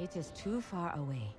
It is too far away.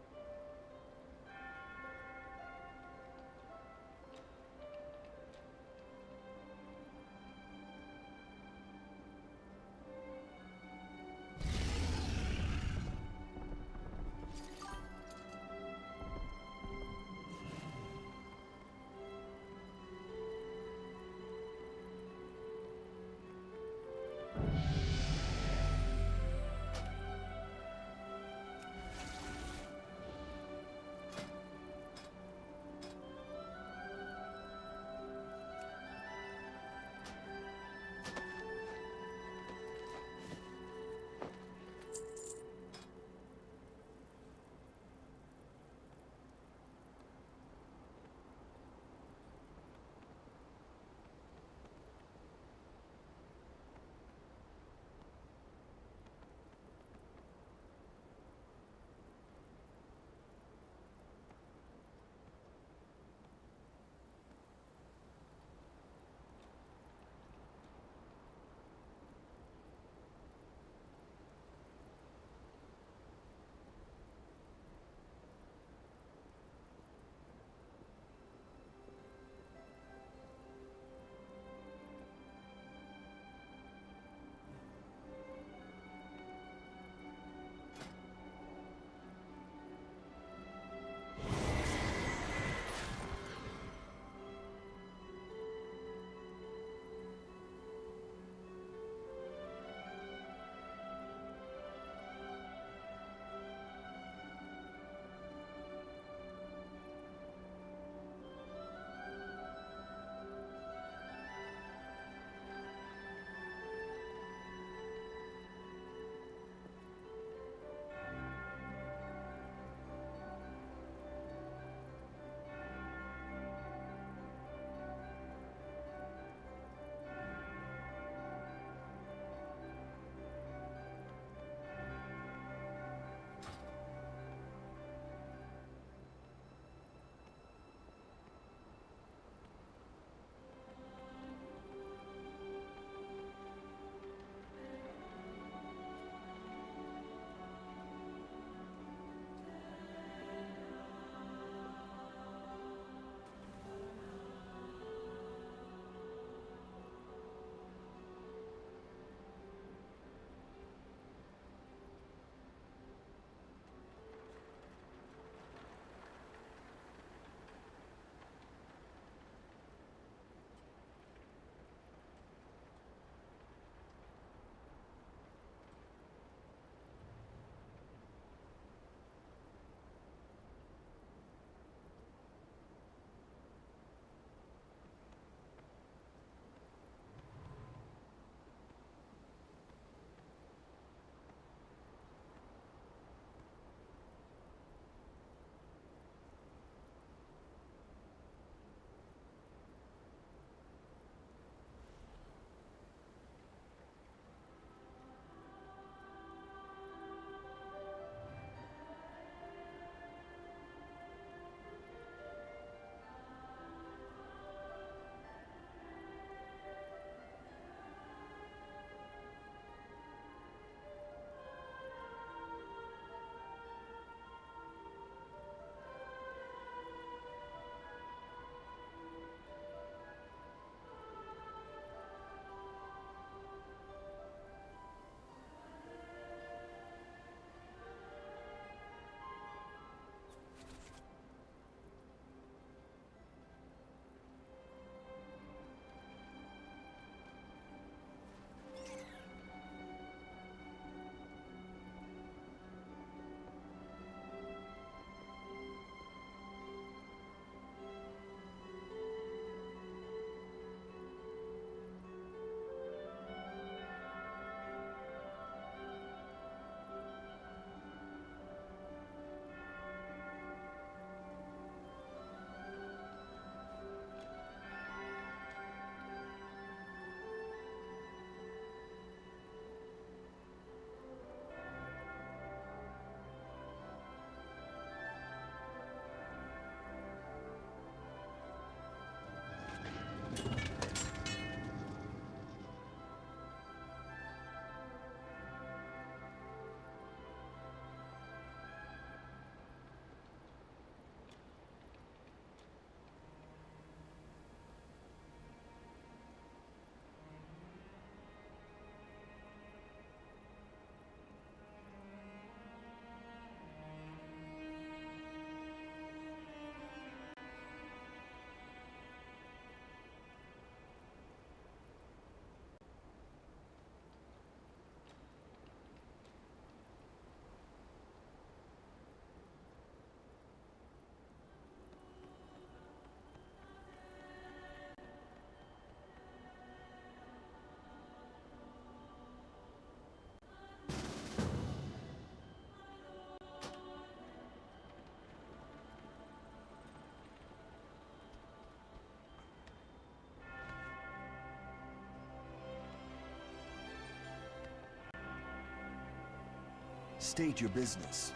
State your business.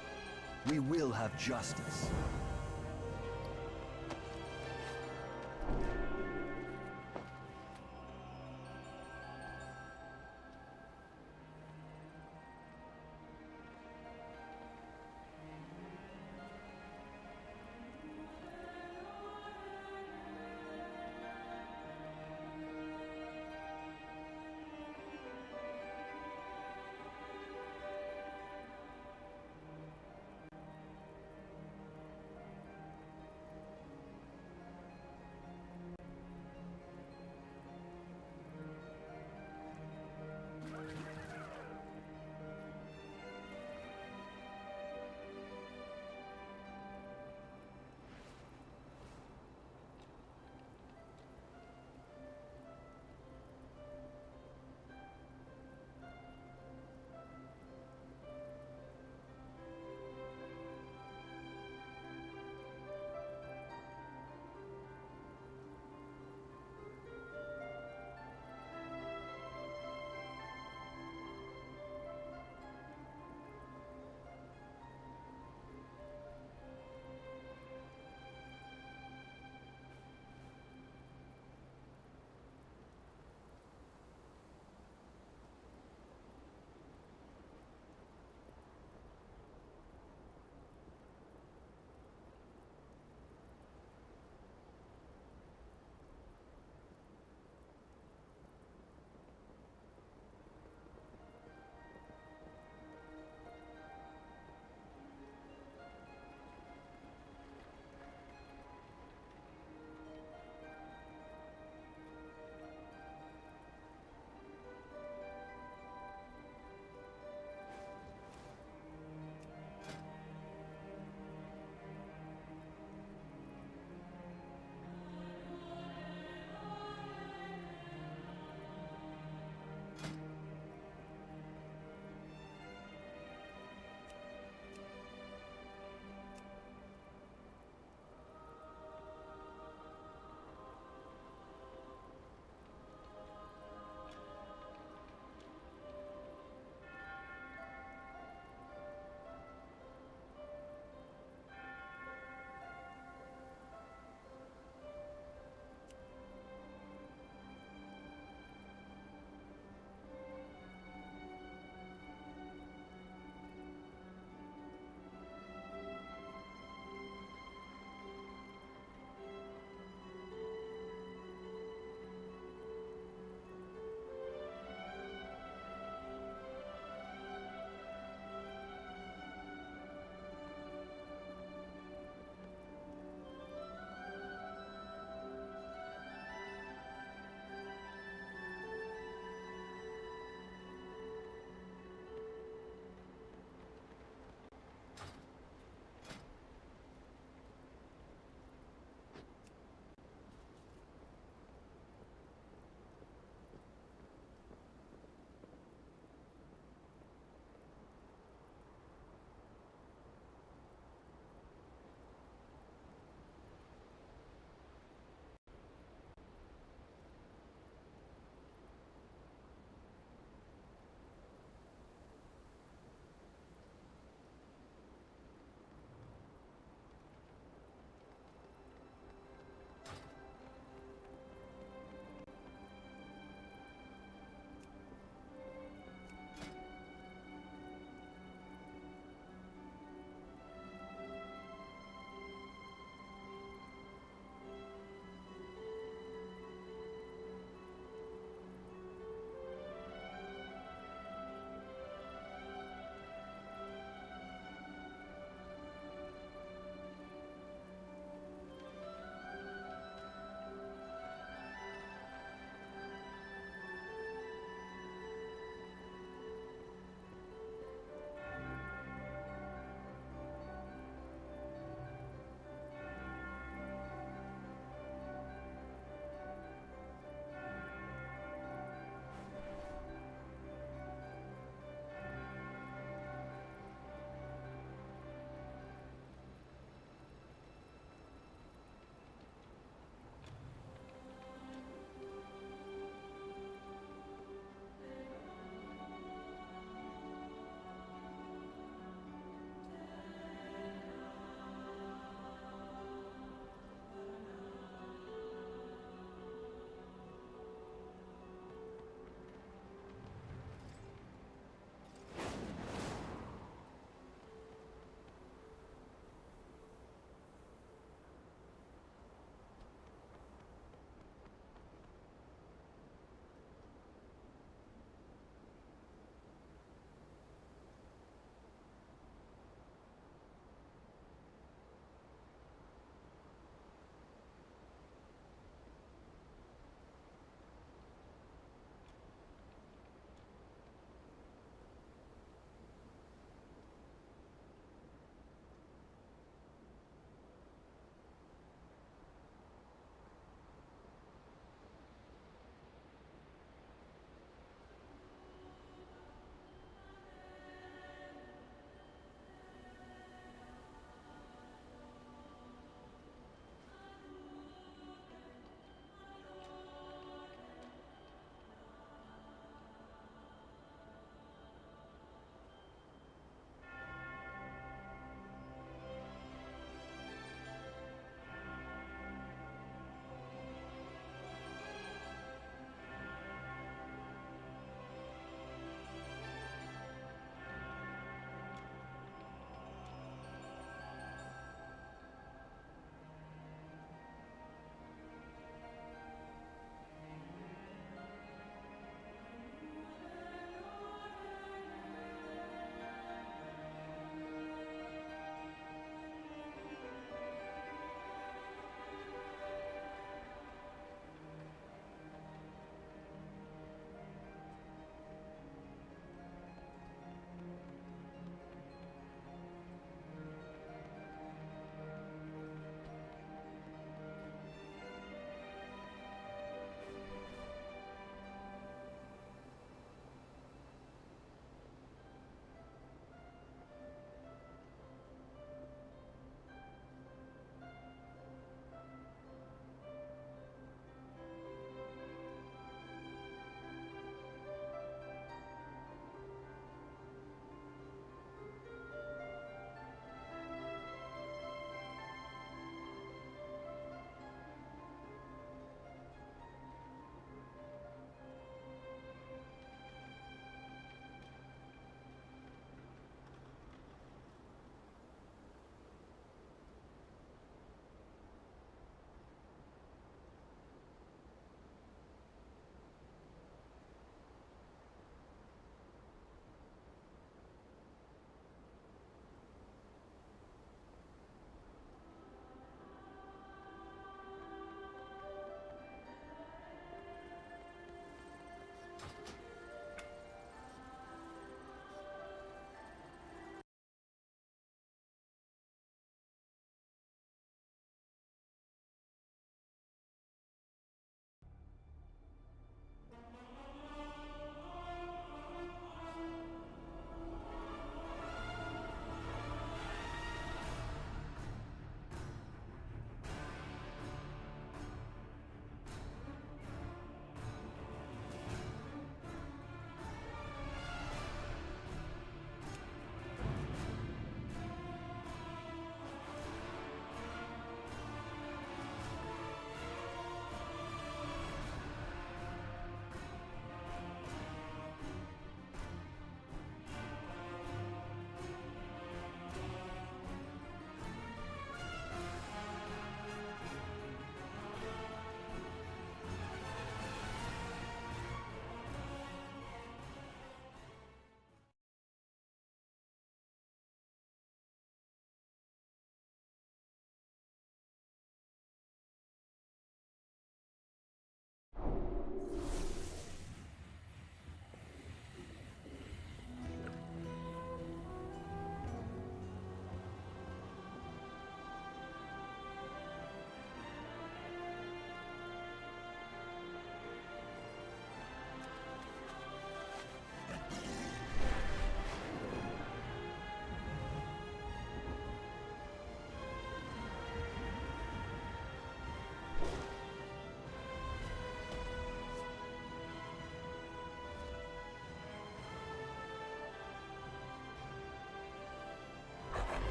We will have justice.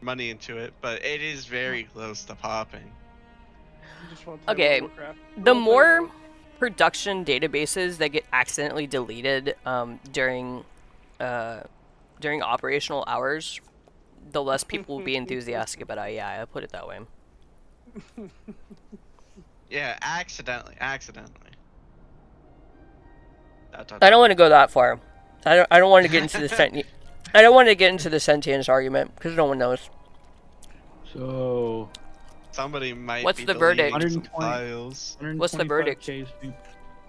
money into it, but it is very close to popping. Okay, the more production databases that get accidentally deleted during operational hours, the less people will be enthusiastic about it. Yeah, I put it that way. Yeah, accidentally. I don't want to go that far. I don't want to get into the I don't want to get into the sentience argument because no one knows. So somebody might. What's be the verdict? 120 files. What's the verdict?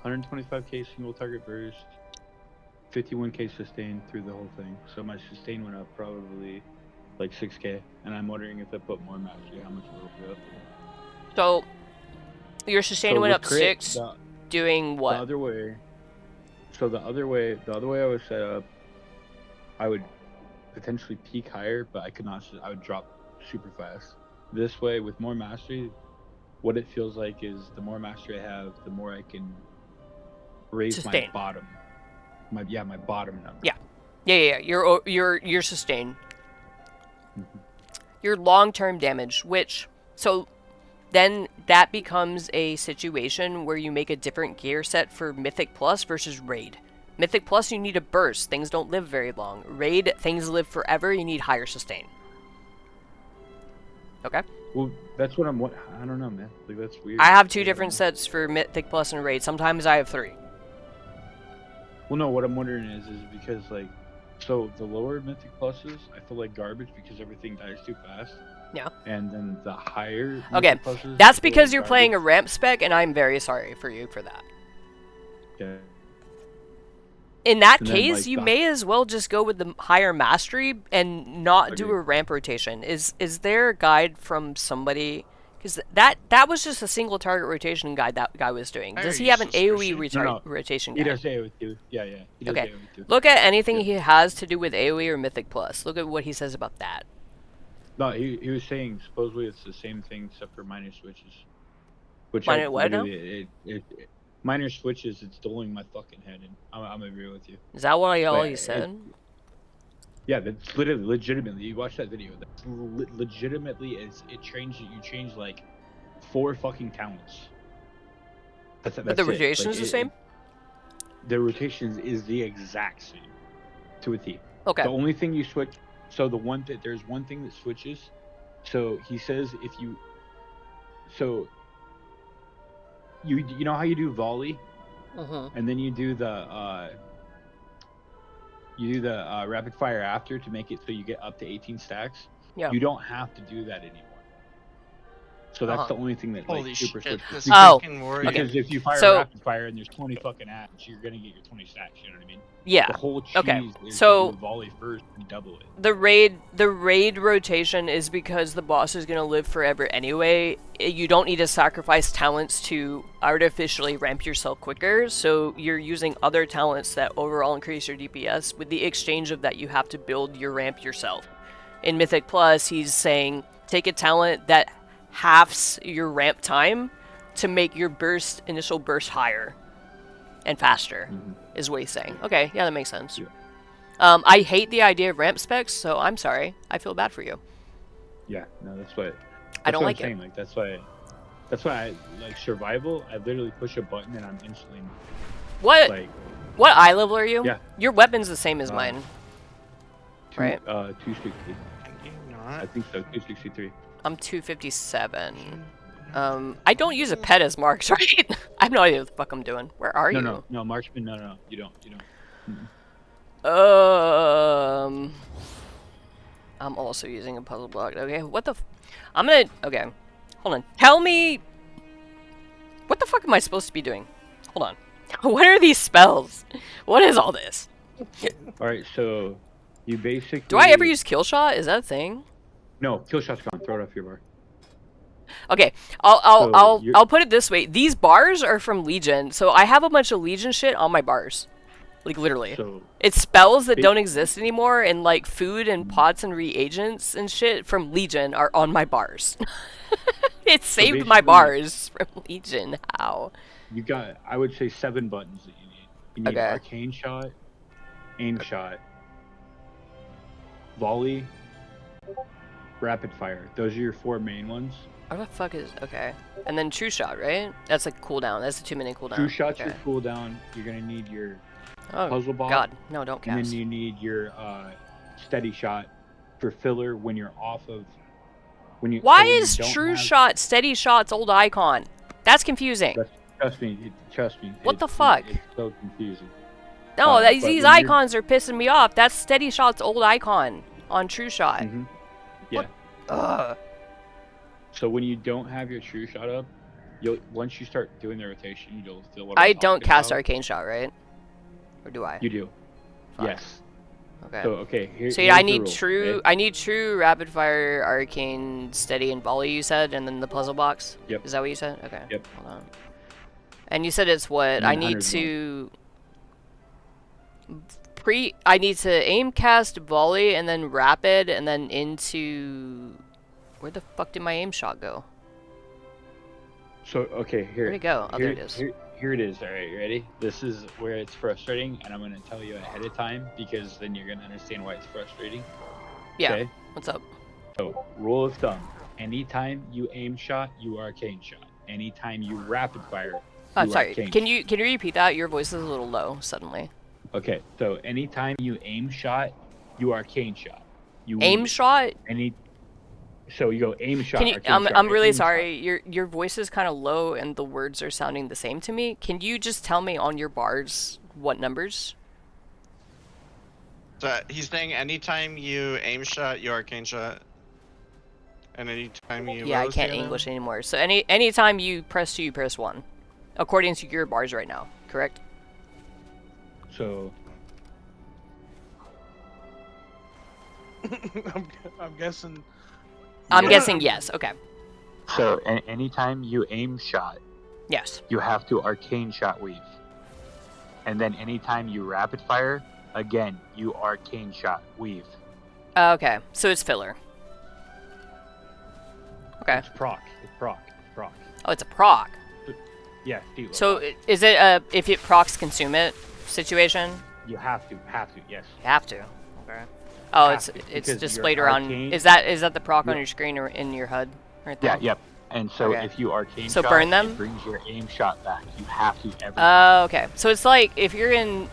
125k single target burst, 51k sustain through the whole thing. So my sustain went up probably like 6k, and I'm wondering if I put more mastery, how much it will go up. So your sustain went up 6. Doing what? The other way. So the other way I was set up, I would potentially peak higher, but I could not. I would drop super fast. This way, with more mastery, what it feels like is the more mastery I have, the more I can raise my bottom. My bottom number. Yeah. Your sustain. Mm-hmm. Your long-term damage, so then that becomes a situation where you make a different gear set for Mythic Plus versus Raid. Mythic Plus, you need a burst. Things don't live very long. Raid, things live forever. You need higher sustain. Okay? Well, that's what I don't know, man. Like, that's weird. I have 2 different sets for Mythic Plus and Raid. Sometimes I have 3. Well, no, what I'm wondering is because, like, so the lower Mythic Pluses, I feel like garbage because everything dies too fast. Yeah. And then the higher okay, pluses, that's because you're playing a ramp spec, and I'm very sorry for you for that. Yeah. In that case, then, you may as well just go with the higher mastery and not do a ramp rotation. Is there a guide from somebody? Because that was just a single target rotation guide that guy was doing. Does he have an AoE rotation guide? He does AoE too. Yeah. He does okay. AoE too. Look at anything he has to do with AoE or Mythic Plus. Look at what he says about that. No, he was saying supposedly it's the same thing except for minor switches. Which minor what now? Minor switches, it's doling my fucking head in. I'm agree with you. Is that what all you said? Yeah, that's literally, legitimately. You watch that video. That's legitimately is it changed. You change like 4 fucking talents. That's but the rotation is the same. The rotations is the exact same, to a T. Okay. The only thing you switch. So there's one thing that switches. So he says if you. So. You know how you do volley, and then you do the rapid fire after to make it so you get up to 18 stacks. Yeah. You don't have to do that anymore. So that's the only thing that like super switches. Because if you fire rapid fire and there's 20 fucking ads, you're gonna get your 20 stacks. You know what I mean? Yeah. The whole cheese is so to volley first and double it. The raid rotation is because the boss is gonna live forever anyway. You don't need to sacrifice talents to artificially ramp yourself quicker. So you're using other talents that overall increase your DPS. With the exchange of that, you have to build your ramp yourself. In Mythic Plus, he's saying take a talent that halves your ramp time to make your initial burst higher and faster, is what he's saying. Okay, yeah, that makes sense. Yeah. I hate the idea of ramp specs, so I'm sorry. I feel bad for you. Yeah, no, that's what I don't like it. Saying. Like that's why I like survival. I literally push a button and I'm instantly. What? What eye level are you? Yeah. Your weapon's the same as mine. Right? 260. I think so. 263. I'm 257. I don't use a pet as marks, right? I have no idea what the fuck I'm doing. Where are you? No, marksman. No, you don't. I'm also using a puzzle block. Okay, what the? Okay, hold on. Tell me. What the fuck am I supposed to be doing? Hold on. What are these spells? What is all this? All right, so you basically. Do I ever use kill shot? Is that a thing? No, kill shot's gone. Throw it off your bar. Okay, I'll put it this way. These bars are from Legion, so I have a bunch of Legion shit on my bars. Like, literally. So, it's spells that don't exist anymore, and, like, food and pots and reagents and shit from Legion are on my bars. It saved my bars from Legion. How? You got, I would say, 7 buttons that you need. You need Arcane Shot, Aim Shot, Volley, rapid fire. Those are your 4 main ones. What the fuck is okay? And then true shot, right? That's a cooldown. That's a 2-minute cooldown. True shot's okay. your cooldown. You're gonna need your Oh puzzle box. God, no, don't And cast. then you need your steady shot for filler when you're off of. Why so when is you don't true have- shot steady shot's old icon? That's confusing. Trust me. Trust me. What the fuck? It's so confusing. No, but these when you're- icons are pissing me off. That's steady shot's old icon on true shot. Mm-hmm. Yeah. Ugh. So when you don't have your true shot up, once you start doing the rotation, you'll feel what I I'm don't talking cast about. arcane shot, right? Or do I? You do. Fuck. Yes. Okay. So okay. So here's yeah, I the need rule, true. okay? I need true rapid fire, arcane, steady, and volley. You said, and then the puzzle box. Yep. Is that what you said? Okay. Yep. Hold on. And you said it's what And I then need 100 to I need to aim, cast, volley, and then rapid, and then into. Where the fuck did my aim shot go? So okay, here. Where'd it go? Oh, there it is. Here it is. All right, you ready? This is where it's frustrating, and I'm gonna tell you ahead of time because then you're gonna understand why it's frustrating. Yeah. Okay? What's up? So rule of thumb: anytime you aim shot, you arcane shot. Anytime you rapid fire, Oh, you sorry. arcane Can you repeat that? Your voice is a little low suddenly. Okay, so anytime you aim shot, you arcane shot. You Aim shot? So you go aim shot. Can you? arcane shot, I'm really aim shot. sorry. Your voice is kind of low and the words are sounding the same to me. Can you just tell me on your bars what numbers? So he's saying anytime you aim shot, you arcane shot. And anytime you Yeah, I rotate can't him? English anymore. So anytime you press 2, you press 1, according to your bars right now. Correct? So I'm guessing. I'm Yeah. guessing yes. Okay. So anytime you aim shot, Yes. you have to arcane shot weave. And then anytime you rapid fire, again, you arcane shot weave. Okay. So it's filler. Okay. It's proc. It's proc. It's proc. Oh, it's a proc. Yeah, Steve. So is it a if it procs consume it situation? you have to, yes. You have to. Okay. Oh, Have it's to, it's because displayed your around. arcane- Is that the proc on Yeah. your screen or in your HUD right Yeah, there? yep. And so Okay. if you arcane So shot, burn them? it brings your aim shot back. You have to every Oh, okay. So it's like if you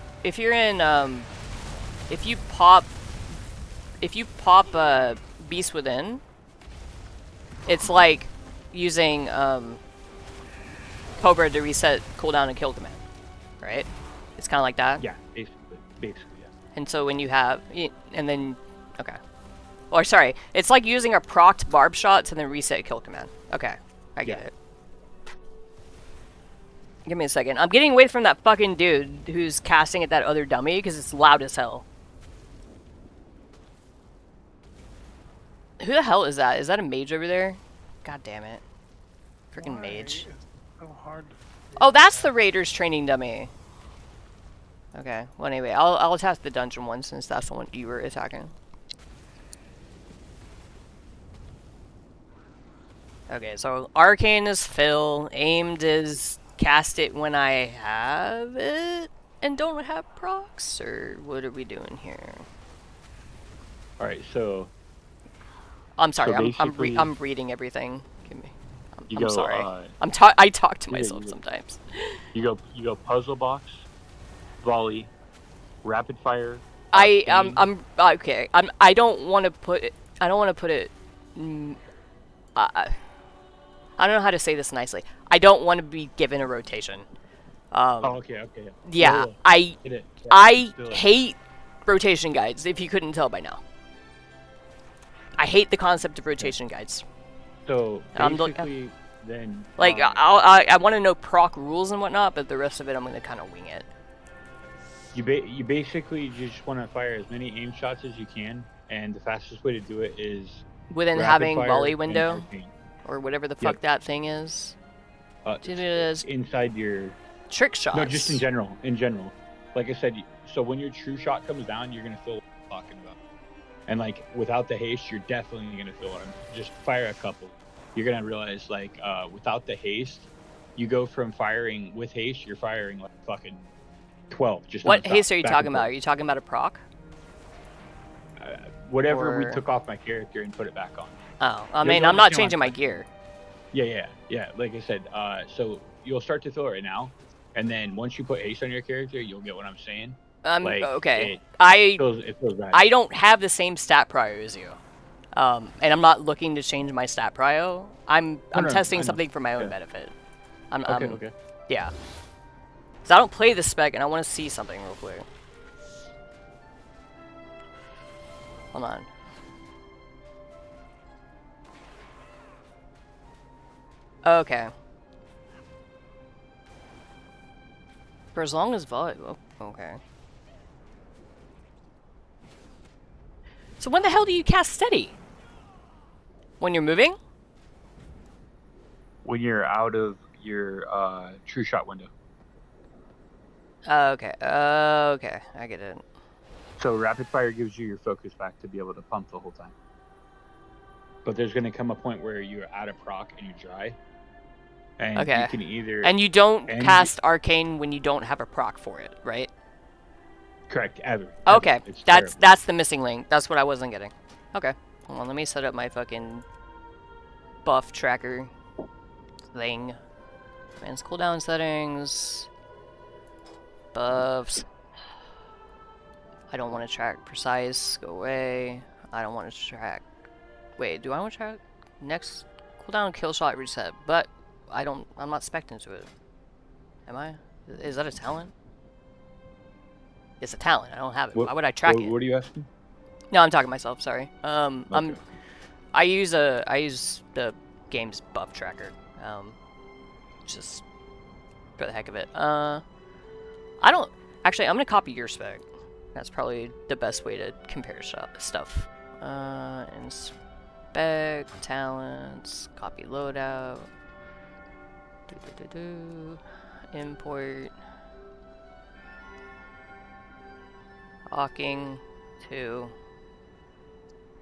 pop Beast Within, it's like using Cobra to reset cooldown and kill command, right? It's kind of like that. Yeah, basically, yeah. And so when you have, and then, okay. Or sorry, it's like using a procced barb shot to then reset kill command. Okay, I get Yeah. it. Give me a second. I'm getting away from that fucking dude who's casting at that other dummy because it's loud as hell. Who the hell is that? Is that a mage over there? God damn it. Freaking Why? mage. It's so hard to Oh, that's the Raiders training dummy. Okay. Well, anyway, I'll attack the dungeon one since that's the one you were attacking. Okay, so arcane is fill, aimed is cast it when I have it and don't have procs, or what are we doing here? All right, so I'm sorry, So basically- I'm reading everything. Give me. you I'm go. sorry. Uh, I talk to yeah, myself you- sometimes. you go puzzle box, volley, rapid fire. I'm arcane. okay. I don't want to put it. I don't want to put it. I don't know how to say this nicely. I don't want to be given a rotation. Oh, okay. Yeah, Cool. I Hit it. Yeah, I do it. hate rotation guides. If you couldn't tell by now, I hate the concept of rotation guides. So I'm basically, then Like I want to know proc rules and whatnot, but the rest of it I'm gonna kind of wing it. you basically just want to fire as many aim shots as you can, and the fastest way to do it is Within rapid having fire volley and window arcane. or whatever the fuck Yep. that thing is. It is Inside your trick shots. no, just in general. In general, like I said, so when your true shot comes down, you're gonna feel what I'm talking about. And like without the haste, you're definitely gonna feel what I'm. Just fire a couple. You're gonna realize like without the haste, you go from firing with haste, you're firing like fucking 12. Just What nonstop, haste are you back talking and about? forth. Are you talking about a proc? Whatever we Or- took off my character and put it back on. Oh, I You'll mean, go I'm not understand changing why my I'm gear. Yeah. Like I said, so you'll start to feel it right now, and then once you put haste on your character, you'll get what I'm saying. Like, Okay. It feels right. I don't have the same stat prio as you. And I'm not looking to change my stat prio. I'm no, testing I know. something for my own Yeah. benefit. Okay. Yeah. So I don't play the spec, and I want to see something real quick. Hold on. Okay. For as long as oh, okay. So when the hell do you cast steady? When you're moving? When you're out of your true shot window. Okay. Okay. I get it. So rapid fire gives you your focus back to be able to pump the whole time. But there's going to come a point where you're out of proc and you're dry. And Okay. you can either... And you don't and cast arcane when you don't have a proc for it, right? Correct, ever. Okay. It's That's terrible. the missing link. That's what I wasn't getting. Okay. Hold on, let me set up my fucking buff tracker thing. Advanced cooldown settings. Buffs. I don't want to track precise. Go away. I don't want to track. Wait, do I want to track next cooldown kill shot reset? But I don't. I'm not spec'd into it. Am I? Is that a talent? It's a talent. I don't have it. Why would I track it? What are you asking? No, I'm talking to myself. Sorry. Okay. I use the game's buff tracker. Just for the heck of it. I don't actually. I'm gonna copy your spec. That's probably the best way to compare stuff. Inspect talents. Copy loadout. Import. Hawking to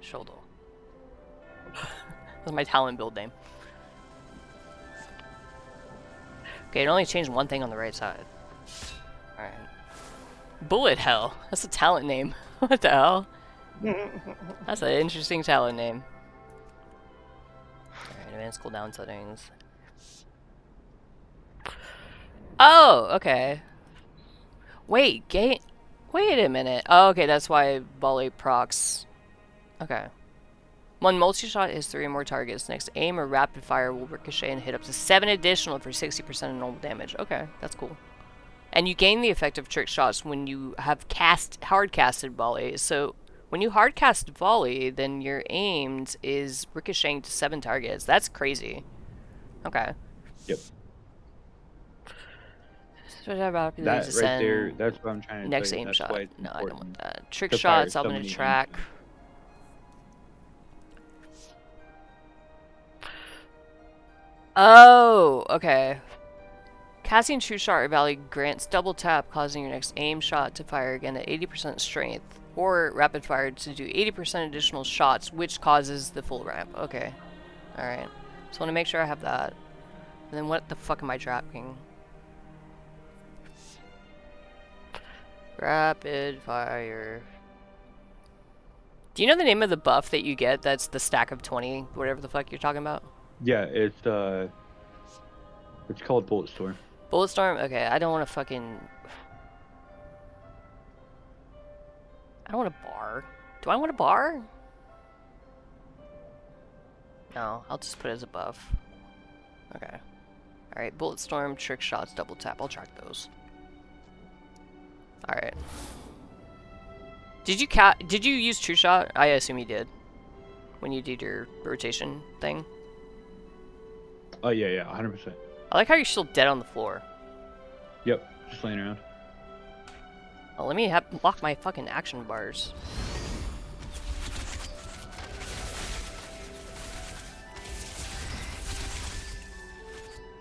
shoulder. That's my talent build name. Okay, it only changed one thing on the right side. Alright. Bullet Hell. That's a talent name. What the hell? That's an interesting talent name. Alright, advanced cooldown settings. Oh, okay. Wait, wait a minute. Oh, okay, that's why volley procs. Okay. One multi-shot is 3 or more targets. Next aim or rapid fire will ricochet and hit up to 7 additional for 60% of normal damage. Okay, that's cool. And you gain the effect of trick shots when you have hard-casted volley. So when you hard-cast volley, then your aimed is ricocheting to 7 targets. That's crazy. Okay. Yep. That That right there, that's what I'm trying to next tell you. aim That's shot. why it's No, I don't want important that. Trick to fire shots, I'm so gonna many aims. track. Oh, okay. Casting True Shot Valley grants double tap, causing your next aim shot to fire again at 80% strength, or rapid fire to do 80% additional shots, which causes the full ramp. Okay. Alright. So I want to make sure I have that. And then what the fuck am I tracking? Rapid fire. Do you know the name of the buff that you get that's the stack of 20, whatever the fuck you're talking about? Yeah, it's called Bullet Storm. Bullet Storm? Okay, I don't want to fucking... I don't want a bar. Do I want a bar? No, I'll just put it as a buff. Okay. Alright, Bullet Storm, Trick Shots, Double Tap. I'll track those. Alright. Did you use True Shot? I assume you did. When you did your rotation thing. Oh, yeah, 100%. I like how you're still dead on the floor. Yep, just laying around. Oh, let me lock my fucking action bars.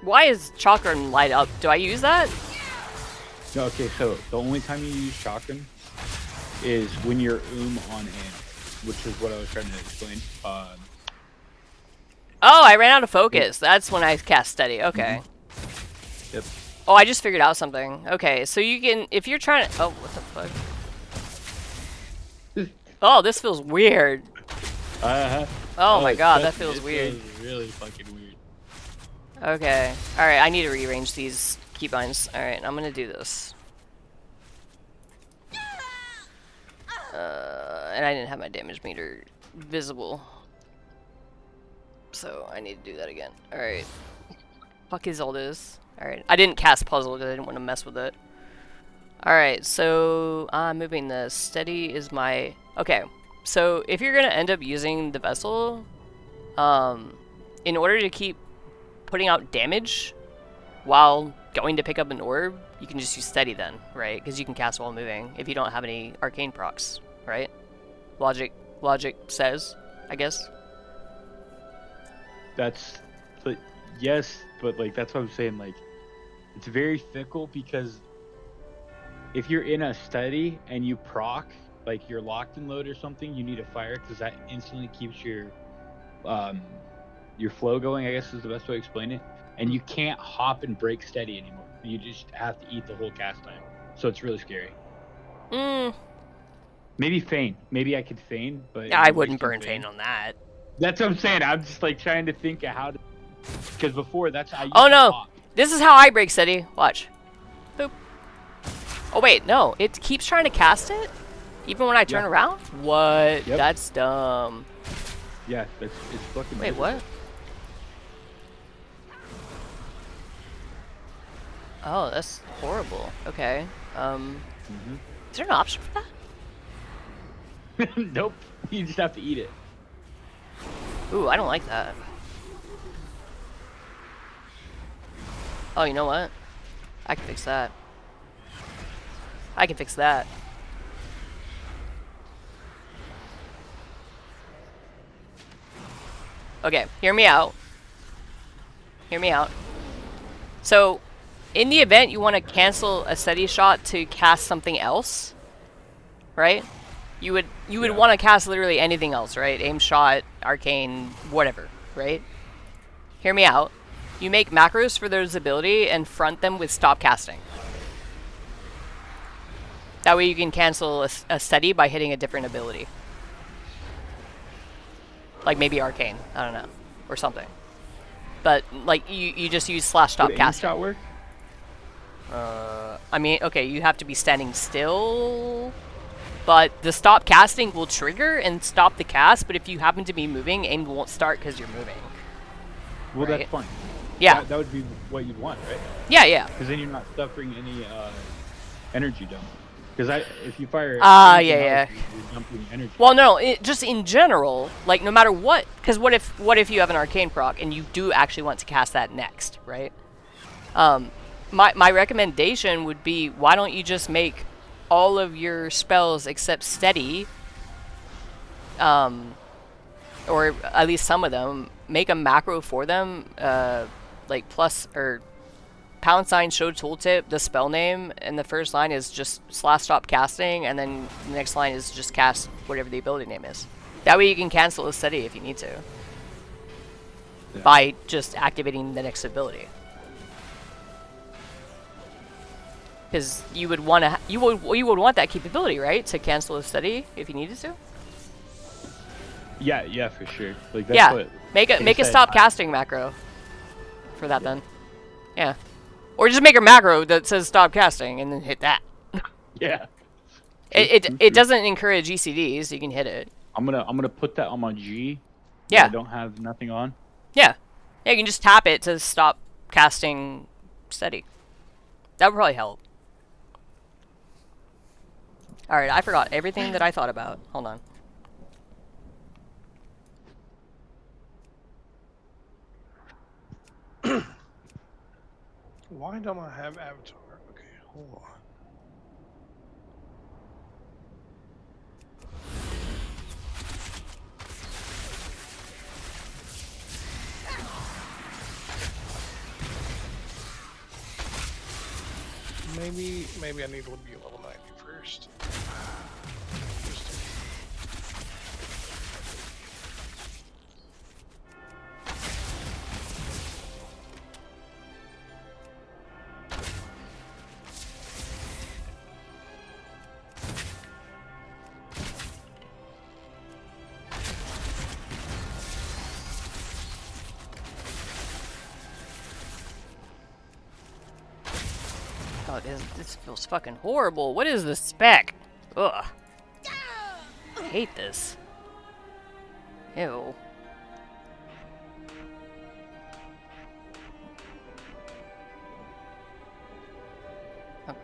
Why is Chakram light up? Do I use that? No, okay, so the only time you use shotgun is when you're on aim, which is what I was trying to explain. Oh, I ran out of focus. That's when I cast steady. Okay. Yep. Oh, I just figured out something. Okay, so you can, if you're trying to, oh, what the fuck? Oh, this feels weird. Oh my god, that feels weird. Feels really fucking weird. Okay. Alright, I need to rearrange these keybinds. Alright, I'm gonna do this. And I didn't have my damage meter visible. So I need to do that again. Alright. Fuck is all this? Alright. I didn't cast puzzle because I didn't want to mess with it. Alright, so I'm moving this. Steady is my... Okay. So if you're going to end up using the vessel, in order to keep putting out damage while going to pick up an orb, you can just use steady then, right? Because you can cast while moving if you don't have any arcane procs, right? Logic says, I guess. That's, but yes, but like that's what I'm saying. Like, it's very fickle because if you're in a study and you proc, like you're locked and load or something, you need a fire because that instantly keeps your flow going, I guess is the best way to explain it. And you can't hop and break steady anymore. You just have to eat the whole cast time. So it's really scary. Maybe feign. Maybe I could feign, but I wouldn't burn feign on that. That's what I'm saying. I'm just like trying to think of how to, because before that's how. Oh no! This is how I break steady. Watch. Boop. Oh wait, no. It keeps trying to cast it, even when I turn around. What? Yep. That's dumb. Yeah, it's fucking. Wait, what? Oh, that's horrible. Okay. Is there an option for that? Nope. You just have to eat it. Ooh, I don't like that. Oh, you know what? I can fix that. I can fix that. Okay, hear me out. Hear me out. So, in the event you want to cancel a steady shot to cast something else, right? You would want to cast literally anything else, right? Aim shot, arcane, whatever, right? Hear me out. You make macros for those ability and front them with stop casting. That way you can cancel a steady by hitting a different ability. Like maybe arcane, I don't know, or something. But like you just use slash stop casting. Shot work? I mean, okay, you have to be standing still, but the stop casting will trigger and stop the cast. But if you happen to be moving, aim won't start because you're moving. Well, right? that's fine. Yeah, that would be what you'd want, right? Yeah, yeah. Because then you're not suffering any energy dump. Because if you fire, yeah. you're dumping energy. Well, no, just in general, like no matter what, because what if you have an arcane proc and you do actually want to cast that next, right? My recommendation would be, why don't you just make all of your spells except steady, or at least some of them, make a macro for them, like plus or pound sign show tooltip, the spell name, and the first line is just slash stop casting, and then the next line is just cast whatever the ability name is. That way you can cancel a steady if you need to, by just activating the next ability. Because you would want to, you would want that capability, right, to cancel a steady if you needed to. Yeah, for sure. Like that's what make a stop casting macro for that then. Yeah. Or just make a macro that says stop casting and then hit that. Yeah. It doesn't encourage ECDs, you can hit it. I'm gonna put that on my G. Yeah. I don't have nothing on. Yeah. Yeah, you can just tap it to stop casting steady. That would probably help. Alright, I forgot everything that I thought about. Hold on. Why don't I have Avatar? Okay, hold on. Maybe I need to be level 90 first. God, this feels fucking horrible. What is this spec? Ugh. I hate this. Ew. Okay.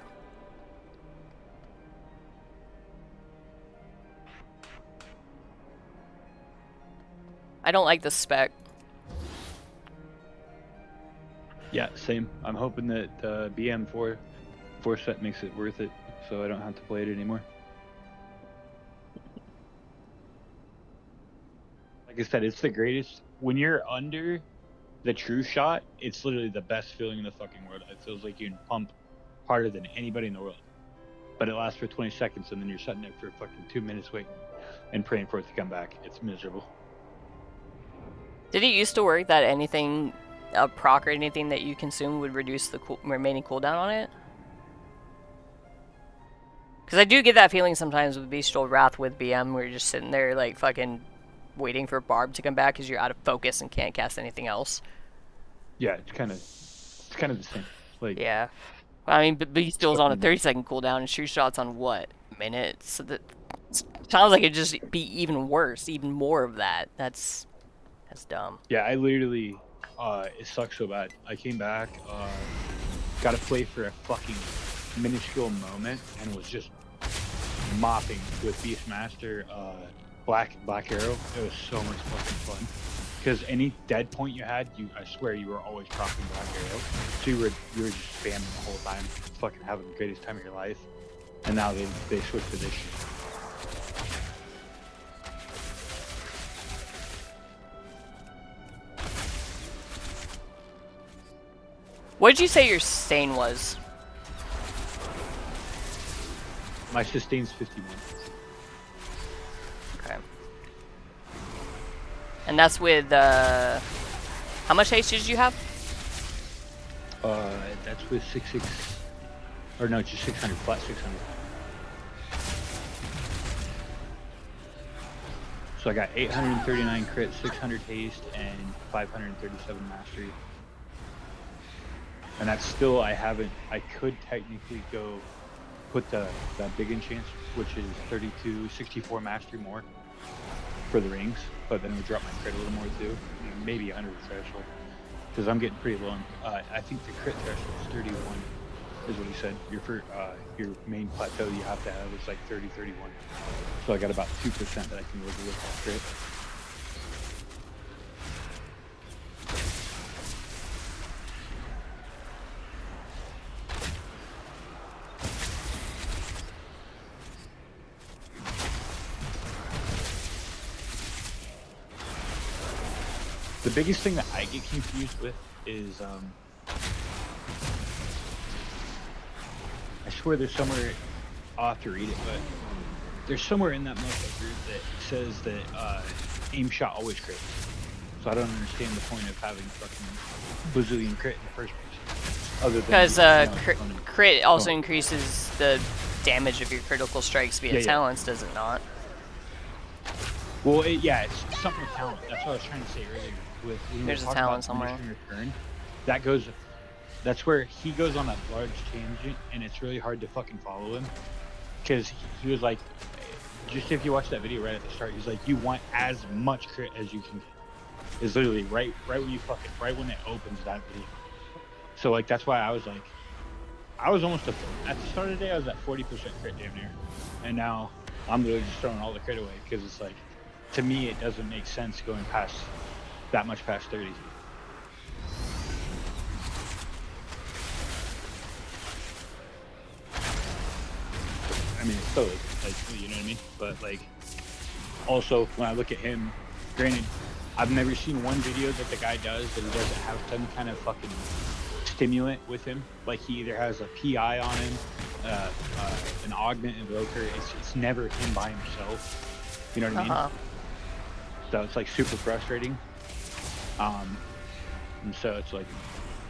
I don't like the spec. Yeah, same. I'm hoping that BM4 set makes it worth it, so I don't have to play it anymore. Like I said, it's the greatest. When you're under the true shot, it's literally the best feeling in the fucking world. It feels like you can pump harder than anybody in the world. But it lasts for 20 seconds, and then you're sitting there for fucking 2 minutes waiting and praying for it to come back. It's miserable. Did it used to work that anything, a proc or anything that you consume would reduce the remaining cooldown on it? Because I do get that feeling sometimes with Bestial Wrath with BM, where you're just sitting there like fucking waiting for Barb to come back because you're out of focus and can't cast anything else. Yeah, it's kind of the same. Like, yeah, I mean, Bestial's on a 30-second cooldown and True Shot's on what, minutes? So that sounds like it'd just be even worse, even more of that. That's dumb. Yeah, I literally, it sucks so bad. I came back, got to play for a fucking minuscule moment, and was just mopping with Beastmaster, Black Arrow. It was so much fucking fun. Because any dead point you had, I swear you were always proccing Black Arrow. So you were just spamming the whole time, fucking having the greatest time of your life. And now they switched to this shit. What did you say your sustain was? My sustain's 51. Okay. And that's with, how much haste did you have? That's with 6, or no, just 600, flat 600. So I got 839 crit, 600 haste, and 537 mastery. And that's still, I could technically go put that big enchant, which is 32, 64 mastery more for the rings, but then it would drop my crit a little more too, maybe under the threshold, because I'm getting pretty low. I think the crit threshold is 31, is what he said. Your main plateau you have to have is like 30, 31. So I got about 2% that I can live with that crit. The biggest thing that I get confused with is, I swear there's somewhere, I'll have to read it, but there's somewhere in that motherfucker that says that aim shot always crits. So I don't understand the point of having fucking bazillion crit in the first place. Other than, because crit also increases the damage of your critical strikes via talents, does it not? Well, it's something with talent. That's what I was trying to say earlier. There's a talent somewhere. Return, that's where he goes on a large tangent, and it's really hard to fucking follow him. Because he was like, just if you watch that video right at the start, he's like, you want as much crit as you can get. Is literally right when it opens that video. So like that's why I was like, I was almost at the start of the day I was at 40% crit damn near, and now I'm literally just throwing all the crit away because it's like, to me it doesn't make sense going past that much past 30. I mean, it's totally, like, you know what I mean? But like, also when I look at him, granted, I've never seen one video that the guy does that he doesn't have some kind of fucking stimulant with him. Like he either has a PI on him, an augment invoker. It's never him by himself. You know what I mean? So it's like super frustrating. And so it's like,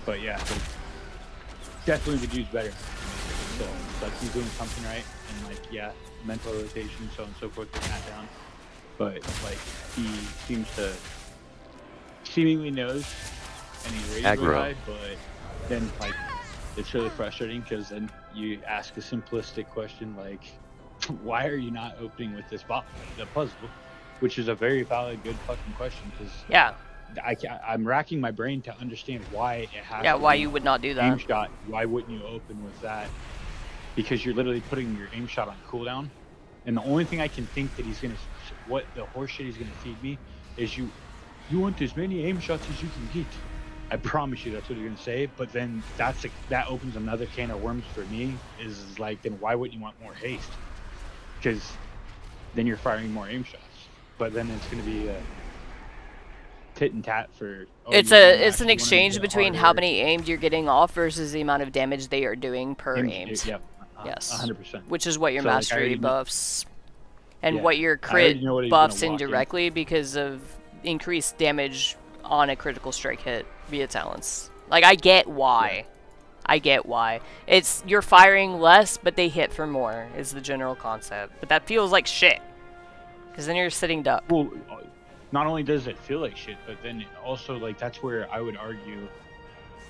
but yeah, like, definitely the dude's better. So it's like he's doing something right, and like, yeah, mental rotation, so on and so forth, getting that down. But like, he seemingly knows, and he's ready to ride, but then like, It's really frustrating because then you ask a simplistic question like, why are you not opening with this the puzzle? Which is a very valid, good fucking question because Yeah. I'm racking my brain to understand why it has Yeah, to why be you would not do aim that. shot. Why wouldn't you open with that? Because you're literally putting your aim shot on cooldown. And the only thing I can think that he's gonna, what the horseshit he's gonna feed me is you want as many aim shots as you can get. I promise you that's what he's gonna say. But then that opens another can of worms for me. Is like, then why wouldn't you want more haste? Because then you're firing more aim shots. But then it's gonna be a tit and tat for. Oh, It's you an wanna exchange hit between how harder. many aimed you're getting off versus the amount of damage they are doing per aimed. Yep. Yes. 100%. Which is what your So, like, I mastery already know- buffs and Yeah, what your I already crit know what he's gonna buffs walk in. indirectly because of increased damage on a critical strike hit via talents. Like, I get why. Yeah. I get why. It's you're firing less, but they hit for more is the general concept. But that feels like shit. Because then you're sitting duck. Well, not only does it feel like shit, but then also like that's where I would argue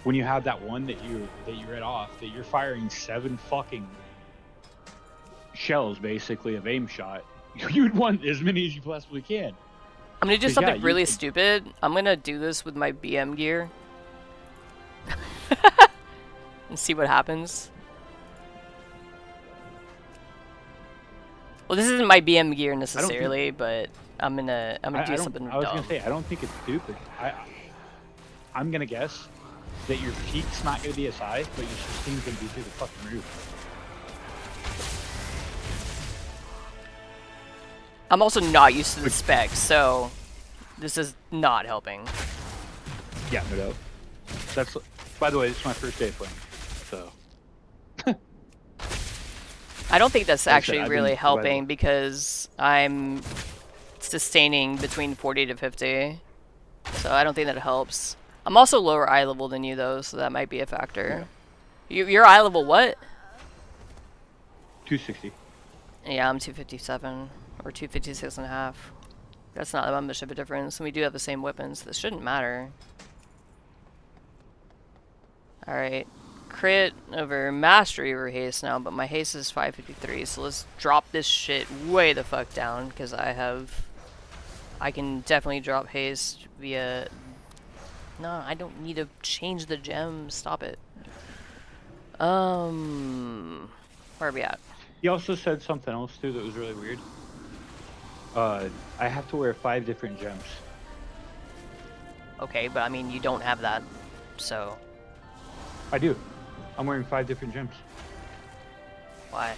when you have that one that you read off that you're firing 7 fucking shells basically of aim shot. You'd want as many as you possibly can. I'm gonna do 'Cause, something yeah, really could- stupid. I'm gonna do this with my BM gear. And see what happens. Well, this isn't my BM gear necessarily, but I'm gonna do something I was dumb. gonna say I don't think it's stupid. I'm gonna guess that your peak's not gonna be as high, but your sustain's gonna be through the fucking roof. I'm also not used to the spec, so this is not helping. Yeah, no doubt. That's, by the way, this is my first day playing, so. I don't think that's Like I said, actually I've really been helping providing- because I'm sustaining between 40 to 50. So I don't think that helps. I'm also lower eye level than you though, so that might be a factor. Your eye level what? 260. Yeah, I'm 257 or 256 and a half. That's not that much of a difference, and we do have the same weapons. This shouldn't matter. Alright. Crit over mastery over haste now, but my haste is 553, so let's drop this shit way the fuck down, because I can definitely drop haste via... No, I don't need to change the gem. Stop it. Where are we at? He also said something else too that was really weird. I have to wear 5 different gems. Okay, but I mean, you don't have that, so... I do. I'm wearing 5 different gems. Why?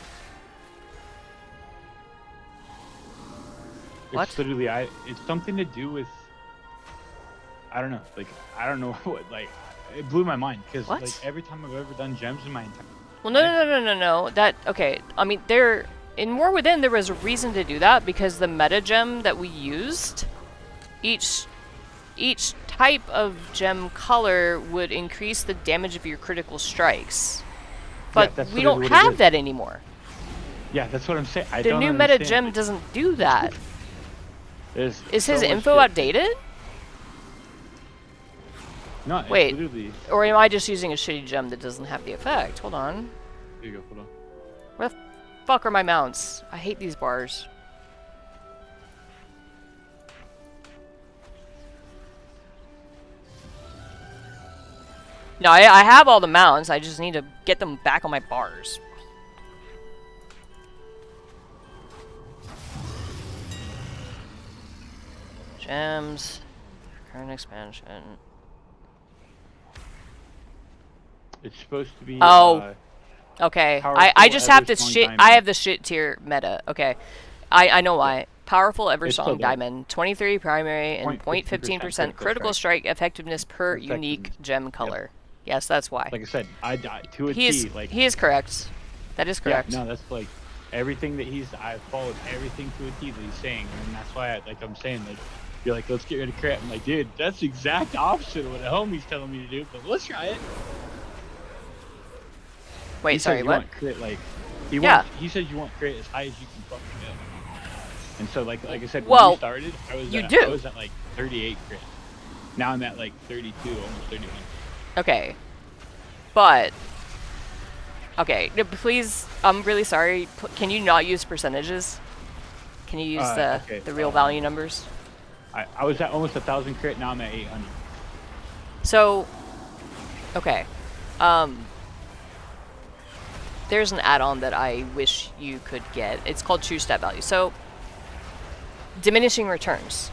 What? It's literally, it's something to do with, I don't know, like, I don't know what, like, it blew my mind, because, What? like, every time I've ever done gems in my entire... Well, no. That, okay, I mean, in War Within, there was a reason to do that, because the meta gem that we used, each type of gem color would increase the damage of your critical strikes. But that's we literally don't what it have is. that anymore. Yeah, that's what I'm saying. I The don't new meta understand. gem doesn't do that. There's Is so his much info shit. outdated? No, it's Wait. literally... Or am I just using a shitty gem that doesn't have the effect? Hold on. Here you go, hold on. Where the fuck are my mounts? I hate these bars. No, I have all the mounts. I just need to get them back on my bars. Gems. Current expansion. It's supposed to be... Oh. Okay, I Powerful, just have the Eversong shit. Diamond. I have the shit tier meta. Okay, I know why. Powerful Eversong still does. Diamond, 23 primary and 0.15% 0.15% critical strike effectiveness per unique Effectiveness. gem color. Yes, that's why. Like I said, I to a He is T, like... he is correct. That is correct. Yeah, no, that's like everything that I've followed everything to a T that he's saying, and that's why I'm saying, like, you're like, let's get rid of crit. I'm like, dude, that's the exact opposite of what a homie's telling me to do, but let's try it. Wait, He said sorry, you what? Want crit, like, Yeah. He says you want crit as high as you can fucking go. And so, like I said, when Well, we started, I was at like 38 crit. Now I'm at like 32, almost 31. Okay, but Okay, no, please, I'm really sorry. Can you not use percentages? Can you use Okay, the real value numbers? I was at almost 1,000 crit. Now I'm at 800. So, okay. There's an add-on that I wish you could get. It's called True Stat Value. So, diminishing returns.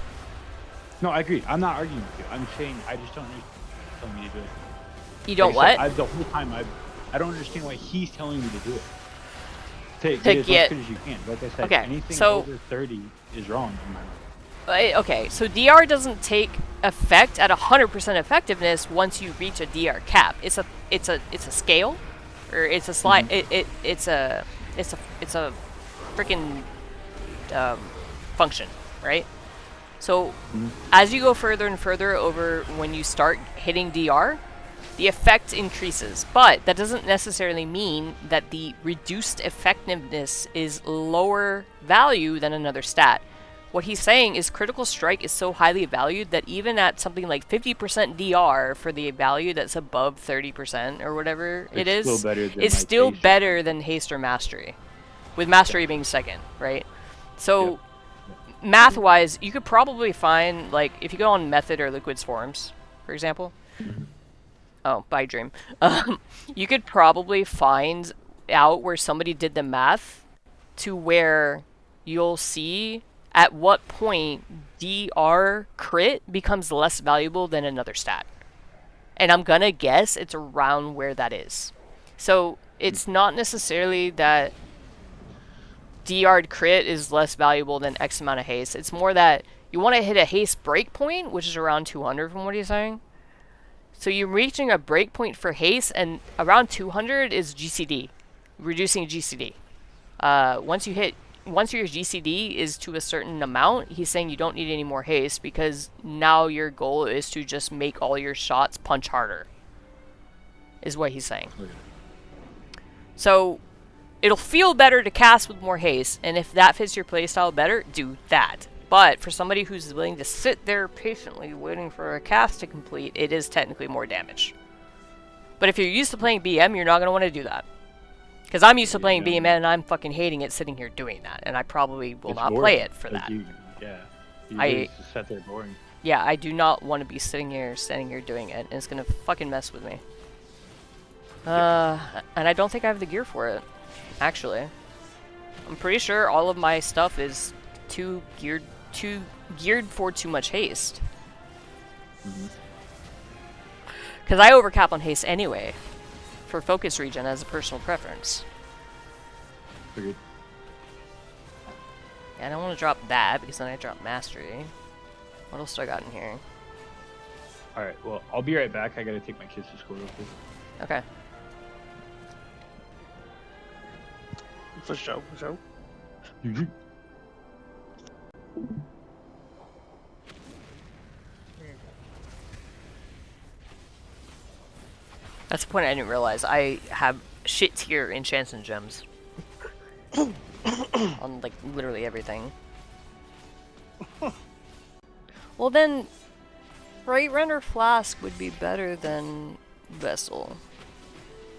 No, I agree. I'm not arguing with you. I'm saying I just don't understand telling me to do it. You don't Like I what? said, the whole time I don't understand why he's telling me to do it. Take To get as get- much as you can. Like I said, Okay, anything so- over 30 is wrong in my mind. Okay, so DR doesn't take effect at 100% effectiveness once you reach a DR cap. It's a scale, or it's a slide. It's a freaking function, right? So as you go further and further over, when you start hitting DR, the effect increases, but that doesn't necessarily mean that the reduced effectiveness is lower value than another stat. What he's saying is critical strike is so highly valued that even at something like 50% DR for the value that's above 30% or whatever it is, still better than, it's like, still haste or better than haste or mastery, with mastery being second, right? So math-wise, you could probably find, like, if you go on Method or Liquid's forums, for example. Oh, bye, Dream. You could probably find out where somebody did the math to where you'll see at what point DR crit becomes less valuable than another stat. And I'm gonna guess it's around where that is. So it's not necessarily that DR crit is less valuable than X amount of haste. It's more that you want to hit a haste breakpoint, which is around 200 from what he's saying. So you're reaching a breakpoint for haste, and around 200 is GCD, reducing GCD. Once your GCD is to a certain amount, he's saying you don't need any more haste because now your goal is to just make all your shots punch harder, is what he's saying. So it'll feel better to cast with more haste, and if that fits your playstyle better, do that. But for somebody who's willing to sit there patiently waiting for a cast to complete, it is technically more damage. But if you're used to playing BM, you're not going to want to do that. Because I'm used to playing BM and I'm fucking hating it sitting here doing that. And I probably will It's not boring. play it for Like that. you just sat there boring. Yeah, I do not want to be standing here doing it. And it's going to fucking mess with me. And I don't think I have the gear for it, actually. I'm pretty sure all of my stuff is too geared for too much haste. Because I overcap on haste anyway, for focus region as a personal preference. Figured. Yeah, I don't want to drop that because then I drop mastery. What else do I got in here? Alright, well, I'll be right back. I gotta take my kids to school real quick. Okay. For sure, for sure. That's the point I didn't realize. I have shit tier enchants and gems. On, like, literally everything. Well then, Right Render Flask would be better than Vessel.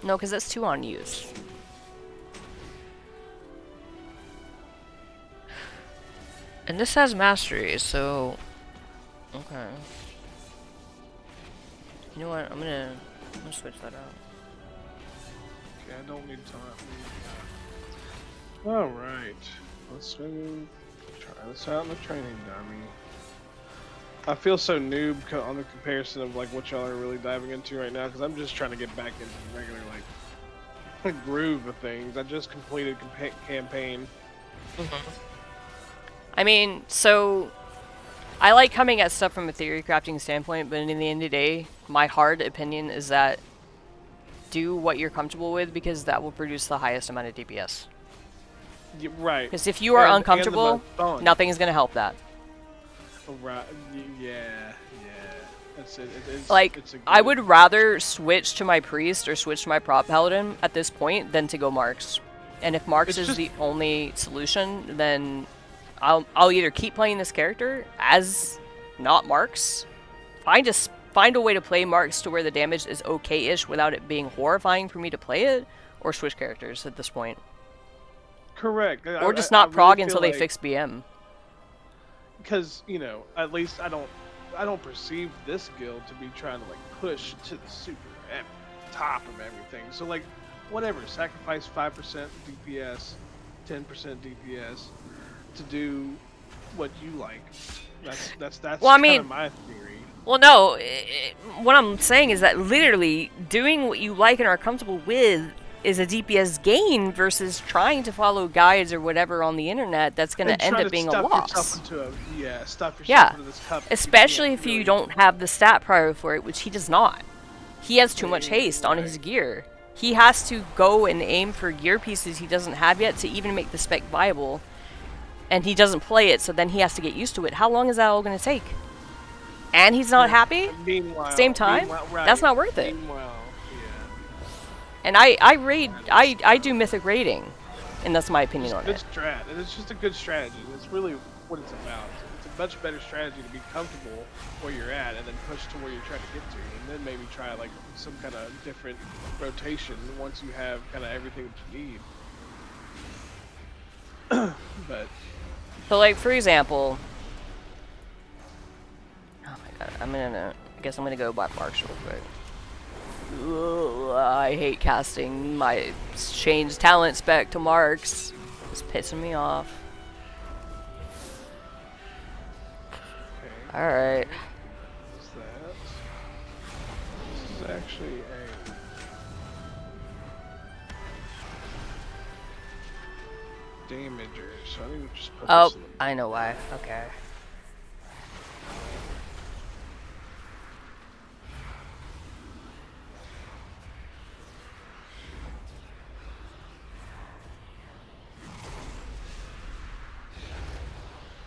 No, because that's 2 on use. And this has Mastery, so... Okay. You know what, I'm gonna switch that out. Okay, I don't need time. Alright. Let's try this out in the training dummy. I feel so noob on the comparison of like what y'all are really diving into right now because I'm just trying to get back into the regular like groove of things. I just completed campaign. I mean, so I like coming at stuff from a theory crafting standpoint, but in the end of the day, my hard opinion is that do what you're comfortable with because that will produce the highest amount of DPS. Right. Because if you are And the uncomfortable, most fun. nothing is going to help that. Right. Yeah. It's Like, it's a I good- would rather switch to my priest or switch to my prop paladin at this point than to go Marks. And if Marks It's is just- the only solution, then I'll either keep playing this character as not Marks, find a way to play Marks to where the damage is okay-ish without it being horrifying for me to play it, Or switch characters at this point. Correct. Or just not prog until they fix BM. Because, you know, at least I don't perceive this guild to be trying to like push to the super top of everything. So like, whatever, sacrifice 5% DPS, 10% DPS to do what you like. That's well, I kind mean, of my theory. Well, no, what I'm saying is that literally doing what you like and are comfortable with is a DPS gain versus trying to follow guides or whatever on the internet that's going to end up being a loss. Stuff yourself into this cup. Especially if you don't have the stat prior for it, which he does not. He has too much haste on his gear. He has to go and aim for gear pieces he doesn't have yet to even make the spec viable. And he doesn't play it, so then he has to get used to it. How long is that all going to take? And he's not happy? Same time? Right. That's not worth it. Yeah. And I do mythic raiding. And that's my opinion on it. It's just a good strategy. That's really what it's about. It's a much better strategy to be comfortable where you're at and then push to where you're trying to get to. And then maybe try like some kind of different rotation once you have kind of everything that you need. But so like for example, oh my god, I guess I'm gonna go by marks real quick. Ugh, I hate casting my changed talent spec to marks. It's pissing me off. okay. Alright. What's that? This is actually a damager, so I need to just put Oh, this in the I know why. Okay.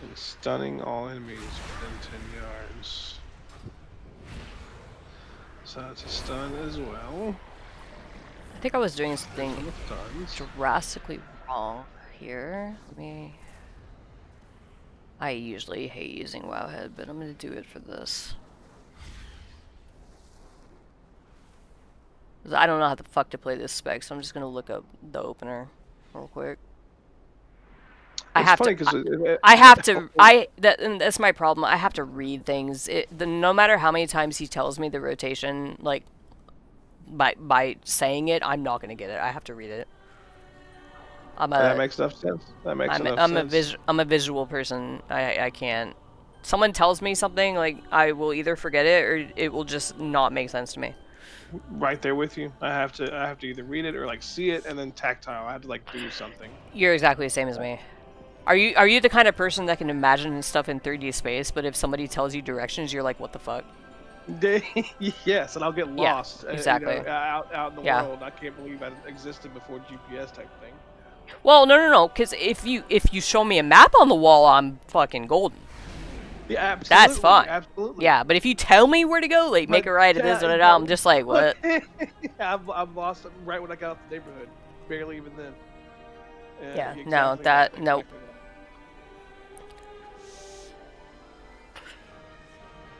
and stunning all enemies within 10 yards. So it's a stun as well. I think I was doing something Stuns. drastically wrong here. I usually hate using Wowhead, but I'm gonna do it for this. 'Cause I don't know how the fuck to play this spec, so I'm just gonna look up the opener real quick. I have to. That's my problem. I have to read things. No matter how many times he tells me the rotation, like by saying it, I'm not gonna get it. I have to read it. That makes enough sense. That makes enough sense. I'm a visual person. I can't. Someone tells me something, like I will either forget it or it will just not make sense to me. Right there with you. I have to either read it or like see it and then tactile. I have to like do something. You're exactly the same as me. Are you the kind of person that can imagine stuff in 3D space, but if somebody tells you directions, you're like, what the fuck? Yes, and I'll get lost. exactly. Out in the world. I can't believe that existed before GPS type thing. Well, no, because if you show me a map on the wall, I'm fucking golden. Yeah, absolutely. That's fine. Absolutely. Yeah, but if you tell me where to go, like make a right at this or that, I'm just like, what? I'm lost right when I got out the neighborhood. Barely even then. Yeah, exactly. no, that nope.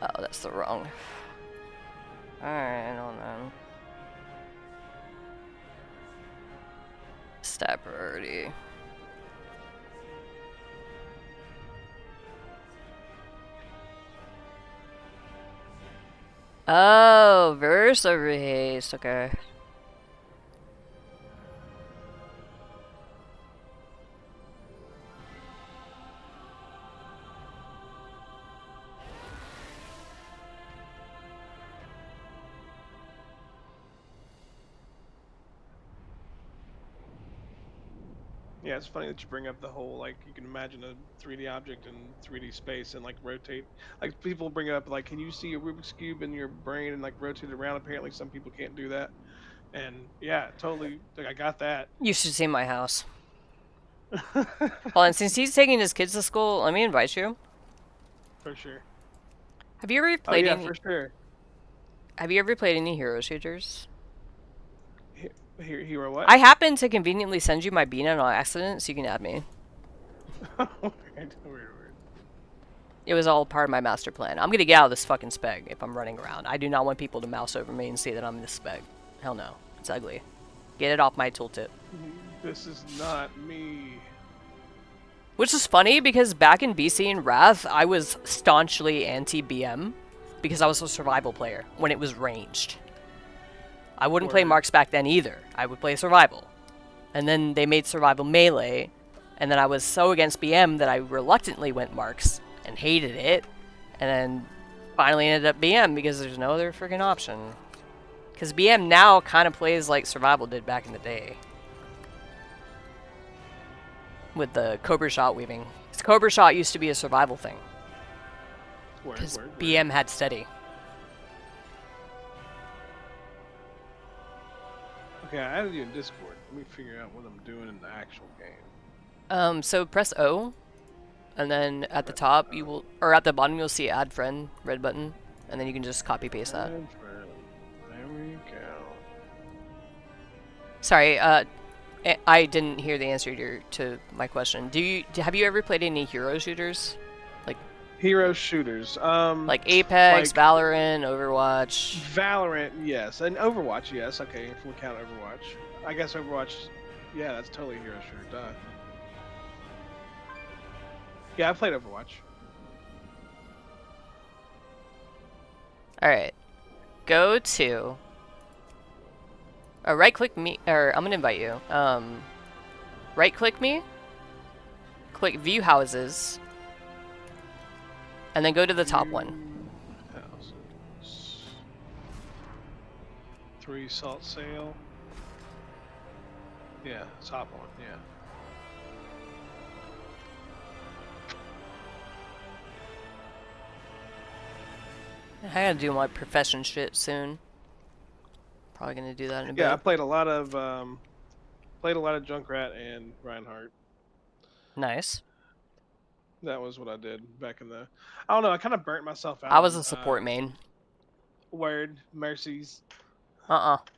Oh, that's the wrong. Alright, hold on. Stat priority. Oh, verse over haste, okay. Yeah, it's funny that you bring up the whole, like, you can imagine a 3D object in 3D space and, like, rotate. Like, people bring up, like, can you see a Rubik's Cube in your brain and, like, rotate it around? Apparently some people can't do that. And, yeah, totally, like, I got that. You should see my house. Well, and since he's taking his kids to school, let me invite you. For sure. Have you ever played yeah, any... for sure. Have you ever played any hero shooters? Hero what? I happened to conveniently send you my Bina on accident, so you can add me. Weird. It was all part of my master plan. I'm gonna get out of this fucking spec if I'm running around. I do not want people to mouse over me and see that I'm in this spec. Hell no. It's ugly. Get it off my tooltip. This is not me. Which is funny because back in BC and Wrath, I was staunchly anti-BM because I was a survival player when it was ranged. I wouldn't play Marks back then either. I would play survival. And then they made survival melee, and then I was so against BM that I reluctantly went Marks and hated it, and then finally ended up BM because there's no other freaking option. Because BM now kind of plays like survival did back in the day. With the Cobra Shot weaving. Cobra Shot used to be a survival thing. Because BM had steady. Okay, I added you in Discord. Let me figure out what I'm doing in the actual game. So press O, and then at the top you will, or at the bottom you'll see Add Friend, red button, and then you can just copy paste that. There we go. Sorry, I didn't hear the answer to my question. Have you ever played any hero shooters? Like hero shooters. Like Apex, Valorant, Overwatch. Valorant, yes, and Overwatch, yes. Okay, if we count Overwatch, I guess Overwatch. Yeah, that's totally a hero shooter. Duh. Yeah, I played Overwatch. All right, go to. Right click me, or I'm gonna invite you. Right click me, click view houses, and then go to the top one. Houses. 3 salt sail. Yeah, top one, yeah. I gotta do my profession shit soon. Probably gonna do that in a bit. Yeah, I played a lot of Junkrat and Reinhardt. Nice. That was what I did back in the. I don't know. I kind of burnt myself out. I was a support main. Word, mercies.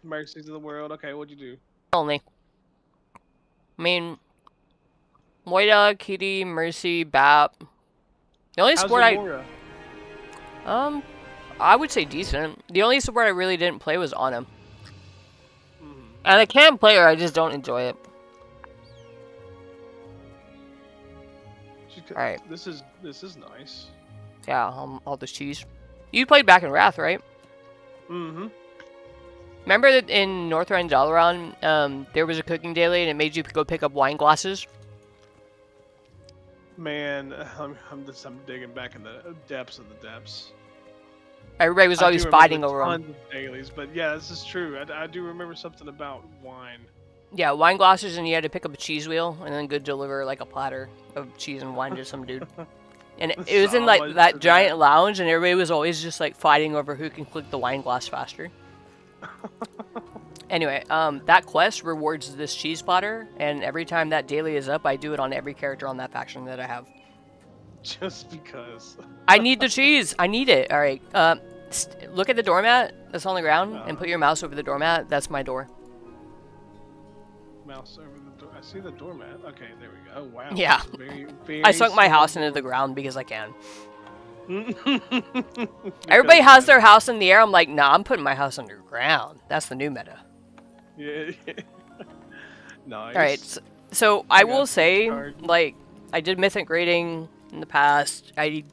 Mercies of the world. Okay, what'd you do? Only. I mean, Moira, Kitty, Mercy, Bap. The only support I would say decent. The only support I really didn't play was Ana. And I can play her, I just don't enjoy it. Alright. This is nice. Yeah, all this cheese. You played back in Wrath, right? Mm-hmm. Remember that in Northrend Dalaran, there was a cooking daily and it made you go pick up wine glasses? Man, I'm digging back in the depths of the depths. Everybody was always fighting over them. Tons of dailies, but yeah, this is true. I do remember something about wine. Yeah, wine glasses, and you had to pick up a cheese wheel and then go deliver like a platter of cheese and wine to some dude. And it was in like that giant lounge, and everybody was always just like fighting over who can click the wine glass faster. Anyway, that quest rewards this cheese platter, and every time that daily is up, I do it on every character on that faction that I have. Just because. I need the cheese. I need it. All right. Look at the doormat that's on the ground and put your mouse over the doormat. That's my door. Mouse over the door. I see the doormat. Okay, there we go. Oh, wow. Yeah. Very I sunk my house into the ground because I can. Everybody has their house in the air. I'm like, nah, I'm putting my house underground. That's the new meta. Yeah. Nice. All right. So I will say, like, I did mythic grading in the past. I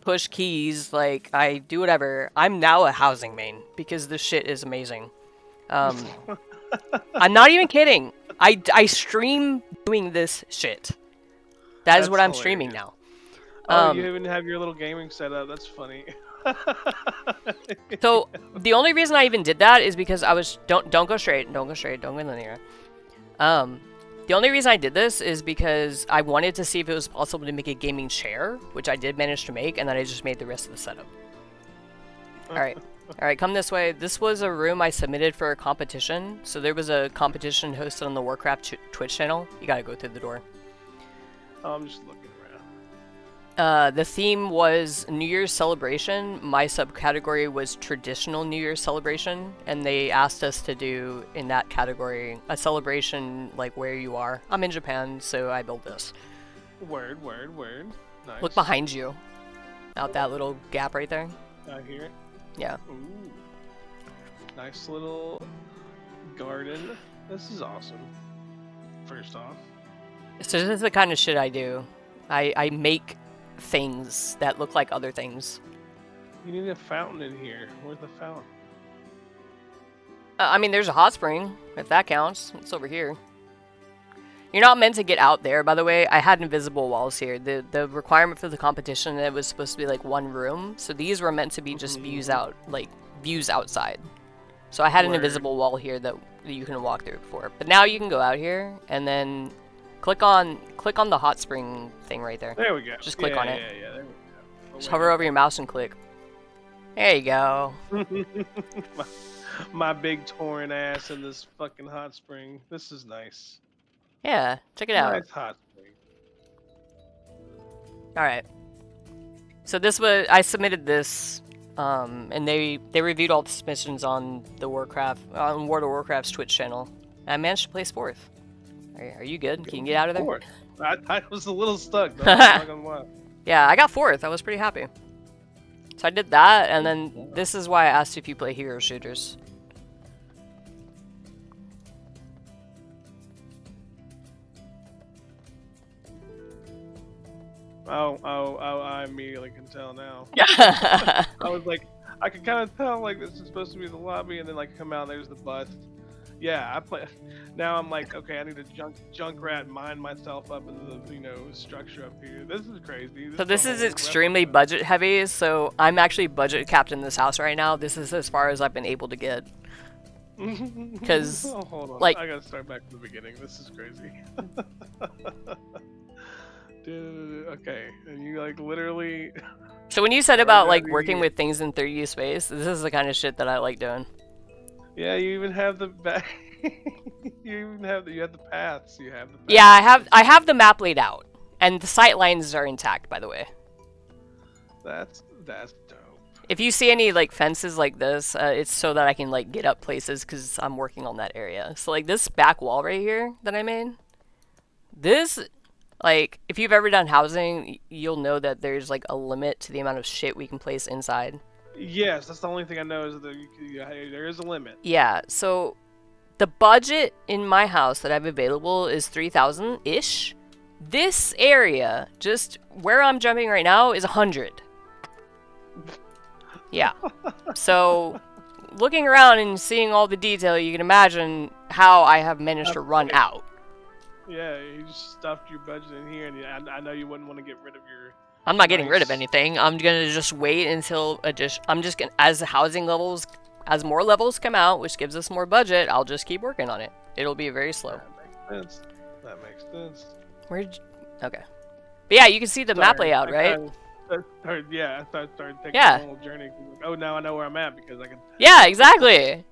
push keys. Like, I do whatever. I'm now a housing main because this shit is amazing. I'm not even kidding. I stream doing this shit. That's what I'm streaming now. Oh, you even have your little gaming setup. That's funny. So the only reason I even did that is because I was don't go straight, don't go linear. The only reason I did this is because I wanted to see if it was possible to make a gaming chair, which I did manage to make, and then I just made the rest of the setup. All right, come this way. This was a room I submitted for a competition. So there was a competition hosted on the Warcraft Twitch channel. You gotta go through the door. Oh, I'm just looking around. The theme was New Year's celebration. My subcategory was traditional New Year's celebration, and they asked us to do in that category a celebration like where you are. I'm in Japan, so I built this. Word. Nice. Look behind you, out that little gap right there. I hear it. Yeah. Ooh. Nice little garden. This is awesome. First off. So this is the kind of shit I do. I make things that look like other things. You need a fountain in here. Where's the fountain? I mean, there's a hot spring, if that counts. It's over here. You're not meant to get out there, by the way. I had invisible walls here. The requirement for the competition, it was supposed to be like one room. So these were meant to be just views out, like views outside. So I had an invisible wall here that you can walk through before. But now you can go out here and then click on the hot spring thing right there. There we go. Just click on it. Yeah, there we go. Just hover over your mouse and click. There you go. my big torrent ass in this fucking hot spring. This is nice. Yeah, check it out. Nice hot spring. Alright. So this was, I submitted this, and they reviewed all the submissions on the World of Warcraft's Twitch channel. And I managed to place 4th. Are you good? Can you get out of there? Fourth. I was a little stuck, though. I'm not gonna lie. Yeah, I got 4th. I was pretty happy. So I did that, and then this is why I asked if you play hero shooters. Oh, I immediately can tell now. Yeah. I was like, I could kind of tell, like, this is supposed to be the lobby, and then, like, come out, there's the bust. Yeah, I play. Now I'm like, okay, I need to Junkrat mine myself up into the, structure up here. This is crazy. So this is extremely budget heavy, so I'm actually budget capped in this house right now. This is as far as I've been able to get. Because, oh, hold on. like, I gotta start back from the beginning. This is crazy. Dude, okay, and you, like, literally... So when you said about, like, working with things in 3D space, this is the kind of shit that I like doing. Yeah, you even have the back. you have the paths. You have the paths. Yeah, I have the map laid out, and the sight lines are intact, by the way. That's dope. If you see any like fences like this, it's so that I can like get up places because I'm working on that area. So like this back wall right here that I made, this, like, if you've ever done housing, you'll know that there's like a limit to the amount of shit we can place inside. Yes, that's the only thing I know is that there is a limit. Yeah, so the budget in my house that I have available is 3,000-ish. This area, just where I'm jumping right now, is 100. Yeah. So, looking around and seeing all the detail, you can imagine how I have managed to run out. Yeah, you just stuffed your budget in here, and I know you wouldn't want to get rid of your... I'm not getting rid of anything. I'm gonna just wait until I'm just gonna, as more levels come out, which gives us more budget, I'll just keep working on it. It'll be very slow. That makes sense. Okay. But yeah, you can see the map layout, right? I started taking a whole journey. Oh, now I know where I'm at because I can... Yeah, exactly.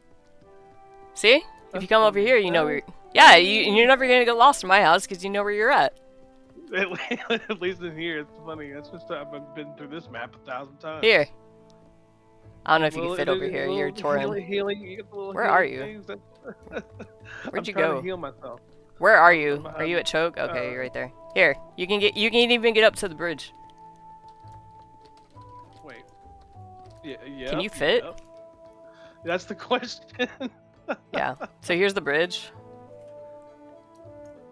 See? If you come over here, you know where... Yeah, you're never gonna get lost in my house because you know where you're at. At least in here, it's funny. It's just I've been through this map 1,000 times. Here. I don't know if you can fit over here. You're Torin. Where are you? Where'd you go? I'm trying to heal myself. Where are you? Are you at Choke? Okay, you're right there. Here, you can even get up to the bridge. Wait. Yeah. Can you fit? Yep. That's the question. Yeah. So here's the bridge.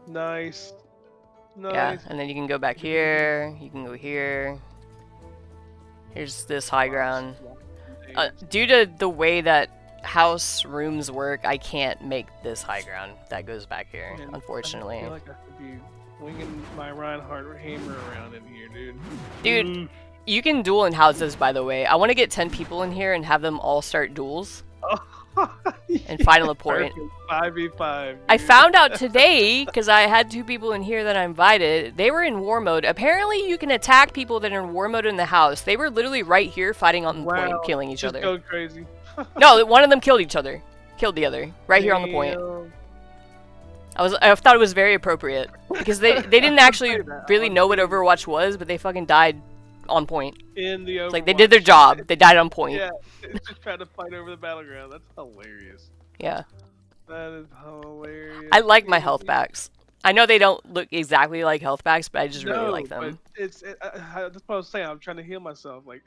Nice. Yeah, and then you can go back here. You can go here. Here's this high ground. Due to the way that house rooms work, I can't make this high ground that goes back here, unfortunately. I feel like I could be winging my Reinhardt hammer around in here, dude. Dude, you can duel in houses, by the way. I want to get 10 people in here and have them all start duels. And final appointment. 5v5. I found out today, because I had 2 people in here that I invited, they were in war mode. Apparently you can attack people that are in war mode in the house. They were literally right here fighting on the point, killing each other. Go crazy. No, one of them killed each other. Killed the other. Right here on the point. I thought it was very appropriate. Because they didn't actually really know what Overwatch was, but they fucking died on point. In the Overwatch. Like, they did their job. They died on point. Yeah, just trying to fight over the battleground. That's hilarious. Yeah. That is hilarious. I like my health packs. I know they don't look exactly like health packs, but I just really like them. But that's what I was saying. I'm trying to heal myself. Like,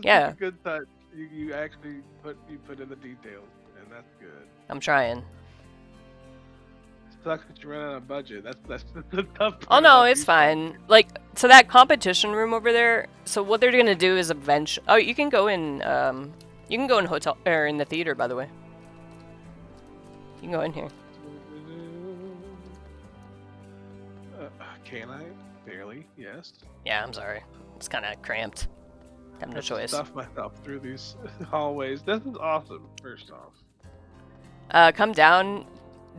yeah. Good touch. You actually put in the details, and that's good. I'm trying. sucks that you run out of budget. That's the tough part. Oh no, about it's these fine. Like, so that competition room over there. So what they're gonna do is eventually. Oh, you can go in. You can go in hotel or in the theater, by the way. You can go in here. Can I? Barely. Yes. Yeah, I'm sorry. It's kind of cramped. I have no I have to choice. stuff myself through these hallways. This is awesome. First off. Come down.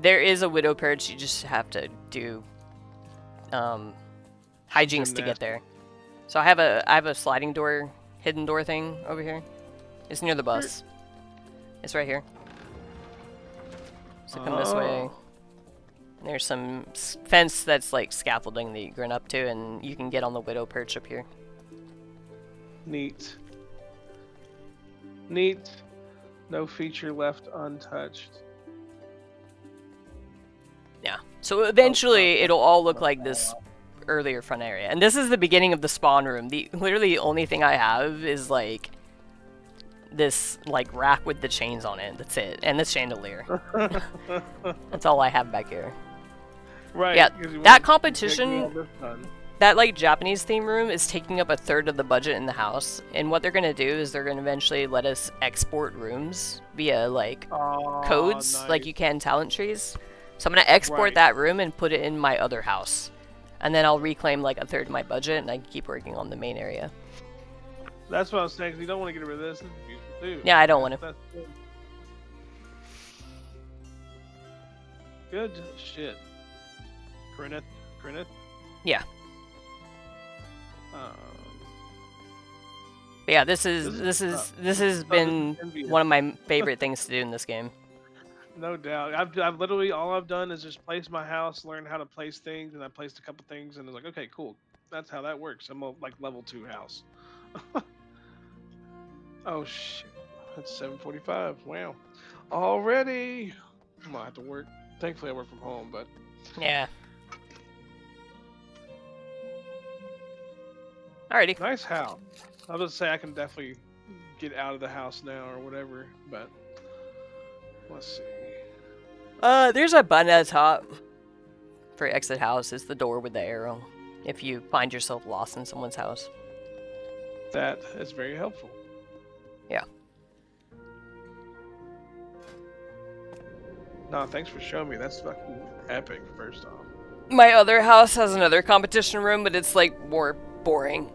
There is a widow perch. You just have to do hijinks to get there. So I have a sliding door, hidden door thing over here. It's near the bus. It's right here. So come this way. There's some fence that's like scaffolding that you run up to, and you can get on the widow perch up here. Neat. Neat. No feature left untouched. Yeah. So eventually it'll all look like this earlier front area. And this is the beginning of the spawn room. Literally the only thing I have is like this like rack with the chains on it. That's it. And this chandelier. That's all I have back here. Right. Yeah, 'cause you that wanna competition, get all this done. that like Japanese theme room is taking up a third of the budget in the house. And what they're gonna do is they're gonna eventually let us export rooms via like codes, Nice. like you can talent trees. So I'm gonna export Right. that room and put it in my other house, and then I'll reclaim like a third of my budget, and I can keep working on the main area. That's what I was saying. 'Cause you don't want to get rid of this. This is beautiful too. Yeah, I don't want to. That's good. Good shit. Grinnet. Yeah. Um, But yeah, this has been envious. one of my favorite things to do in this game. No doubt. I've literally all I've done is just place my house, learn how to place things, and I placed a couple things, and it's like, okay, cool. That's how that works. I'm a like level 2 house. Oh shit! It's 7:45. Wow. Already. I'm gonna have to work. Thankfully, I work from home, but Yeah. Alrighty. nice house. I was gonna say I can definitely get out of the house now or whatever, but let's see. There's a button at the top for exit house. It's the door with the arrow. If you find yourself lost in someone's house. That is very helpful. Yeah. No, thanks for showing me. That's fucking epic. First off. My other house has another competition room, but it's like more boring,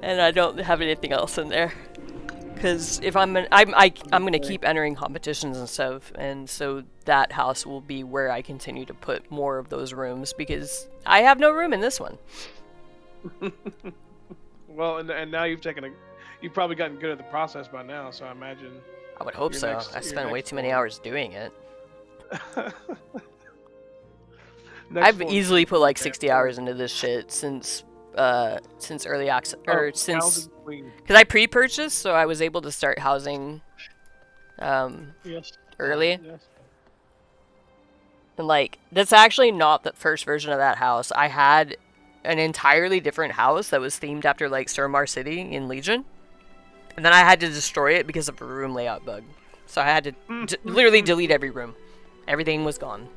and I don't have anything else in there. Because if I'm gonna keep entering competitions and stuff, and so that house will be where I continue to put more of those rooms because I have no room in this one. Well, and now you've probably gotten good at the process by now. So I imagine. I would hope Your so. next- I your spent way next too many one. hours doing it. Next I've one. easily put like 60 hours into this shit since early access, or since Housing Queen. because I pre-purchased, so I was able to start housing Yes. early. Yes. And like that's actually not the first version of that house. I had an entirely different house that was themed after like Suramar City in Legion, and then I had to destroy it because of a room layout bug. So I had to literally delete every room. Everything was gone.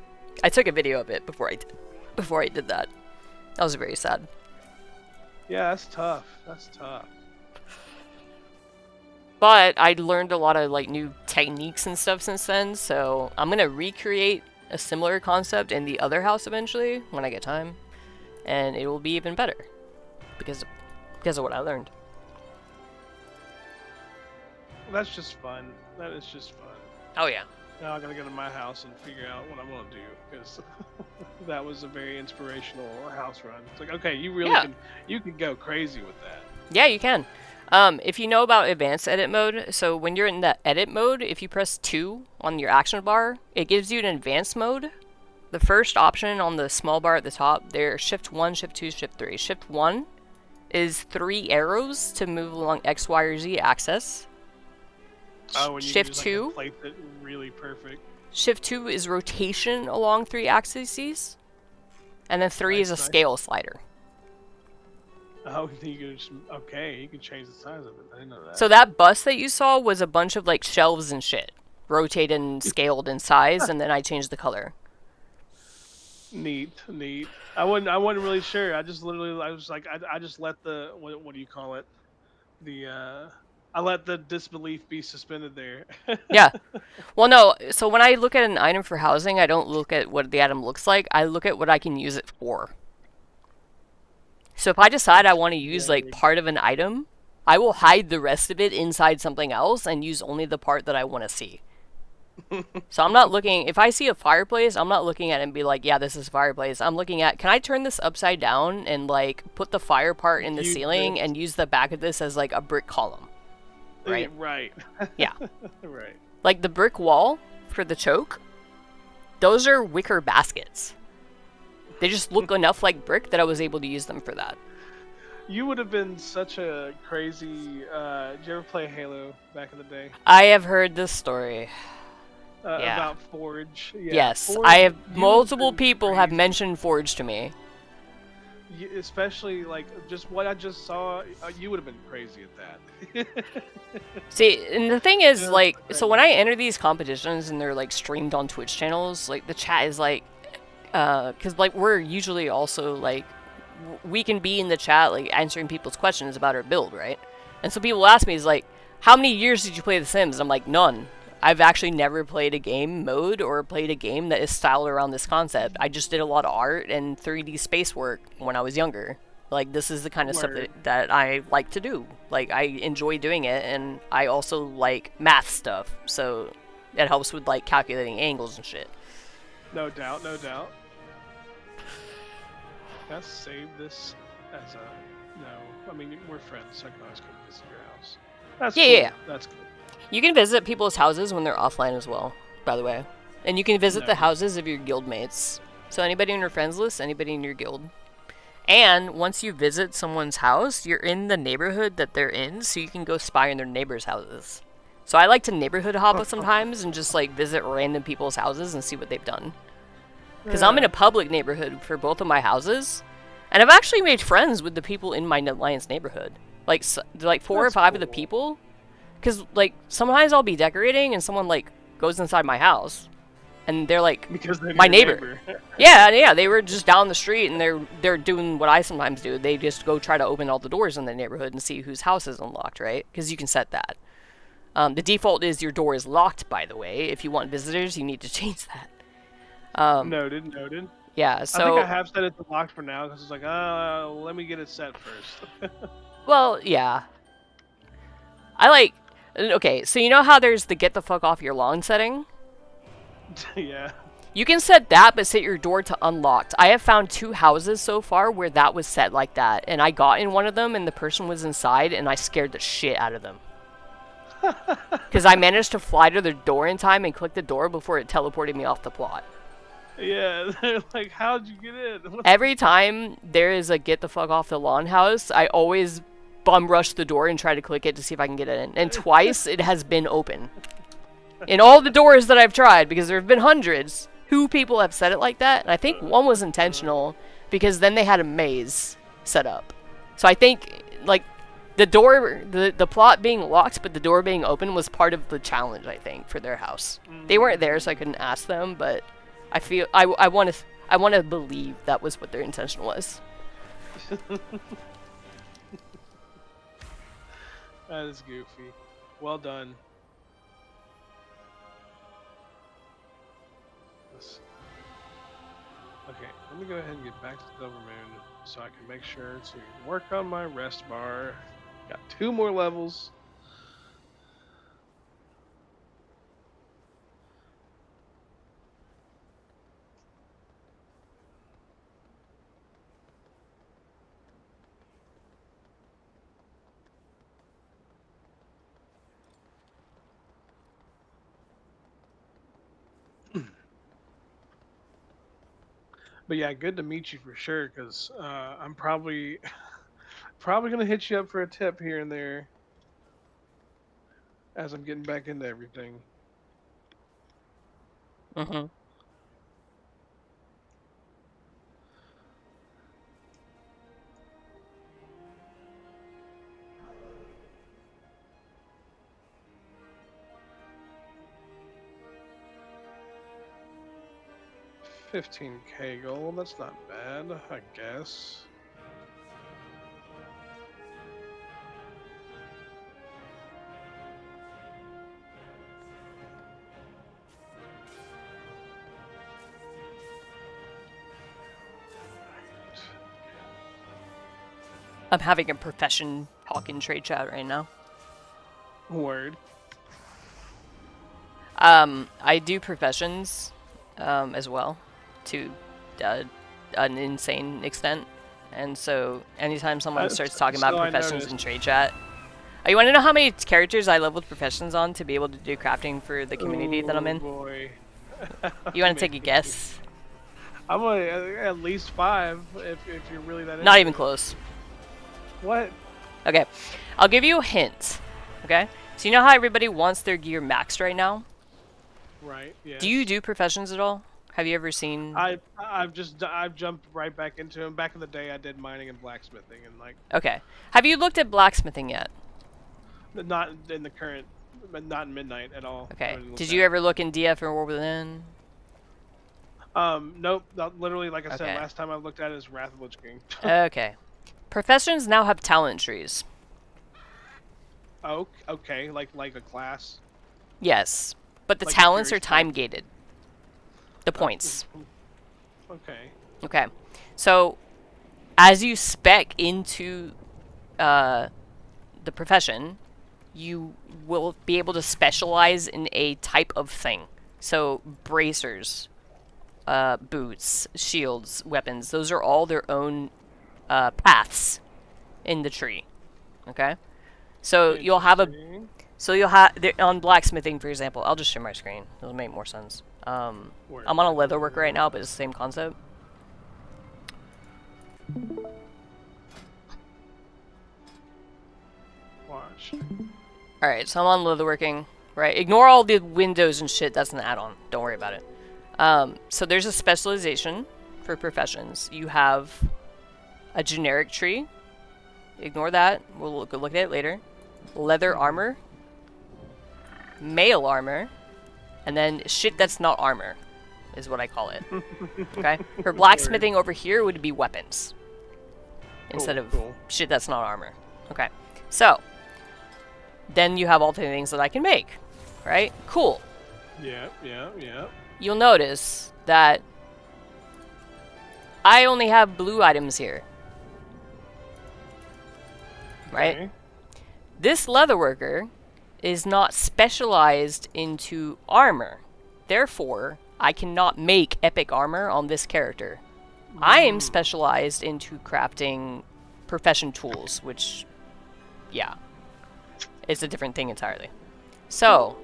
I took a video of it before I did that. That was very sad. Yeah, that's tough. That's tough. But I learned a lot of like new techniques and stuff since then, so I'm gonna recreate a similar concept in the other house eventually when I get time, and it will be even better because of what I learned. That's just fun. That is just fun. Oh yeah. Now I gotta go to my house and figure out what I'm gonna do because that was a very inspirational house run. It's like, okay, you really can go crazy with that. Yeah, you can. If you know about advanced edit mode, so when you're in the edit mode, if you press 2 on your action bar, it gives you an advanced mode. The first option on the small bar at the top, there's Shift 1, Shift 2, Shift 3. Shift 1 is 3 arrows to move along X, Y, or Z axis. Oh, and you Shift can just, 2. Like, place it really perfect. Shift 2 is rotation along 3 axes. And then 3 is a Nice. scale slider. Oh, you can just, okay, you can change the size of it. I didn't know that. So that bus that you saw was a bunch of like shelves and shit. Rotated and scaled in size, and then I changed the color. Neat, neat. I wasn't really sure. I just literally, I was like, I just let the, what do you call it? I let the disbelief be suspended there. Yeah. Well, no. So when I look at an item for housing, I don't look at what the item looks like. I look at what I can use it for. So if I decide I want to use like part of an item, I will hide the rest of it inside something else and use only the part that I want to see. So I'm not looking, if I see a fireplace, I'm not looking at it and be like, yeah, this is a fireplace. I'm looking at, can I turn this upside down and like put the fire part in the ceiling and use the back of this as like a brick column? Right? Right. Yeah. Right. Like the brick wall for the choke, those are wicker baskets. They just look enough like brick that I was able to use them for that. You would have been such a crazy. Did you ever play Halo back in the day? I have heard this story. Yeah. About Forge. Yeah, Yes, Forge, I have you multiple would've been people have crazy. mentioned Forge to me. Especially like just what I just saw. You would have been crazy at that. See, and the thing is, Yeah, like, that's so when I enter these competitions and they're like streamed on Twitch channels, like the chat is like, because like we're usually also like, we can be in the chat like answering people's questions about our build, right? And so people ask me, is like, how many years did you play The Sims? And I'm like, none. I've actually never played a game mode or played a game that is styled around this concept. I just did a lot of art and 3D space work when I was younger. Like, this is the kind of stuff that I like to do. Like, I enjoy doing it, and I also like math stuff, so it helps with, like, calculating angles and shit. No doubt, no doubt. Let's save this as a no. I mean, we're friends, so I can always come visit your house. That's Yeah, cool. yeah, yeah. That's cool. You can visit people's houses when they're offline as well, by the way. And you can visit the houses of your guild mates. So anybody in your friends list, anybody in your guild. And once you visit someone's house, you're in the neighborhood that they're in, so you can go spy on their neighbors' houses. So I like to neighborhood hop sometimes and just like visit random people's houses and see what they've done. Because I'm in a public neighborhood for both of my houses, and I've actually made friends with the people in my Alliance neighborhood. Like, like 4 or 5 of the people. Because, like, sometimes I'll be decorating and someone, like, goes inside my house. And they're, like, Because they're my your neighbor. Yeah, they were just down the street and they're doing what I sometimes do. They just go try to open all the doors in the neighborhood and see whose house is unlocked, right? Because you can set that. The default is your door is locked, by the way. If you want visitors, you need to change that. Noted. Yeah, so... I think I have set it to locked for now, because it's like, let me get it set first. Well, yeah. I like... Okay, so you know how there's the get the fuck off your lawn setting? Yeah. You can set that, but set your door to unlocked. I have found 2 houses so far where that was set like that, and I got in one of them, and the person was inside, and I scared the shit out of them. Because I managed to fly to their door in time and click the door before it teleported me off the plot. Yeah, they're like, how'd you get in? Every time there is a get the fuck off the lawn house, I always bum rush the door and try to click it to see if I can get it in. And twice it has been open. In all the doors that I've tried, because there have been hundreds, 2 people have said it like that, and I think one was intentional, because then they had a maze set up. So I think, like, the door, the plot being locked, but the door being open was part of the challenge, I think, for their house. They weren't there, so I couldn't ask them, but I feel, I want to believe that was what their intention was. That is goofy. Well done. Okay, let me go ahead and get back to Silver Moon so I can make sure to work on my rest bar. Got 2 more levels. But yeah, good to meet you for sure, because I'm probably gonna hit you up for a tip here and there as I'm getting back into everything. Mm-hmm. 15k gold. That's not bad, I guess. I'm having a profession talk in trade chat right now. Word. I do professions as well to an insane extent. And so anytime someone starts talking about so I professions noticed. in trade chat, you want to know how many characters I leveled professions on to be able to do crafting for the community that I'm in? Boy. You want to take a guess? I'm at least 5 if you're really that. Not into even it. close. What? Okay, I'll give you a hint. Okay, so you know how everybody wants their gear maxed right now? Right. Yeah. Do you do professions at all? Have you ever seen? I've jumped right back into them. Back in the day, I did mining and blacksmithing, and like Okay, have you looked at blacksmithing yet? not in the current, but not in midnight at all. Okay, I didn't look did at you it. ever look in DF or War Within? Nope. Not literally, like I said, Okay. last time I looked at it is Wrath of Lich King. Okay, professions now have talent trees. Oh, okay. Like a class. Yes, but the Like a talents Fury are Spec. time gated. The points. Okay. Okay, so as you spec into the profession, you will be able to specialize in a type of thing. So bracers, boots, shields, weapons, those are all their own paths in the tree. Okay? So you'll have Interesting. on blacksmithing, for example, I'll just share my screen. It'll make more sense. Word. I'm on a leatherworker right now, but it's the same concept. Watch. Alright, so I'm on leatherworking, right? Ignore all the windows and shit, that's an add-on. Don't worry about it. So there's a specialization for professions. You have a generic tree. Ignore that. We'll look at it later. Leather armor. Mail armor. And then shit that's not armor is what I call it. Okay? For blacksmithing over here would be weapons. Instead of Cool. shit that's not armor. Okay. So, then you have all the things that I can make, right? Cool. Yeah. You'll notice that I only have blue items here, right? Okay. This leatherworker is not specialized into armor. Therefore, I cannot make epic armor on this character. I am specialized into crafting profession tools, which, yeah, is a different thing entirely. So,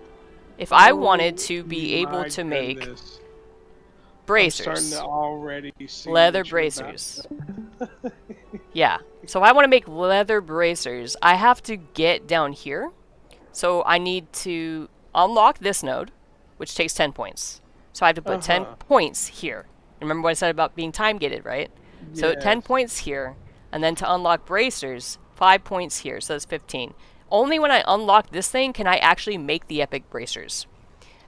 if I wanted to be able My to make goodness. I'm bracers, starting to already see leather what you're about bracers. Yeah. So if I want to make leather bracers, I have to get down here. So I need to unlock this node, which takes 10 points. So I have to put 10 points here. Remember what I said about being time gated, right? So 10 Yes. points here, and then to unlock bracers, 5 points here, so that's 15. Only when I unlock this thing can I actually make the epic bracers.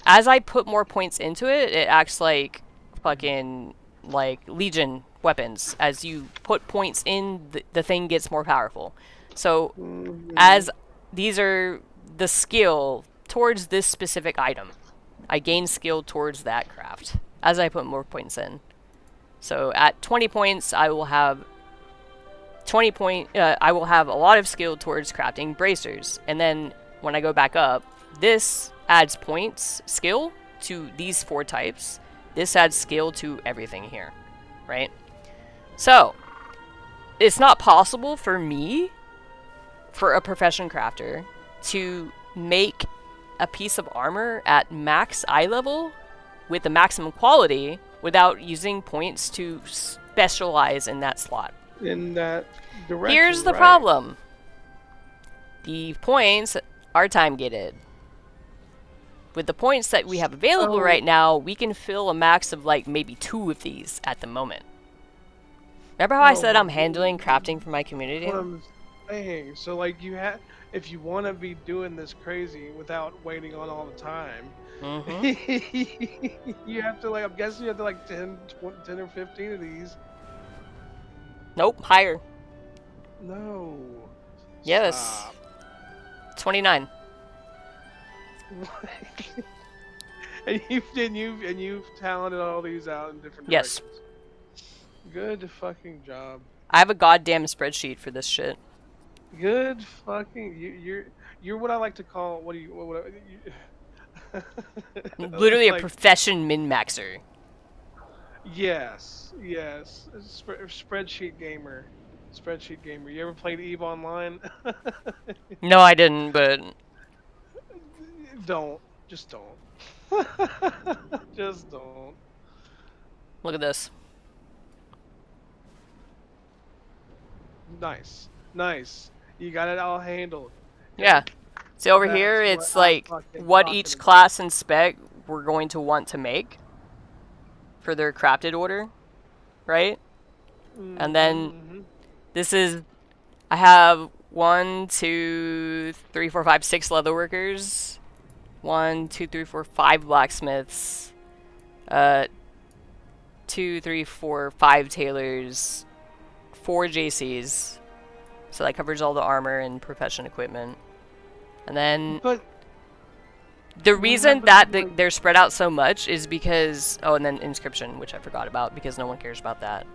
As I put more points into it, it acts like fucking like Legion weapons. As you put points in, the thing gets more powerful. So as these are the skill towards this specific item, I gain skill towards that craft as I put more points in. So at 20 points, I will have I will have a lot of skill towards crafting bracers. And then when I go back up, this adds points skill to these 4 types. This adds skill to everything here, right? So, it's not possible for me, for a profession crafter, to make a piece of armor at max eye level with the maximum quality without using points to specialize in that slot. in that direction. Here's the right. problem. The points are time gated. With the points that we have available right now, we can fill a max of like maybe 2 of these at the moment. Remember how I said I'm handling crafting for my community? saying. So like if you want to be doing this crazy without waiting on all the time, you have to like. I'm guessing you have to like 10 or 15 of these. Nope, higher. No. Yes. Stop. 29. and you've talented all these out in different Yes. directions. Good fucking job. I have a goddamn spreadsheet for this shit. Good fucking you're what I like to call Literally like, a profession min-maxer. yes. Spreadsheet gamer. Spreadsheet gamer. You ever played EVE Online? No, I didn't, but Don't. Just don't. Just don't. look at this. Nice. Nice. You got it all handled. Yeah. See over That's here, what it's I'm like fucking what talking each about. class and spec we're going to want to make for their crafted order, right? And then this is, I have 1, 2, 3, 4, 5, 6 leatherworkers, 1, 2, 3, 4, 5 blacksmiths, 2, 3, 4, 5 tailors, 4 JCs. So that covers all the armor and profession equipment. And then But the what reason happens that when- they're spread out so much is because, oh, and then inscription, which I forgot about because no one cares about that.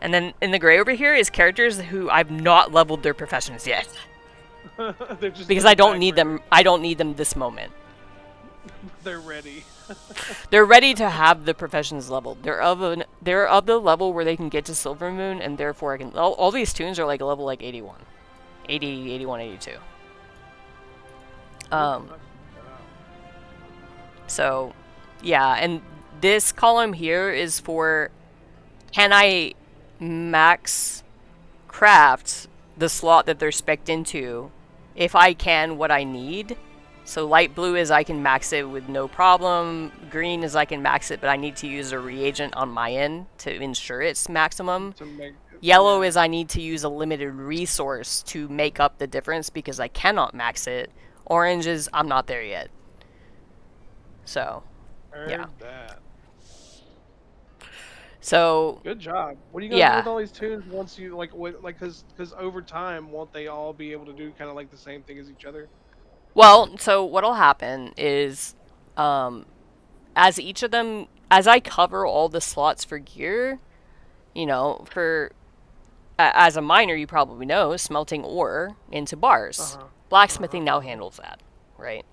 And then in the gray over here is characters who I've not leveled their professions yet they're just because in I the don't need background. them. I don't need them this moment. They're ready. They're ready to have the professions leveled. They're of the level where they can get to Silver Moon, and therefore I can. All these tunes are like level like 81, 80, 81, 82. So, yeah, and this column here is for, can I max craft the slot that they're spec'd into? If I can, what I need. So light blue is I can max it with no problem. Green is I can max it, but I need to use a reagent on my end to ensure it's maximum. To make Yellow is I need to use a limited resource to make up the difference because I cannot max it. Orange is I'm not there yet. So, Heard yeah. that. So, Good job. What are you gonna Yeah. do with all these tunes once you because over time won't they all be able to do kind of like the same thing as each other? well, so what'll happen is, as each of them, as I cover all the slots for gear, you know, as a miner, you probably know, smelting ore into bars. Blacksmithing now handles that, right?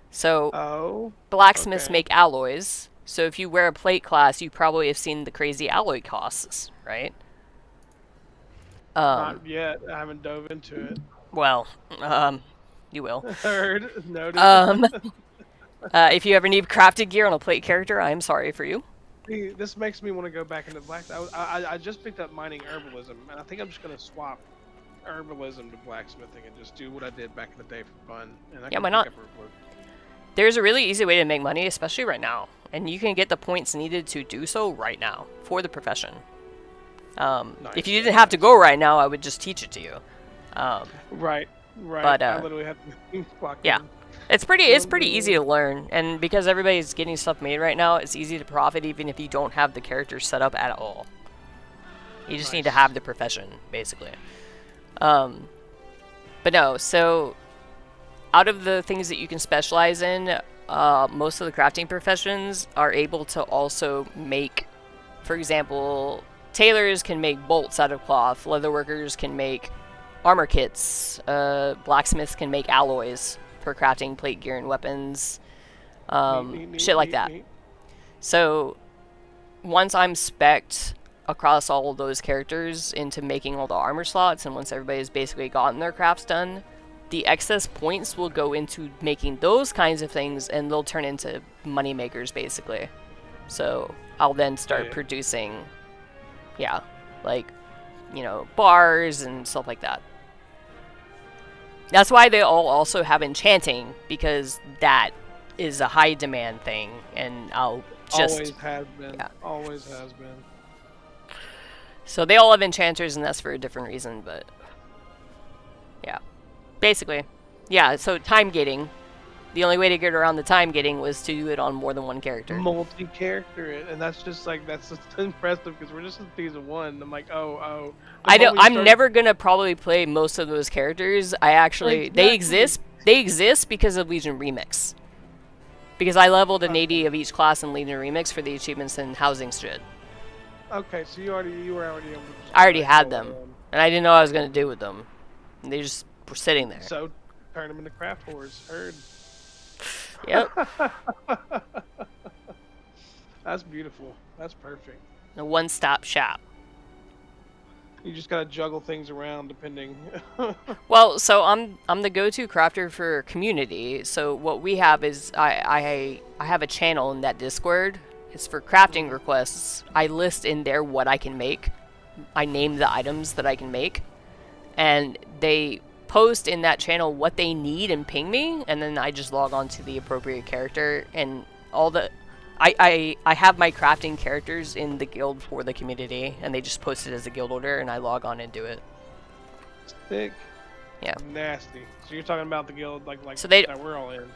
So, Oh, blacksmiths okay. make alloys. So if you wear a plate class, you probably have seen the crazy alloy costs, right? Not yet. I haven't dove into it. Well, you will. Heard, noted. If you ever need crafted gear on a plate character, I am sorry for you. See, this makes me want to go back into black. I just picked up mining herbalism, and I think I'm just gonna swap herbalism to blacksmithing and just do what I did back in the day for fun. And I Yeah, can why pick not? up herbalism. There's a really easy way to make money, especially right now. And you can get the points needed to do so right now for the profession. If you didn't have to go right now, I would just teach it to you. Right. But, I literally have to clock yeah. in. It's pretty easy to learn, and because everybody's getting stuff made right now, it's easy to profit even if you don't have the character set up at all. You just need to Nice. have the profession, basically. But no, so out of the things that you can specialize in, most of the crafting professions are able to also make, for example, tailors can make bolts out of cloth, leatherworkers can make armor kits, blacksmiths can make alloys for crafting plate gear and weapons, shit like that. Neat. So once I'm spec'd across all of those characters into making all the armor slots, and once everybody's basically gotten their crafts done, the excess points will go into making those kinds of things, and they'll turn into money makers, basically. So I'll then start Yeah. producing, like, you know, bars and stuff like that. That's why they all also have enchanting, because that is a high demand thing, and I'll just... Always has been. yeah. Always has been. So they all have enchanters, and that's for a different reason, but Basically. Yeah, so time gating. The only way to get around the time gating was to do it on more than one character. Multi-character it, and that's just impressive because we're just in season 1. I'm like, oh. I'm never gonna probably play most of those characters. I actually they exist because of Legion Remix. Because I leveled an 80 of each class in Legion Remix for the achievements and housing shit. Okay, so you were already able to I already had them, and I didn't know what I was gonna do with them. And they just were sitting there. So turn them into craft whores. Heard. Yep. That's beautiful. That's perfect. A one-stop shop. You just gotta juggle things around depending. Well, so I'm the go-to crafter for community. So what we have is I have a channel in that Discord. It's for crafting requests. I list in there what I can make. I name the items that I can make, and they post in that channel what they need and ping me, and then I just log on to the appropriate character and all the. I have my crafting characters in the guild for the community, and they just post it as a guild order, and I log on and do it. Sick. Yeah. Nasty. So you're talking about the guild like so they, that we're all in.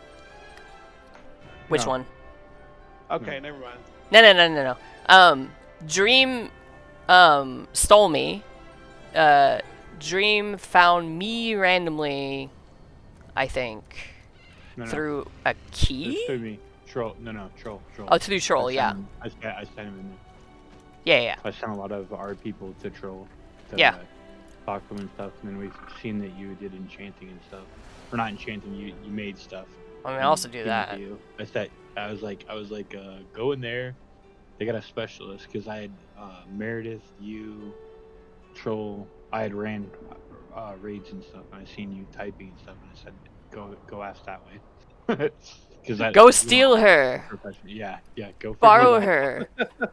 Which No. one? Okay, never mind. No. Dream stole me. Dream found me randomly, I think, No. through a key? It's through me. Troll. No. Troll. Oh, through Troll, yeah. I sent him in there. Yeah. I sent a lot of our people to Troll. To, Yeah. talk to them and stuff, and then we've seen that you did enchanting and stuff. Or not enchanting, you made stuff. I mean, I also do Given that. to you. I was like, go in there. They got a specialist because I had Meredith, you, Troll. I had ran raids and stuff, and I seen you typing and stuff, and I said, go ask that way. Go steal her. Yeah, go Borrow figure it her.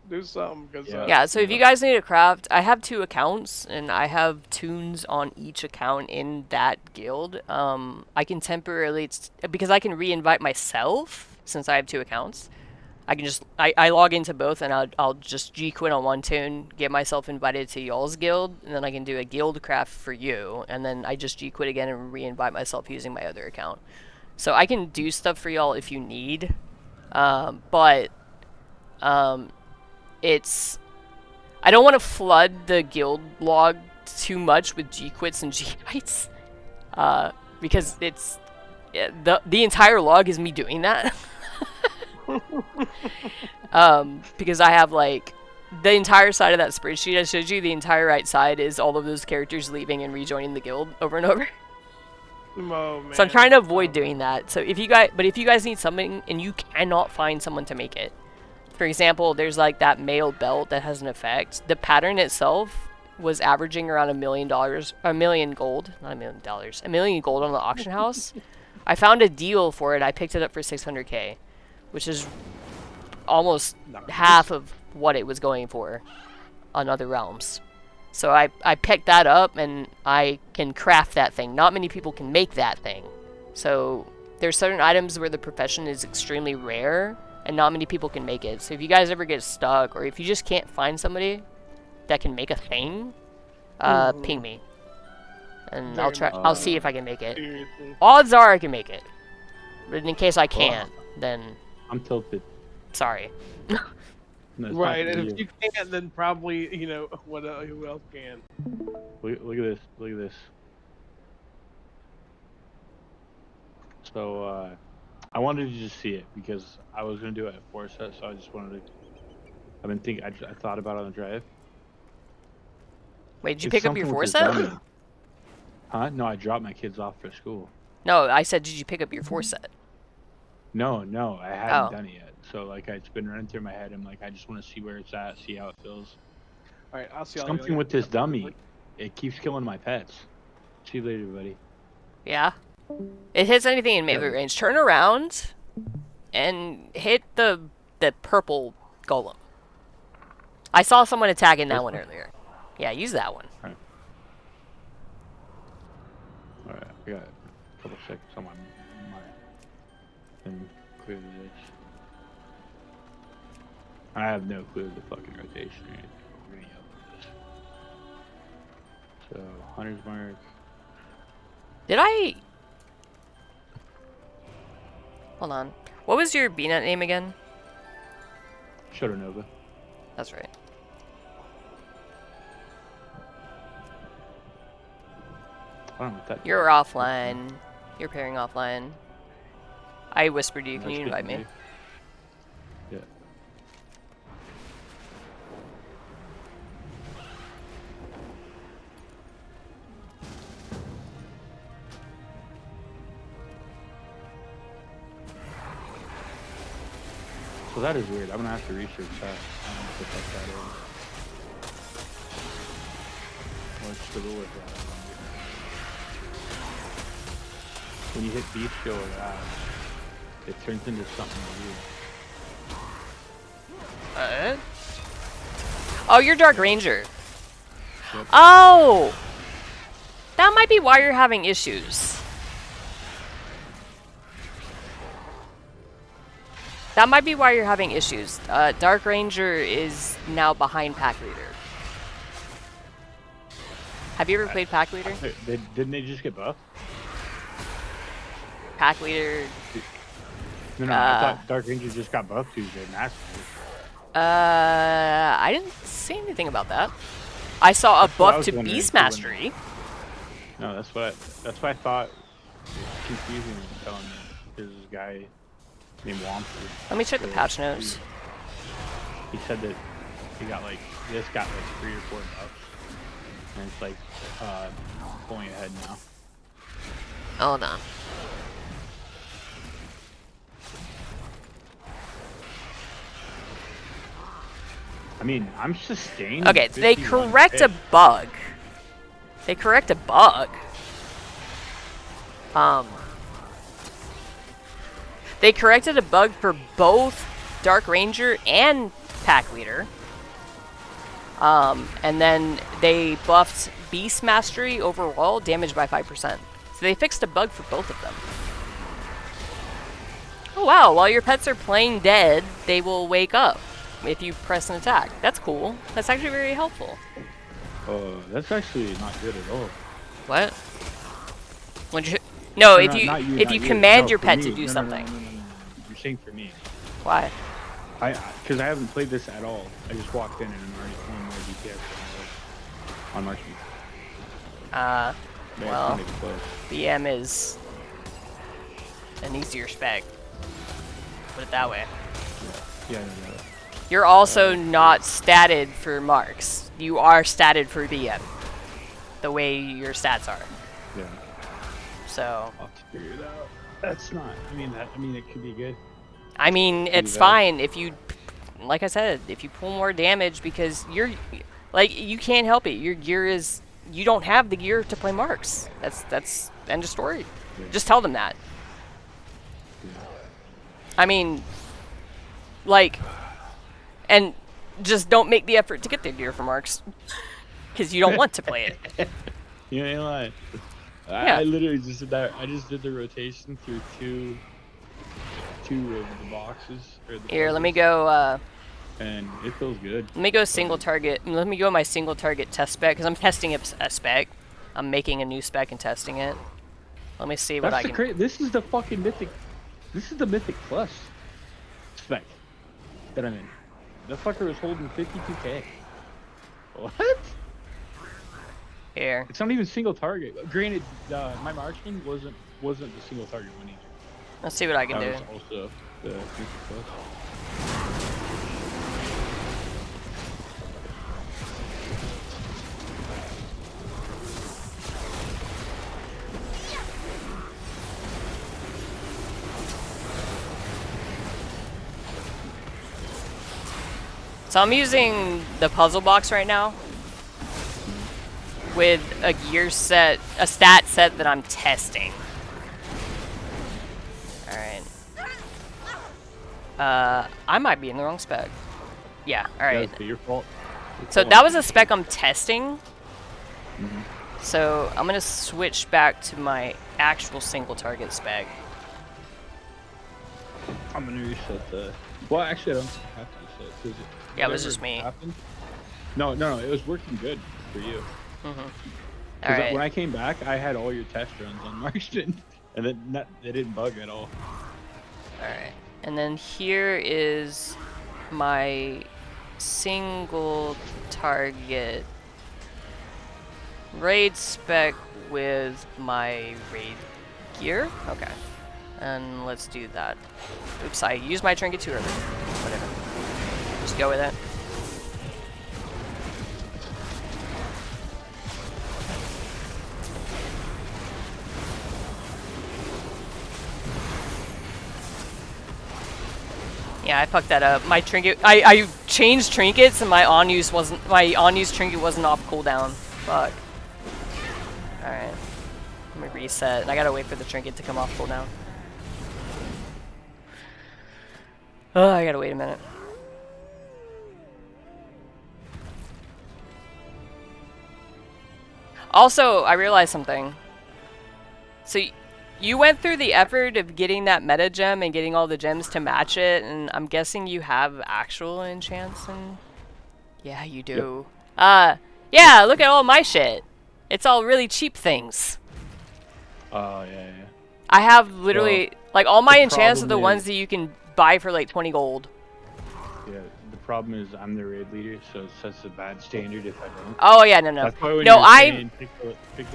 Do something, cause Yeah, so if you guys need a craft, I have 2 accounts, and I have tunes on each account in that guild. I can temporarily, because I can re-invite myself, since I have 2 accounts. I can just, I log into both, and I'll just G-quit on one tune, get myself invited to y'all's guild, and then I can do a guild craft for you, and then I just G-quit again and re-invite myself using my other account. So I can do stuff for y'all if you need, but it's, I don't want to flood the guild log too much with G-quits and G-bites, because it's, the entire log is me doing that. Because I have like the entire side of that spreadsheet I showed you, the entire right side is all of those characters leaving and rejoining the guild over and over. Oh, man. So I'm trying to avoid doing that. So if you guys need something and you cannot find someone to make it, for example, there's like that mail belt that has an effect. The pattern itself was averaging around $1 million, $1 million gold, not $1 million, $1 million gold on the auction house. I found a deal for it. I picked it up for 600k, which is almost half of what it was going for on other realms. So I picked that up, and I can craft that thing. Not many people can make that thing. So there's certain items where the profession is extremely rare, and not many people can make it. So if you guys ever get stuck, or if you just can't find somebody that can make a thing, ping me. And I'll see if I can make it. Seriously. Odds are I can make it. But in case I can't, then I'm tilted. sorry. No, it's Right, not and for if you can't, then probably, who else can? Look at this. Look at this. So, I wanted to just see it because I was gonna do it at 4 set, so I just wanted to. I've been thinking. I thought about it on the drive. Wait, did you It's pick up your something 4 with set? the dummy. Huh? No, I dropped my kids off for school. No, I said, did you pick up your 4 set? No, I hadn't Oh. done it yet. So like it's been running through my head. I'm like, I just want to see where it's at, see how it feels. All right, I'll see y'all Something later. with this dummy, it keeps killing my pets. See you later, buddy. Yeah. It hits anything in melee Yeah. range. Turn around and hit the purple golem. I saw someone attacking that This one one? earlier. Yeah, use that one. All right, I got a couple seconds on my thing. Clear this. I have no clue the fucking rotation or anything. We're gonna yell at this. So, Hunter's Mark. Did I? Hold on. What was your BNet name again? Shadownova. That's right. I don't know what that You're does. offline. You're pairing offline. I whispered to you. Can That's you good invite to me? know. Yeah. So that is weird. I'm gonna have to research that. I don't know what the fuck that is. What's the rule of that? When you hit beast skill or that, it turns into something weird. Oh, you're Dark Ranger. Yep. Oh! That might be why you're having issues. That might be why you're having issues. Dark Ranger is now behind Pack Leader. Have you ever played Pack Leader? Didn't they just get buffed? Pack Leader. No, I thought Dark Ranger just got buffed Tuesday. Massively. I didn't see anything about that. I saw a That's what I buff was to wondering, Beast too, when- Mastery. No, that's what I thought. It's confusing when you're telling me there's this guy named Womper. Let me check the patch notes. He said that he got like 3 or 4 buffs, and it's like pulling ahead now. Hold on. I mean, I'm sustained. Okay, they 51 correct a hits. bug. They correct a bug. They corrected a bug for both Dark Ranger and Pack Leader. And then they buffed Beast Mastery overall, damage by 5%. So they fixed a bug for both of them. Oh wow, while your pets are playing dead, they will wake up if you press an attack. That's cool. That's actually very helpful. Oh, that's actually not good at all. What? When you no, No, if no, you not if you not command No, your for pet me. to do No, something. No. You're saying for me. Why? Because I haven't played this at all. I just walked in and I'm already playing more DPS on Marksman. Well, It's not even close. BM is an easier spec. Put it that way. Yeah. You're also not statted for marks. You are statted for BM. The way your stats are. Yeah. So, I'll have to figure it out. That's not. I mean, it could be good. I mean, it's bad. fine if you, like I said, if you pull more damage because you can't help it. Your gear is, you don't have the gear to play marks. That's end of story. Yeah. Just tell them that. Yeah. I mean, and just don't make the effort to get the gear for marks because you don't want to play it. You ain't lying. Yeah. I literally just did that. I just did the rotation through two of the boxes. Or the Here, let me puzzles, go. And it feels good. Let me go single target. Let me go my single target test spec because I'm testing a spec. I'm making a new spec and testing it. Let me see what I can. This is the fucking mythic. This is the mythic plus spec that I'm in. That fucker was holding 52k. What? Here, It's not even single target. Granted, my marksman wasn't the single target one either. let's see what I can do. That was also the mythic plus. So I'm using the puzzle box right now with a gear set, a stat set that I'm testing. Alright. I might be in the wrong spec. Yeah, alright. That's your fault. So that was a spec I'm testing. Mhm. So I'm gonna switch back to my actual single target spec. I'm gonna reset the. Well, actually, I don't have to reset. 'Cause Yeah, it was whatever just me. happened- No, it was working good for you. Mhm. All right. When I came back, I had all your test runs on Marston, and it didn't bug at all. Alright, and then here is my single target raid spec with my raid gear. Okay, and let's do that. Oops, I used my trinket too early. Whatever. Just go with it. Yeah, I fucked that up. My trinket, I changed trinkets and my on-use trinket wasn't off cooldown. Fuck. Alright. Let me reset. I gotta wait for the trinket to come off cooldown. Oh, I gotta wait a minute. Also, I realized something. So, you went through the effort of getting that meta gem and getting all the gems to match it, and I'm guessing you have actual enchants and... Yeah, you do. Yep. Yeah, look at all my shit. It's all really cheap things. Oh, yeah. I have literally... like, all my the enchants are the problem ones is- that you can buy for, like, 20 gold. Yeah, the problem is I'm the raid leader, so it sets a bad standard if I don't. Oh, yeah, no. That's why when No, you're saying pick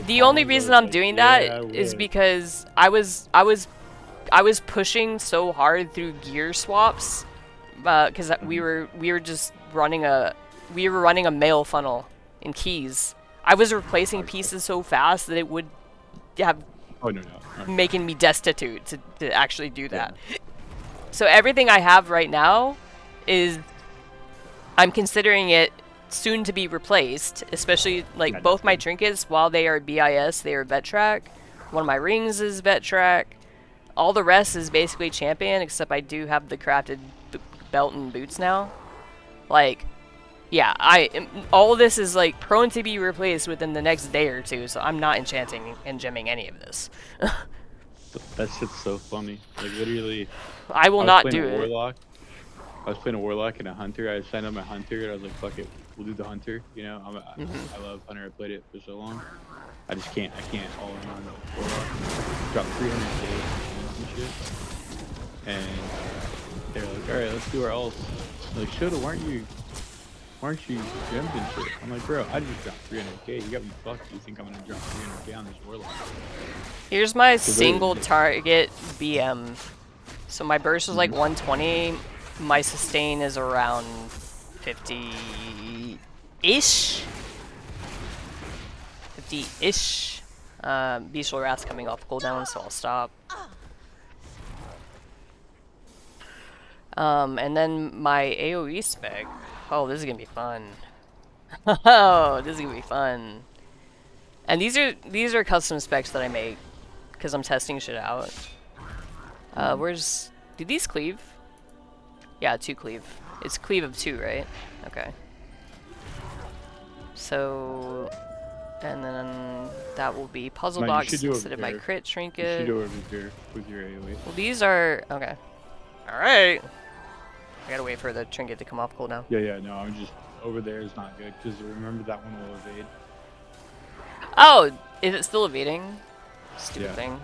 The only pawns, I reason was I'm like, doing yeah, that is would. because I was pushing so hard through gear swaps, because we were just running a mail funnel in keys. I was replacing pieces so fast that it would have Oh, no. making me destitute to actually do that. So everything I have right now is I'm considering it soon to be replaced, especially like both my trinkets while they are BIS, they are vet track. One of my rings is vet track. All the rest is basically champion, except I do have the crafted belt and boots now. Like, yeah, all of this is like prone to be replaced within the next day or two, so I'm not enchanting and gemming any of this. That shit's so funny. Like, literally, I will not do it. I was playing a warlock and a hunter. I signed up my hunter, and I was like, "Fuck it, we'll do the hunter." You know, I love hunter. I played it for so long. I can't all in on the warlock. Dropped 300k and shit. And they're like, "All right, let's do our ults." I'm like, "Shoulda, weren't you gemmed and shit?" I'm like, "Bro, I just dropped 300k. You got me fucked. You think I'm gonna drop 300k on this warlock?" Here's my single target BM. So my burst is like 120. My sustain is around 50-ish. 50-ish. Bestial Wrath's coming off cooldown, so I'll stop. And then my AoE spec. Oh, this is gonna be fun. Oh, this is gonna be fun. And these are custom specs that I make because I'm testing shit out. Do these cleave? Yeah, 2 cleave. It's cleave of 2, right? Okay. So, and then that will be puzzle No, you box should do it instead of my there. crit You trinket. should do it with your AoE. Well, these are okay. All right. I gotta wait for the trinket to come off cooldown. Yeah, no, I'm just over there is not good because remember that one will evade. Oh, is it still evading? Stupid Yeah. thing.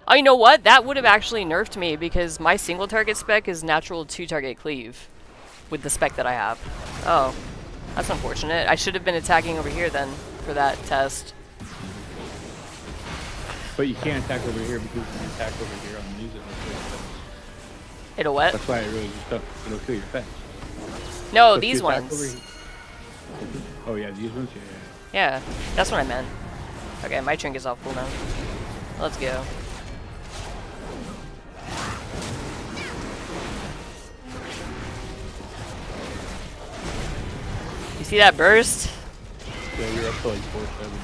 Oh, you know what? That would have actually nerfed me because my single target spec is natural 2 target cleave with the spec that I have. Oh, that's unfortunate. I should have been attacking over here then for that test. But you can't attack over here because if you attack over here on these, it'll kill your fence. It'll what? That's why it really just it'll kill your fence. No, So if these you attack ones. over here- Oh yeah, these ones. Yeah. Yeah, that's what I meant. Okay, my trinket's off cooldown. Let's go. You see that burst? Yeah, you're up to like 470.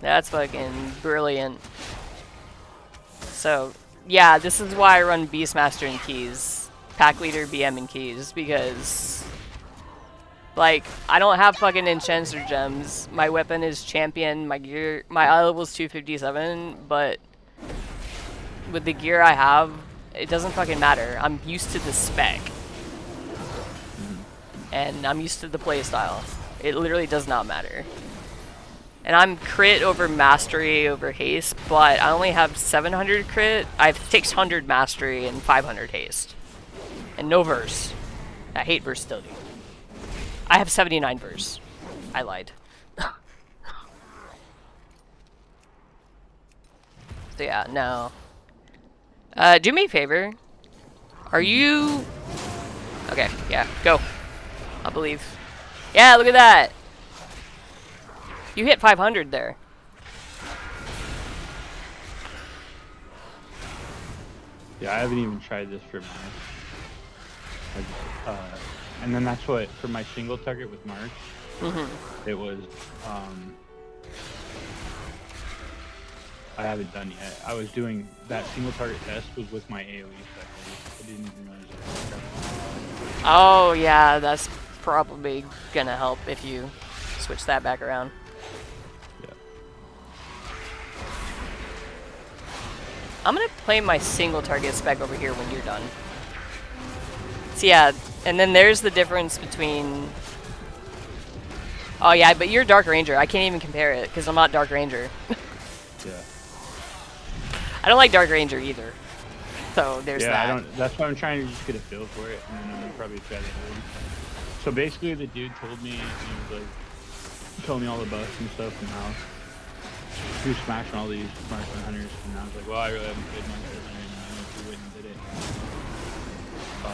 That's fucking brilliant. So, yeah, this is why I run Beastmaster and Keys. Pack Leader, BM, and Keys, because... like, I don't have fucking enchants or gems. My weapon is champion, my gear... my eye level is 257, but... with the gear I have, it doesn't fucking matter. I'm used to the spec. And I'm used to the playstyle. It literally does not matter. And I'm crit over mastery over haste, but I only have 700 crit. I have 600 mastery and 500 haste. And no verse. I hate versatility. I have 79 verse. I lied. So yeah, no. Do me a favor. Are you... Okay, yeah, go. I believe. Yeah, look at that! You hit 500 there. Yeah, I haven't even tried this for March. And then that's what, for my single target with March, it was, I haven't done yet. I was doing, that single target test was with my AoE spec. I didn't even realize it. Oh, yeah, that's probably gonna help if you switch that back around. Yeah. I'm gonna play my single target spec over here when you're done. So yeah, and then there's the difference between... Oh yeah, but you're Dark Ranger. I can't even compare it, because I'm not Dark Ranger. Yeah. I don't like Dark Ranger either. So there's that. Yeah, that's why I'm trying to just get a feel for it, and then I'm gonna probably try that out. So basically, the dude told me, he was like, told me all the buffs and stuff, and how he was smashing all these marksman hunters, and I was like, well, I really haven't played marksman hunter, and I know if he went and did it.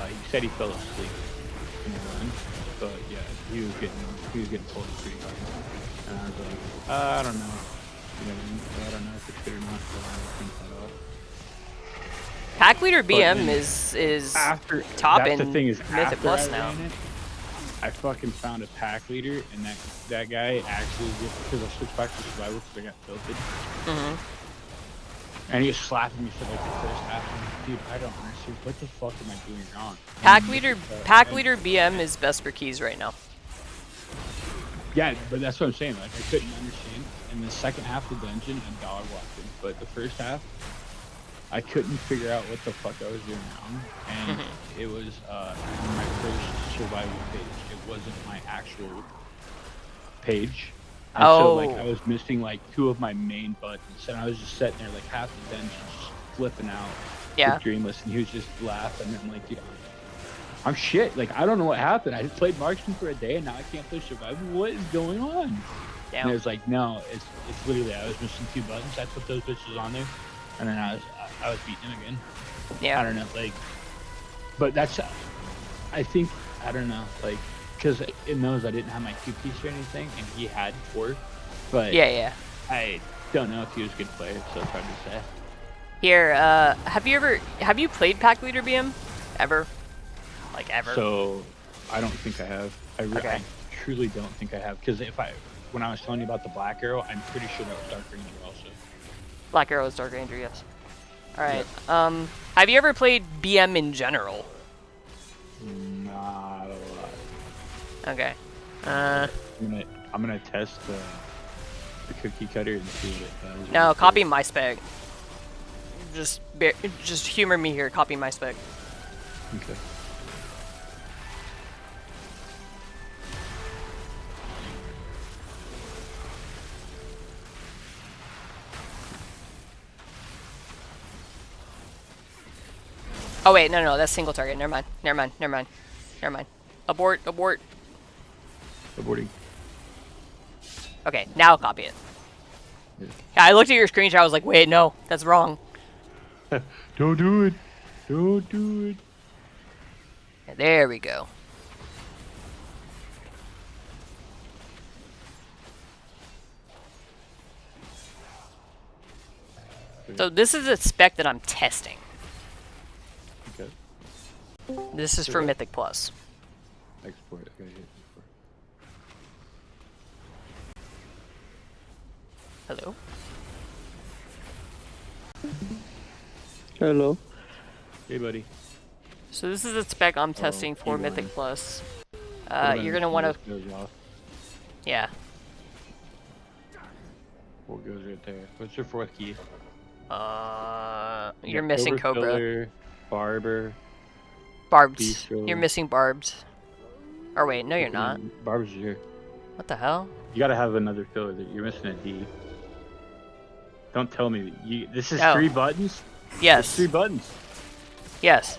He said he fell asleep in the run, but yeah, he was getting pulled pretty hard, and I was like, I don't know, you know what I mean? So I don't know if it's good or not, so I think that off. Pack leader BM is after top that's in the thing is Mythic after Plus I now. ran it, I fucking found a pack leader, and that guy actually, because I switched back to survival because I got tilted. And he was slapping me for like the first half. I'm like, dude, I don't understand. What the fuck am I doing wrong? Pack leader BM is best for keys right now. Yeah, but that's what I'm saying. Like, I couldn't understand. In the second half of the dungeon, a dog walked in. But the first half, I couldn't figure out what the fuck I was doing wrong. And it was my first survival page. It wasn't my actual page. And so, like, I was missing, like, 2 of my main buttons. And I was just sitting there, like, half the dungeon just flipping out. Yeah. With Dreamless. And he was just laughing. And I'm like, dude, I'm shit. Like, I don't know what happened. I played Marksman for a day, and now I can't play survival. What is going on? Damn. And it was like, no, it's literally, I was missing 2 buttons. I put those bitches on there. And then I was beating him again. Yeah. I don't know, like, but that's, I think, I don't know, like, because in those I didn't have my 2-piece or anything, and he had 4, but yeah. I don't know if he was a good player, so it's hard to say. Here, have you played Pack Leader BM? Ever? Like, ever? So, I don't think I have. Okay. I truly don't think I have, because when I was telling you about the Black Arrow, I'm pretty sure that was Dark Ranger also. Black Arrow is Dark Ranger, yes. Alright, have you ever played BM in general? Not a lot. Okay. I'm gonna test the cookie cutter and see what it does. No, copy my spec. Just humor me here, copy my spec. Okay. Oh wait, no, that's single target. Never mind. Abort. Aborting. Okay, now copy it. Yeah. Yeah, I looked at your screenshot. I was like, wait, no, that's wrong. Don't do it. Don't do it. Yeah, there we go. So this is a spec that I'm testing. Okay. This is for Mythic Plus. Export. I gotta hit export. Hello? Hello. Hey, buddy. So this is a spec I'm testing for keyboard. Mythic Plus. What You're gonna want to... goes off? Yeah. What goes right there? What's your 4th key? You're missing Cobra. Filler, Barber. Barbed. Bistro. You're missing Barbed. Or wait, no you're not. Barber's here. What the hell? You gotta have another filler. You're missing a D. Don't tell me this is Oh. 3 buttons. Yes. It's 3 buttons. Yes.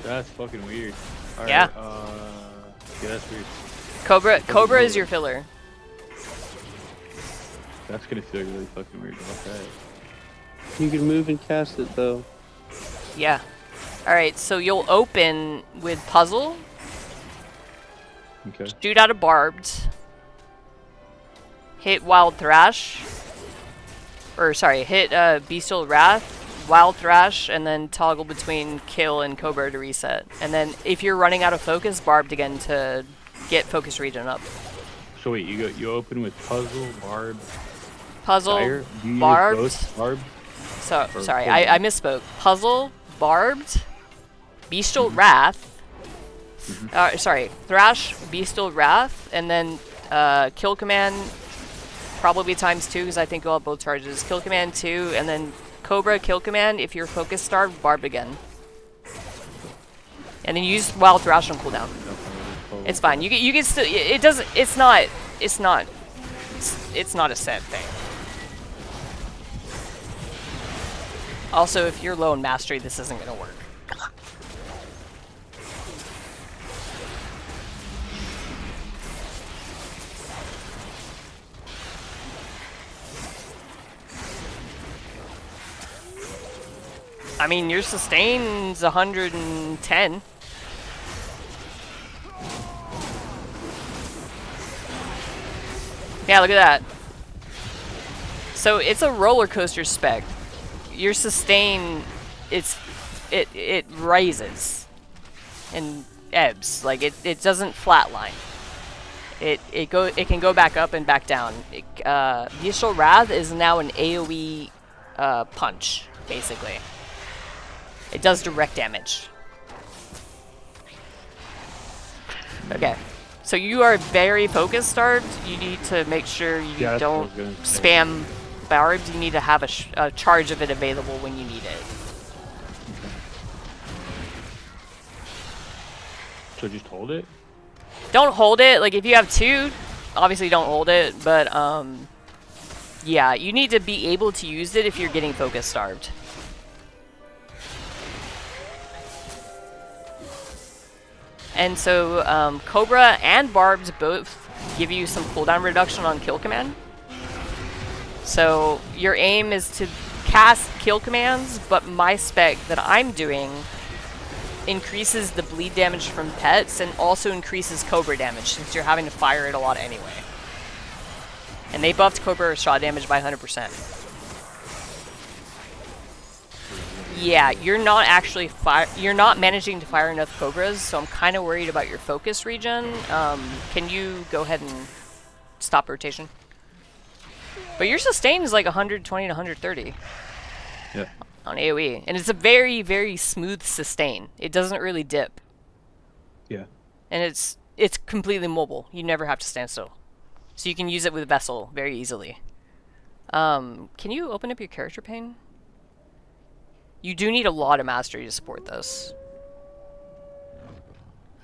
That's fucking weird. All Yeah. right, yeah, that's weird. Cobra is your filler. That's gonna feel really fucking weird. Okay. You can move and cast it though. Yeah. Alright, so you'll open with Puzzle, Okay. shoot out a Barbed, hit Wild Thrash, or sorry, hit Bestial Wrath, Wild Thrash, and then toggle between Kill and Cobra to reset. And then if you're running out of focus, Barbed again to get focus region up. So wait, you open with puzzle, barb, Puzzle, fire? Do you Barbed. use both barb? So Or sorry, Cobra? I misspoke. Puzzle, Barbed, Bestial Wrath. Sorry, Thrash, Bestial Wrath, and then Kill Command, probably times 2 because I think you'll have both charges. Kill Command 2, and then Cobra Kill Command if you're focus starved, Barbed again. And then use Wild Thrash on cooldown. It's fine. You can still. It doesn't. It's not a set thing. Also, if you're low in mastery, this isn't gonna work. I mean, your sustain's 110. Yeah, look at that. So it's a roller coaster spec. Your sustain, it rises and ebbs. Like it doesn't flatline. It can go back up and back down. Bestial Wrath is now an AoE punch, basically. It does direct damage. Okay. So you are very focus starved. You need to make sure you Yeah, that's what I was don't gonna say. spam Barbed. You need to have a charge of it available when you need it. So just hold it. Don't hold it. Like if you have 2, obviously don't hold it. But yeah, you need to be able to use it if you're getting focus starved. And so Cobra and Barbed both give you some cooldown reduction on kill command. So your aim is to cast kill commands, but my spec that I'm doing increases the bleed damage from pets and also increases Cobra damage since you're having to fire it a lot anyway. And they buffed Cobra shot damage by 100%. Yeah, you're not actually you're not managing to fire enough Cobras, so I'm kind of worried about your focus regen. Can you go ahead and stop rotation? But your sustain is like 120 to 130 Yeah. on AoE, and it's a very, very smooth sustain. It doesn't really dip, Yeah. and it's completely mobile. You never have to stand still, so you can use it with Vessel very easily. Can you open up your character pane? You do need a lot of mastery to support this.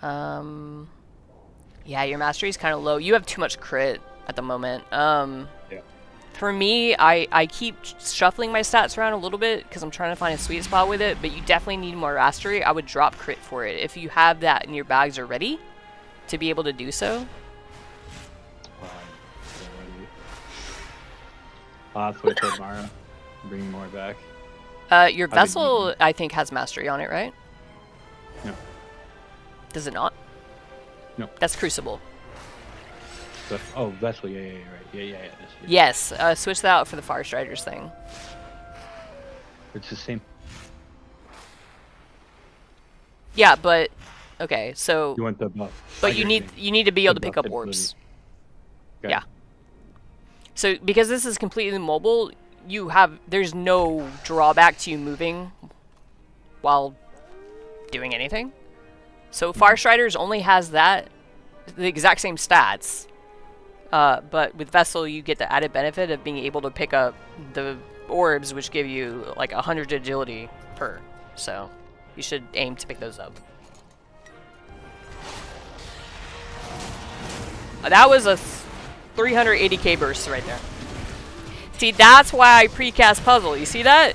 Yeah, your mastery is kind of low. You have too much crit at the moment. Yeah. For me, I keep shuffling my stats around a little bit because I'm trying to find a sweet spot with it, but you definitely need more mastery. I would drop crit for it if you have that in your bags already to be able to do so. I'll have to wait till tomorrow. Bring more back. Your been Vessel, I think, has mastery on it, right? No. Does it not? No. That's Crucible. Oh, Vessel. Yeah, right. Yeah. That's it. Yes, switch that out for the Fire Striders thing. It's the same. Yeah, but okay, so You want the buff. but you need to be able to pick up buff orbs. Okay. Yeah. So because this is completely mobile, there's no drawback to you moving while doing anything. So Fire Striders only has the exact same stats. But with Vessel, you get the added benefit of being able to pick up the orbs, which give you like 100 agility per. So you should aim to pick those up. That was a 380k burst right there. See, that's why I precast puzzle. You see that?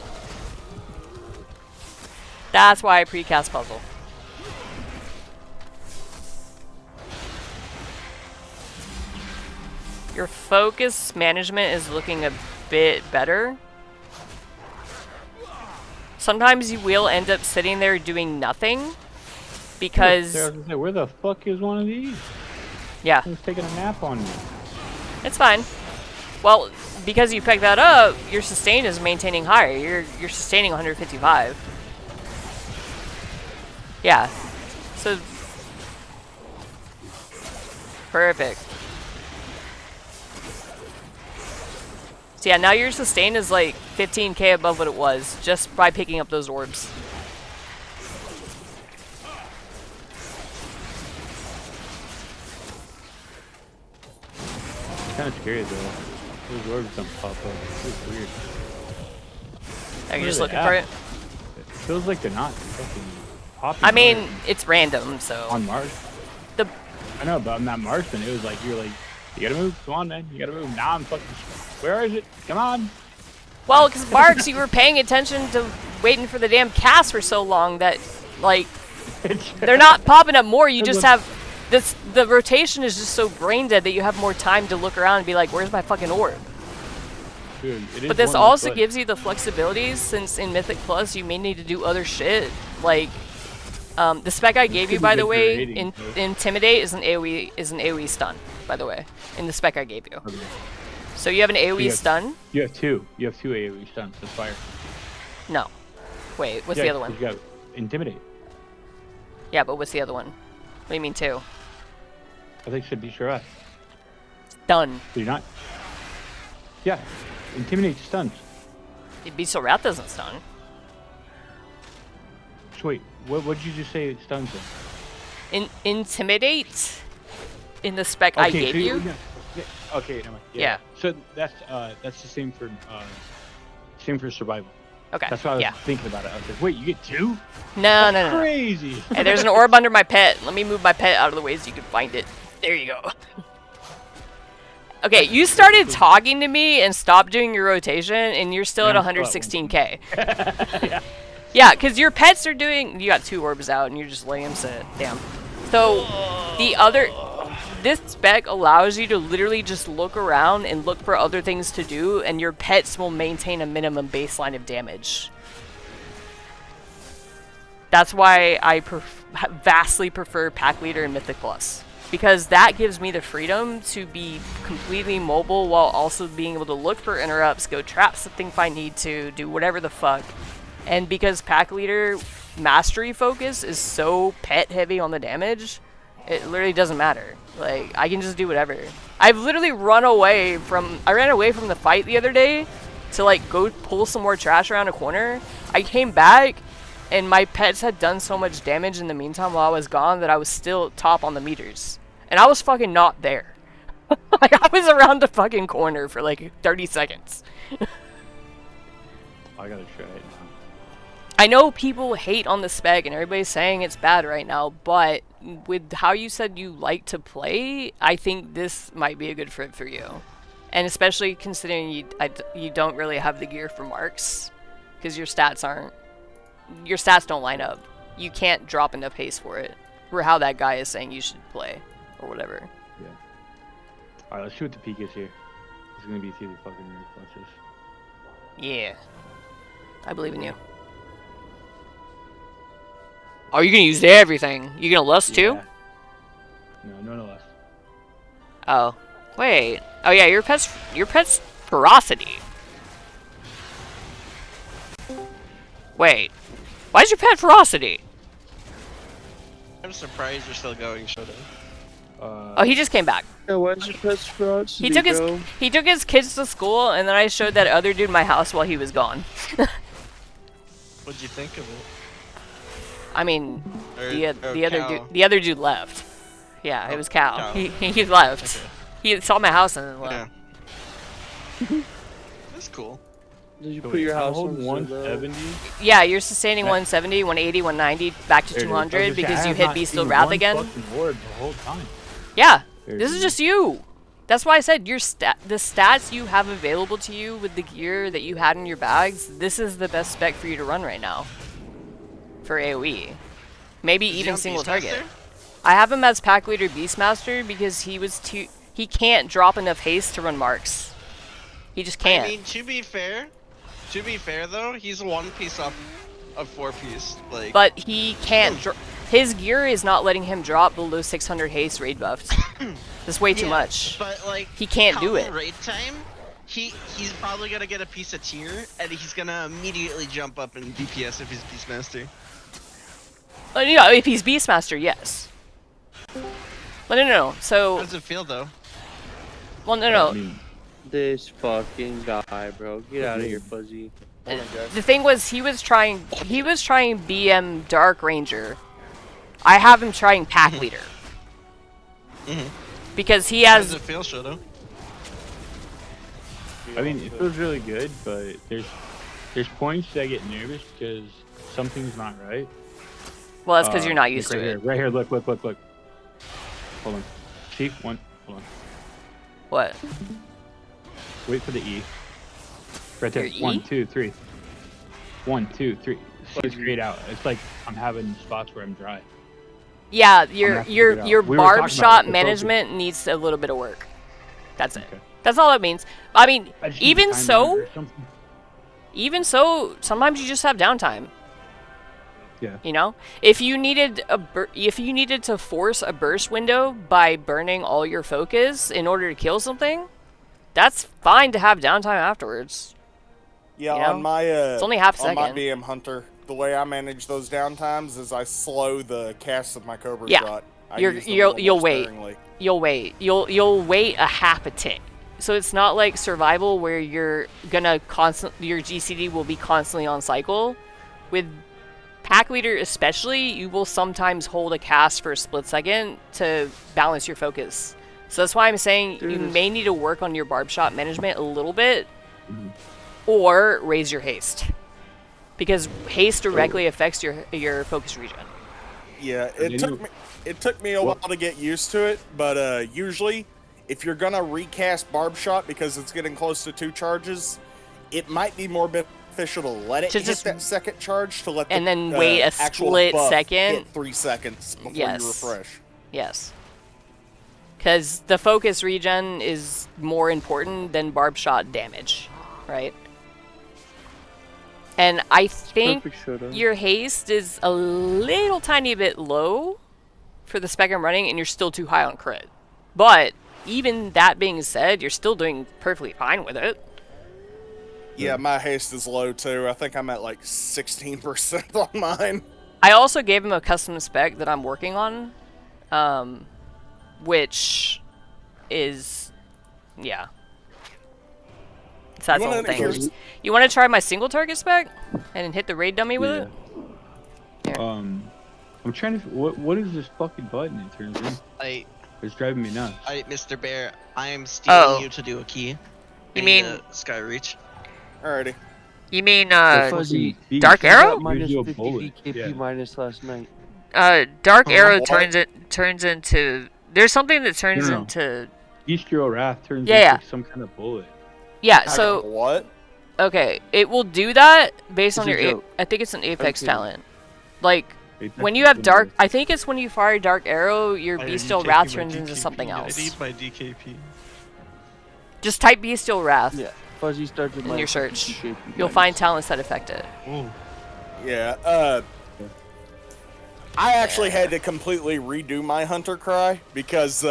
That's why I precast puzzle. Your focus management is looking a bit better. Sometimes you will end up sitting there doing nothing because Where the fuck is one of these? yeah, Who's taking a nap on me? it's fine. Well, because you picked that up, your sustain is maintaining higher. You're sustaining 155. Yeah. So perfect. So yeah, now your sustain is like 15k above what it was just by picking up those orbs. It's kind of scary though. Those orbs don't pop up. It's weird. Are you Where just are looking they for at? it? It feels like they're not fucking popping. I mean, on it's random, so. Mars. The I know, but on that Marston, it was like you were like, you gotta move. Come on, man. You gotta move. Now I'm fucking. Where is it? Come on. well, because Marks, you were paying attention to waiting for the damn cast for so long that, like, they're not popping up more. You just have this. The rotation is just so brain dead that you have more time to look around and be like, "Where's my fucking orb?" Dude, it is But this one also foot. gives you the flexibility, since in Mythic Plus you may need to do other shit. Like, the spec I gave you, could be by the good for way, raiding, in too. Intimidate is an AoE stun. By the way, in the spec I gave you. Okay. So you have an AoE you have- stun? You have two. You have two AoE stuns. That's fire. No. Wait, what's Yeah, the other one? You got intimidate. Yeah, but what's the other one? What do you mean two? I think it should be sure. Stun. Do you not? Yeah. Intimidate stuns. Beast Wrath doesn't stun. So wait, what did you just say it stuns in? Intimidate? In the spec I gave so you? yeah, okay, never mind. Yeah. So that's the same for survival. Okay. That's why I was yeah. thinking about it. I was like, wait, you get two? No, no, no. Crazy. Hey, there's an orb under my pet. Let me move my pet out of the way so you can find it. There you go. Okay, you started talking to me and stopped doing your rotation, and you're still at Yeah, I'm still at 116k. yeah. Yeah, because your pets are doing... You got two orbs out, and you're just letting them sit. Damn. So, the other... This spec allows you to literally just look around and look for other things to do, and your pets will maintain a minimum baseline of damage. That's why I vastly prefer Pack Leader and Mythic Plus. Because that gives me the freedom to be completely mobile while also being able to look for interrupts, go trap something if I need to, do whatever the fuck. And because Pack Leader Mastery Focus is so pet heavy on the damage, it literally doesn't matter. Like, I can just do whatever. I've literally run away from... I ran away from the fight the other day to, like, go pull some more trash around a corner. I came back, and my pets had done so much damage in the meantime while I was gone that I was still top on the meters. And I was fucking not there. Like, I was around the fucking corner for, like, 30 seconds. I gotta try it now. I know people hate on the spec and everybody's saying it's bad right now, but with how you said you like to play, I think this might be a good fit for you. And especially considering you don't really have the gear for marks, because your stats don't line up. You can't drop enough pace for it, for how that guy is saying you should play, or whatever. Yeah. Alright, let's see what the peak is here. It's gonna be through the fucking reflexes. Yeah. I believe in you. Oh, you're gonna use everything. You gonna lust too? No less. Oh. Wait. Oh yeah, your pet's ferocity. Wait. Why is your pet ferocity? I'm surprised you're still going, Shodan. Oh, he just came back. Yeah, why's your pet frauds? He took his kids to school, and then I showed that other dude my house while he was gone. What'd you think of it? I mean, Or the other dude left. Yeah, it Oh, was Cal. Cal. He left. Okay. He saw my house and then left. Yeah. That's cool. Did you So put your I'm house holding on 170? Yeah, you're sustaining Yeah. 170, 180, 190, back to There it is. I was 200 just saying, because I you have hit not Beast seen of Wrath one again. fucking orb the whole time. Yeah, This is just you. That's why I said the stats you have available to you with the gear that you had in your bags, this is the best spec for you to run right now. For AoE. Maybe Is he even on single Beastmaster? target. I have him as pack leader Beastmaster because he can't drop enough haste to run marks. He just can't. I mean, to be fair though, he's one piece off of 4-piece. Like, But he can't his gear is not letting him drop below 600 haste raid buffed. That's way too yeah, much. But like, He can't do come it. Raid time, he's probably gonna get a piece of tier, and he's gonna immediately jump up in DPS if he's Beastmaster. Yeah, if he's Beastmaster, yes. But no. So, How does it feel though? well, I no. mean, This fucking guy, bro. Get out of here, Fuzzy. Oh my gosh. The thing was, he was trying BM Dark Ranger. I have him trying Pack Leader. Because he How does has... it feel, Shoto? I mean, it feels really good, but there's points that I get nervous because something's not right. Well, that's because you're not Look used right to here, it. Right here, look. Hold on. See? Hold on. What? Wait for the E. Right there. Your E? 1, 2, 3. 1, 2, 3. See, it's grayed out. It's like I'm having spots where I'm dry. Yeah, gonna your have to figure it your out. We were barb talking about shot the management needs a little bit of work. That's it. Okay. That's all it means. I mean, I just need to even time so, it or something. sometimes you just have downtime. Yeah. You know, if you needed to force a burst window by burning all your focus in order to kill something, that's fine to have downtime afterwards. Yeah, You know? on my It's only half a on my second. BM Hunter, the way I manage those downtimes is I slow the cast of my Cobra Yeah. shot. I You're- use them a you'll- little you'll more wait. sparingly. You'll wait. You'll wait a half a tick. So it's not like survival where you're gonna your GCD will be constantly on cycle. With Pack Leader especially, you will sometimes hold a cast for a split second to balance your focus. So that's why I'm saying you may need to work on your barb shot management a little bit, or raise your haste, because haste directly affects your focus region. Yeah, you it took me a while to get used to it, but usually, if you're gonna recast barb shot because it's getting close to 2 charges, it might be more beneficial to let it To hit just- that second charge to let and the, then wait a actual split buff second. hit 3 seconds before Yes. you refresh. Yes. Because the focus regen is more important than barb shot damage, right? And I think Perfect showdown. your haste is a little tiny bit low for the spec I'm running, and you're still too high on crit. But even that being said, you're still doing perfectly fine with it. Yeah, my haste is low too. I think I'm at like 16% on mine. I also gave him a custom spec that I'm working on, which is, yeah. So that's You the whole wanna- thing. here's- You want to try my single target spec and hit the raid dummy with it? Here. I'm trying to. What is this fucking button it turns in? It's driving me nuts. Mr. Bear, I am stealing Oh. you to do a key. You in mean- the Sky Reach? Alrighty. You mean Fuzzy. Dark Arrow? Minus You do a 50 bullet, VKP yeah. minus last night. Dark Huh? Arrow What? turns into. There's something that turns No. into. Bestial Wrath turns Yeah, into some kind of bullet. Yeah. I So got what? okay, it will do that based on It's a your. joke. I think it's an Apex Okay. talent. Like Apex when you is have the dark, most- I think it's when you fire Dark Arrow, your Bestial Wrath turns into something else. I need my DKP. Just type Bestial Wrath. Yeah. Fuzzy starts with In your minus 50 search. VKP You'll minus. find talents that affect it. Ooh. Yeah, I actually had to completely redo my Hunter Cry because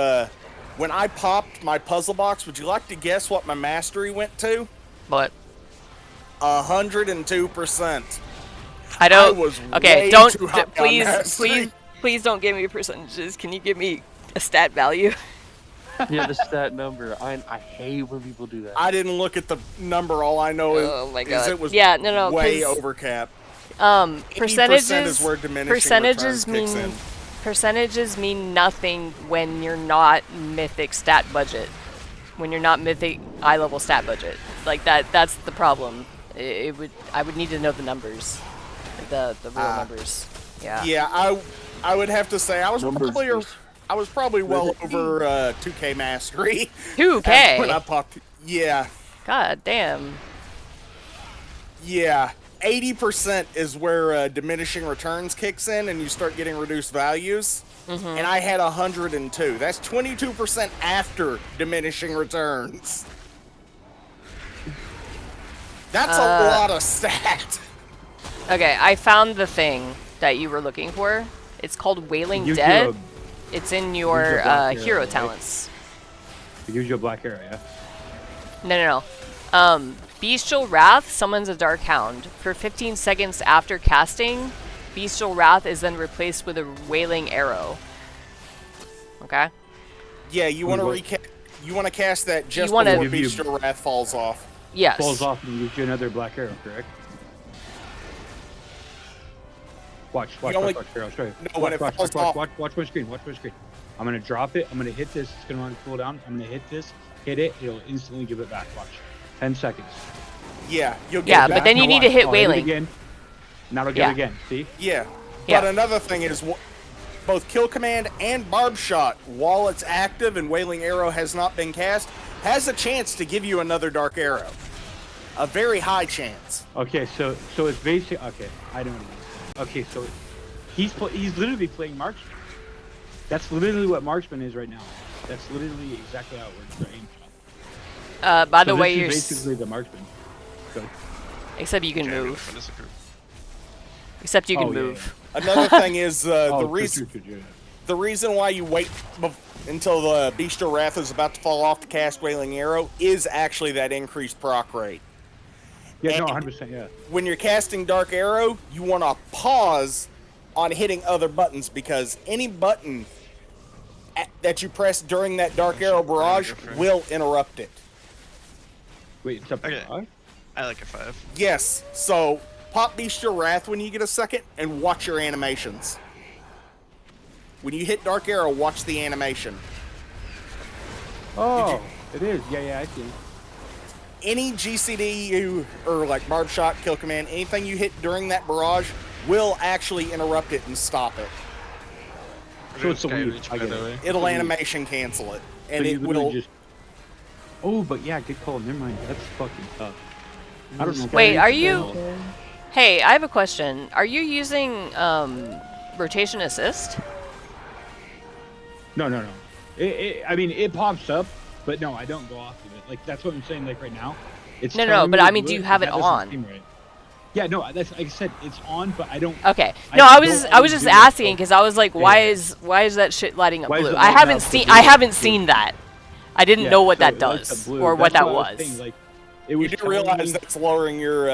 when I popped my puzzle box, would you like to guess what my mastery went to? But 102%. I don't. was Okay, way don't. too high on Please, mastery. please don't give me percentages. Can you give me a stat value? Yeah, the stat number. I hate when people do that. I didn't look at the number. All I know Oh my is God. it was Yeah, no, way 'cause, over cap. 80% Percentages. is where diminishing Percentages returns mean kicks in. percentages mean nothing when you're not mythic stat budget. When you're not mythic eye level stat budget, like that. That's the problem. I would need to know the numbers, like the real numbers. Yeah. Yeah, I would have to say I was Numbers probably first. I was probably well over 2K mastery. 2K? When I popped. Yeah. God damn. Yeah. 80% is where diminishing returns kicks in and you start getting reduced values. And I had 102. That's 22% after diminishing returns. That's a lot of stat. Okay, I found the thing that you were looking for. It's called Wailing Gives you Dead. It's in your gives you a black arrow, hero right? talents. It gives you a black arrow, yeah? No. Bestial Wrath summons a Dark Hound. For 15 seconds after casting, Bestial Wrath is then replaced with a Wailing Arrow. Okay? Yeah, you want to you want to cast that just wanna- before Bestial Wrath falls off. Yes. Falls off and gives you another black arrow, correct? Watch, only- here, I'll show you. No, when it falls off- Watch my screen, I'm gonna drop it, I'm gonna hit this, it's gonna run cool down, I'm gonna hit this, hit it, it'll instantly give it back, watch. 10 seconds. Yeah, you'll get Yeah, it but back. then you Now need to watch, hit I'll Wailing. it again. Now it'll Yeah. get it again, see? Yeah. Yeah. But another thing is both Kill Command and Barb Shot, while it's active and Wailing Arrow has not been cast, has a chance to give you another Dark Arrow. A very high chance. Okay, so it's basic, okay, I don't know. Okay, so he's literally playing Marksman. That's literally what Marksman is right now. That's literally exactly how it works for aim shot. By So the way, this you're... is basically the Marksman. Go. Except you can Okay, move. Except you can Oh, yeah, move. Another thing is Oh, the true, reason true, yeah. the reason why you wait until the Bestial Wrath is about to fall off to cast Wailing Arrow is actually that increased proc rate. Yeah, no, And 100%, yeah. when you're casting Dark Arrow, you want to pause on hitting other buttons because any button that you press during that Dark Arrow barrage will interrupt it. Wait, it's up Okay. to 5? I like a 5. Yes, so pop Bestial Wrath when you get a second and watch your animations. When you hit Dark Arrow, watch the animation. Oh, it is. Yeah, I see. Any GCD or like Barb Shot, Kill Command, anything you hit during that barrage will actually interrupt it and stop it. So it's a Sky weed. Reach, I by get the it. way. It'll animation cancel it, and So you it literally will. just... Oh, but yeah, good call. Never mind. That's fucking tough. I don't know. Wait, are you... Hey, I have a question. Are you using rotation assist? No. I mean, it pops up, but no, I don't go off of it. Like, that's what I'm saying, like, right now. It's No, telling but me I to mean, do it, you but have it that doesn't on? seem right. Yeah, no, that's like I said, it's on, but I don't... Okay. I No, I don't was always just do that, asking so- because I was like, Yeah. why is that shit lighting up Why is blue? it I lighting haven't up seen blue? I haven't seen that. I didn't Yeah, know what so that it lights does up blue. or what That's that I was. saying, like, it You was do telling realize me- that's lowering your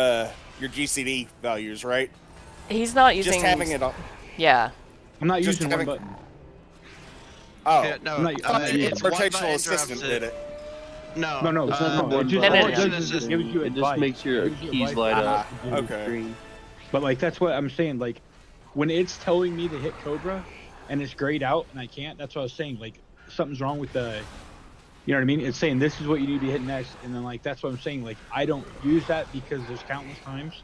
GCD values, right? He's not using. Just having it on. Yeah. I'm not just using having- one button. Oh, Yeah, no, I'm not- I thought the it's one rotational button assistant interrupts did it. No, No, it's not one one. It just, No, no, all it no. does is it gives you It just advice. makes your It gives you keys advice. light up. Ah, okay. Green. But like that's what I'm saying. Like when it's telling me to hit Cobra, and it's grayed out, and I can't. That's what I was saying. Like something's wrong with the. You know what I mean? It's saying this is what you need to hit next, and then like that's what I'm saying. Like I don't use that because there's countless times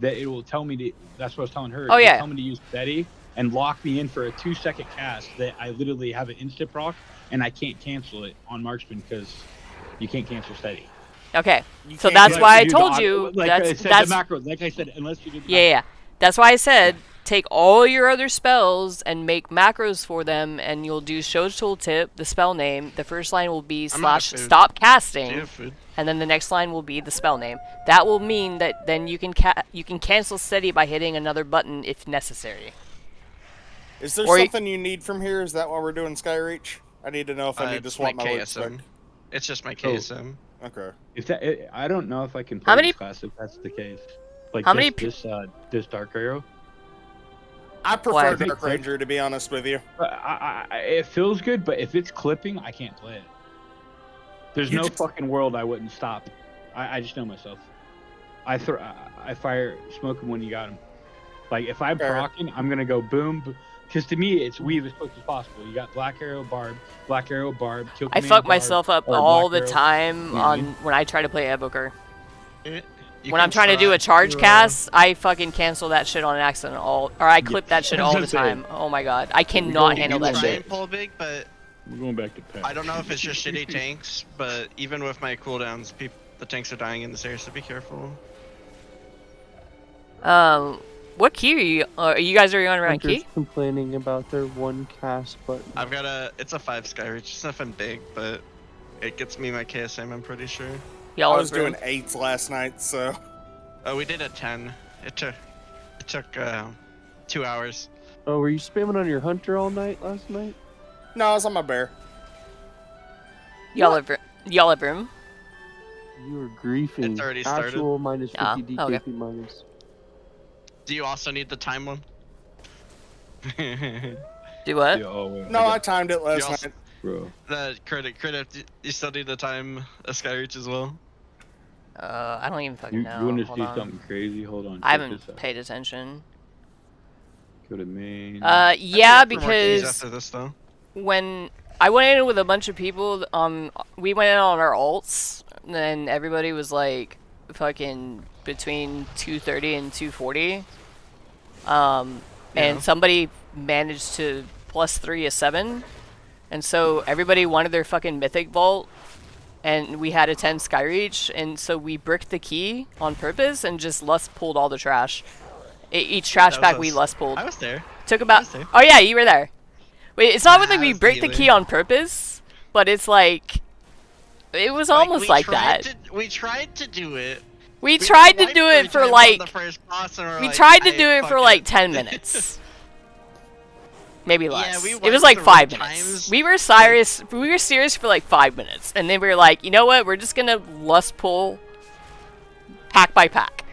that it will tell me to. That's what I was telling her. Oh, yeah. It'll tell me to use steady and lock me in for a 2-second cast that I literally have an instant proc, and I can't cancel it on Marksman because you can't cancel steady. Okay. You So can't that's do why I do the told auto- you. Like I That's said, that's the macro. Like I said, unless you do. The yeah. That's why I said take all your other spells and make macros for them, and you'll do show tooltip, the spell name. The first line will be I'm out of / food. stop Do casting. you have food? And then the next line will be the spell name. That will mean that then you can cancel steady by hitting another button if necessary. Is there Or you- something you need from here? Is that why we're doing Skyreach? I need to know if I need to It's swap my work KSM. stick. It's just my Oh. KSM. Okay. If that, I don't know if I can play How many- this class if that's the case. Like How this, many this Dark Arrow. I prefer Why? Dark Ranger, to be honest with you. It feels good, but if it's clipping, I can't play it. There's You no just- fucking world I wouldn't stop. I just know myself. I fire smoke him when you got him. Like if I'm Fair. proccing, I'm gonna go boom. Because to me, it's weave as quick as possible. You got Black Arrow, Barb, Kill I Command, fuck Barb, myself up or all Black the Arrow. time Mhm. on when I try to play Evoker. When I'm trying to do a charge cast, I fucking cancel that shit on accident or I clip that shit all the time. Oh my god, I cannot handle that try shit. and pull big, but We're going back to pack. I don't know if it's just shitty tanks, but even with my cooldowns, the tanks are dying in this area, so be careful. What key are you guys are on around Hunter's key? complaining about their one cast button. I've got it's a 5 Skyreach. It's nothing big, but it gets me my KSM, I'm pretty sure. Y'all I was are doing 8s last night, so. Oh, we did a 10. It took 2 hours. Oh, were you spamming on your hunter all night last night? No, I was on my bear. y'all have room? You were griefing. It's already started. Actual minus 50 Ah, DKP okay. minus. Do you also need the time one? Do what? Yeah, oh, wait, No, I timed it You last also- night. Bro. The critic, you still need the time a Skyreach as well? I don't even fucking You know. want to Hold see on. something crazy? Hold on. I check haven't this out. paid attention. Go to main. Yeah, For more keys because after this though. when I went in with a bunch of people, we went in on our alts, and everybody was like fucking between 230 and 240. Yeah. And somebody managed to +3 a 7, and so everybody wanted their fucking mythic vault, and we had a 10 Skyreach, and so we bricked the key on purpose and just lust pulled all the trash. Each trash That was pack us. we lust pulled. I was there. Took about. was there. Oh yeah, you were there. Wait, it's not Nah, like I we was break the dealing. key on purpose, but it's like it was almost we like tried that. We tried to do it. We did tried to wipe do 3 it for times on like the first boss and we're we like, tried to "Hey, do it fuck for like 10 minutes. Maybe less. we It wiped was like several 5 minutes. times. We were serious. We were serious for like 5 minutes, and then we were like, you know what? We're just gonna lust pull pack by pack.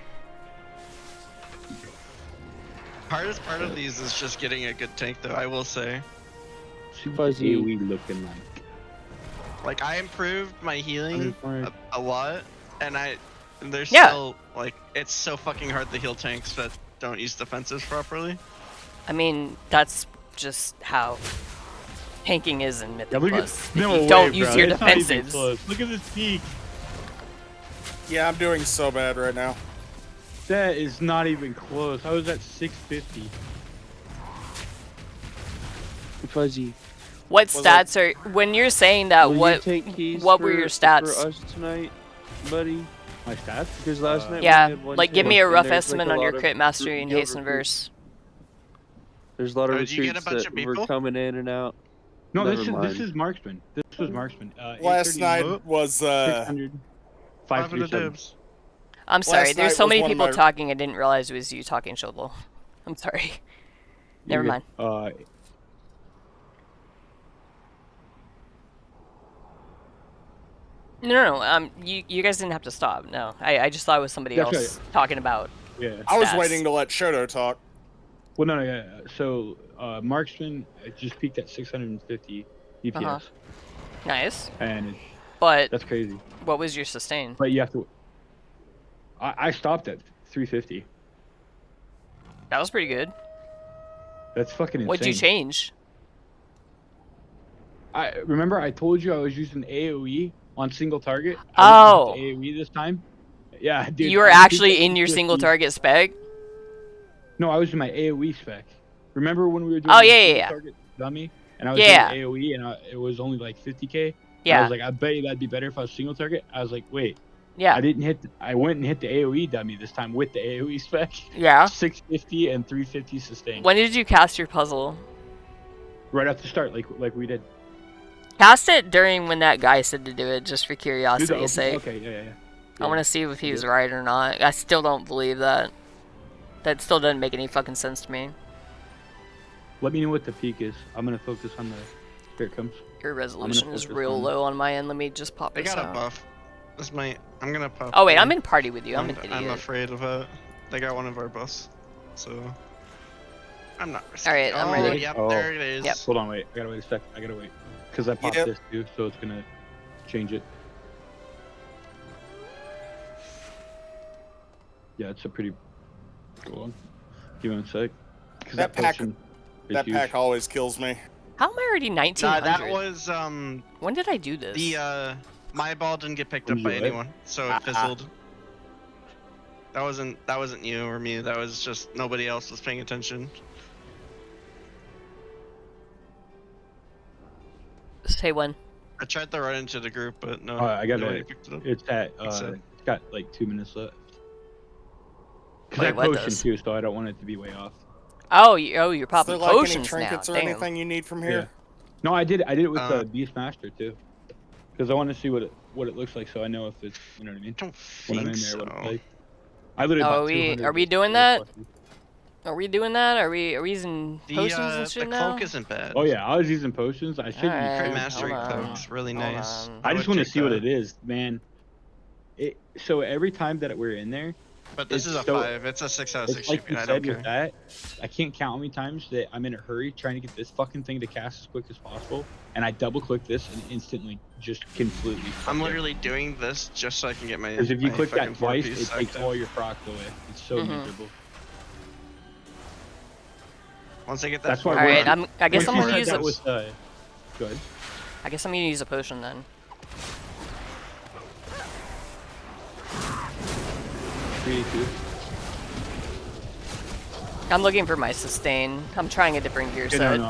Hardest part of these is just getting a good tank, though. I will say. Fuzzy. AoE looking like. Like I improved my healing a lot, and there's Yeah. still like it's so fucking hard to heal tanks that don't use defensives properly. I mean, that's just how tanking is in Mythic Yeah, look Plus. at If no you way, don't bro. use your It's not even defensives. close. Look at this peak. Yeah, I'm doing so bad right now. That is not even close. I was at 650. Fuzzy. What Was stats are when you're saying that? Will you What take keys what were for- your stats? for us tonight, buddy? My stats? Because last night we Yeah, had one like give tank me a and rough there's, estimate like, a on your lot of crit mastery and guild hasten recruits. verse. There's a lot of Oh, did you get a recruits bunch that of were people? coming in and out. No, Never this mind. is marksman. This was marksman. Last 830 night low, was 600, 537. dibs. I'm sorry. Last There's night so was many one of people my- talking. I didn't realize it was you talking, Shovel. I'm sorry. Never mind. No. You guys didn't have to stop. No, I just thought it was somebody That's else talking about. Yeah. I was Stats. waiting to let Shoto talk. Well, no, yeah. So, marksman just peaked at 650 DPS, Uh-huh. Nice. and But that's crazy. what was your sustain? But you have to. I stopped at 350. That was pretty good. That's fucking insane. What'd you change? I remember I told you I was using AOE on single target. Oh. I didn't use AOE this time. Yeah, dude. You were I peaked actually at in your single 350. target spec? No, I was in my AOE spec. Remember when we were doing Oh, the yeah, single yeah. target dummy? And I was Yeah. doing AOE and it was only like 50k. And I Yeah. was like, I bet you that'd be better if I was single target. I was like, wait. Yeah. I went and hit the AOE dummy this time with the AOE spec. Yeah. 650 and 350 sustain. When did you cast your puzzle? Right at the start, like we did. Cast it during when that guy said to do it, just for Do the curiosity's open- sake. Okay, yeah. I want to see if he was right or not. I still don't believe that. That still doesn't make any fucking sense to me. Let me know what the peak is. I'm gonna focus on the. Here it comes. Your resolution is focus real on- low on my end. Let me just pop They this got a out. buff. I'm gonna pop. Oh wait, one. I'm in party with you. I'm an I'm idiot. afraid of it. They got one of our buffs, so I'm not. risking Alright, it. I'm Oh, ready. Yep, Oh. there it is. Yep. Hold on, wait. I gotta wait a sec. I gotta wait. Because I popped Yep. this too, so it's gonna change it. Yeah, it's a pretty cool one. Give me a sec. Because That pack- potion is That huge. pack always kills me. How am I already 1900? Nah, that was When did I do this? the my ball didn't get picked When up by you what? anyone, so it fizzled. That wasn't you or me. That was just nobody else was paying attention. Say when. I tried to run into the group, but no. I got nobody it. picked it up. It's at. So- It's got like 2 minutes left. Cause Wait, I what potion does? too, so I don't want it to be way off. Oh, you're Is popping there like any potions trinkets now. or Damn. anything you need from Yeah. here? No, I did it with the Uh, Beastmaster too, because I want to see what it looks like, so I know if it's, you know what I mean. I don't When I'm think in there, so. what it's like. I literally Oh, bought are we- 200 are we doing that? Are we doing that? Are we using The, potions and shit the now? cloak isn't bad. Oh yeah, I was using potions. I should Alright, use Crit hold mastery on. cloak's really Hold nice. on. I just want to check see what that. it is, man. So every time that we're in there, But this it's is a so- 5. It's a 6 out of 6 it's like shipping. you I don't said care. with that. I can't count how many times that I'm in a hurry trying to get this fucking thing to cast as quick as possible, and I double click this and instantly just completely. I'm literally doing this just so I can get my. Because if you my click fucking that twice, 4-piece it takes active. all your procs away. It's so Mhm. miserable. Once I get that. That's why All right, we're- I guess I'm Once you gonna said use that a. with, good. I guess I'm gonna use a potion then. 382. I'm looking for my sustain. I'm trying a different gear Yeah, set. no,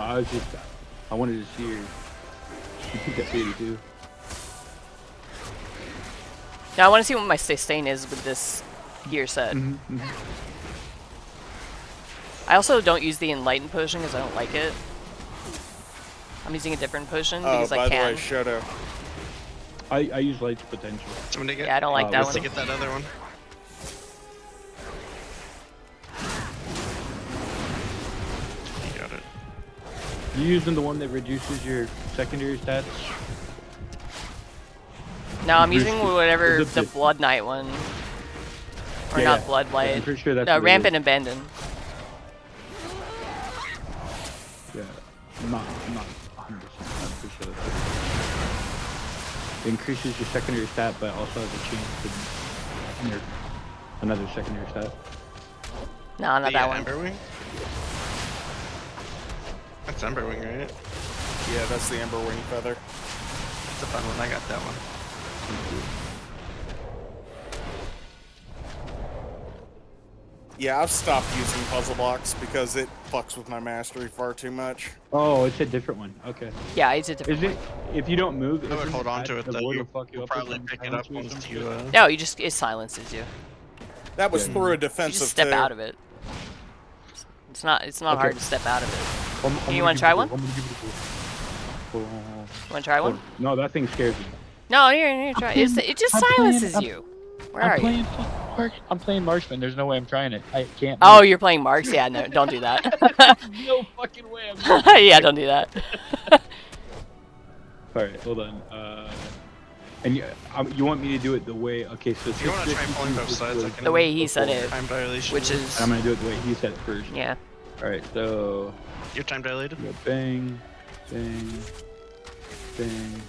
I wanted to see your. You think that 382. Now I want to see what my sustain is with this gear set. Mm-hmm. I also don't use the enlightened potion because I don't like it. I'm using a different potion Oh, because by I the way, can. Shoto. I use light's potential. Somebody get. Yeah, I don't like that Let's one. get that other one. You got it. You using the one that reduces your secondary stats? No, I'm Bruce- using whatever is it the the- Blood Knight one. Or Yeah, not yeah. Blood I'm Blight. pretty sure that's No, what it Rampant is. Abandon. Yeah, I'm not 100%. I'm pretty sure that's it. It increases your secondary stat, but also has a chance to nerf another secondary stat. No, not The that one. Emberwing? That's Emberwing, right? Yeah, that's the Ember Wing Feather. It's a fun one. I got that one. Yeah, I've stopped using puzzle blocks because it fucks with my mastery far too much. Oh, it's a different one. Okay. Yeah, it's a different Is it? If you don't move, I would isn't hold on to that it the though. void You will fuck you will up or probably something? pick it up Silence you or once something? you. No, it silences you. That was Yeah. through a You defensive just step too. out of it. It's not Okay. hard to step out of it. I'm You gonna wanna give try it a one? go. I'm gonna give it a go. You wanna try one? No, that thing scares me. No, here, try. It just silences you. Where are you? I'm playing Marksman. There's no way I'm trying it. I can't. Oh, you're playing Marks? Yeah, no, don't do that. no fucking way. Yeah, don't do that. All right, hold on. And you want me to do it the way? Okay, so If you want to try pulling both sides, I can. The way he said it, Time dilation. which is I'm gonna do it the way he said it first. yeah. All right, so Your time dilated. go bang, bang, bang.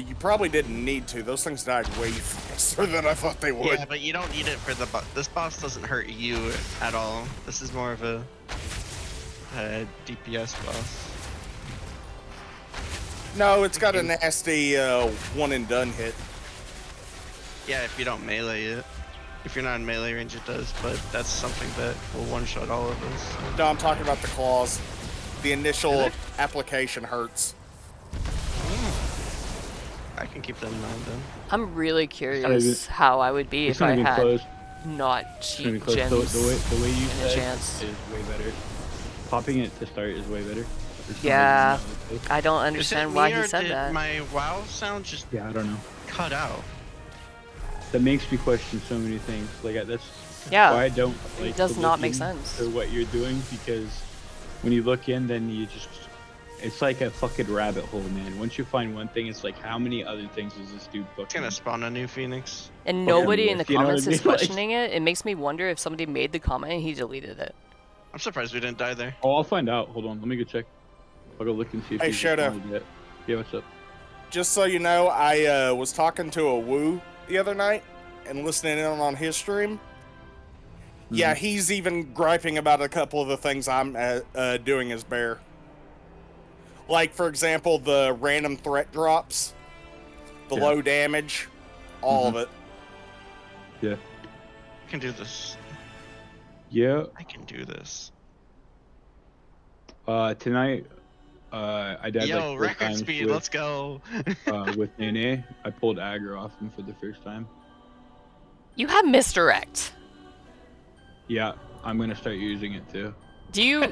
You probably didn't need to. Those things died way faster than I thought they would. Yeah, but you don't need it for the boss. This boss doesn't hurt you at all. This is more of a DPS boss. No, it's got a nasty one and done hit. Yeah, if you don't melee it. If you're not in melee range, it does, but that's something that will one-shot all of us. No, I'm talking about the claws. The initial application hurts. I can keep that in mind then. I'm really curious how I would be It's if not I even had close. not It's not even cheap close. gems. The way you and a said chance. is way better. Popping it to start is way better. For some Yeah. reason, that was I don't Is it understand me why or he said did that. my WoW sound just yeah, I don't know. cut out? That makes me question so many things. Like that's Yeah, why I don't like. does to not look make in sense. For what you're doing, because when you look in, then you just. It's like a fucking rabbit hole, man. Once you find one thing, it's like, how many other things is this dude It's fucking? gonna spawn a new Phoenix. And fucking nobody in the with, you know what comments I is mean? Like- questioning it. It makes me wonder if somebody made the comment and he deleted it. I'm surprised we didn't die there. Oh, I'll find out. Hold on, let me go check. I'll go look and see if Hey, he's Shadow. responded yet. Yeah, what's up? Just so you know, I was talking to a Woo the other night and listening in on his stream. Yeah, he's even griping about a couple of the things I'm doing as Bear. Like, for example, the random threat drops, the Yeah. low damage, all of it. Yeah. I can do this. Yeah. I can do this. Tonight, I died Yo, like 4 record times speed, with, let's go. with Nene. I pulled aggro off him for the first time. You have misdirect. Yeah, I'm gonna start using it too. Do you?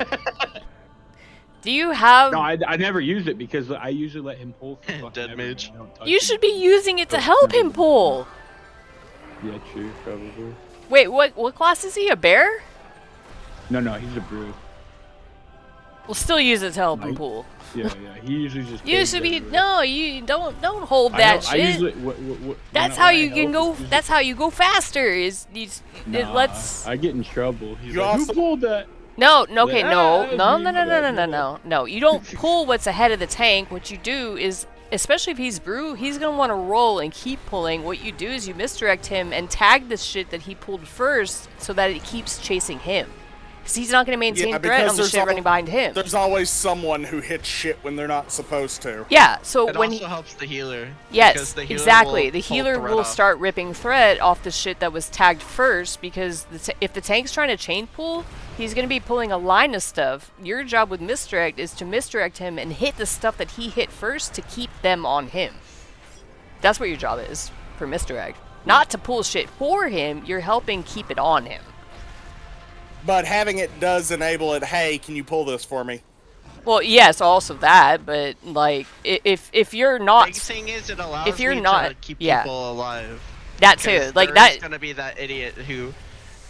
Do you have? No, I never use it because I usually let him pull for fucking Dead everything. mage. I don't touch You him. should be using it to Oh, help never him mind. pull. Yeah, true, probably. Wait, what class is he? A bear? No, he's a brew. We'll still use it to help him Right. pull. Yeah, he usually just. You bangs should be everywhere. no. You don't hold I that know, shit. I usually, when That's I- how when I you can help, go. it's usually- That's how you go faster. Is it Nah, lets. I get in trouble. He's You like, also- who pulled that? No, okay, Ah, no, that was no, me, no, my no, no, bad, no, my no, no. You don't pull what's ahead of the tank. What you do is, especially if he's brew, he's gonna want to roll and keep pulling. What you do is you misdirect him and tag the shit that he pulled first, so that it keeps chasing him. Because he's not gonna maintain Yeah, threat because on the there's shit running behind him. There's always someone who hits shit when they're not supposed to. Yeah. So It when also he, helps the healer. yes, because the healer exactly, will the pull healer threat will off. start ripping threat off the shit that was tagged first. Because if the tank's trying to chain pull, he's gonna be pulling a line of stuff. Your job with misdirect is to misdirect him and hit the stuff that he hit first to keep them on him. That's what your job is for misdirect. Not to pull shit for him, you're helping keep it on him. But having it does enable it. Hey, can you pull this for me? Well, yes, also that, but like if you're not Big thing is it allows if you're me not- to keep yeah. people alive. that too, Because like there is that, gonna be that idiot who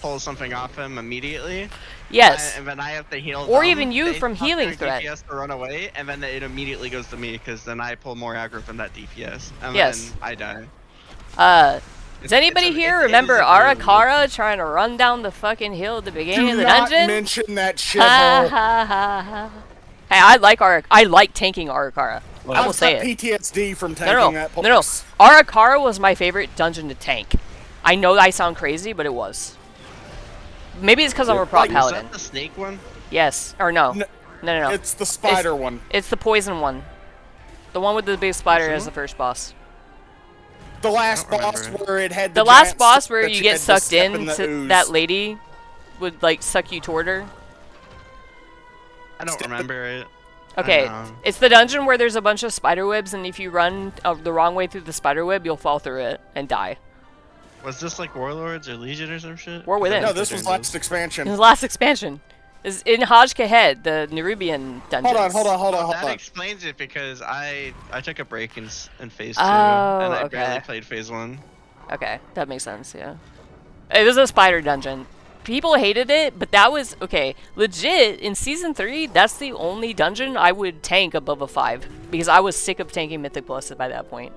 pulls something off him immediately. yes. And then I have to heal Or them, even you they from pop healing their threat. DPS to run away, and then it immediately goes to me because then I pull more aggro from that DPS, and Yes. then I die. Does anybody it's a- here it is remember a very- Arakara trying to run down the fucking hill at the beginning Do of the not dungeon? mention that Ha shithole. ha ha ha. Hey, I like tanking Arakara. I will I've say got it. PTSD from No, tanking no, that no, no. place. Arakara was my favorite dungeon to tank. I know I sound crazy, but it was. Maybe it's because I'm a prop Wait, is paladin. that the snake one? Yes, or no. No, No. It's the spider one. It's the poison one. The one with the big spider Poison as the one? first boss. The last I don't boss remember. where it had The the last giant boss stick where that you had get to sucked step in the to ooze. that lady would like suck you toward her. I don't remember it. Okay, know. it's the dungeon where there's a bunch of spider webs, and if you run the wrong way through the spider web, you'll fall through it and die. Was this like Warlords or Legion or some shit? War Within. No, this was Doing last expansion. In the last expansion, is in Hajkahed, the Nerubian dungeon. Hold That on. explains it because I took a break in phase 2 Oh, and I okay. barely played phase 1. Okay, that makes sense. Yeah, it was a spider dungeon. People hated it, but that was okay. Legit in season 3, that's the only dungeon I would tank above a 5 because I was sick of tanking Mythic Plus by that point.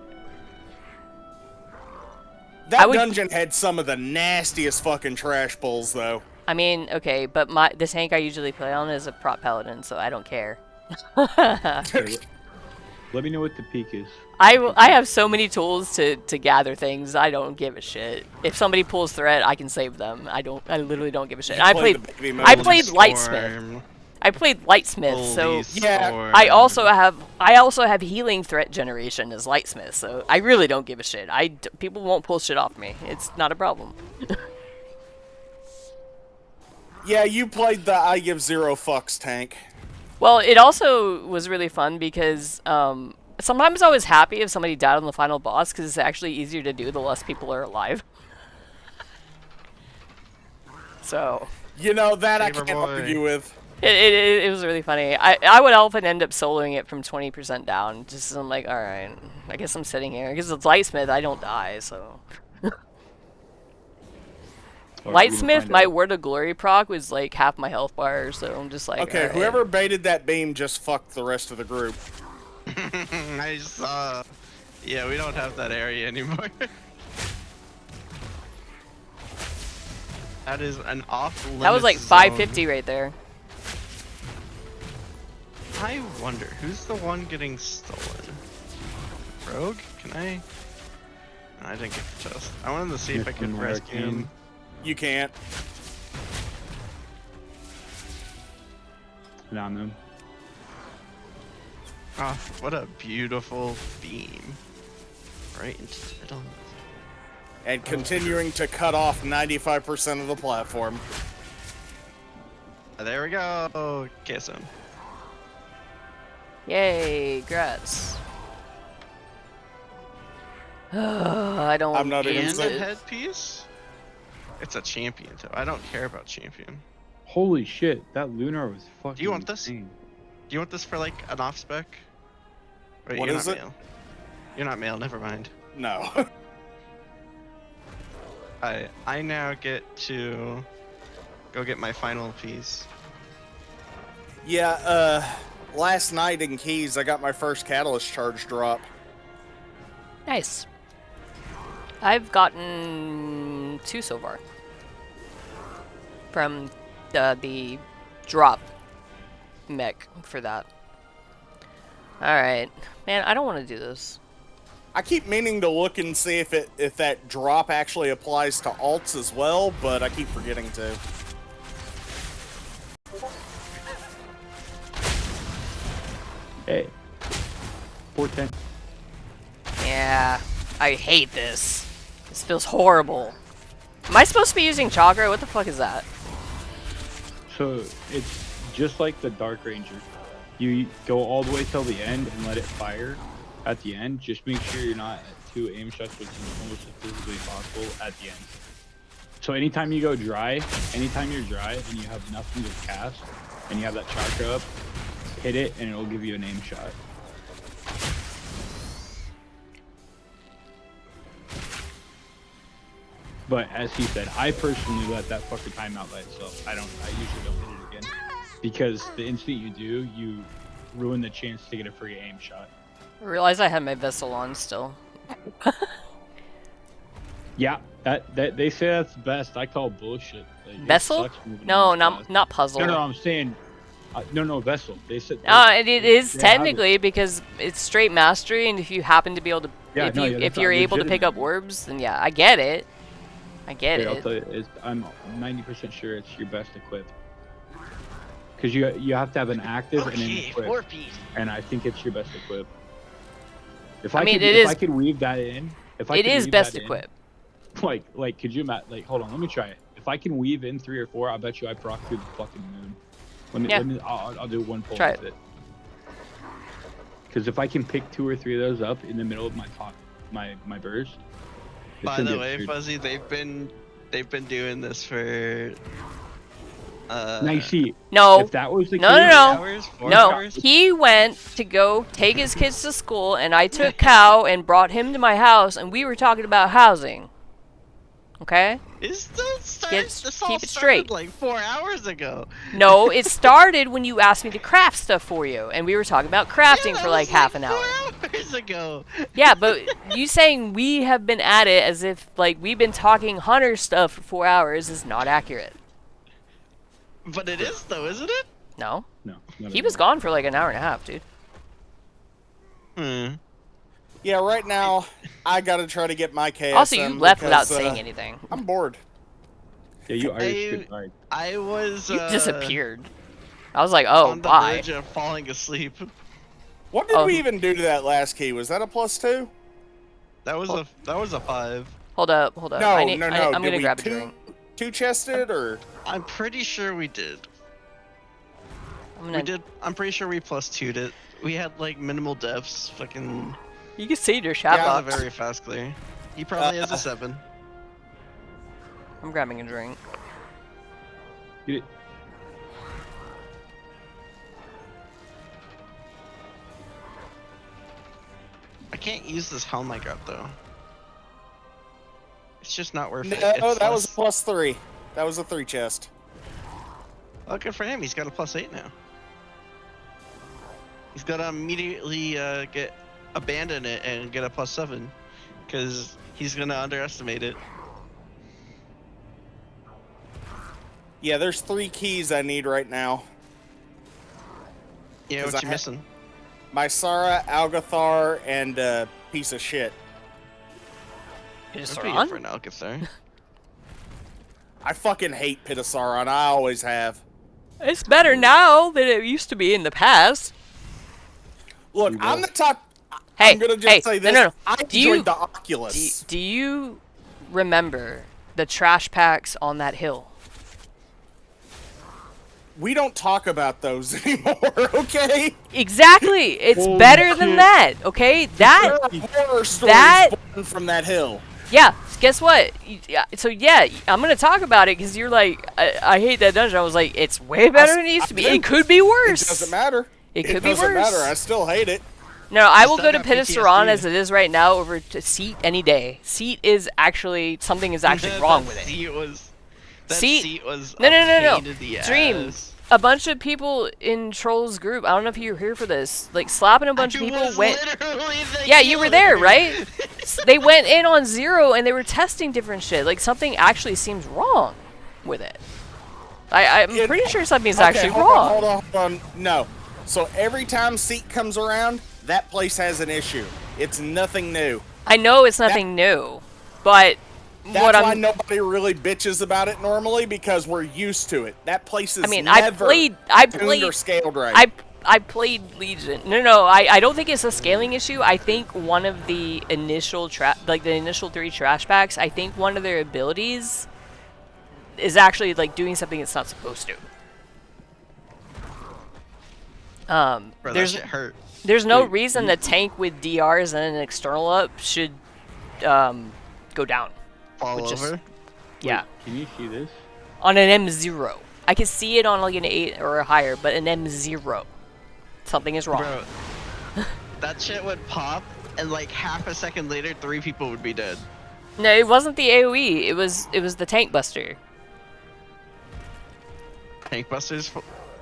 I That would- dungeon had some of the nastiest fucking trash pulls, though. I mean, okay, but the tank I usually play on is a prop paladin, so I don't care. Let me know what the peak is. I have so many tools to gather things. I don't give a shit. If somebody pulls threat, I can save them. I literally don't give a shit. You I played played the baby I mode. played Storm, Lightsmith. I played Lightsmith, so Holy Yeah. Storm. I also have healing threat generation as Lightsmith, so I really don't give a shit. People won't pull shit off me. It's not a problem. Yeah, you played the I give zero fucks tank. Well, it also was really fun because sometimes I was happy if somebody died on the final boss because it's actually easier to do the less people are alive. So You know, that I Gamer can't boy. argue with. it was really funny. I would often end up soloing it from 20% down. Just I'm like, all right, I guess I'm sitting here because it's Lightsmith. I don't die, so. Alright, we can Lightsmith, find my out. Word of Glory proc was like half my health bar, so I'm just like, Okay, alright. whoever baited that beam just fucked the rest of the group. I saw. Yeah, we don't have that area anymore. That is an off-limits That was like zone. 550 right there. I wonder who's the one getting stolen. Rogue? Can I? No, I didn't get the chest. I wanted to see if I Mr. could rescue him. American. You can't. Down them. Oh, what a beautiful beam. Right into the middle. and continuing to cut off 95% of the platform. There we go. Kiss him. Yay, grass. I don't. I'm not even And a saying. headpiece? It's a champion, though. I don't care about champion. Holy shit, that Lunar was fucking. Do you want this? insane. Do you want this for like an off spec? Wait, What you're is not it? male. You're not male. Never mind. No. I now get to go get my final piece. Yeah, last night in Keys, I got my first catalyst charge drop. Nice. I've gotten 2 so far. From the drop mech for that. Alright. Man, I don't want to do this. I keep meaning to look and see if that drop actually applies to alts as well, but I keep forgetting to. Hey. 410. Yeah, I hate this. This feels horrible. Am I supposed to be using chakra? What the fuck is that? So it's just like the Dark Ranger. You go all the way till the end and let it fire at the end. Just make sure you're not at 2 aim shots, which is almost physically possible at the end. So anytime you go dry, anytime you're dry and you have nothing to cast and you have that chakra up, hit it and it'll give you an aim shot. But as he said, I personally let that fucker time out by itself. I usually don't hit it again. Because the instant you do, you ruin the chance to get a free aim shot. I realized I had my vessel on still. Yeah, that they say that's best. I call bullshit. Like, it Vessel? sucks moving No, on not fast. not puzzle. No, I'm saying, no, vessel. They said. It is they have it. technically because it's straight mastery, and if you happen to be able to, Yeah, if no, you yeah, if that's you're able to pick up legitimate. orbs, then yeah, I get it. I get Here, I'll it. tell you, I'm 90% sure it's your best equip. Because you have to have an active and an equip, and I think it's your best equip. If I mean, could, it if is- I could weave that in, if I It could is weave best that in, equip. Like, could you imagine? Like, hold on, let me try it. If I can weave in 3 or 4, I bet you I proc through the fucking moon. Yeah. I'll do one pull Try with it. Because if I can pick 2 or 3 of those up in the middle of my burst. it's By gonna the be way, absurd. Fuzzy, they've been doing this for Now you see, No, if that was the No, case, no, no. hours, 4 no. hours. He went to go take his kids to school, and I took Cow and brought him to my house, and we were talking about housing. Okay? Is this Get- this all keep it started straight. like 4 hours ago? No, it started when you asked me to craft stuff for you, and we were talking about crafting Yeah, that for like was half an hour. 4 hours ago. Yeah, but you saying we have been at it as if like we've been talking hunter stuff for 4 hours is not accurate. But it is though, isn't it? No, no, not he at was all. gone for like an hour and a half, dude. Hmm. Yeah, right now, I gotta try to get my KSM. Also, you left without because, saying anything. I'm bored. Yeah, you Irish I- good right. I was You disappeared. I was like, oh, on the bye. verge of falling asleep. What did Oh. we even do to that last key? Was that a +2? That was a 5. Hold up, hold up. No, I need, no, no. I'm Did gonna we grab a two, drink. two-chested, or? I'm pretty sure we did. I'm We gonna. did. I'm pretty sure we +2'd it. We had like minimal deaths. Fucking. You can see your chat Yeah, That was box. a very fast clear. He probably has a 7. I'm grabbing a drink. Get it. I can't use this helm I got though. It's just not worth No, it. It's that was a less- +3. That was a 3-chest. Oh, good for him. He's got a +8 now. He's got to immediately get abandon it and get a +7, because he's gonna underestimate it. Yeah, there's 3 keys I need right now. Yeah, 'Cause what I you ha- missing? Mysara, Algathar, and piece of shit. Is That'd be on? good for an Alcathar. I fucking hate Pittasauron. I always have. It's better now than it used to be in the past. Look, You I'm will. the top. Hey, I'm gonna just hey, say no, this. no, no. I Do you- enjoyed the Oculus. Do you remember the trash packs on that hill. We don't talk about those anymore, okay? Exactly. It's Holy better than shit. that. Okay, that There are horror stories that- born from that hill. yeah. Guess what? So yeah, I'm gonna talk about it because you're like, I hate that dungeon. I was like, it's way better than it used to be. do. It could be worse. It doesn't matter. It could be doesn't worse. matter. I still hate it. No, I will still go to got Pitasteron PTSD. as it is right now over to Seat any day. Seat is actually something is actually wrong with it. That See- seat was No, a no, no, no. pain in the Dream. ass. A bunch of people in Trolls group. I don't know if you were here for this. Like slapping a bunch of I people was went. literally the Yeah, you were there, killer. right? They went in on 0 and they were testing different shit. Like something actually seems wrong with it. I'm It- pretty sure something's Okay, actually hold wrong. on, hold on. No. So every time Seat comes around, that place has an issue. It's nothing new. I know it's nothing new, but That's what why I'm. nobody really bitches about it normally, because we're used to it. That place is I mean, I never played tuned or scaled right. I played Legion. No, I don't think it's a scaling issue. I think one of the initial the initial 3 trash packs, I think one of their abilities is actually like doing something it's not supposed to. Bro, that there's shit hurt. there's no Wait, reason the tank with DRs and an external up should go down. Fall which is- over. Yeah. Can you see this? On an M0. I can see it on like an 8 or higher, but an M0. Something is wrong. Bro, that shit would pop, and like half a second later, 3 people would be dead. No, it wasn't the AoE. It was the tank buster. Tank busters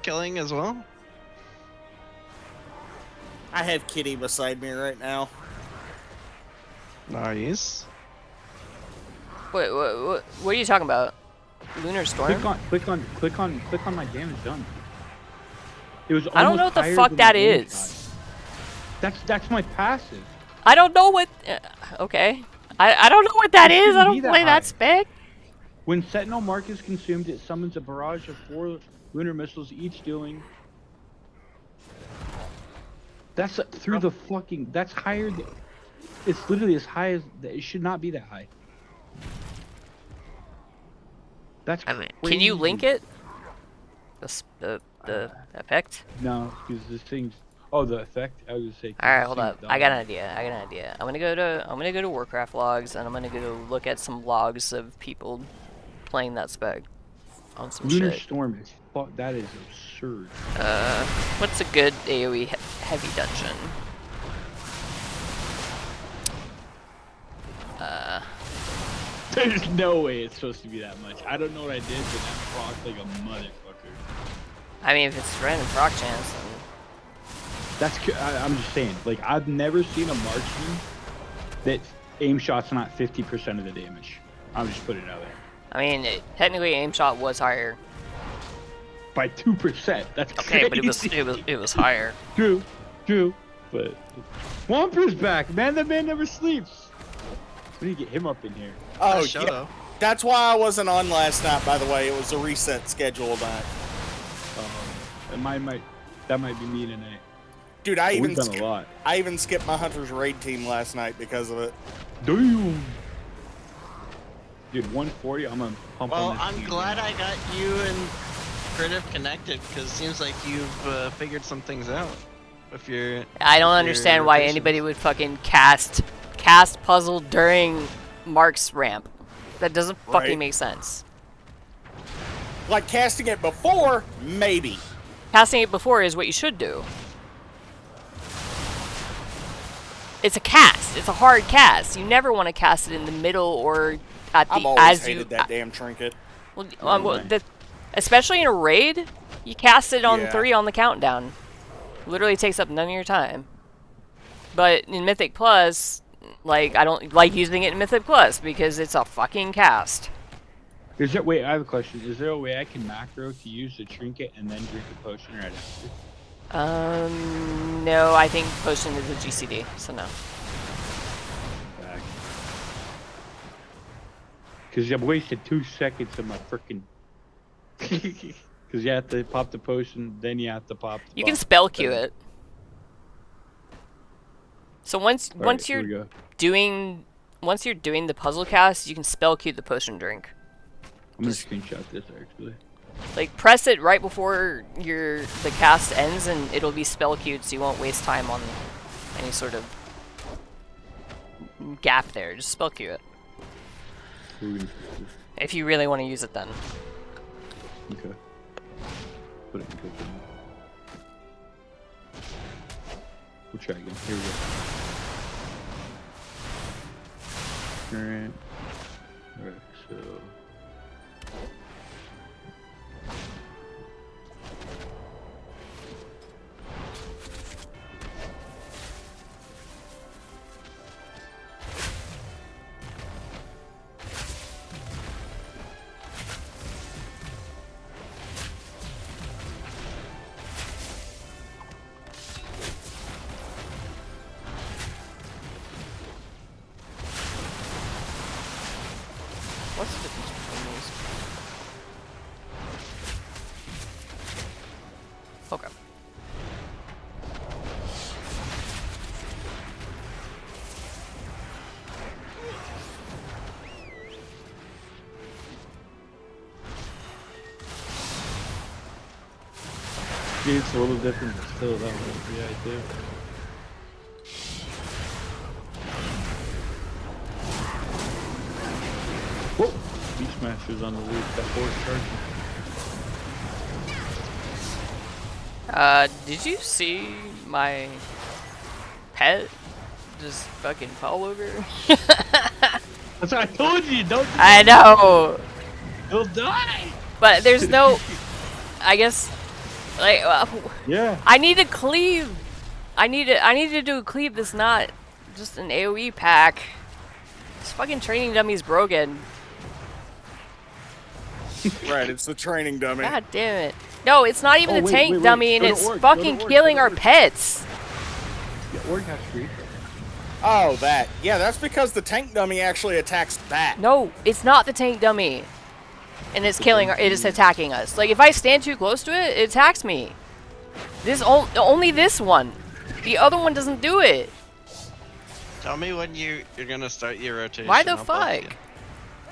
killing as well. I have Kitty beside me right now. Nice. What are you talking about? Lunar Storm? Click on my damage done. It was. I don't know almost what the higher fuck than that the damage is. die. That's my passive. I don't know what. Okay. I don't know what that It is. I shouldn't don't be that play that high. spec. When Sentinel Mark is consumed, it summons a barrage of 4 lunar missiles, each dealing. That's through the fucking. That's higher than. It's literally as high as. It should not be that high. That's. I mean, can you link it? The effect? No, because this thing's. Oh, the effect. I was gonna say. 'cause All right, this hold thing's up. I got an dumb. idea. I'm gonna go to Warcraft logs, and I'm gonna go look at some logs of people playing that spec on some Lunar shit. Storm is. That is absurd. What's a good AoE heavy dungeon? There's no way it's supposed to be that much. I don't know what I did, but that procs like a motherfucker. I mean, if it's random proc chance, then I'm just saying. Like, I've never seen a marksman that aim shot's not 50% of the damage. I'm just putting it out there. I mean, technically aim shot was higher. By 2%. That's Okay, crazy. but it was higher. True. But Wamper's back, man. That man never sleeps. We need to get him up in here. Oh, Show yeah. though. That's why I wasn't on last night, by the way. It was a reset schedule night. And that might be me tonight. Dude, I We've even done a lot. I even skipped my Hunter's raid team last night because of it. Damn. Dude, 140. I'm gonna pump Well, on this. I'm team, glad man. I got you and Critiv connected, because it seems like you've figured some things out. If you're. I don't if understand you're why patient. anybody would fucking cast puzzle during Mark's ramp. That doesn't fucking Right. make sense. Like casting it before, maybe. Casting it before is what you should do. It's a cast. It's a hard cast. You never want to cast it in the middle or at the I've always as hated you. that damn trinket. Well, way. especially in a raid, you cast it on Yeah. 3 on the countdown. Literally takes up none of your time. But in Mythic Plus, like, I don't like using it in Mythic Plus because it's a fucking cast. Wait, I have a question. Is there a way I can macro to use the trinket and then drink a potion right after? No, I think potion is a GCD, so no. Because you have wasted 2 seconds of my freaking. Because you have to pop the potion, then you have to pop. The You can bomb. spell queue it. So once Alright, here we you're go. doing once you're doing the puzzle cast, you can spell queue the potion drink. I'm gonna screenshot this actually. Like press it right before the cast ends, and it'll be spell queued, so you won't waste time on any sort of gap there. Just spell queue it We're gonna fix this. if you really want to use it then. Okay. Put it in cooking. We'll try again. Here we go. Alright. Alright, so. What's the difference between these? Okay. Yeah, it's a little different, but still that was the idea. Whoa! Beastmaster's on the roof. That board charging. Did you see my pet just fucking fall over? That's what I told you. Don't. I know, He'll die. but there's no. I guess, like, Yeah. I need to cleave. I need to do a cleave that's not just an AOE pack. This fucking training dummy's broken. Right, it's the training dummy. God damn it. No, it's not even Oh, the wait, tank wait, wait. dummy, and Go to it's org, go to fucking org, killing go to our org. pets. Yeah, Org has free. Oh, that. Yeah, that's because the tank dummy actually attacks that. No, it's not the tank dummy. And it's killing it is attacking us. Like, if I stand too close to it, it attacks me. Only this one. The other one doesn't do it. Tell me when you're gonna start your rotation. Why the I'll help you. fuck?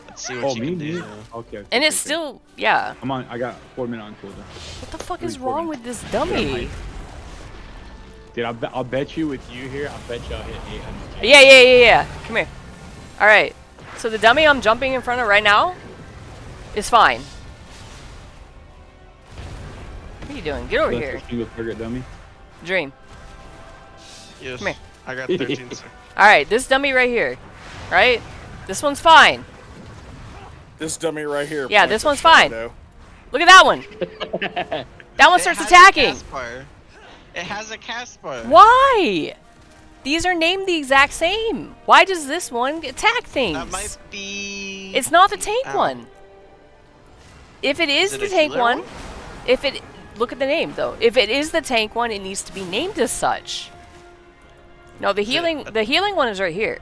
Let's see what you can do. Okay. And it's still, yeah. I'm on. I got 4 minutes on cooldown. What the fuck Only is 4 wrong minutes. with this dummy? Dude, I'll bet you with you here, I'll bet you I'll hit 800. Yeah. Come here. Alright. So the dummy I'm jumping in front of right now is fine. What are you doing? Get over That's here. a single target dummy. Dream. Yes. Come here. I got 13 seconds. Alright, this dummy right here. Right? This one's fine. This dummy right here. Yeah, points this at one's fine. Shadow. Look at that one. That one It starts has a attacking. cast bar. It has a cast bar. Why? These are named the exact same. Why does this one attack things? That might be. It's not the tank Ow. one. If it is Is it the a tank healer one, one? if it look at the name though. If it is the tank one, it needs to be named as such. No, the Is it healing one is right here.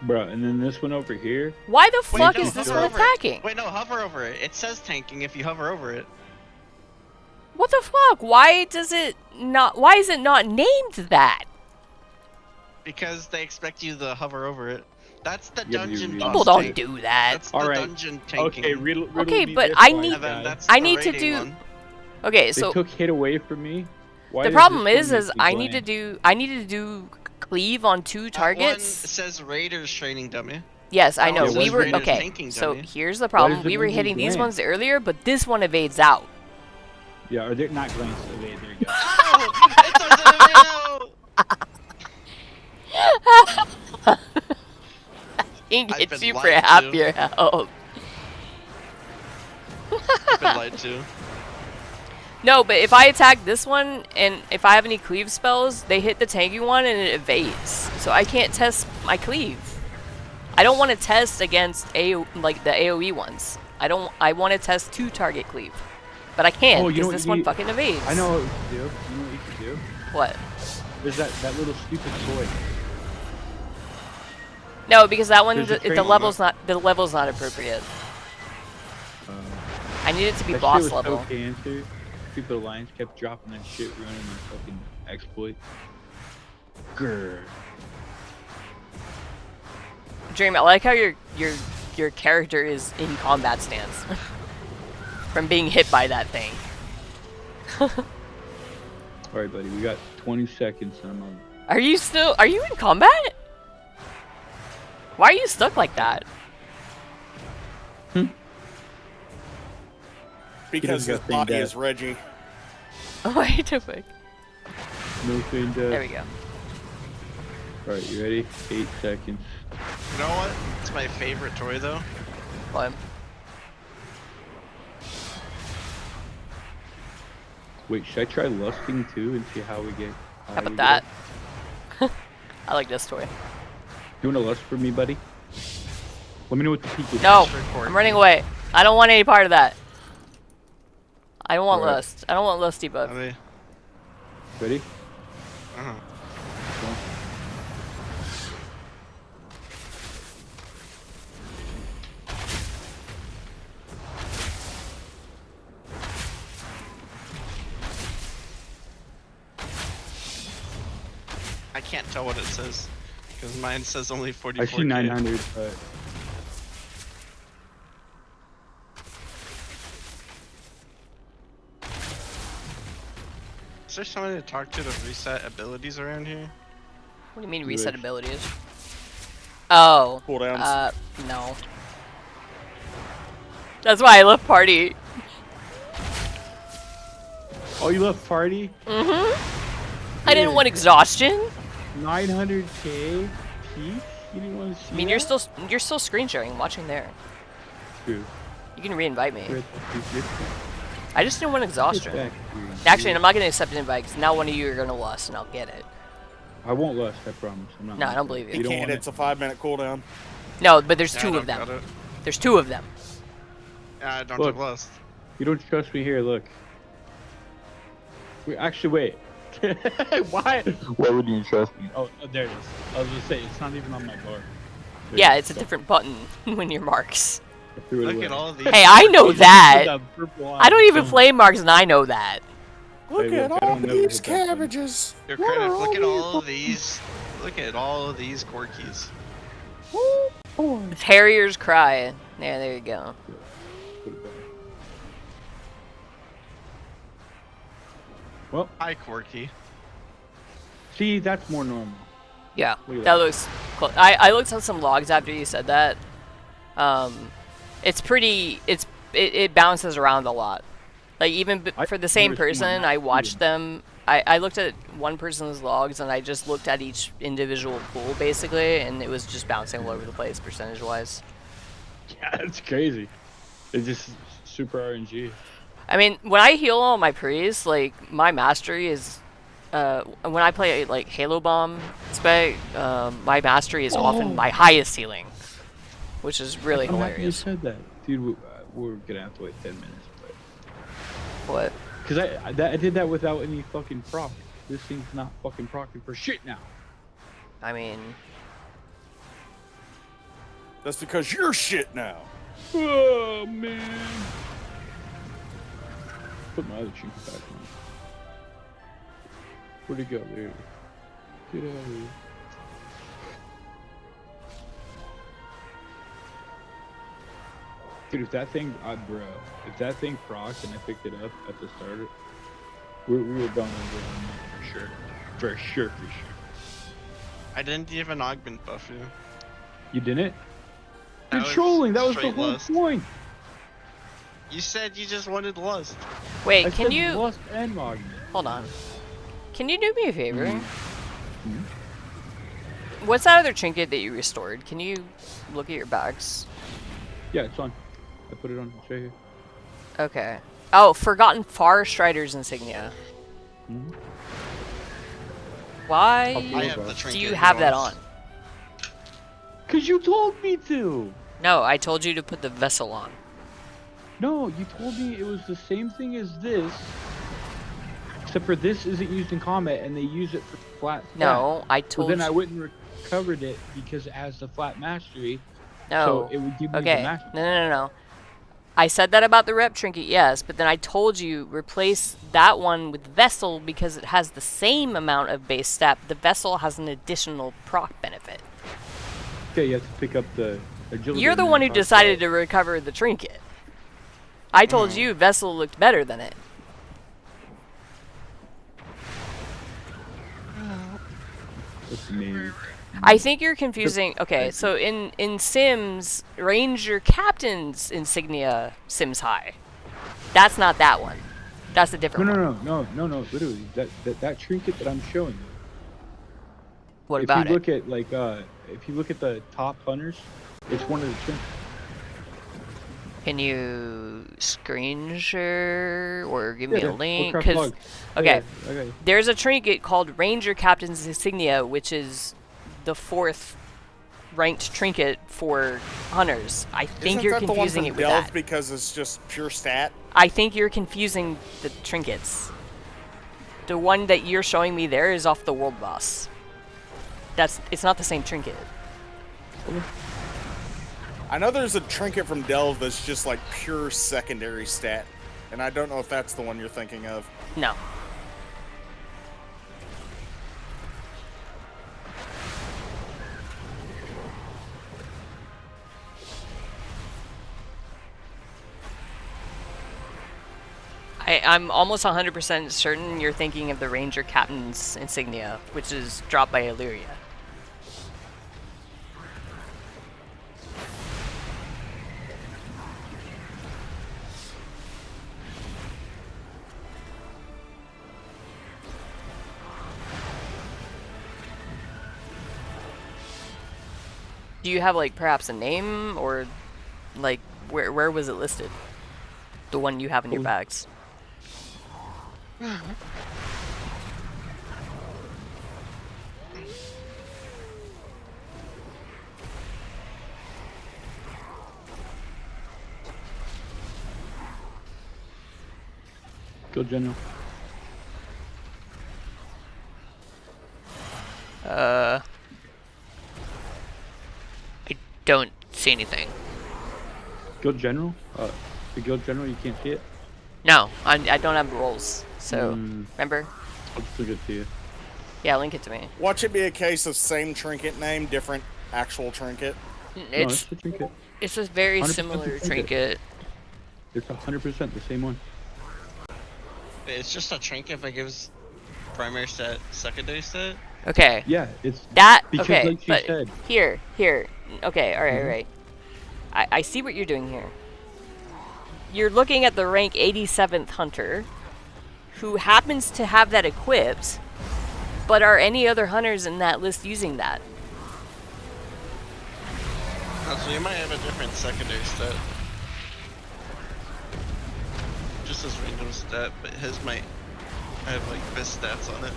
Bro, and then this one over here. Why the Wait, fuck no, is this hover one over it. attacking? Wait, no, hover over it. It says tanking if you hover over it. What the fuck? Why is it not named that? Because they expect you to hover over it. That's the Yeah, but you- dungeon you- boss People don't tank. do that. That's the Alright. dungeon tanking. Okay, riddle Okay, me but this I one, need- Evan, guys. that's I the need to rating do- one. Okay, They so took hit away from me. Why the does problem this is one make me I need to blank? do cleave on 2 That one targets. says Raiders training dummy. Yes, I that know. one We says were Raiders okay. tanking So dummy. here's the Why problem. does it We were make me hitting these blank? ones earlier, but this one evades out. Yeah, or they're not glance. Okay, there you go. Oh, it doesn't even He I've gets been you for lied half to. your health. I've been lied to. No, but if I attack this one, and if I have any cleave spells, they hit the tanky one and it evades. So I can't test my cleave. I don't want to test against like the AoE ones. I want to test 2 target cleave. But I can't, Oh, you know because what this you one need- fucking evades. I know what you could do. You know what you could do? What? There's that little stupid toy. No, because that one, There's a the training level's not appropriate. I need it to be That boss shit was level. so cancer. People Alliance kept dropping that shit, running my fucking exploit. Grr. Dream, I like how your character is in combat stance from being hit by that thing. Alright, buddy, we got 20 seconds and I'm on. Are you in combat? Why are you stuck like that? Because his got body thing is Reggie. Oh, wait, too quick. No thing dead. There we go. Alright, you ready? 8 seconds. You know what? It's my favorite toy though. What? Wait, should I try lusting too and see how we get? How about that? I like this toy. You wanna lust for me, buddy? Let me know what the peak is. No, Record. I'm running away. I don't want any part of that. I don't want Alright. lust. I don't want lusty buff. Are they? Ready? Uh-huh. I can't tell what it says because mine says only 44. I see 900, but Is there somebody to talk to reset abilities around here? What do you mean You reset wish. abilities? Oh. Cooldowns. No. That's why I love party. oh, you left party? I didn't want exhaustion. 900k peak? You didn't want to see I mean, that? you're still screen sharing. I'm watching there. True. You can re-invite me. We're at the 250. I just didn't want Get exhaustion. back here, Actually, dude. I'm not gonna accept an invite because now one of you are gonna lust and I'll get it. I won't lust, I promise. I'm not No, I don't lusting. believe You you. can't. want It's a 5-minute cooldown. No, but there's Yeah, I two don't of them. got it. There's two of them. Yeah, I don't Look. have lust. You don't trust me here, look. Wait, actually, wait. Why? Why would you trust me? Oh, there it is. I was gonna say, it's not even on my bar. There Yeah, it it's a is. different button when you're marks. I threw it Look away. at all of these. Hey, I know that. The purple I don't even eye. play marks and I know that. Look Hey, at look, I all don't never these hit that button. cabbages. Your credit. Look at all of these. Look at all of these corkies. Terriers cry. Yeah, there you go. Put it back. Well, Hi, Corky. see, that's more normal. Yeah, Look at that that. looks cool. I looked at some logs after you said that. It's pretty. It bounces around a lot. Like even for the same never seen one person, not I watched shooting. them. I looked at one person's logs and I just looked at each individual pool basically, and it was just bouncing all over the place percentage wise. Yeah, that's crazy. It's just super RNG. I mean, when I heal all my pre's, like my mastery is. When I play like Halo Bomb spec, my mastery is often my highest healing, which is really I'm happy you hilarious. said that. Dude, we're gonna have to wait 10 minutes. But... What? Cause I did that without any fucking proc. This thing's not fucking procking for shit now. I mean, That's because you're shit now. Oh man. Put my other chinky back on. Where'd it go? There it is. Get out of here. Dude, if that thing, bro, if that thing procced and I picked it up at the start, we were done over on for sure. For sure, for sure. I didn't even augment buff you. You didn't? That You're was trolling, that was the straight whole lust. point. You said you just wanted lust. wait, I can said you lust and augment. hold on? Can you do me a favor? Mhm. What's that other trinket that you restored? Can you look at your bags? Yeah, it's on. I put it on. It's right here. Okay. Oh, Forgotten Far Strider's insignia. Mhm. Why I have the do trinket. you have that on? want. Cause you told me to. No, I told you to put the vessel on. No, you told me it was the same thing as this, except for this isn't used in combat and they use it for flat. No, I So told then I you. wouldn't recovered it because it has the flat mastery. No. So it would give me the Okay. mastery. No. I said that about the rep trinket, yes, but then I told you replace that one with Vessel because it has the same amount of base stat. The Vessel has an additional proc benefit. Yeah, you have to pick up the agility. You're the one who decided to recover the trinket. I told you Vessel looked better than it. That's me. I think you're confusing. Okay, so in Sims, Ranger Captain's insignia Sims High. That's not that one. That's a different one. No. Literally, that trinket that I'm showing you. What if about you it? look at like if you look at the top hunters, it's one of the trinkets. Can you screen share or give me a link? Warcraft 'Cause log. okay, Yeah, okay. there's a trinket called Ranger Captain's Insignia, which is the 4th ranked trinket for hunters. I think Isn't you're that confusing the it one with from Delve that. because it's just pure stat? I think you're confusing the trinkets. The one that you're showing me there is off the world boss. It's not the same trinket. I know there's a trinket from Delve that's just like pure secondary stat, and I don't know if that's the one you're thinking of. No. I'm almost 100% certain you're thinking of the Ranger Captain's Insignia, which is dropped by Illyria. Do you have like perhaps a name or like where was it listed? The one you have in your bags. Go general. I don't see anything. Guild general? The guild general, you can't see it? No, I don't have rolls. So, remember? I'll just link it to you. Yeah, link it to me. Watch it be a case of same trinket name, different actual trinket. It's the trinket. it's a very 100% similar the trinket. It's 100% the same one. It's just a trinket that gives primary stat, secondary stat. Okay. Yeah, it's That because okay, like she but said. here. Okay, all right. I see what you're doing here. You're looking at the rank 87th hunter, who happens to have that equipped, but are any other hunters in that list using that? Oh, so you might have a different secondary stat. Just as random stat, but his might have like best stats on it.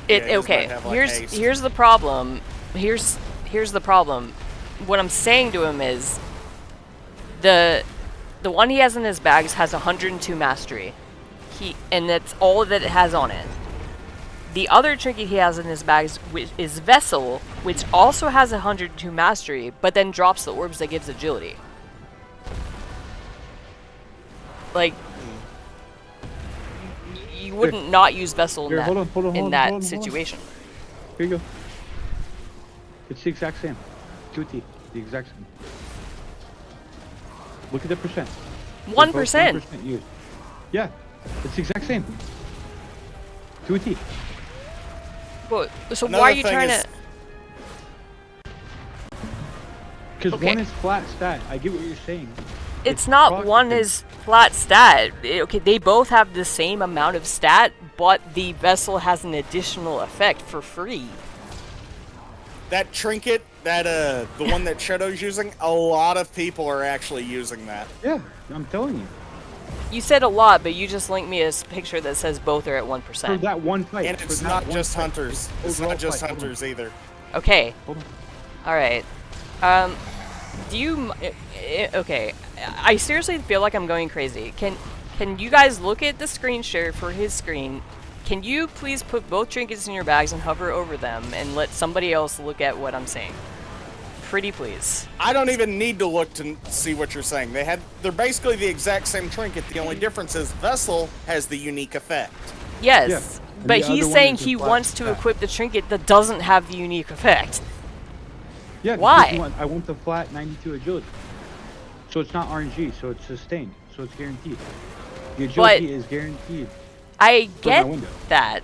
It Yeah, his okay. might have, like, haste. Here's the problem. Here's the problem. What I'm saying to him is the one he has in his bags has 102 mastery. And that's all that it has on it. The other trinket he has in his bags is Vessel, which also has 102 mastery, but then drops the orbs that gives agility. Like, you wouldn't not use Vessel in Here, that, hold on, in hold that on. situation. Here you go. It's the exact same. 2T. The exact same. Look at the percent. 1%. 1% used. Yeah, it's the exact same. 2T. But, so Another why are you thing trying is- to... Because Okay. one is flat stat. I get what you're saying. It's not proc- one is flat stat. Okay, they both have the same amount of stat, but the Vessel has an additional effect for free. That trinket, the one that Shadow's using, a lot of people are actually using that. Yeah, I'm telling you. You said a lot, but you just linked me a picture that says both are at For 1%. that one fight. And for it's that not one just fight. hunters. It's overall not just fight. Hold on. hunters either. Okay, Hold on. alright. Do you... Okay, I seriously feel like I'm going crazy. Can you guys look at the screen share for his screen? Can you please put both trinkets in your bags and hover over them and let somebody else look at what I'm saying? Pretty please. I don't even need to look to see what you're saying. They're basically the exact same trinket. The only difference is Vessel has the unique effect. Yes, Yeah, and but the other he's one saying is a he flat wants to stat. equip the trinket that doesn't have the unique effect. Yeah. Why? Because I want the flat 92 agility. So it's not RNG. So it's sustained. So it's guaranteed. The agility is guaranteed. I for get my window. that,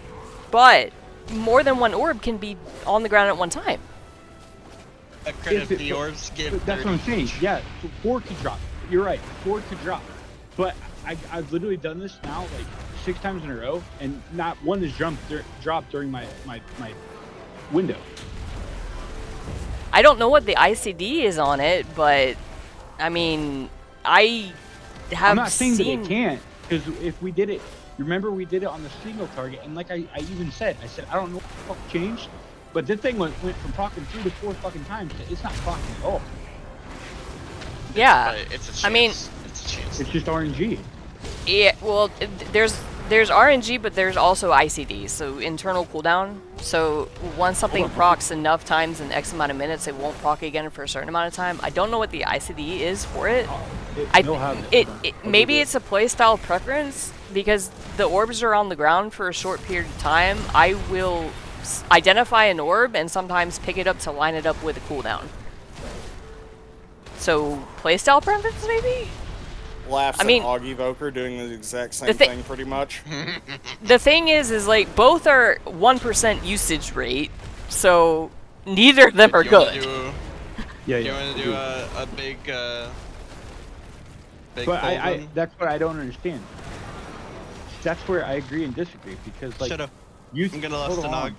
but more than one orb can be on the ground at one time. A credit the orbs give. But that's what I'm saying. Yeah, 4 could drop. You're right. 4 could drop. But I've literally done this now like 6 times in a row, and not one has dropped during my window. I don't know what the ICD is on it, but I mean, I have I'm not saying seen... that it can't, because if we did it, remember we did it on the single target, and like I even said, I don't know what the fuck changed, but this thing went from procking 3 to 4 fucking times. It's not procking at all. Yeah, It's a chance. I mean, it's a chance. It's just RNG. yeah. Well, there's RNG, but there's also ICD, so internal cooldown. So once something procs enough times in X amount of minutes, it won't proc again for a certain amount of time. I don't know what the ICD is for it. Maybe it's a playstyle preference, because the orbs are on the ground for a short period of time. I will identify an orb and sometimes pick it up to line it up with a cooldown. So playstyle preference, maybe? Laughs I mean, at Augie Voker doing the exact same thing, pretty much. The thing is like both are 1% usage rate, so neither of them are good. You want to do a big But that's what I don't understand. That's where I agree and disagree, because like Shut up. I'm gonna lost the nog.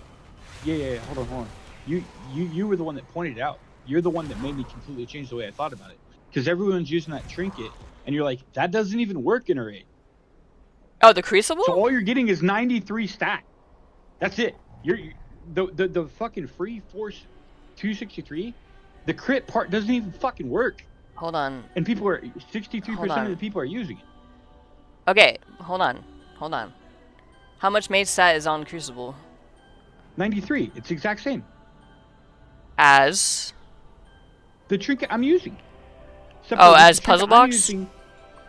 Yeah. Hold on. You were the one that pointed it out. You're the one that made me completely change the way I thought about it. Because everyone's using that trinket, and you're like, that doesn't even work in a raid. Oh, the Crucible? So all you're getting is 93 stat. That's it. The fucking free force 263. The crit part doesn't even fucking work. Hold on. And 63% of the people are using it. Okay, hold on. How much mage stat is on Crucible? 93. It's the exact same. As the trinket I'm using. Oh, as puzzle box?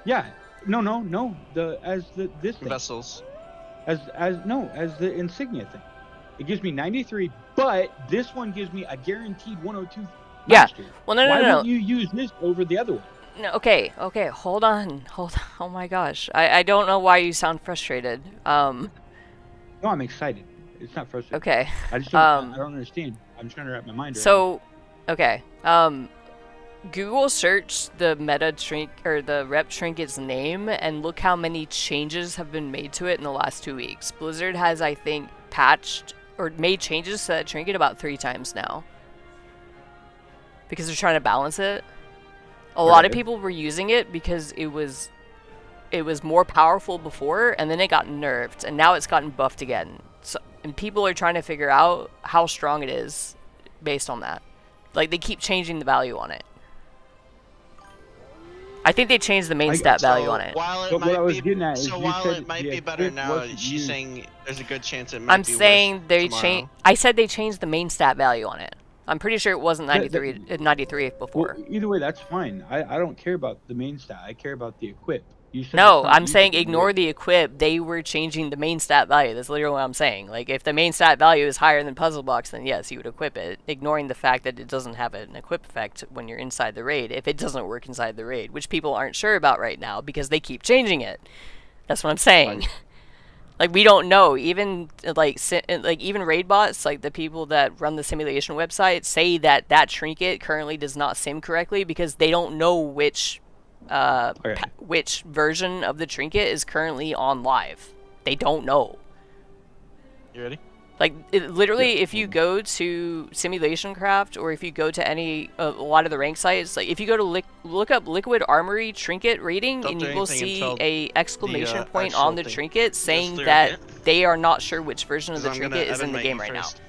Yeah. No. This thing. Vessels. As the insignia thing. It gives me 93, but this one gives me a guaranteed 102. Yeah. Mastery. Well, no. Why wouldn't you use this over the other one? No, okay. Hold on. Oh my gosh. I don't know why you sound frustrated. No, I'm excited. It's not frustrating. Okay. I just don't, I don't understand. I'm just trying to wrap my mind around. So, okay. Google search the meta or the rep trinket's name and look how many changes have been made to it in the last 2 weeks. Blizzard has, I think, patched or made changes to that trinket about 3 times now. Because they're trying to balance it. A lot of people were using it because it was more powerful before, and then it got nerfed, and now it's gotten buffed again. So, and people are trying to figure out how strong it is based on that. Like, they keep changing the value on it. I think they changed the main stat value on it. While it But what I was might getting at be, is so you while said it might the be better equip now, wasn't she's used. saying there's a good chance it might I'm be saying worse they tomorrow. changed. I said they changed the main stat value on it. I'm pretty sure it wasn't 93 before. Well, either way, that's fine. I don't care about the main stat. I care about the equip. You said No, it's not I'm used saying to ignore work. the equip. They were changing the main stat value. That's literally what I'm saying. Like, if the main stat value is higher than Puzzle Box, then yes, you would equip it. Ignoring the fact that it doesn't have an equip effect when you're inside the raid, if it doesn't work inside the raid, which people aren't sure about right now because they keep changing it. That's what I'm saying. Like, we don't know. Even even raid bots, like the people that run the simulation website, say that that trinket currently does not sim correctly because they don't know which which version of the trinket is currently on live. They don't know. You ready? Like, literally, if you go to Simulation Craft, or if you go to a lot of the rank sites, like if you go to look up Liquid Armory trinket rating, Don't and do you will anything see until a exclamation point actual on the thing trinket goes saying through, that okay? they are not sure which version of the 'Cause I'm gonna trinket is in the edit game my right now. first.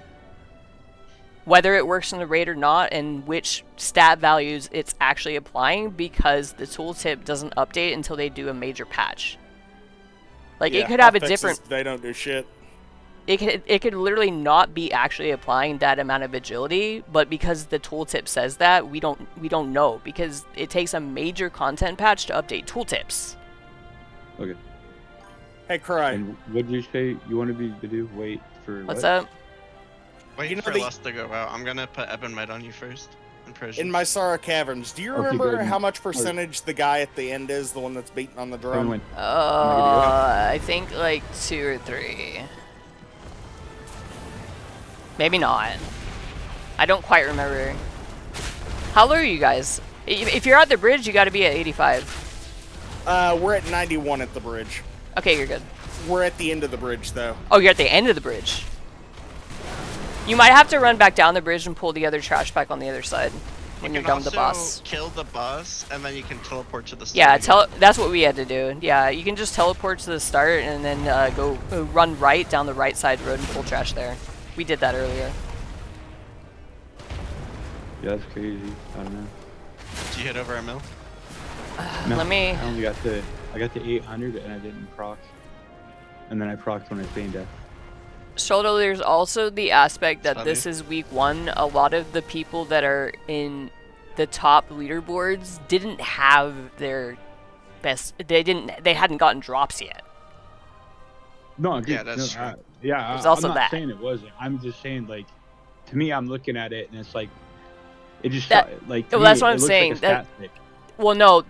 Whether it works in the raid or not, and which stat values it's actually applying, because the tooltip doesn't update until they do a major patch. Like, Yeah, it could have a hotfixes, different... They don't do shit. It could literally not be actually applying that amount of agility, but because the tooltip says that, we don't know, because it takes a major content patch to update tooltips. Okay. Hey, Cry. And what did you say you wanted me to do? Wait for What's what? up? Wait You know for the- Lust to go out. I'm gonna put Ebon Med on you first. Impression. In Mysara Caverns, do you Okay, remember good. how much percentage the guy at the end is, the one that's beating on the drum? Everyone went, I think like 2 or 3. Maybe not. I don't quite remember. How low are you guys? If you're at the bridge, you got to be at 85. We're at 91 at the bridge. Okay, you're good. We're at the end of the bridge, though. Oh, you're at the end of the bridge. You might have to run back down the bridge and pull the other trash back on the other side when you're done with the boss. Kill the boss, and then you can teleport to the start. Yeah, that's what we had to do. Yeah, you can just teleport to the start and then go run right down the right side road and pull trash there. We did that earlier. yeah, that's crazy. I don't know. Did you hit over a mill? No, Let me. I only got to 800 and I didn't proc. And then I procced when I feigned death. Shoto, there's also the aspect that this Funny. is week 1. A lot of the people that are in the top leaderboards didn't have their best. They hadn't gotten drops yet. No, Yeah, that's true. Yeah, There's also I'm not that. saying it wasn't. I'm just saying, like, to me, I'm looking at it and it's like, it just like. To well, me, that's what it I'm looks saying, Like a that- stat stick. Well, no,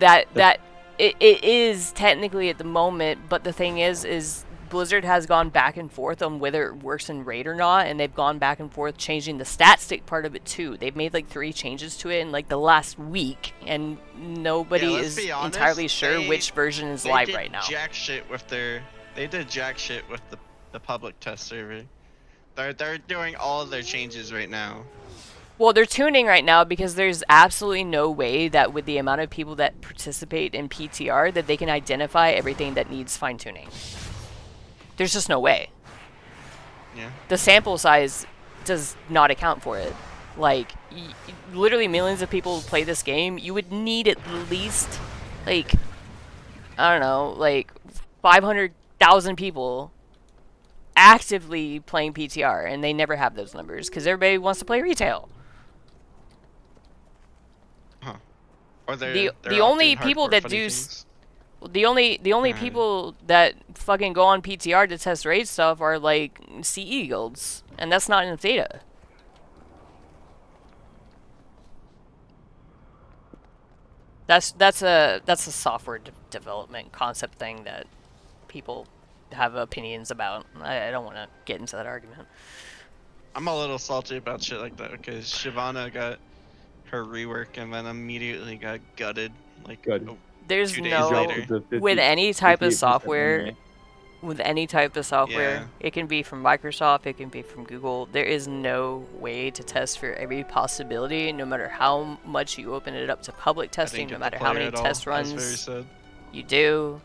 it is technically at the moment, but the thing is Blizzard has gone back and forth on whether it works in Raid or not, and they've gone back and forth changing the stat stick part of it too. They've made like 3 changes to it in like the last week, and nobody Yeah, let's is be honest, entirely sure they- which version is They live did right now. jack shit with They did jack shit with the public test server. They're doing all of their changes right now. Well, they're tuning right now because there's absolutely no way that with the amount of people that participate in PTR that they can identify everything that needs fine-tuning. There's just no way. Yeah. The sample size does not account for it. Like, literally millions of people play this game. You would need at least, like, I don't know, like 500,000 people actively playing PTR, and they never have those numbers because everybody wants to play retail. Or The they're only often people hardcore that funny do things. The only people that fucking go on PTR to test raid stuff are like CE guilds, and that's not enough data. That's a software development concept thing that people have opinions about. I don't want to get into that argument. I'm a little salty about shit like that because Shyvana got her rework and then immediately got gutted. Like, Gutted. There's 2 days no later. with any type of 58% software. anyway. With any type of software, Yeah. it can be from Microsoft, it can be from Google. There is no way to test for every possibility, no matter how much you open it up to public testing, no matter how many test runs you do.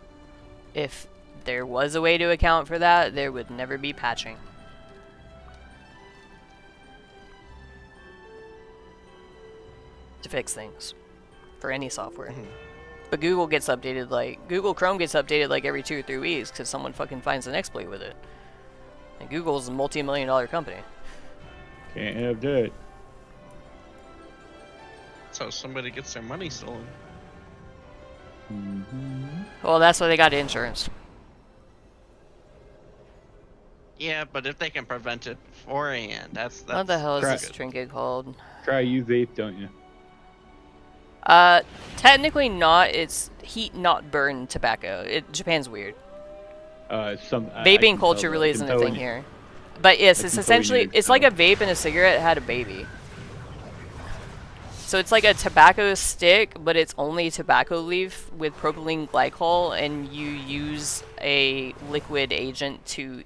If there was a way to account for that, there would never be patching. To fix things for any software. But Google gets updated Google Chrome gets updated like every 2 or 3 weeks because someone fucking finds an exploit with it. And Google's a multi-million-dollar company. Can't have that. So somebody gets their money stolen. Well, that's why they got insurance. Yeah, but if they can prevent it beforehand, that's What the hell is Crap. this trinket called? Try you vape, don't you? Technically not. It's heat not burn tobacco. Japan's weird. Vaping culture really isn't a thing here. But yes, it's can tell when essentially, you're it's like a vape and a cigarette had a baby. So it's like a tobacco stick, but it's only tobacco leaf with propylene glycol, and you use a liquid agent to...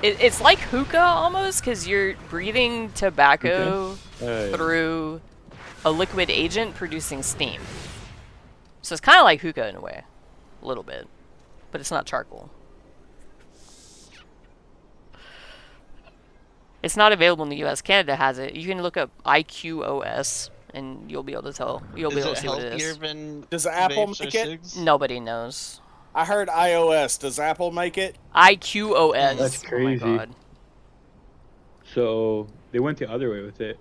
It's like hookah almost, because you're breathing tobacco through a liquid agent producing steam. So it's kind of like hookah in a way. A little bit. But it's not charcoal. It's not available in the US. Canada has it. You can look up IQOS and you'll be able to tell. You'll be able to see what it is. Does Apple vapes or make it? cigs? Nobody knows. I heard iOS. Does Apple make it? IQOS. That's Oh crazy. my god. So they went the other way with it.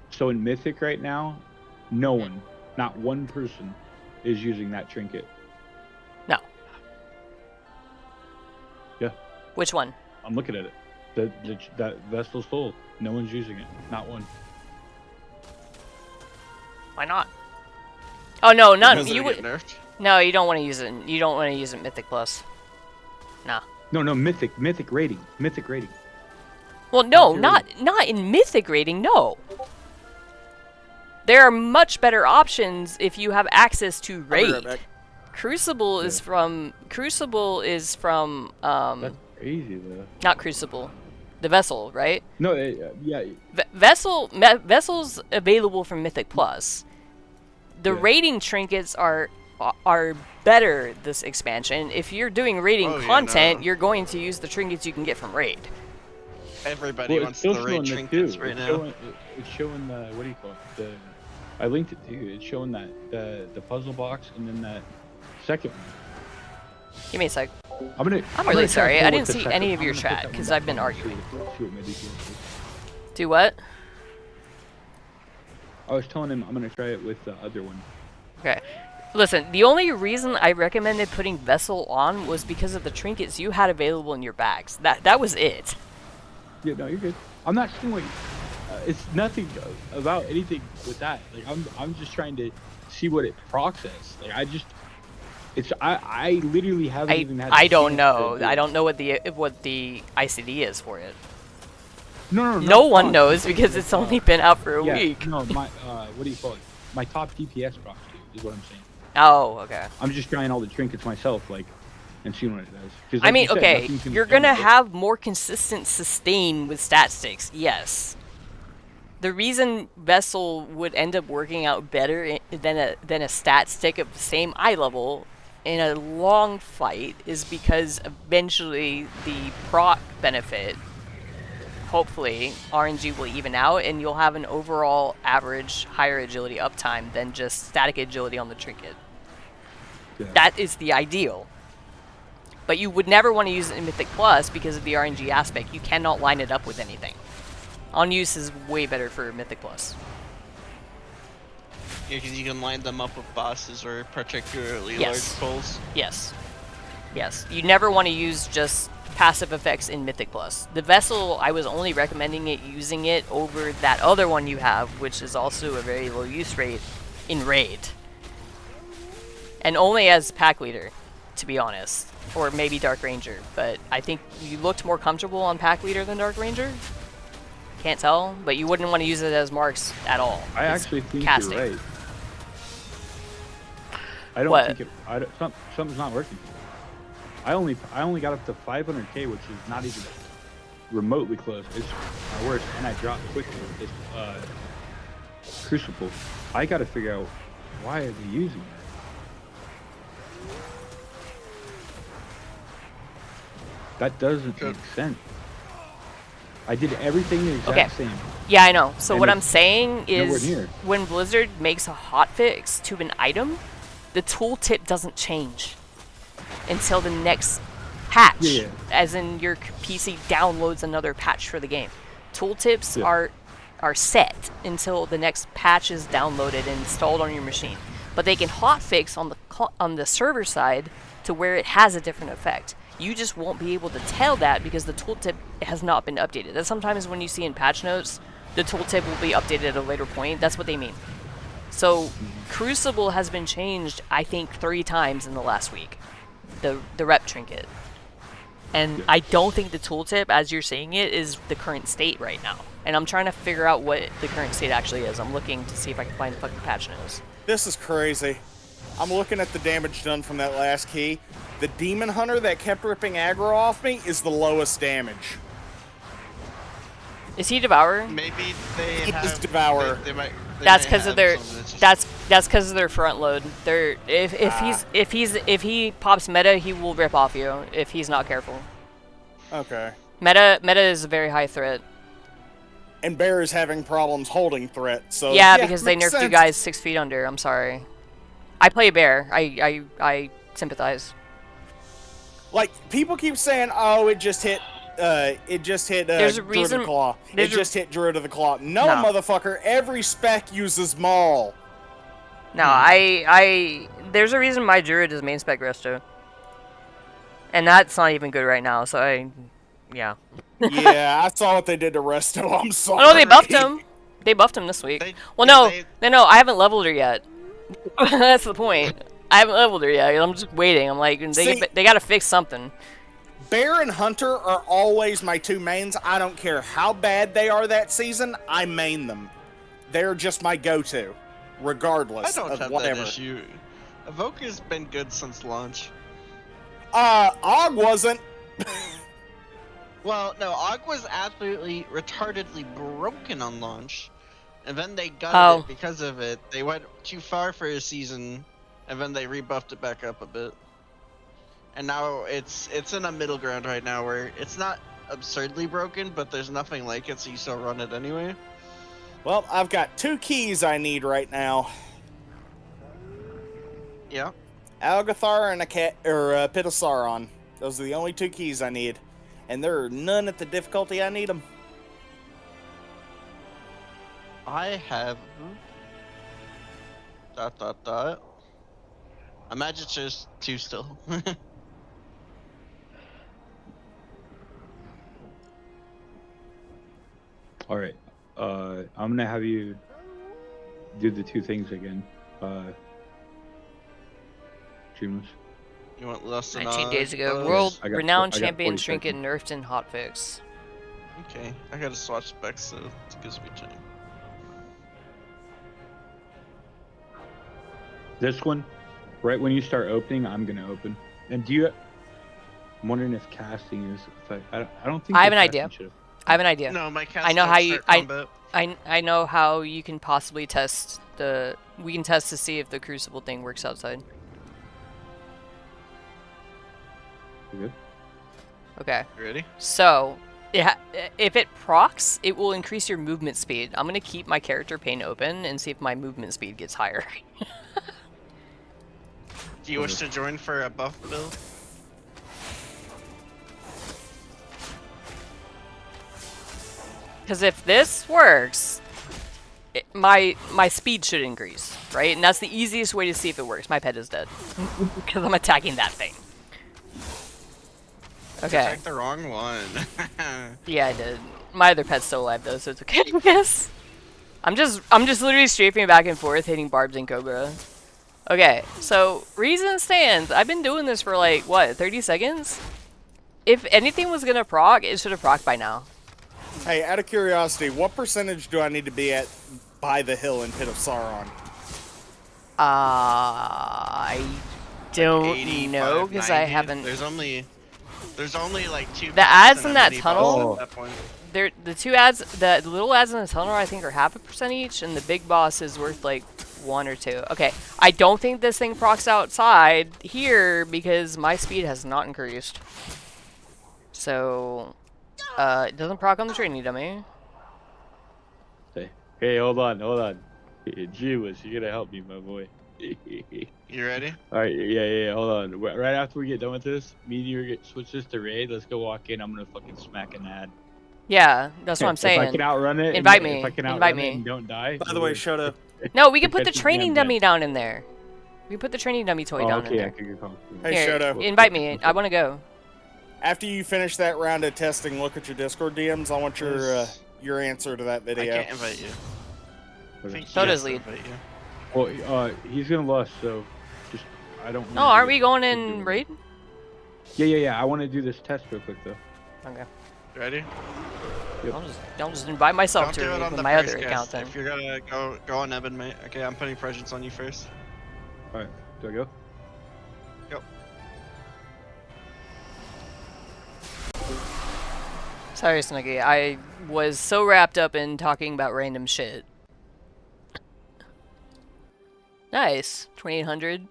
So in Mythic right now, no one, not one person, is using that trinket. No. Yeah, Which one? I'm looking at it. That vessel's full. No one's using it. Not one. Why not? Oh no, not Because you it'll get would. nerfed. No, you don't want to use it. You don't want to use it Mythic Plus. Nah. No, mythic rating. Well, no, Your not in Mythic rating. No. There are much better options if you have access to I'll be right raid. back. Crucible is from That's crazy though. not Crucible, the Vessel, right? No, yeah. Vessel's available from Mythic Plus. The Yeah. raiding trinkets are better this expansion. If you're doing raiding Oh, yeah, content, no. you're going to use the trinkets you can get from raid. Everybody Well, it's wants still the showing raid the trinkets two. right It's now. showing, it's showing the what do you call it? I linked it to you. It's showing that the puzzle box and then that second one. Give me a sec. I'm really gonna try sorry, to I pull didn't up the see second- any of I'm your gonna put chat, that 'cause one I've been back on, arguing. see what Medici wants to do. Do what? I was telling him I'm gonna try it with the other one. Okay. Listen, the only reason I recommended putting Vessel on was because of the trinkets you had available in your bags. That was it. Yeah, no, you're good. I'm not saying like it's nothing about anything with that. Like I'm just trying to see what it process. Like I literally haven't even had. I the don't chance know. to do I it. don't know what the ICD is for it. No, No one not- knows because it's only been out for a yeah, week. No, my what do you call it? My top DPS procs is what I'm saying. Oh, okay. I'm just trying all the trinkets myself, like, and seeing what it does. 'Cause I like mean, you said, okay, nothing can you're stand gonna it. have more consistent sustain with stat sticks, yes. The reason Vessel would end up working out better than a stat stick of the same eye level in a long fight is because eventually the proc benefit, hopefully, RNG will even out and you'll have an overall average higher agility uptime than just static agility on the trinket. Yeah. That is the ideal. But you would never want to use it in Mythic Plus because of the RNG aspect. You cannot line it up with anything. On use is way better for Mythic Plus. Yeah, because you can line them up with bosses or particularly Yes. large pulls. Yes. Yes. You never want to use just passive effects in Mythic Plus. The Vessel, I was only recommending it using it over that other one you have, which is also a very low use rate in Raid. And only as pack leader, to be honest. Or maybe Dark Ranger, but I think you looked more comfortable on pack leader than Dark Ranger. Can't tell, but you wouldn't want to use it as marks at all. I It's actually think casting. you're right. I don't What? think it. Something's not working. I only got up to 500k, which is not even remotely close. It's my worst, and I dropped quickly with this Crucible. I got to figure out why are they using it. That doesn't Good. make sense. I did everything the exact Okay. same. Yeah, I know. So And what I'm it's saying nowhere is near. when Blizzard makes a hotfix to an item, the tooltip doesn't change until the next patch. Yeah. As in your PC downloads another patch for the game. Tooltips Yeah. are set until the next patch is downloaded and installed on your machine. But they can hotfix on the server side to where it has a different effect. You just won't be able to tell that because the tooltip has not been updated. That sometimes when you see in patch notes, the tooltip will be updated at a later point. That's what they mean. So Crucible has been changed, I think, 3 times in the last week. The rep trinket. And I don't think the tooltip, as you're saying it, is the current state right now. And I'm trying to figure out what the current state actually is. I'm looking to see if I can find the fucking patch notes. This is crazy. I'm looking at the damage done from that last key. The Demon Hunter that kept ripping aggro off me is the lowest damage. Is he Devourer? Maybe they It have is Devourer. They might, That's might because of have their something that's just- that's because of their front load. They're if he pops meta, he will rip off you if he's not careful. Okay. Meta is a very high threat. And Bear is having problems holding threat, so Yeah, because they makes nerfed you sense. guys 6 feet under. I'm sorry. I play Bear. I sympathize. Like people keep saying, "Oh, it just hit There's a Druid reason- of the Claw. It there's a- just hit Druid of the Claw." No, No. motherfucker. Every spec uses Maul. No, I there's a reason my Druid is main spec resto. And that's not even good right now, so yeah. Yeah, I saw what they did to Resto. I'm sorry. Oh no, they buffed him. They buffed him this week. Well, yeah, no, I haven't leveled her yet. That's the point. I haven't leveled her yet. I'm just waiting. I'm like, they gotta fix something. Bear and Hunter are always my two mains. I don't care how bad they are that season. I main them. They're just my go-to, regardless I don't of have whatever. that issue. Evoker's been good since launch. Og wasn't. Well, no, Og was absolutely retardedly broken on launch, and then they gutted it because of it. They went too far for a season, and then they rebuffed it back up a bit. And now it's in a middle ground right now where it's not absurdly broken, but there's nothing like it, so you still run it anyway. Well, I've got 2 keys I need right now. Yeah. Algathar and a Pit of Sauron. Those are the only 2 keys I need. And there are none at the difficulty I need them. I have... ... Imagine just 2 still. All right. I'm gonna have you do the 2 things again. Dreamless. You want less than 19 days ago, those? world I got renowned 40 champion trinket seconds. nerfed in hotfix. Okay, I gotta swatch specs, so it gives me time. This one, right when you start opening, I'm gonna open. And do you? I'm wondering if casting is. If I don't think. I have the an casting idea. should- I have an idea. No, my cats I know don't how you. start combat. I know how you can possibly test the. We can test to see if the crucible thing works outside. You good? Okay. You ready? So, if it procs, it will increase your movement speed. I'm gonna keep my character pane open and see if my movement speed gets higher. Do you wish to join for a buff build? Because if this works, my speed should increase, right? And that's the easiest way to see if it works. My pet is dead because I'm attacking that thing. Okay. Attack the wrong one. Yeah, I did. My other pet's still alive though, so it's okay. I guess. I'm just literally strafing back and forth, hitting barbs and cobra. Okay, so reason stands. I've been doing this for like what, 30 seconds? If anything was gonna proc, it should have proc by now. Hey, out of curiosity, what percentage do I need to be at by the hill in Pit of Sauron? I don't know because I 90. haven't. There's only like 2. The ads in and that many tunnel? buffs at that point. The 2 ads, the little ads in the tunnel, I think, are 0.5% each, and the big boss is worth like 1 or 2. Okay, I don't think this thing procs outside here because my speed has not increased. So, it doesn't proc on the training dummy. Hey, hold on. Hey, G-Wiz, you gotta help me, my boy. You ready? Alright, yeah, hold on. Right after we get done with this, me and you switch this to raid. Let's go walk in. I'm gonna fucking smack an ad. Yeah, that's what I'm saying. If I can outrun it, Invite and me. If I can Invite outrun me. it and don't die. By the way, Shoto, No, we can put the Catch me training damn dummy down in there. We put the training dummy toy down in okay, I there. could get called. Hey, Here, Shoto. invite me. I want to go. after you finish that round of testing, look at your Discord DMs. I want your answer to that I video. can't invite you. I think So he does has to Lead. invite you. Well, he's gonna lose, so just I don't. Oh, aren't we going in raid? Yeah. I want to do this test real quick though. Okay. You ready? I'll just invite myself Don't to do raid it on with the my first other guess. account then. If you're gonna go on Evan, mate. Okay, I'm putting presents on you first. All right, do I go? Go. Sorry, Snuggy. I was so wrapped up in talking about random shit. Nice. 2800.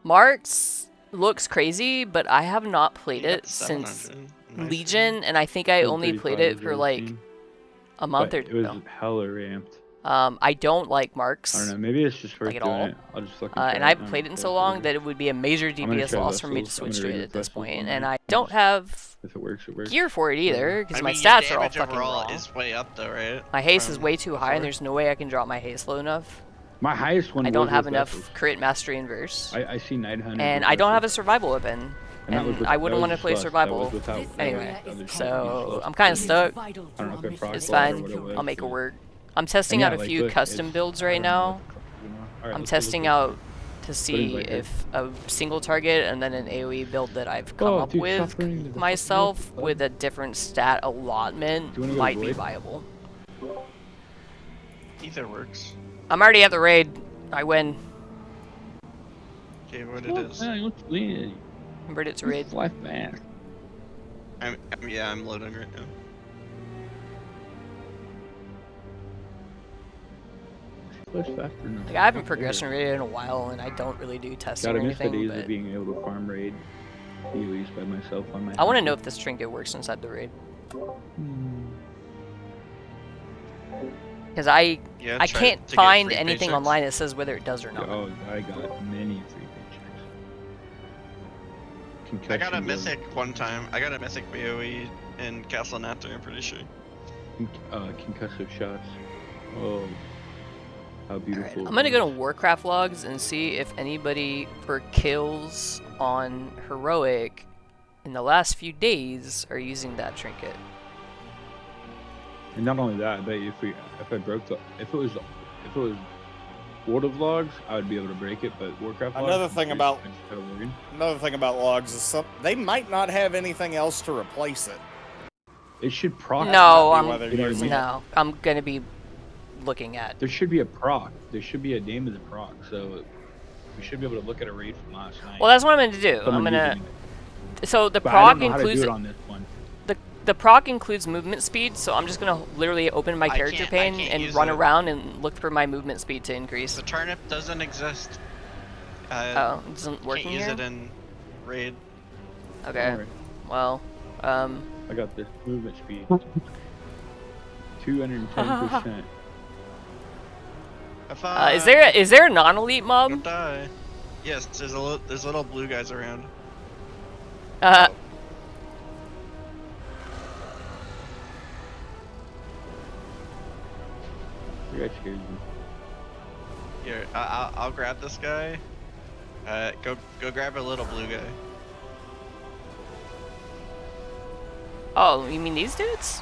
Marks looks crazy, but I have not played You got it the since 700. Nice. Legion, and I think I only played it for like 135, a month or It was no. hella ramped. I don't like marks. I don't know. Maybe it's just worth Like at doing all. it. I'll just look. And I've played it in so long that it would be a major gonna DPS try loss for me to vessels. I'm switch gonna to read it at this vessels point, on and there. I don't have If it works, it works. gear for it either, because I my mean, your stats are all damage fucking overall raw. is way up though, right? My haste is From way too high, and before? there's no way I can drop my haste low enough. My highest one. I don't was have with enough vessels. crit mastery inverse, I see 900. and with I don't have a vessels. survival weapon. that was And with- I that wouldn't was want to just play us. That survival. was without Anyway, other stuff. so I'm kind of stuck. I don't know if it procs It's or fine. what it was, I'll make it but- work. I'm testing And out yeah, a like, few look, custom it's- builds I right don't know now. what the fuck, you know? Alright, I'm let's go look testing at out this. to see invite her. if a single target and then an AoE build that I've come Oh, up dude, with stop running to the myself fucking left, with a different stat allotment Do you wanna go might be void? viable. Either works. I'm already at the raid. I win. Okay, what it is. Let's win. But it's a raid. Fly fast. I'm loading right now. Push faster now. Like, I haven't progressed in raid in a while, and I don't really do testing God, or I miss the anything. days of But being able to farm raid AoEs by myself on my. I want to know if this trinket works inside the raid, because I Yeah, I try can't to get find free anything paychecks. online that says whether it does or not. Oh, I got many free paychecks. I got a Concussion mythic one time. I got a mythic BOE in Castle Nata, I'm pretty sure. concussive shots. Oh, how Alright, beautiful. I'm gonna go to Warcraft logs and see if anybody for kills on heroic in the last few days are using that trinket. And not only that, I bet you if it was World of Logs, I would be able to break it, but Warcraft logs. Another I'm thing sure about- I just gotta learn. Another thing about logs is they might not have anything else to replace it. It should proc. No, might be why they're you know what I using mean? No, I'm gonna be looking at. There should be a proc. There should be a name of the proc. So we should be able to look at a raid from last night. Well, that's what I'm gonna do. Someone I'm gonna. using it. So the But I proc don't know how to includes do it on this one. the proc includes movement speed. So I'm just gonna literally open my I character can't pane and use run it. around and look for my movement speed to increase. The turnip doesn't exist. Oh, it isn't working Can't use here? it in raid. Okay. Alright, Well, I got this movement speed. 210%. Have fun. is there a non-elite mob? Don't die. Yes, there's little blue guys around. You guys scared me. Here, I'll grab this guy. Go grab a little blue guy. Oh, you mean these dudes?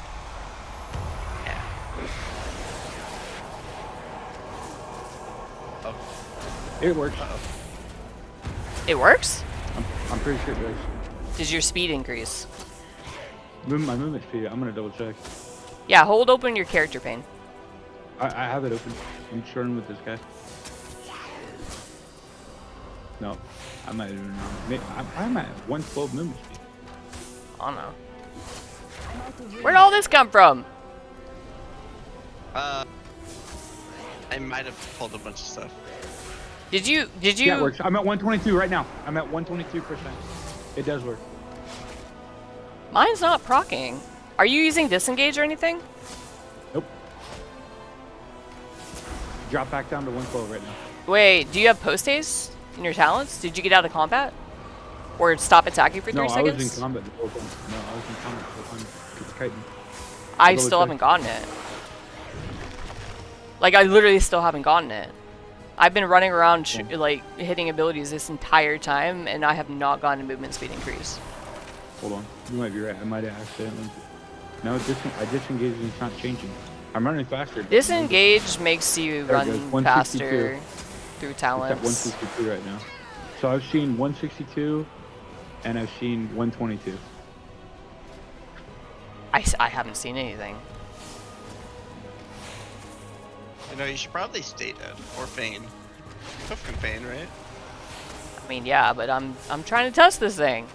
Yeah. Oh, It works. It works? I'm pretty sure it does. Does your speed increase? My movement speed. I'm gonna double check. Yeah, hold open your character pane. I have it open. I'm shorting with this guy. No, I'm not even wrong. I'm at 112 movement speed. I don't know. Where'd all this come from? I might have pulled a bunch of stuff. Did you? Yeah, it works. I'm at 122 right now. I'm at 122%. It does work. Mine's not proccing. Are you using disengage or anything? Nope. Drop back down to 112 right now. Wait, do you have post haste in your talents? Did you get out of combat? Or stop attacking for 3 No, seconds? I was in combat the whole time. No, I was in combat the whole time. It's kiting. I Double still check. haven't gotten it. Like, I literally still haven't gotten it. I've been running around, like, hitting abilities this entire time, and I have not gotten a movement speed increase. Hold on. You might be right. I might have accidentally. No, I disengaged and it's not changing. I'm running faster. Disengage makes you There it run goes, 162. faster through It's at talents. 162 right now. So I've seen 162 and I've seen 122. I haven't seen anything. You know, you should probably stay dead or feign. Puff can feign, right? I mean, yeah, but I'm trying to test this thing.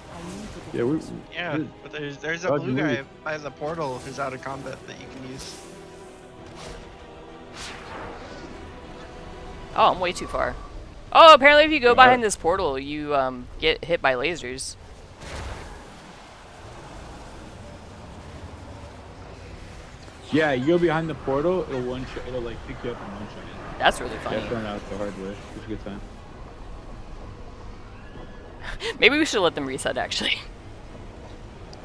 Yeah, Yeah, but there's a Dodge blue move. guy by the portal who's out of combat that you can use. Oh, I'm way too far. Oh, apparently if you go Yeah. behind this portal, you get hit by lasers. Yeah, you go behind the portal, it'll one shot. It'll like pick you up and one shot you. That's really funny. Yeah, I found out the hard way. It's a good time. Maybe we should let them reset, actually.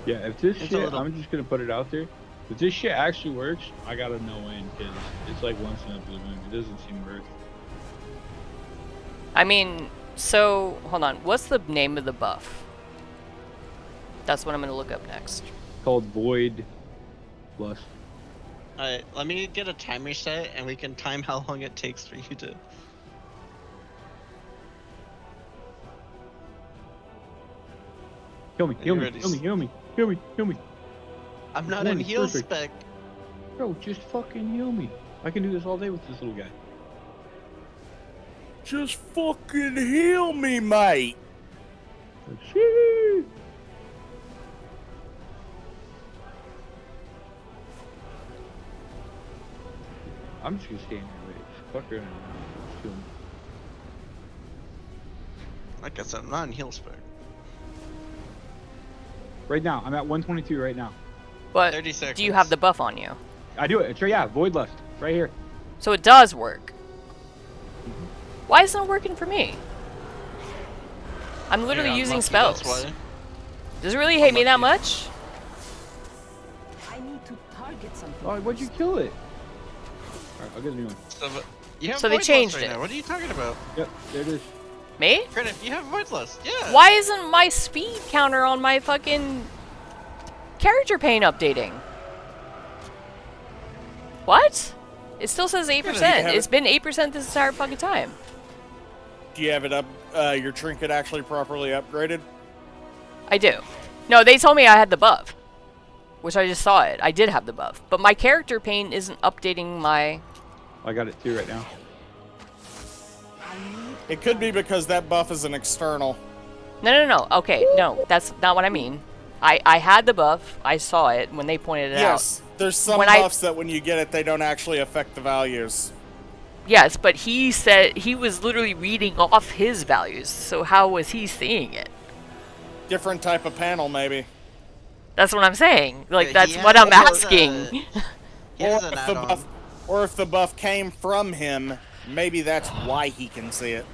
Yeah, if this It's a shit, little- I'm just gonna put it out there. If this shit actually works, I gotta no win because it's like once in a blue moon. It doesn't seem worth. I mean, so hold on. What's the name of the buff? That's what I'm gonna look up next. Called Void Lust. Alright, let me get a timer set and we can time how long it takes for you to. Heal me, heal me, ready? heal me, heal me, heal me, heal me. I'm not One in is heal perfect. spec. Bro, just fucking heal me. I can do this all day with this little guy. Just fucking heal me, mate. Shee. I'm just gonna stand here, wait. Fuck her. Just heal me. Like I said, I'm not in heal spec. Right now, I'm at 122 right now. But 30 seconds. do you have the buff on you? I do it. It's right, yeah, Void Lust. Right here. So it does work. Why isn't it working for me? I'm literally Yeah, using lucky, spells. that's why. Does it really hate me that much? I need to target something. Oh, why'd you kill it? Alright, I'll get a new one. So, you have So they Void Lust changed right it. Now. What are you talking about? Yep, there it is. Me? Griffith, you have Void Lust. Yeah. Why isn't my speed counter on my fucking character pane updating? What? It still says 8%. have It's it. been 8% this entire fucking time. Do you have it up? Your trinket actually properly upgraded? I do. No, they told me I had the buff. Which I just saw it. I did have the buff. But my character pane isn't updating my... I got it too right now. It could be because that buff is an external. No. Okay, no. That's not what I mean. I had the buff. I saw it when they pointed it out. Yes, there's some When buffs that when you get it, they don't actually affect the values. Yes, but he said he was literally reading off his values. So how was he seeing it? Different type of panel, maybe. That's what I'm saying. Like, Yeah, that's he what has I'm a- asking. He has an add-on. Or if the buff came from him, maybe that's why he can see it.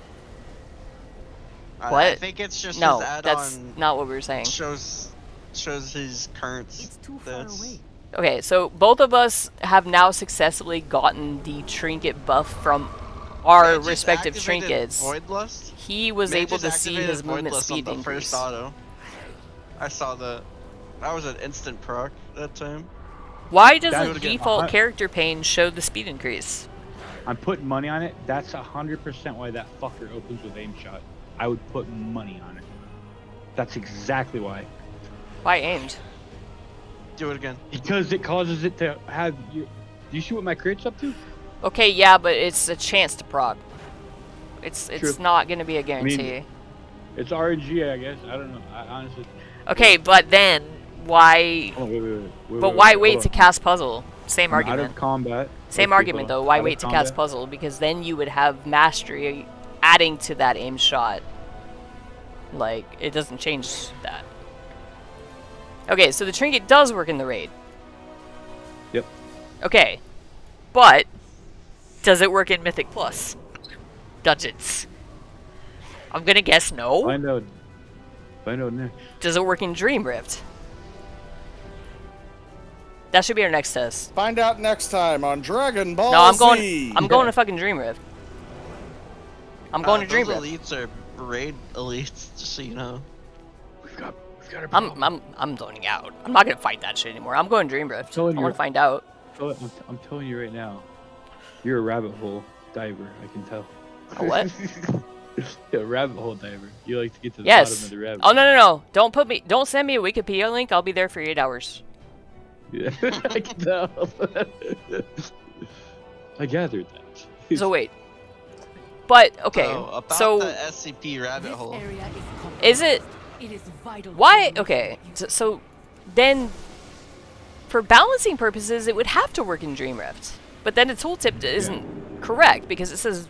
I What? think it's just No, his add-on that's not what we were saying. shows his current It's too far stats. away. Okay, so both of us have now successfully gotten the trinket buff from our Mage just respective activated trinkets. Void Lust. He was Mage able to just see activated his Void movement Lust on speed the increase. first auto. I saw that. That was an instant proc that time. Why That doesn't would get default hot. character pane show the speed increase? I'm putting money on it. That's 100% why that fucker opens with aim shot. I would put money on it. That's exactly why. Why aimed? Do it again. Because it causes it to have you. Do you see what my crit's up to? Okay, yeah, but it's a chance to proc. It's True. not gonna be a guarantee. It's RNG, I guess. I don't know. I honestly. Okay, but then why? Oh, wait, But why wait hold to on. cast puzzle? Same I'm out argument. of combat. Same Okay, argument hold though. on. Why Out of wait to cast combat. puzzle? Because then you would have mastery adding to that aim shot. Like, it doesn't change that. Okay, so the trinket does work in the raid. Yep. Okay, but does it work in Mythic Plus dungeons? I'm gonna guess no. Find out. Find out next. Does it work in Dream Rift? That should be our next test. Find out next time on Dragon Ball No, I'm Z. going. I'm going to fucking Dream Rift. I'm going to Dream those Rift. elites are raid elites, just so you know. We've got a problem. I'm zoning out. I'm not gonna fight that shit anymore. I'm going Dream Rift. I Telling want you. to find out. I'm telling you right now. You're a rabbit hole diver. I can tell. A what? Yeah, a rabbit hole diver. You like to get to the Yes. bottom of the rabbit. Oh no! Don't send me a Wikipedia link. I'll be there for 8 hours. Yeah, I can tell. I gathered that. So wait. But okay. So, about So the SCP rabbit This hole. area is covered. is it? It is vital. Why? to Okay. So then, for balancing purposes, it would have to work in Dream Rift. But then the tooltip isn't correct because it says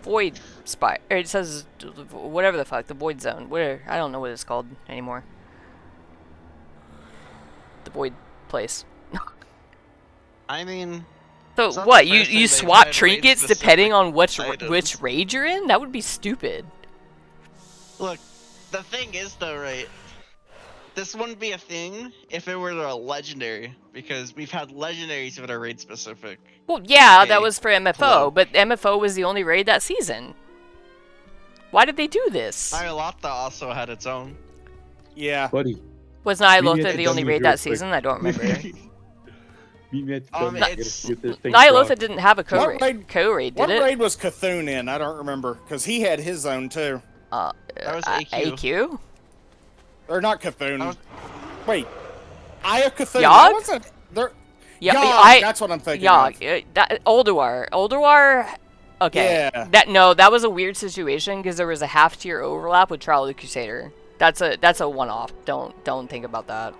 Void Spire. Or it says whatever the fuck, the Void Zone. Where I don't know what it's called anymore. The Void place. I mean, So It's not what? the You first time you they've swap had trinkets raid-specific depending on which items. raid you're in? That would be stupid. look, the thing is though, right? This wouldn't be a thing if it were a legendary, because we've had legendaries that are raid specific. Well, yeah, Okay, that was for MFO, hello. but MFO was the only raid that season. Why did they do this? Nyarlathotha also had its own. Yeah. Buddy. Was not Meet me Nihilotha at the the only dungeons raid real that quick. season? I don't remember. Meet me at the Um, dungeons. it's- Get this thing Nihilotha crossed. didn't have a What raid- co-raid, did What it? raid was Cthulhu in? I don't remember because he had his own too. That was AQ. AQ? Or not Cthulhu. That was- Wait, Aya Cthulhu. Yogg? That wasn't there. Yeah, Yogg, that's what I'm thinking. Yogg. Of. That Ulduar. Ulduar. Okay. Yeah. That was a weird situation because there was a half tier overlap with Trial of the Crusader. That's a one-off. Don't think about that.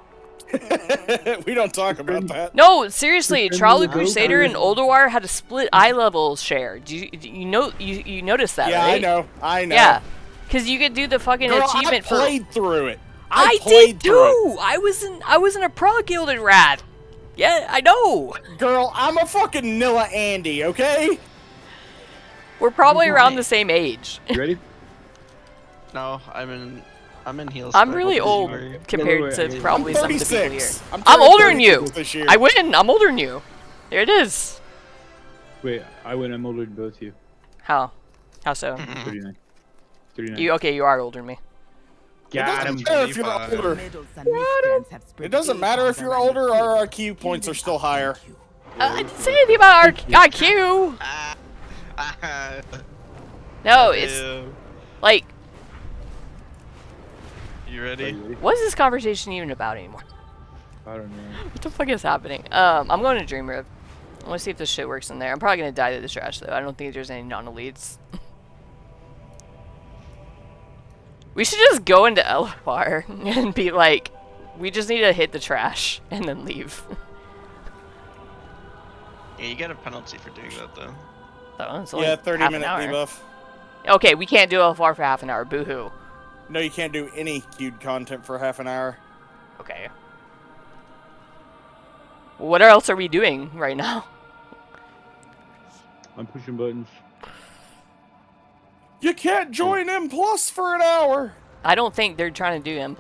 We don't talk about that. No, seriously, Defend Trial of the the Crusader and Ulduar had a split eye level share. Do you know you noticed that, Yeah, right? I know. Yeah, because you could do the fucking Girl, achievement I for. played through it. I played did through it. too. I was in a pro guild in Wrath. Yeah, I know. Girl, I'm a fucking Nilla Andy, okay? We're probably around the same age. You ready? No, I'm in heels. I'm but really I'll old be here. compared wait, to wait. probably I'm some of the people here. 36. I'm turning older than you. 36 this year. I win. I'm older than you. There it is. Wait, I win. I'm older than both of you. How? How so? 39. 39. You okay? You are older than me. Got him. It doesn't matter if you're older. It doesn't matter if you're older. Our IQ points are still higher. I didn't say anything about our IQ. No, it's Ew. like, You Are ready? you ready? what is this conversation even about anymore? I don't know. What the fuck is happening? I'm going to Dream Rift. I want to see if this shit works in there. I'm probably gonna die to the trash though. I don't think there's any non-elites. We should just go into LFR and be like, we just need to hit the trash and then leave. Yeah, you get a penalty for doing that though. So it's only Yeah, half an 30-minute hour. debuff. Okay, we can't do LFR for half an hour. Boo-hoo. No, you can't do any queued content for half an hour. Okay. What else are we doing right now? I'm pushing buttons. You can't join M Plus for an hour. I don't think they're trying to do M+.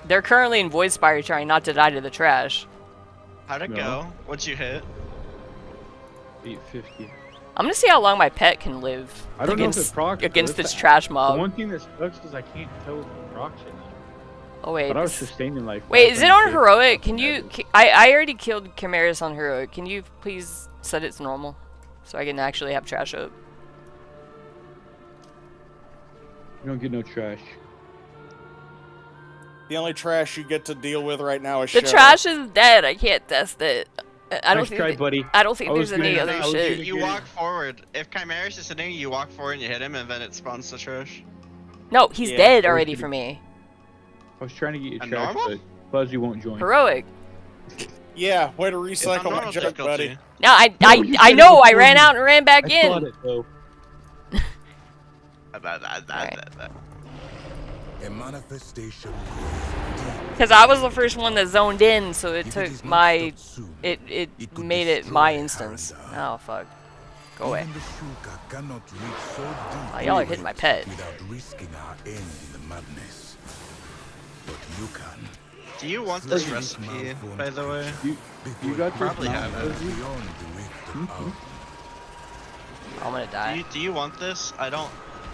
They're currently in Void Spire trying not to die to the trash. How'd it No. go? What'd you hit? 850. I'm gonna see how long my pet can live I don't know if it against, procs, though. against That's this the- trash The mob. one thing that sucks is I can't tell if it procs or not. Oh wait, But I was this- sustaining like. wait, is it on 500. heroic? Can you? I already killed Chimeras on heroic. Can you please set it to normal, so I can actually have trash up? You don't get no trash. The only trash you get to deal with right now is The Shadow. trash is dead. I can't test it. I don't Nice think. try, th- buddy. I don't think I was there's any gonna- other I was shit. gonna- You walk forward. If Chimeras is sitting, you walk forward and you hit him, and then it spawns the trash. No, he's Yeah, dead I was already gonna- for me. I was trying to get you A trash, normal? but Fuzzy won't join. Heroic. Yeah, way to It's not recycle my normal joke, difficulty. buddy. No, I No, you I said it know. I before ran you- out and ran back I thought in. it though. A manifestation. Because I was the first one that zoned in, so it If took is not my stopped soon, it could made it destroy my instance. Harrenhal. Oh fuck. Go away. Even the Shuka cannot reach so deep Oh, y'all are hitting my pet. without risking our end in the madness. But you can. Do you want this Fuzzy recipe, malformed by the way? You got this Probably now, have it. Fuzzy? Beyond the rift of I'm gonna die. Do you want this? I don't.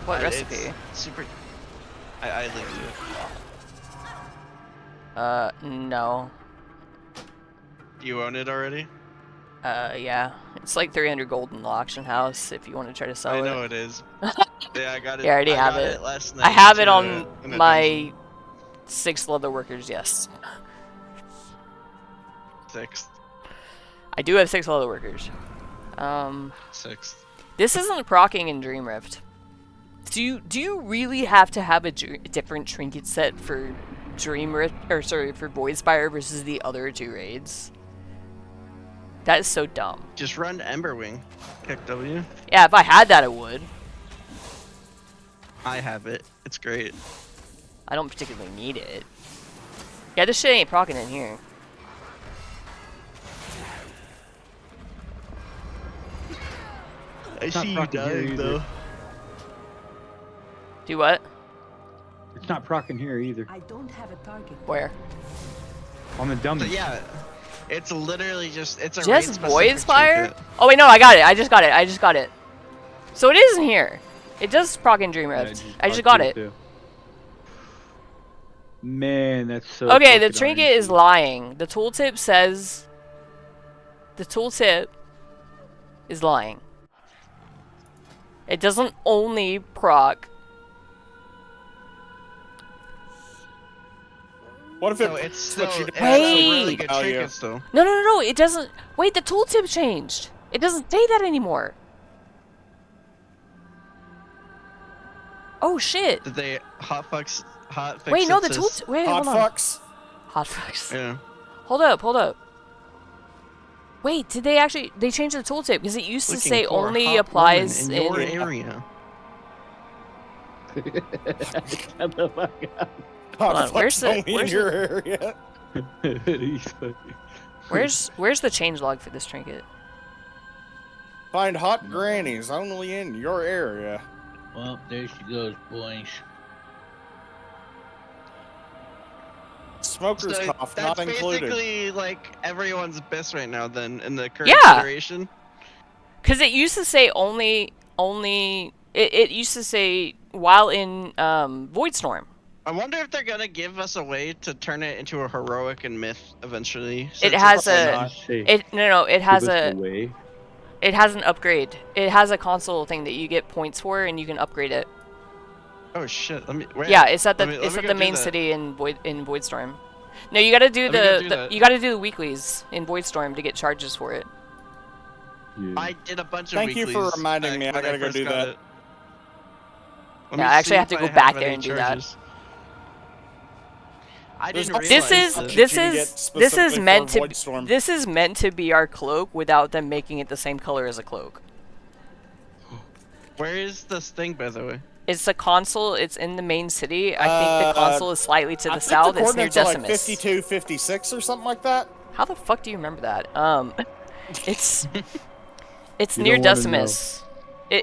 What it's recipe? Super. I linked it. No. Do you own it already? Yeah. It's like 300 gold in the auction house if you want to try to sell I it. know it is. Yeah, I got it. Yeah, I already have got it. last night. I have it to- on in a my 6 leather workers, yes. dungeon. 6th. I do have 6 leather workers. 6th. This isn't proccing in Dream Rift. Do you really have to have a different trinket set for Dream Rift, or sorry, for Void Spire versus the other 2 raids? That is so dumb. Just run Emberwing. Kick W. Yeah, if I had that, I would. I have it. It's great. I don't particularly need it. Yeah, this shit ain't proccing in here. I It's not see you proccing here dying either. though. Do what? It's not procking here either. I don't have a target. Where? On the dummy. So yeah, it's literally just it's a Just raid-specific Void Spire? trinket. Oh wait, no, I got it. I just got it. I just got it. So it is in here. It does proc in Dream Yeah, Rift. I just got it. too. Man, that's so. Okay, the fucking trinket is RNG. lying. The tooltip says. The tooltip is lying. It doesn't only proc. What if it No, it's switched still you to it's Wait. still really good value? trinkets though. No, it doesn't. Wait, the tooltip changed. It doesn't say that anymore. Oh shit. Did they hot fix Wait, no, the it to tooltip. Wait, Hot hold on. fucks. Hot fucks. Yeah. Hold up. Wait, did they actually? They changed the tooltip because it used to Looking say for a only hot applies woman in your in. area. Shut the fuck up. Hot on, where's fucks the- only in where's your area. He's funny. Where's the changelog for this trinket? Find hot grannies only in your area. Well, there she goes, boys. Smoker's So cough that's not included. basically like everyone's best right now then in the current Yeah. iteration. Because it used to say only. It used to say while in Voidstorm. I wonder if they're gonna give us a way to turn it into a heroic and myth eventually. It since has it's a. not- It no. It has Give us a. the way. It has an upgrade. It has a console thing that you get points for, and you can upgrade it. Oh shit! Let me. Wait, Yeah, it's at the let me it's at go the do main that. city in Voidstorm. No, you gotta do Let me go do the that. you gotta do the weeklies in Voidstorm to get charges for it. Yeah. I did a bunch of Thank you for weeklies reminding back me. I when gotta go first do got that. it. Let Yeah, me I actually see have to if go I back any there and do that. charges. I There's didn't also This realize is that this. this you can get is this specifically is for meant to Voidstorm. this is meant to be our cloak without them making it the same color as a cloak. Where is this thing, by the way? It's a console. It's in the main city. I think the console is slightly to I the think south. the It's near coordinates are like Decimus. 52, 56 or something like that. How the fuck do you remember that? It's it's You near don't wanna Decimus.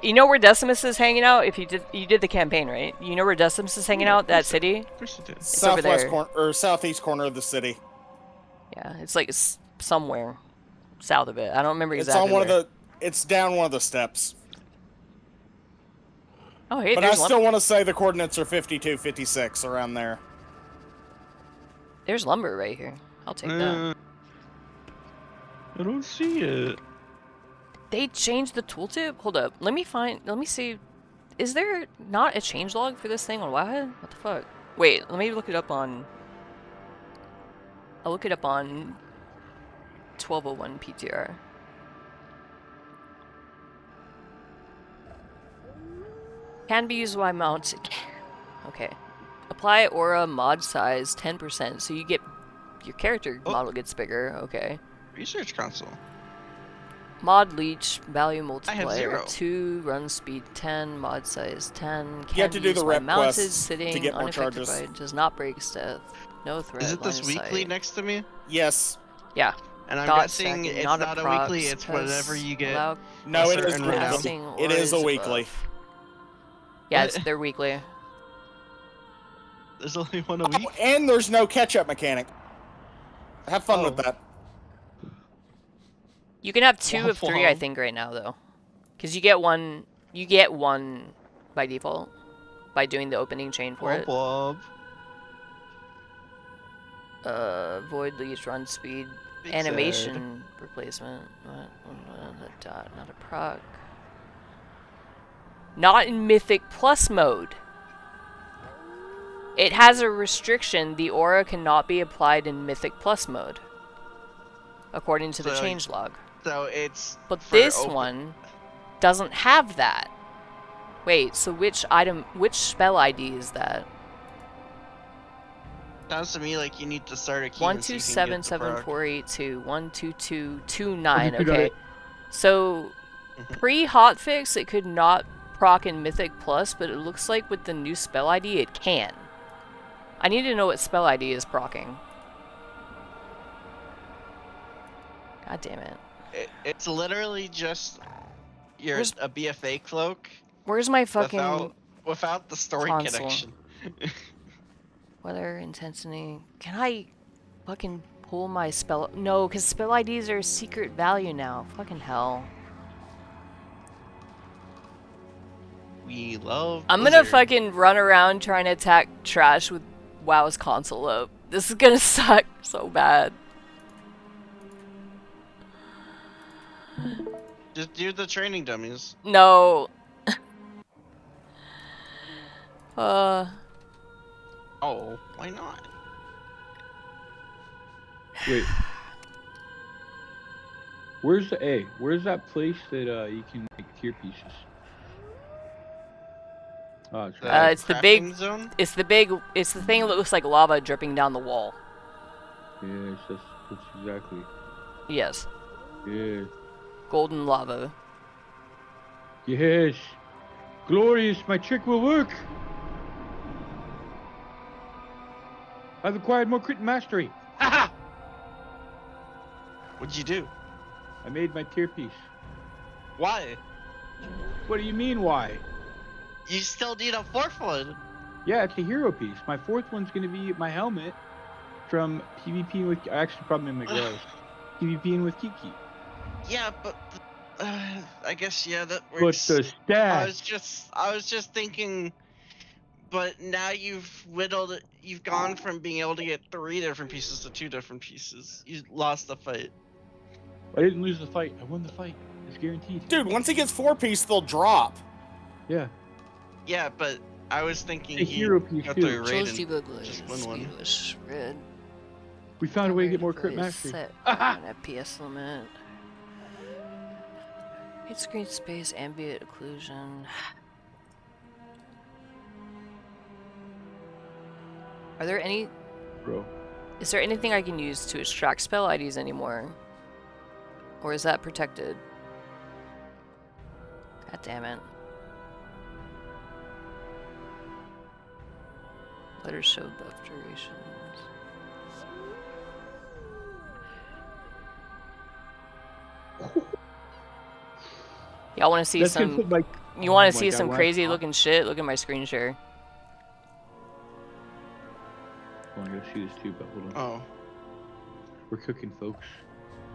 You know where Decimus is hanging out? If you did the campaign, right? You know where Decimus is hanging out? That city? Of course you did. over Southwest there. corner or southeast corner of the city. Yeah, it's like somewhere south of it. I don't remember It's exactly on one where. of the. It's down one of the steps. Oh, hey, But I there's still want to say the coordinates are 52, 56 around there. there's lumber right here. I'll take that. I don't see it. They changed the tooltip? Hold up. Let me see. Is there not a changelog for this thing on Wowhead? What the fuck? Wait, let me look it up on... I'll look it up on 1201 PTR. Can be used while mounted. Okay. Apply aura mod size 10%, so you get... Your character model gets bigger. Okay. Research console. Mod leech, value I have multiplier 0. 2, run speed 10, mod size 10. You have to do the rep mounted, quests sitting, to get more unaffected charges. by, does not break stealth. No threat. Is it this line of weekly sight. next to me? Yes. Yeah. And I'm Dot guessing stacking, it's not not a procs, weekly, it's press whatever you get. allow No, it is certain round. casting It is a auras weekly. above. Yeah, What? they're weekly. There's only one a week? Oh, and there's no catch-up mechanic. Have fun with that. You can have 2 Womp of 3, I womp. think, right now, though. Because you get one by default by doing the opening chain for it. Womp womp. Void leech, run speed, Big animation replacement. What? A dot, not a proc. Not in Mythic Plus mode. It has a restriction. The aura cannot be applied in Mythic Plus mode, according to the So- changelog. So it's. But for this open- one doesn't have that. Wait, so which spell ID is that? Sounds to me like you need to start a key. 1277482 12229. Okay. Okay. So pre-hotfix it could not proc in Mythic Plus, but it looks like with the new spell ID it can. I need to know what spell ID is procking. God damn it. It's literally just a BFA cloak Where's my fucking without the story console. connection. weather intensity? Can I fucking pull my spell? No, because spell IDs are a secret value now. Fucking hell. We love. I'm gonna Blizzard. fucking run around trying to attack trash with WoW's console up. This is gonna suck so bad. Just do the training dummies. No. Oh, why not? Wait. Where's that place that you can make tier pieces? Oh, it's right. It's the big. Crafting zone? It's the big. It's the thing that looks like lava dripping down the wall. Yes, that's exactly. Yes. Yeah. Golden lava. Yes. Glorious, my trick will work. I've acquired more crit mastery. Haha! What'd you do? I made my tier piece. Why? What do you mean, why? You still need a fourth one. Yeah, it's a hero piece. My fourth one's gonna be my helmet from PvP with. Actually, probably my gloves. PvPing with Kiki. Yeah, but I guess that But works. the stat. I was just thinking. But now you've whittled it. You've gone from being able to get 3 different pieces to 2 different pieces. You lost the fight. I didn't lose the fight. I won the fight. It's guaranteed. Dude, once he gets 4-piece, they'll drop. Yeah. Yeah, but I was thinking A hero piece got too. the raid and just win one. We found a way to get more crit mastery. An FPS limit. Hit screen space, ambient occlusion. Are there any? Bro. Is there anything I can use to extract spell IDs anymore? Or is that protected? God damn it. Letters show buff durations. Y'all want to see some? You want to see some crazy looking shit? Look at my screen share. I want to go see this too, but hold on. Oh. We're cooking, folks.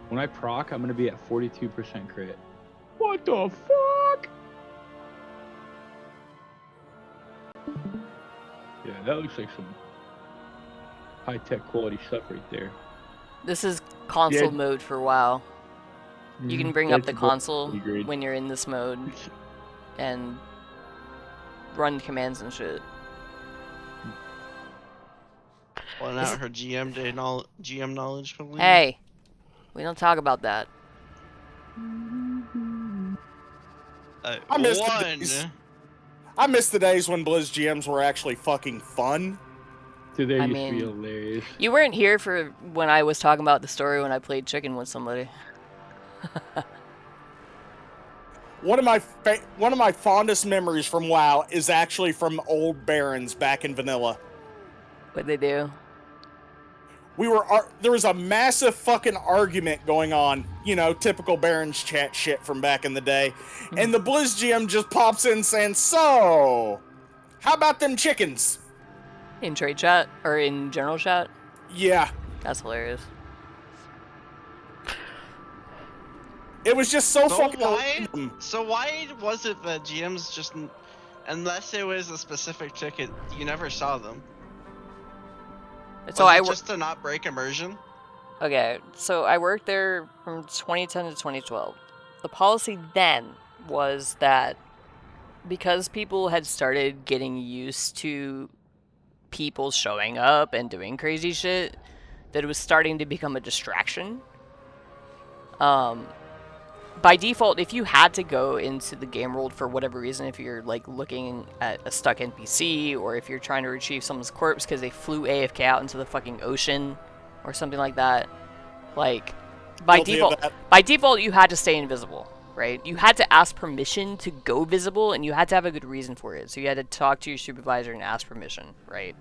When I proc, I'm gonna be at 42% crit. What the fuck? Yeah, that looks like some high-tech quality stuff right there. This is console mode for WoW. You can bring up the That's console great. when you're in this mode and run commands and shit. Pulling out her GM knowledge, probably. Hey, we don't talk about that. I miss the days when Blizz GMs were actually fucking fun. Dude, they I used mean, to be hilarious. You weren't here for when I was talking about the story when I played chicken with somebody. One of my fondest memories from WoW is actually from old Barons back in vanilla. What'd they do? There was a massive fucking argument going on, you know, typical Barons chat shit from back in the day, and the Blizz GM just pops in saying, "So, how about them chickens?" In trade chat or in general chat? Yeah, That's hilarious. it was just so fucking. So why was it that GMs just, unless it was a specific ticket, you never saw them? So just to not break immersion? Okay, so I worked there from 2010 to 2012. The policy then was that because people had started getting used to people showing up and doing crazy shit, that it was starting to become a distraction. By default, if you had to go into the game world for whatever reason, if you're like looking at a stuck NPC, or if you're trying to retrieve someone's corpse because they flew AFK out into the fucking ocean or something like that, like by default you had to stay invisible, right? You had to ask permission to go visible, and you had to have a good reason for it. So you had to talk to your supervisor and ask permission, right?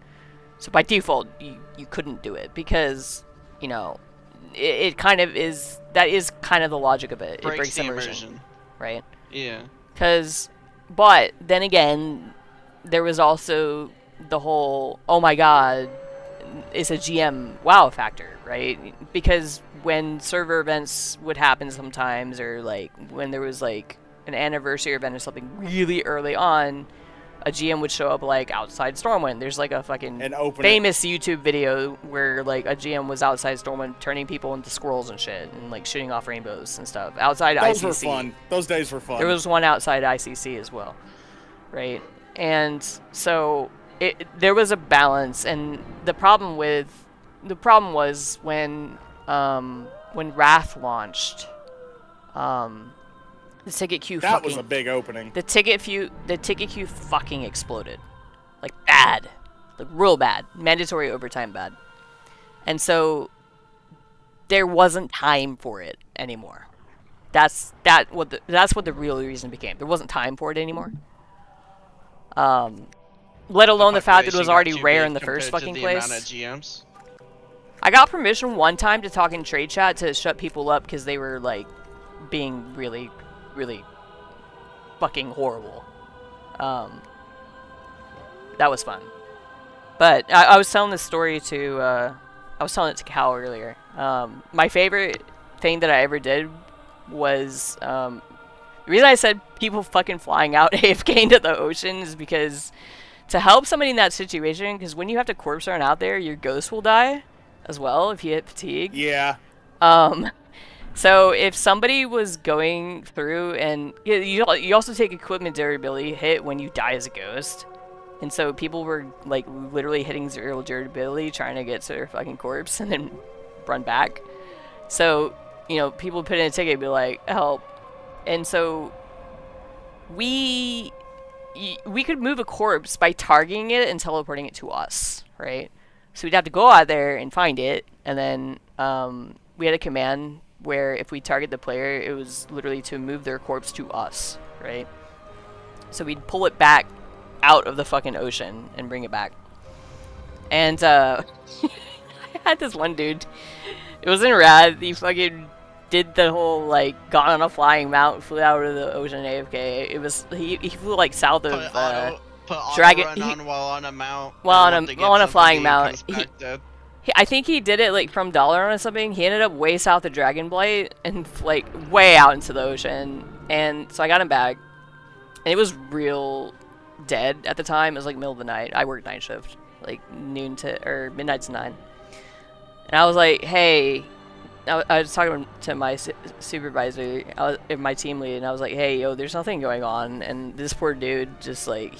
So by default you couldn't do it because, you know, it kind of is, that is kind of the logic of it. It breaks immersion, right? Yeah. But then again, there was also the whole, oh my god, it's a GM wow factor, right? Because when server events would happen sometimes, or like when there was like an anniversary event or something really early on, a GM would show up like outside Stormwind. There's like a fucking And open famous YouTube video where like a GM was outside Stormwind turning people into squirrels and shit and like shooting off rainbows and stuff outside ICC. Those were fun. Those days were fun. There was one outside ICC as well, right? And so there was a balance, and the problem was when Wrath launched, the ticket queue that was a big opening. The ticket queue fucking exploded. Like bad. Like real bad. Mandatory overtime bad. And so there wasn't time for it anymore. That's what the real reason became. There wasn't time for it anymore. Let alone the fact that it was already rare in the first fucking place. I got permission one time to talk in trade chat to shut people up because they were like being really, really fucking horrible. That was fun. But I was telling this story to I was telling it to Cal earlier. My favorite thing that I ever did was the reason I said people fucking flying out AFK into the ocean is because to help somebody in that situation, because when you have to corpse run out there, your ghost will die as well if you hit fatigue. Yeah. So if somebody was going through, and you also take equipment durability hit when you die as a ghost, and so people were like literally hitting 0 durability trying to get to their fucking corpse and then run back. So people put in a ticket and be like, help. And so we could move a corpse by targeting it and teleporting it to us, right? So we'd have to go out there and find it, and then we had a command where if we target the player, it was literally to move their corpse to us, right? So we'd pull it back out of the fucking ocean and bring it back. And I had this one dude. It wasn't rad. He fucking did the whole like got on a flying mount, flew out of the ocean AFK. It was he flew like south of Dragon on while on a mount. Well, on a flying mount. I think he did it like from Dollar or something. He ended up way south of Dragonblight and like way out into the ocean. And so I got him back, and it was real dead at the time. It was like middle of the night. I worked night shift, like midnight to 9. And I was like, hey, I was talking to my supervisor, my team lead, and I was like, hey, yo, there's nothing going on. And this poor dude, just like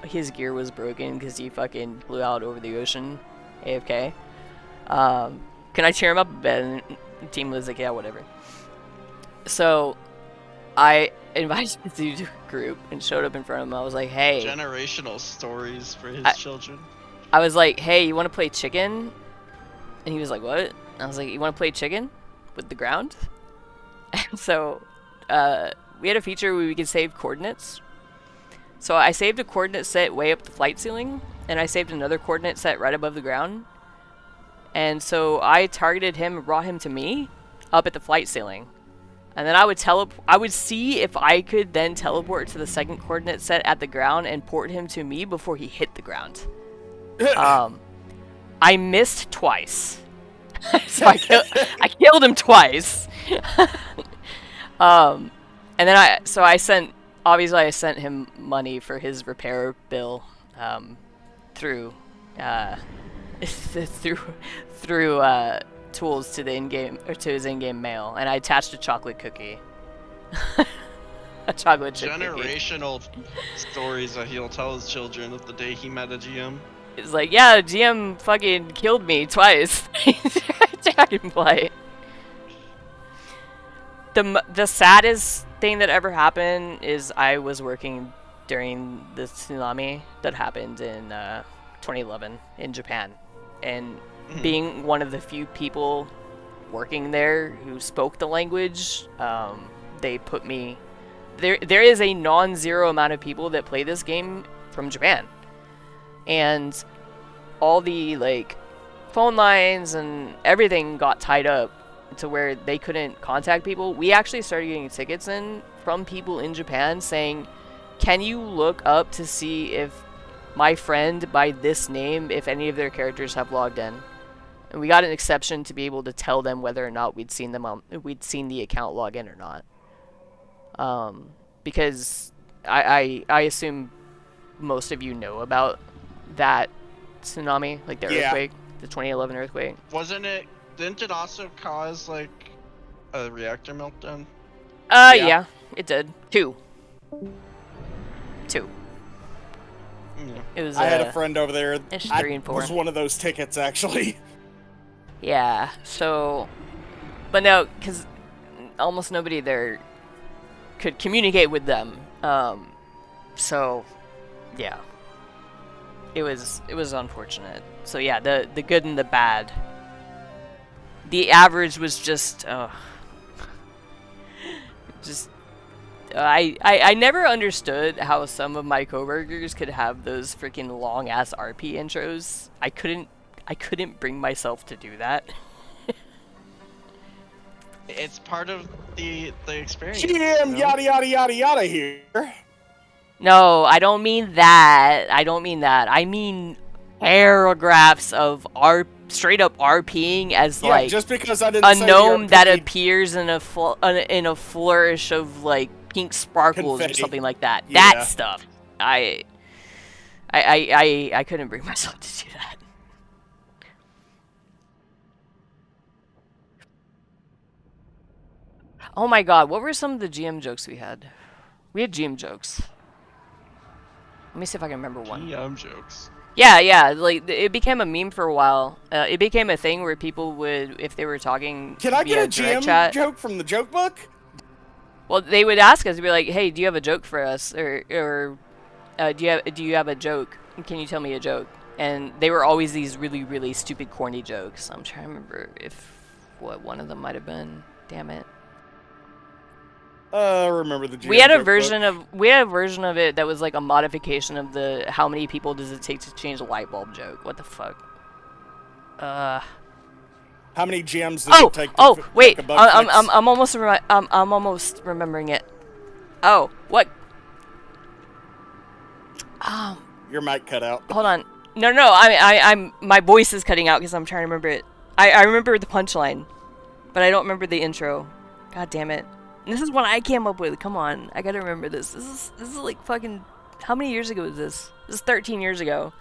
his gear was broken because he fucking flew out over the ocean, AFK. Can I cheer him up a bit? And the team was like, yeah, whatever. So I invited him to the group and showed up in front of him. I was like, hey. Generational stories for his children. I was like, hey, you want to play chicken? And he was like, what? I was like, you want to play chicken with the ground? And so we had a feature where we could save coordinates. So I saved a coordinate set way up the flight ceiling, and I saved another coordinate set right above the ground. And so I targeted him and brought him to me up at the flight ceiling. And then I would see if I could then teleport to the second coordinate set at the ground and port him to me before he hit the ground. I missed twice. So I killed him twice. And then I sent him money for his repair bill through tools to the in-game or to his in-game mail, and I attached a chocolate cookie. A chocolate chip generational stories that he'll tell his children of the day he met a GM. It's like, yeah, GM fucking killed me twice. Dragonblight. The saddest thing that ever happened is I was working during the tsunami that happened in 2011 in Japan, and being one of the few people working there who spoke the language, they put me there is a non-zero amount of people that play this game from Japan, and all the like phone lines and everything got tied up to where they couldn't contact people. We actually started getting tickets in from people in Japan saying, can you look up to see if my friend by this name, if any of their characters have logged in? And we got an exception to be able to tell them whether or not we'd seen the account log in or not. Because I assume most of you know about that tsunami, like the Yeah. earthquake, the 2011 earthquake. Didn't it also cause like a reactor meltdown? Yeah, it did. Two. Yeah. It was. I had a friend over there. It's I 3 and 4. was one of those tickets, actually. Yeah. So, but no, because almost nobody there could communicate with them. So, yeah. It was unfortunate. So yeah, the good and the bad. The average was just I never understood how some of my coworkers could have those freaking long ass RP intros. I couldn't bring myself to do that. It's part of the experience. GM you know? yada yada yada yada here. No, I don't mean that. I mean paragraphs of straight up RPing as Yeah, like just because I didn't a say the gnome that RPG appears in a flourish of like pink sparkles Confetti. or something like that. Yeah. That stuff. I couldn't bring myself to do that. Oh my god, what were some of the GM jokes we had? We had GM jokes. Let me see if I can remember one. GM jokes. Yeah, like it became a meme for a while. It became a thing where people would, if they were talking Can I via get a direct GM chat, joke from the joke book? well, they would ask us, be like, "Hey, do you have a joke for us?" Or do you have a joke? Can you tell me a joke? And they were always these really, really stupid, corny jokes. I'm trying to remember what one of them might have been. Damn it. Remember the GM We had a joke version book? of it that was like a modification of the how many people does it take to change a light bulb joke. What the fuck? How many GMs does it take to Wait, make a bug fix? I'm almost remembering it. Oh, what? Your mic cut out. Hold on. No, I'm my voice is cutting out because I'm trying to remember it. I remember the punchline, but I don't remember the intro. God damn it. And this is one I came up with. Come on, I gotta remember this. This is like fucking. How many years ago is this? This is 13 years ago.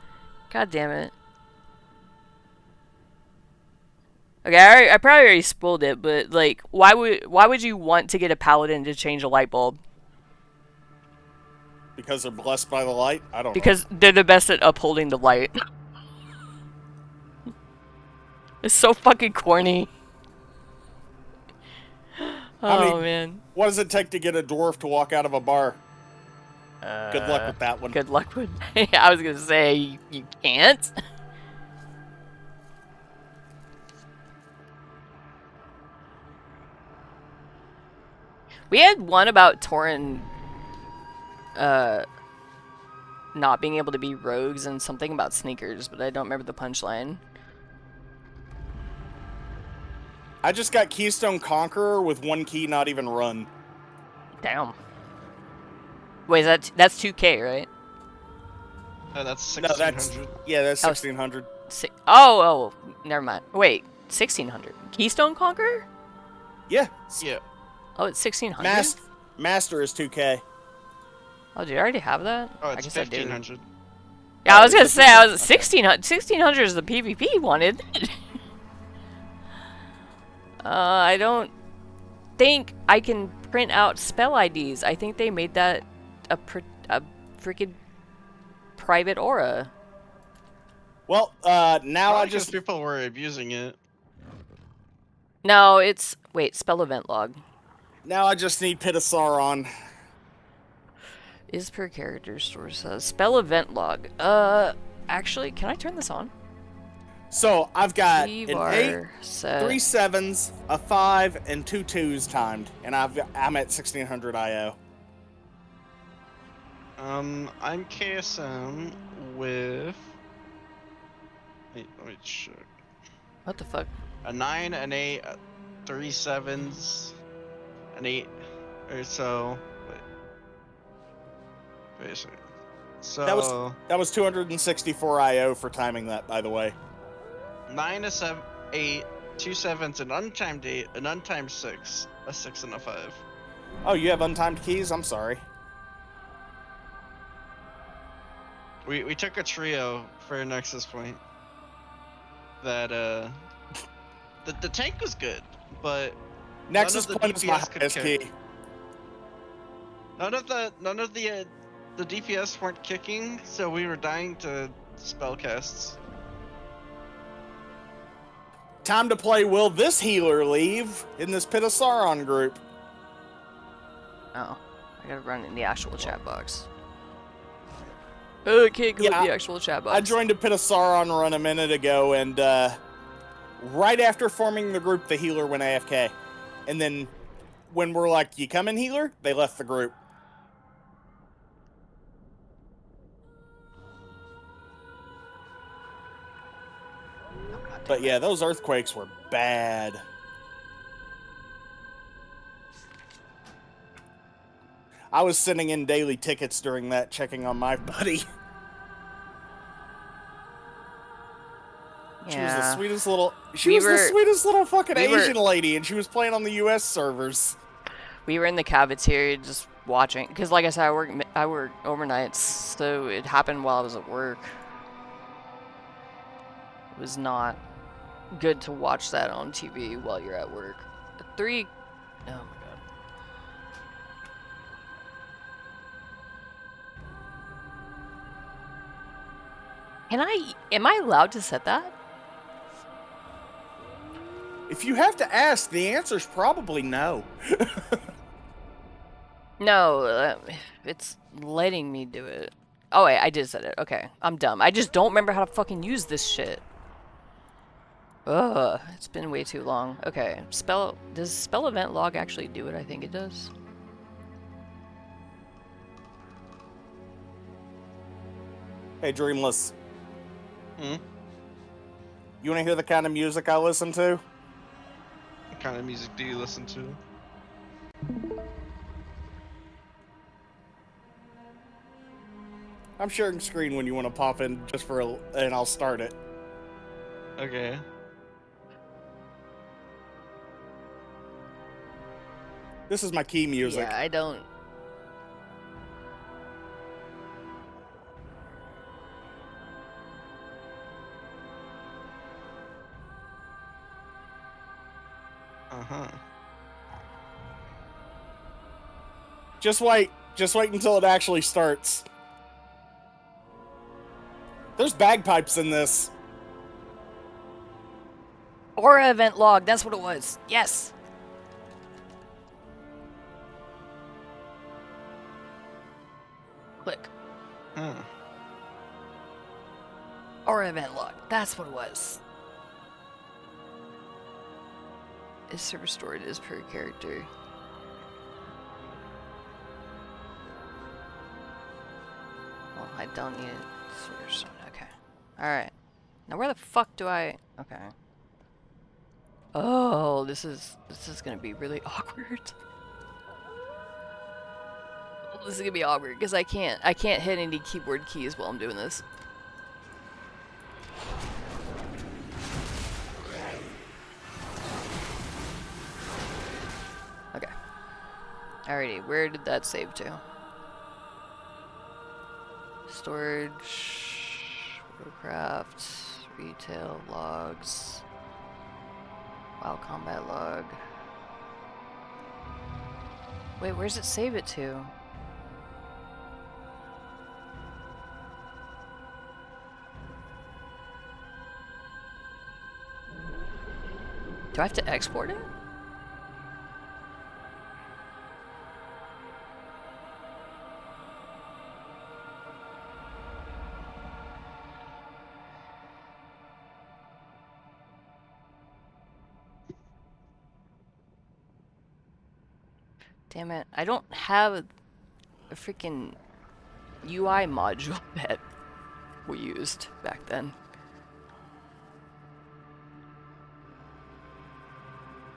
God damn it. Okay, I probably already spoiled it, but like, why would you want to get a paladin to change a light bulb? Because they're blessed by the light? I don't know. Because they're the best at upholding the light. It's so fucking corny. Oh man. What does it take to get a dwarf to walk out of a bar? Good luck with that one. Good luck with. I was gonna say you can't. We had one about Tauren not being able to be rogues and something about sneakers, but I don't remember the punchline. I just got Keystone Conqueror with one key not even run. Damn. Wait, that's 2K, right? That's No, 1600. that's Oh, 1600. Oh, never mind. Wait, 1600. Keystone Conqueror? Yeah. Yeah. Oh, it's 1600? Master is 2K. Oh, do you already have that? Oh, I it's guess I do. 1500. Yeah, I was gonna say, I was 1600. 1600 is the PvP one, isn't it? I don't think I can print out spell IDs. I think they made that a freaking private aura. Well, now Probably I 'cause just... people were abusing it. No, it's... Wait, spell event log. Now I just need Pit of Sauron. Is per character source says. Spell event log. Actually, can I turn this on? So, I've got an 8, T-bar set. 3 7s, a 5, and 2 2s timed. And I'm at 1600 IO. I'm KSM with... Wait, let me check. What the fuck? A 9, an 8, 3 7s, an 8, or so. Wait a second. So That was 264 IO for timing that, by the way. 9, a 7, 8, 2 7s, an untimed 8, an untimed 6, a 6 and a 5. Oh, you have untimed keys? I'm sorry. We took a trio for a Nexus point. That the tank was good, but Nexus none of the point is my DPS could highest kick. key. None of the DPS weren't kicking, so we were dying to spellcasts. Time to play Will This Healer Leave in this Pit of Sauron group. Oh, I gotta run in the actual chat box. Oh, I can't go in the actual chat box. I joined a Pit of Sauron run a minute ago, and right after forming the group, the healer went AFK. And then when we're like, you coming, healer? They left the group. But yeah, those earthquakes were bad. I was sending in daily tickets during that, checking on my buddy. She was the sweetest little. She was the sweetest little fucking Asian lady, and she was playing on the U.S. servers. We were in the cafeteria just watching, because like I said, I work overnights, so it happened while I was at work. It was not good to watch that on TV while you're at work. Oh my god. Am I allowed to set that? If you have to ask, the answer's probably no. No, it's letting me do it. Oh wait, I did set it. Okay, I'm dumb. I just don't remember how to fucking use this shit. Ugh, it's been way too long. Okay, does spell event log actually do what I think it does? Hey, Dreamless. Hmm? You want to hear the kind of music I listen to? What kind of music do you listen to? I'm sharing screen when you want to pop in just for and I'll start it. Okay. This is my key music. Yeah, I don't. Uh-huh. Just wait until it actually starts. There's bagpipes in this. Aura event log, that's what it was. Yes. Click. Aura event log, that's what it was. Is server stored as per character. Well, I don't need it. Server stored. Okay. Alright. Now where the fuck do I... Okay. Oh, this is gonna be really awkward. This is gonna be awkward because I can't hit any keyboard keys while I'm doing this. Okay. Alrighty, where did that save to? Storage, Warcraft, retail logs, WoW combat log. Wait, where's it save it to? Do I have to export it? Damn it, I don't have a freaking UI module that we used back then.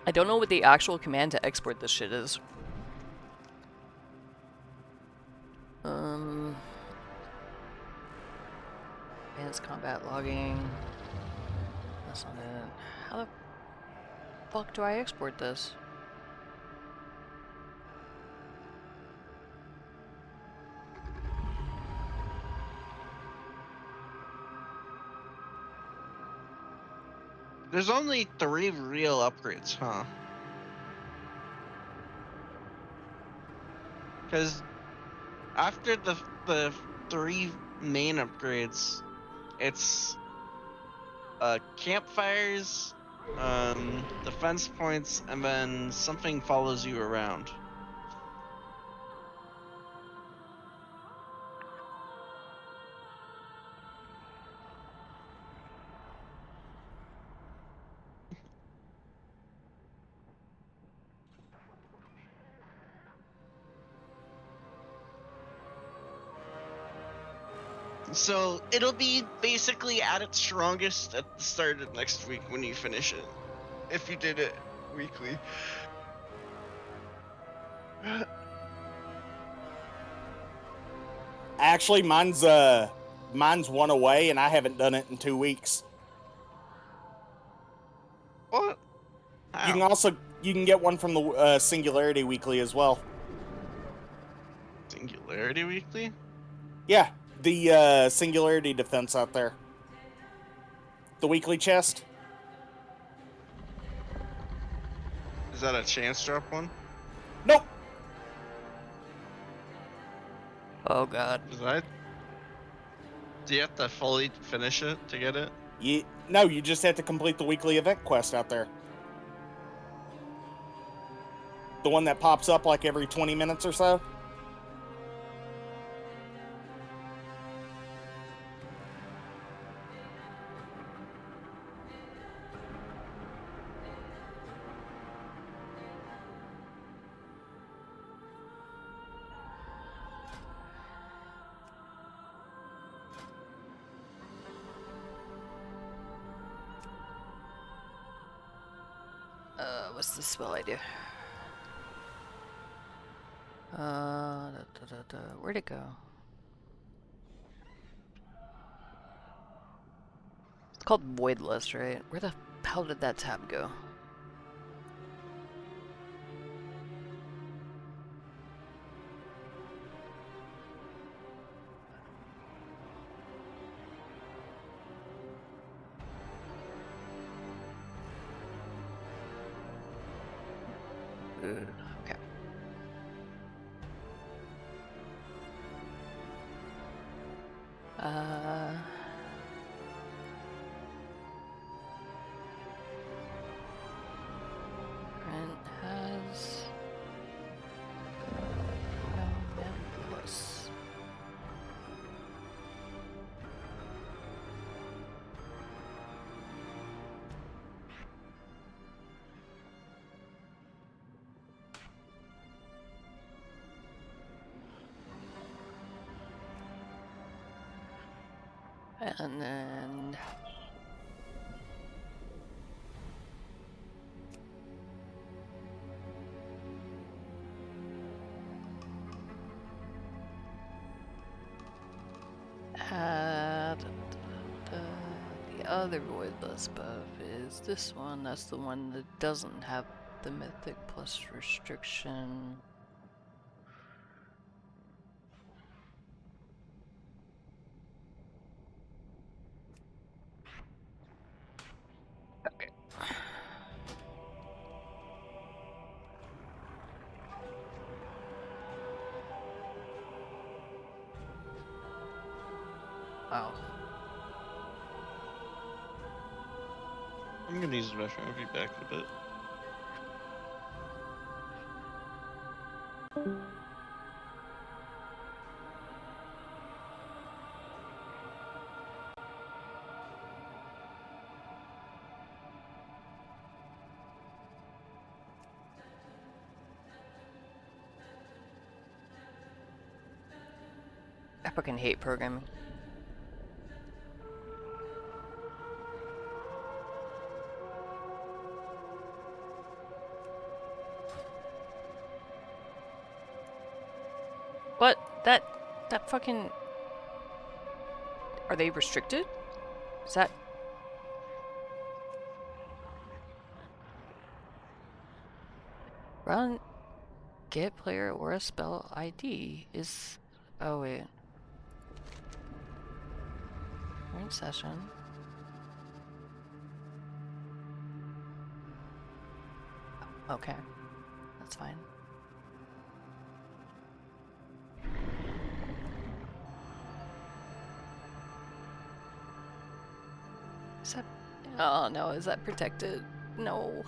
I don't know what the actual command to export this shit is. Advanced combat logging. That's not it. How the fuck do I export this? There's only 3 real upgrades, huh? Because after the 3 main upgrades, it's campfires, defense points, and then something follows you around. So it'll be basically at its strongest at the start of next week when you finish it. If you did it weekly. Actually, mine's 1 away, and I haven't done it in 2 weeks. What? You can get one from the Singularity Weekly as well. Singularity Weekly? Yeah, the Singularity defense out there. The weekly chest. Is that a chance drop one? Nope. Oh god. Do you have to fully finish it to get it? No, you just have to complete the weekly event quest out there. The one that pops up like every 20 minutes or so. What's the spell I do? Where'd it go? It's called Voidless, right? Where the hell did that tab go? Okay. Brent has plus. And then the other Voidless buff is this one. That's the one that doesn't have the Mythic plus restriction. Okay. Wow. I'm gonna use the restroom. I'll be back in a bit. I fucking hate programming. What? That fucking... Are they restricted? Is that... Run... Get player or a spell ID is... Oh wait. We're in session. Okay. That's fine. Is that... Oh no, is that protected? No.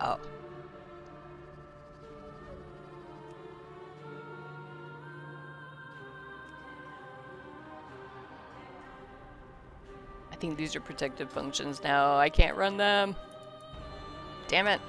Oh. I think these are protective functions now. I can't run them. Damn it.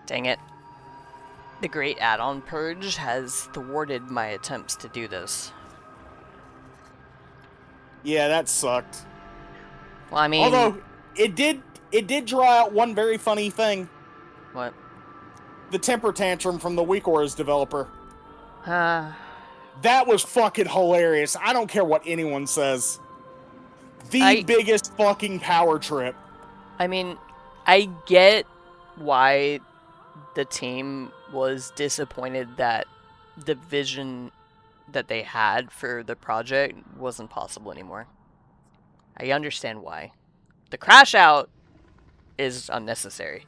Dang it. The Great Add-on Purge has thwarted my attempts to do this. Yeah, that sucked. Well, I mean... Although, it did draw out one very funny thing. What? The temper tantrum from the Weak Auras developer. That was fucking hilarious. I don't care what anyone says. The biggest fucking power trip. I mean, I get why the team was disappointed that the vision that they had for the project wasn't possible anymore. I understand why. The crash out is unnecessary.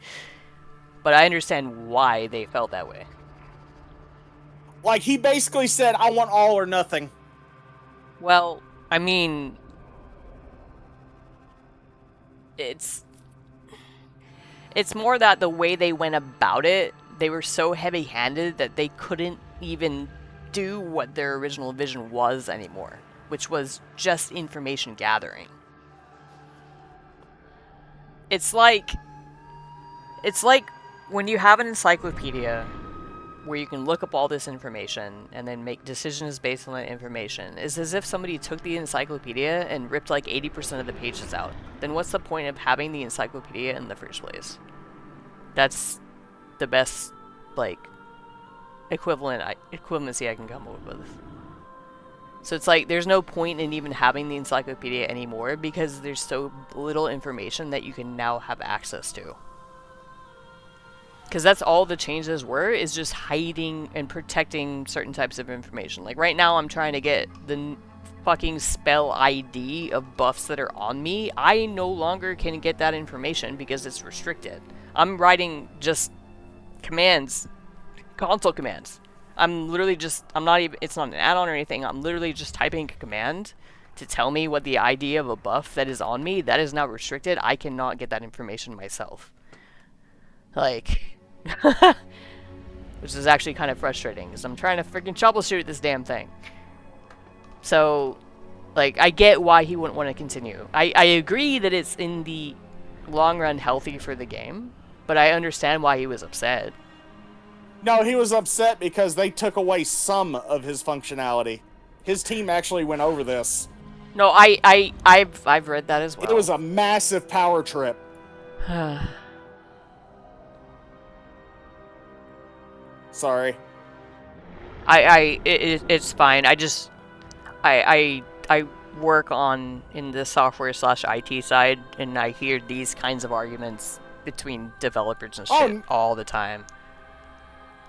But I understand why they felt that way. Like, he basically said, I want all or nothing. Well, I mean... It's more that the way they went about it, they were so heavy-handed that they couldn't even do what their original vision was anymore, which was just information gathering. It's like when you have an encyclopedia where you can look up all this information and then make decisions based on that information. It's as if somebody took the encyclopedia and ripped like 80% of the pages out. Then what's the point of having the encyclopedia in the first place? That's the best, like, equivalency I can come up with. So it's like, there's no point in even having the encyclopedia anymore because there's so little information that you can now have access to. Because that's all the changes were, is just hiding and protecting certain types of information. Like, right now I'm trying to get the fucking spell ID of buffs that are on me. I no longer can get that information because it's restricted. I'm writing just commands, console commands. I'm literally just, I'm not even, it's not an add-on or anything, I'm literally just typing a command to tell me what the ID of a buff that is on me. That is now restricted. I cannot get that information myself. Like... which is actually kind of frustrating, because I'm trying to freaking troubleshoot this damn thing. So, like, I get why he wouldn't want to continue. I agree that it's in the long run healthy for the game, but I understand why he was upset. No, he was upset because they took away some of his functionality. His team actually went over this. No, I've read that as well. It was a massive power trip. Sorry. It's fine. I work in the software/IT side, and I hear these kinds of arguments between developers and shit all the time.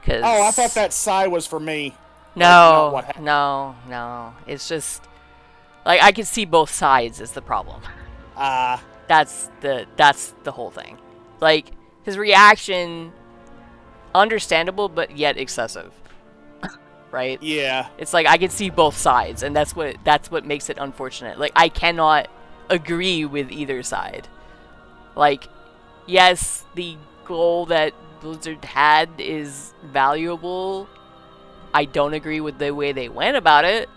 I thought that sigh was for me. No, no. It's just, like, I can see both sides is the problem. That's the whole thing. Like, his reaction, understandable, but yet excessive. Right? Yeah. It's like, I can see both sides, and that's what makes it unfortunate. Like, I cannot agree with either side. Like, yes, the goal that Blizzard had is valuable. I don't agree with the way they went about it,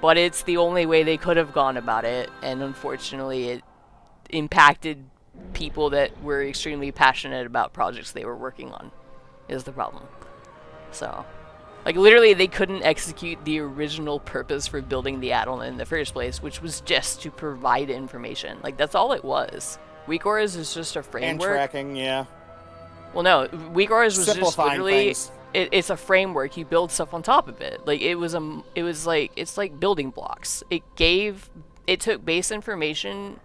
but it's the only way they could have gone about it, and unfortunately it impacted people that were extremely passionate about projects they were working on, is the problem. So, like, literally they couldn't execute the original purpose for building the add-on in the first place, which was just to provide information. Like, that's all it was. Weak Auras is just a framework. And tracking, yeah. Well, no, Weak Auras was just literally... Things. It's a framework. You build stuff on top of it. Like, it's like building blocks. It took base information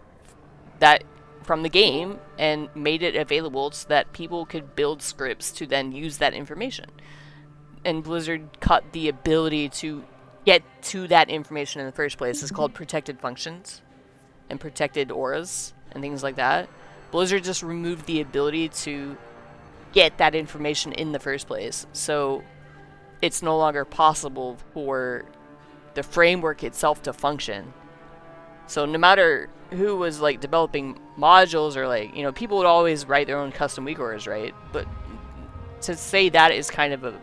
that from the game and made it available so that people could build scripts to then use that information. And Blizzard cut the ability to get to that information in the first place. It's called protected functions and protected auras and things like that. Blizzard just removed the ability to get that information in the first place, so it's no longer possible for the framework itself to function. So no matter who was, like, developing modules, or, like, you know, people would always write their own custom weak auras, right? But to say that is kind of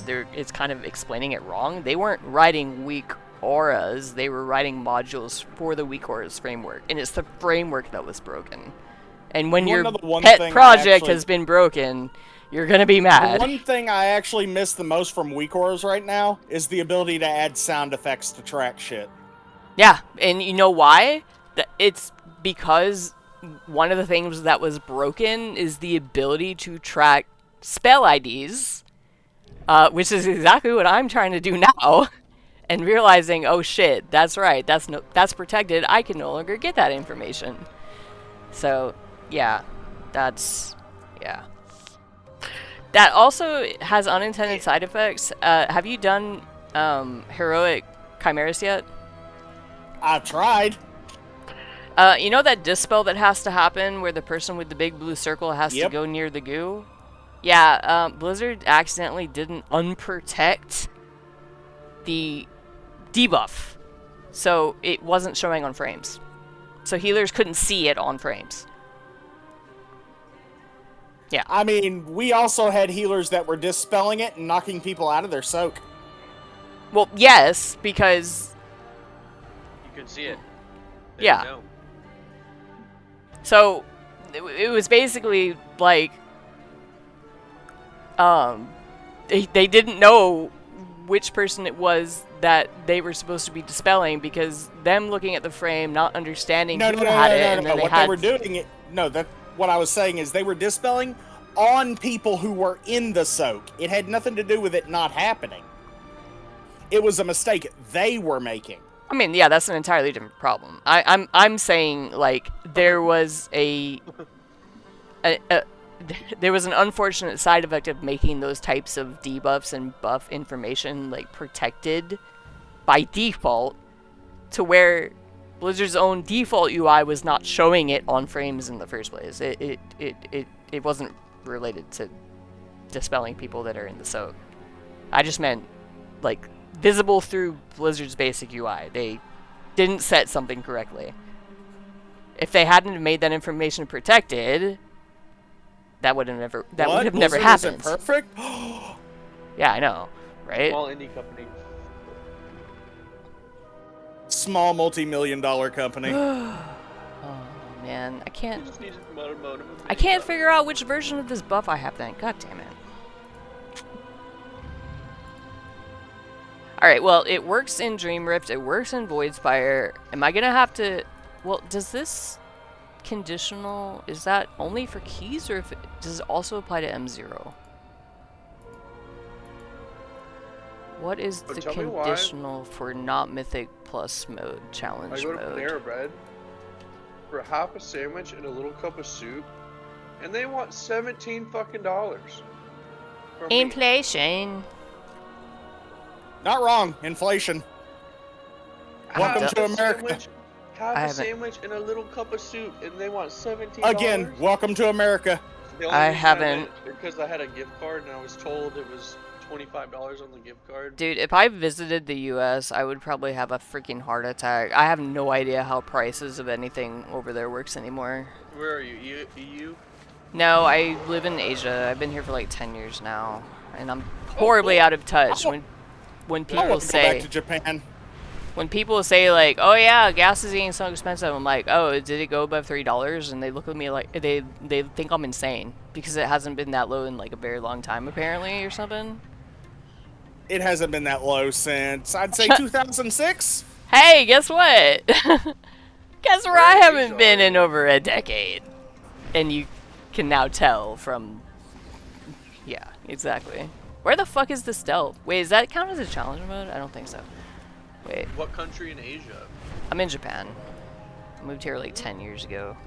it's kind of explaining it wrong. They weren't writing weak auras, they were writing modules for the weak auras framework, and it's the framework that was broken. And when your one pet thing I project actually- has been broken, you're gonna be The mad. one thing I actually miss the most from Weak Horrors right now is the ability to add sound effects to track shit. Yeah, and you know why? It's because one of the things that was broken is the ability to track spell IDs, which is exactly what I'm trying to do now, and realizing, oh shit, that's right, that's protected. I can no longer get that information. So, yeah, yeah. That also has unintended side effects. Have you done heroic chimeras yet? I've tried. You know that dispel that has to happen where the person with the big blue circle has to go near the goo? Yeah, Blizzard accidentally didn't unprotect the debuff, so it wasn't showing on frames. So healers couldn't see it on frames. Yeah. I mean, we also had healers that were dispelling it and knocking people out of their soak. Well, yes, because... You can see it. Yeah. No. So, it was basically like... They didn't know which person it was that they were supposed to be dispelling because them looking at the frame, not understanding who had it, and then What they they were doing, what I was saying is they were dispelling on people who were in the soak. It had nothing to do with it not happening. It was a mistake they were making. I mean, yeah, that's an entirely different problem. I'm saying like there was there was an unfortunate side effect of making those types of debuffs and buff information like protected by default, to where Blizzard's own default UI was not showing it on frames in the first place. It wasn't related to dispelling people that are in the soak. I just meant like visible through Blizzard's basic UI. They didn't set something correctly. If they hadn't made that information protected, that would have never never happened. Isn't perfect? Yeah, I know, right? Small indie company. Small multi-million-dollar company. Oh man, I can't. You just need a modem. I can't figure out which version of this buff I have then. God damn it. Alright, well, it works in Dream Rift, it works in Voidspire. Am I gonna have to... Well, does this conditional... Is that only for keys, or does it also apply to M0? What is the conditional for not Mythic Plus mode, challenge mode? I go to mode? Panera Bread for half a sandwich and a little cup of soup, and they want $17 fucking dollars. Inflation. Not wrong. Inflation. Welcome to America. Have a sandwich and a little cup of soup, and they want $17. Again, welcome to America. I haven't. Because I had a gift card and I was told it was $25 on the gift card. Dude, if I visited the US, I would probably have a freaking heart attack. I have no idea how prices of anything over there works anymore. Where are you? EU? No, I live in Asia. I've been here for like 10 years now, and I'm horribly out of touch when people say go back to Japan. When people say like, "Oh yeah, gas is getting so expensive," I'm like, "Oh, did it go above $3?" And they look at me like they think I'm insane because it hasn't been that low in like a very long time, apparently, or something. It hasn't been that low since I'd say 2006. Hey, guess what? Guess where I haven't been in over a decade, and you can now tell from. Yeah, exactly. Where the fuck is the stealth? Wait, does that count as a challenge mode? I don't think so. Wait. What country in Asia? I'm in Japan. I moved here like 10 years ago.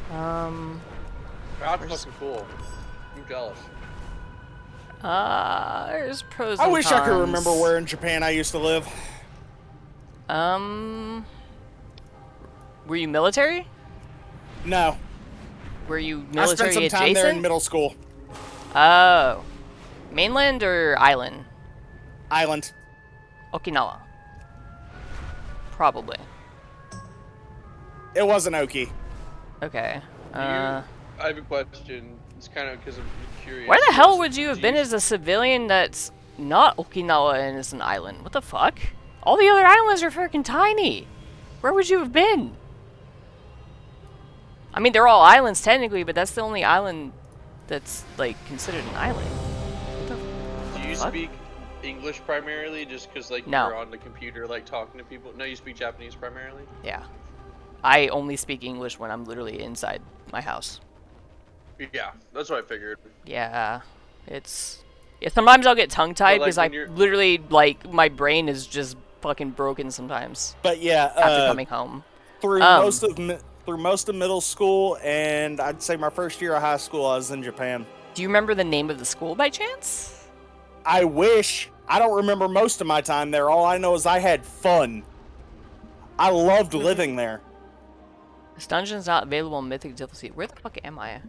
That's fucking cool. I'm jealous. There's pros and I cons. wish I could remember where in Japan I used to live. Were you military? No. Were you military I spent some time adjacent? there in middle school. Oh. Mainland or island? Island. Okinawa. Probably. It wasn't Oki. Okay. I have a question. It's kind of because I'm curious. Where the hell would you have been as a civilian that's not Okinawa and is an island? What the fuck? All the other islands are freaking tiny. Where would you have been? I mean, they're all islands technically, but that's the only island that's like considered an island. Do you speak English primarily, just because like No. you're on the computer like talking to people? No, you speak Japanese primarily. Yeah. I only speak English when I'm literally inside my house. Yeah, that's what I figured. Yeah, it's... Yeah, sometimes I'll get tongue-tied But, like, because I when you're- literally, like, my brain is just fucking broken sometimes But yeah, after coming home. through Um, most of middle school and I'd say my first year of high school, I was in Japan. Do you remember the name of the school by chance? I wish. I don't remember most of my time there. All I know is I had fun. I loved living there. This dungeon's not available in Mythic difficulty. Where the fuck am I?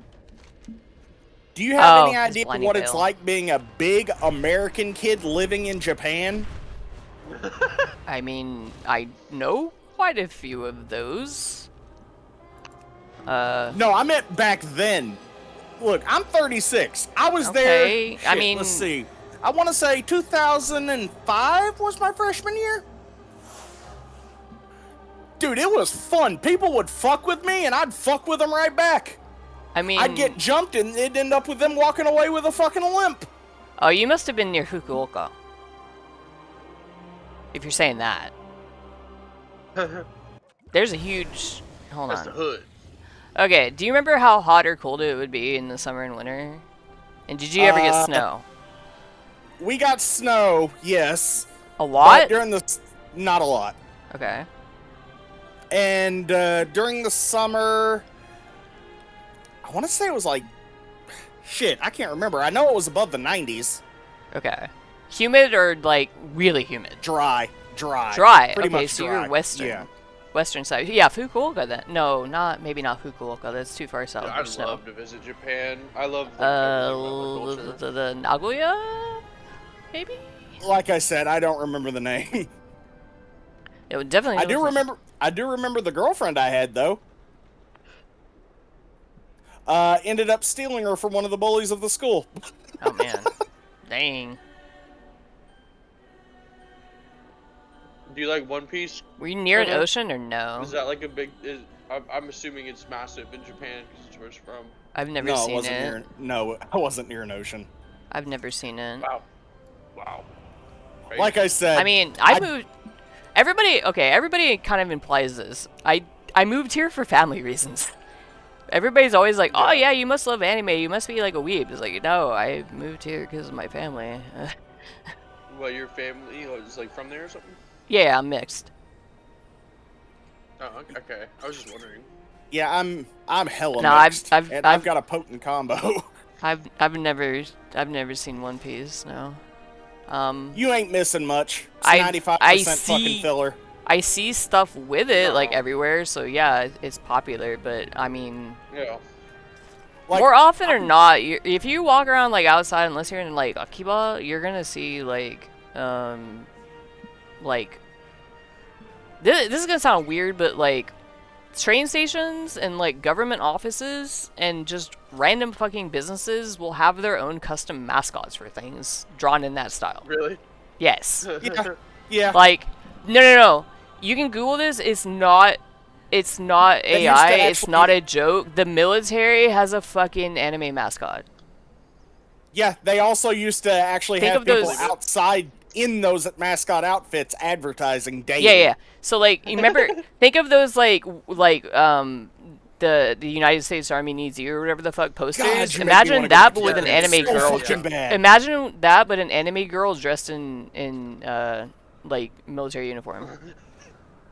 Do you have Oh, any it's idea Blinding what it's Veil. like being a big American kid living in Japan? I mean, I know quite a few of those. No, I meant back then. Look, I'm 36. I was Okay, there. I Shit, mean- let's see. I want to say 2005 was my freshman year. Dude, it was fun. People would fuck with me, and I'd fuck with them right back. I mean... I'd get jumped, and it'd end up with them walking away with a fucking limp. Oh, you must have been near Fukuoka. If you're saying that. There's a huge... Hold That's on. the hood. Okay, do you remember how hot or cold it would be in the summer and winter? And did you ever get snow? We got snow, yes. A lot? But during the... Not a lot. Okay. And during the summer... I want to say it was like... Shit, I can't remember. I know it was above the 90s. Okay. Humid or, like, really humid? Dry. Dry. Dry. Pretty Okay, much so dry. you're western. Yeah. Western side. Yeah, Fukuoka then. No, maybe not Fukuoka. That's too far south Dude, for I'd snow. love to visit Japan. I love the culture. The Nagoya? Maybe? Like I said, I don't remember the name. It would definitely... I do remember the girlfriend I had, though. Ended up stealing her from one of the bullies of the school. Oh, man. Dang. Do you like One Piece? Were you near an Critter? ocean or no? Is that like a big? I'm assuming it's massive in Japan because it's where it's from. I've never No, seen it wasn't it. near. No, I wasn't near an ocean. I've never seen it. Wow. Wow. Right? Like I said, I mean, I moved... Everybody kind of implies this. I moved here for family reasons. Everybody's always like, oh yeah, you must love anime, you must be like a weeb. It's like, no, I moved here because of my family. Well, your family is like from there or something? Yeah, I'm mixed. Oh, okay. I was just wondering. yeah, I'm hella No, mixed, and I've got a potent combo. I've never seen One Piece, no. You ain't missing much. It's I 95% see- fucking filler. I see stuff with it like Oh. everywhere, so yeah, it's popular, but I mean, Yeah. Like, more often or not, if you walk around like outside, unless you're in like Akiba, you're gonna see like this is gonna sound weird, but like train stations and like government offices and just random fucking businesses will have their own custom mascots for things drawn in that style. Really? Yes. Yeah, yeah. Like, no. You can Google this. It's not used to AI. It's actually- not a joke. The military has a fucking anime mascot. Yeah, they also used to actually Think have of people those- outside in those mascot outfits advertising daily. Yeah. So like, you remember? Think of those like the United States Army needs you or whatever the fuck posters. God, you make me Imagine wanna that, go but with to an Japan. anime So girl. fucking bad. Imagine that, but an anime girl dressed in like military uniform.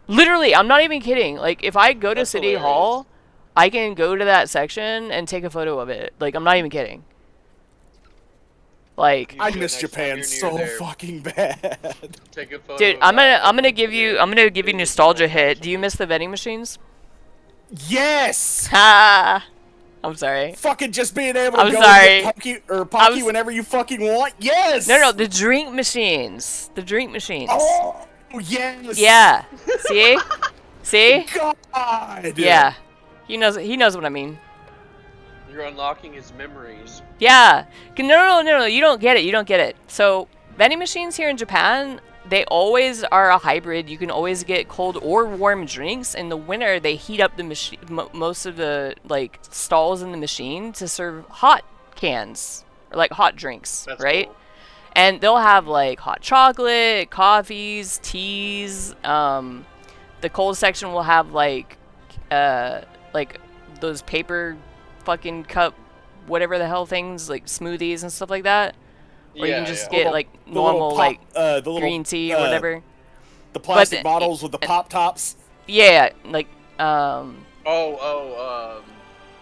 Literally, I'm not even kidding. Like, if I go to That's City hilarious. Hall, I can go to that section and take a photo of it. Like, I'm not even kidding. Like, You I should miss next time Japan you're near so there. fucking bad. Take a photo. dude, of I'm that. gonna give you nostalgia hit. Do you miss the vending machines? Yes! Ha! I'm sorry. Fucking just being able to I'm go sorry. and get Pocky was- whenever you fucking want. Yes! No, the drink machines. The drink machines. Oh, yes! Yeah. See? See? God! Yeah. He knows what I mean. You're unlocking his memories. Yeah. No, you don't get it. So, vending machines here in Japan they always are a hybrid. You can always get cold or warm drinks. In the winter, they heat up the machine, most of the like stalls in the machine to serve hot cans or like hot drinks, That's right? cool. And they'll have like hot chocolate, coffees, teas. The cold section will have like those paper fucking cup, whatever the hell things, like smoothies and stuff like that. Or you can just get like normal like green tea or whatever. The plastic bottles with the pop tops. Yeah, like Ramune.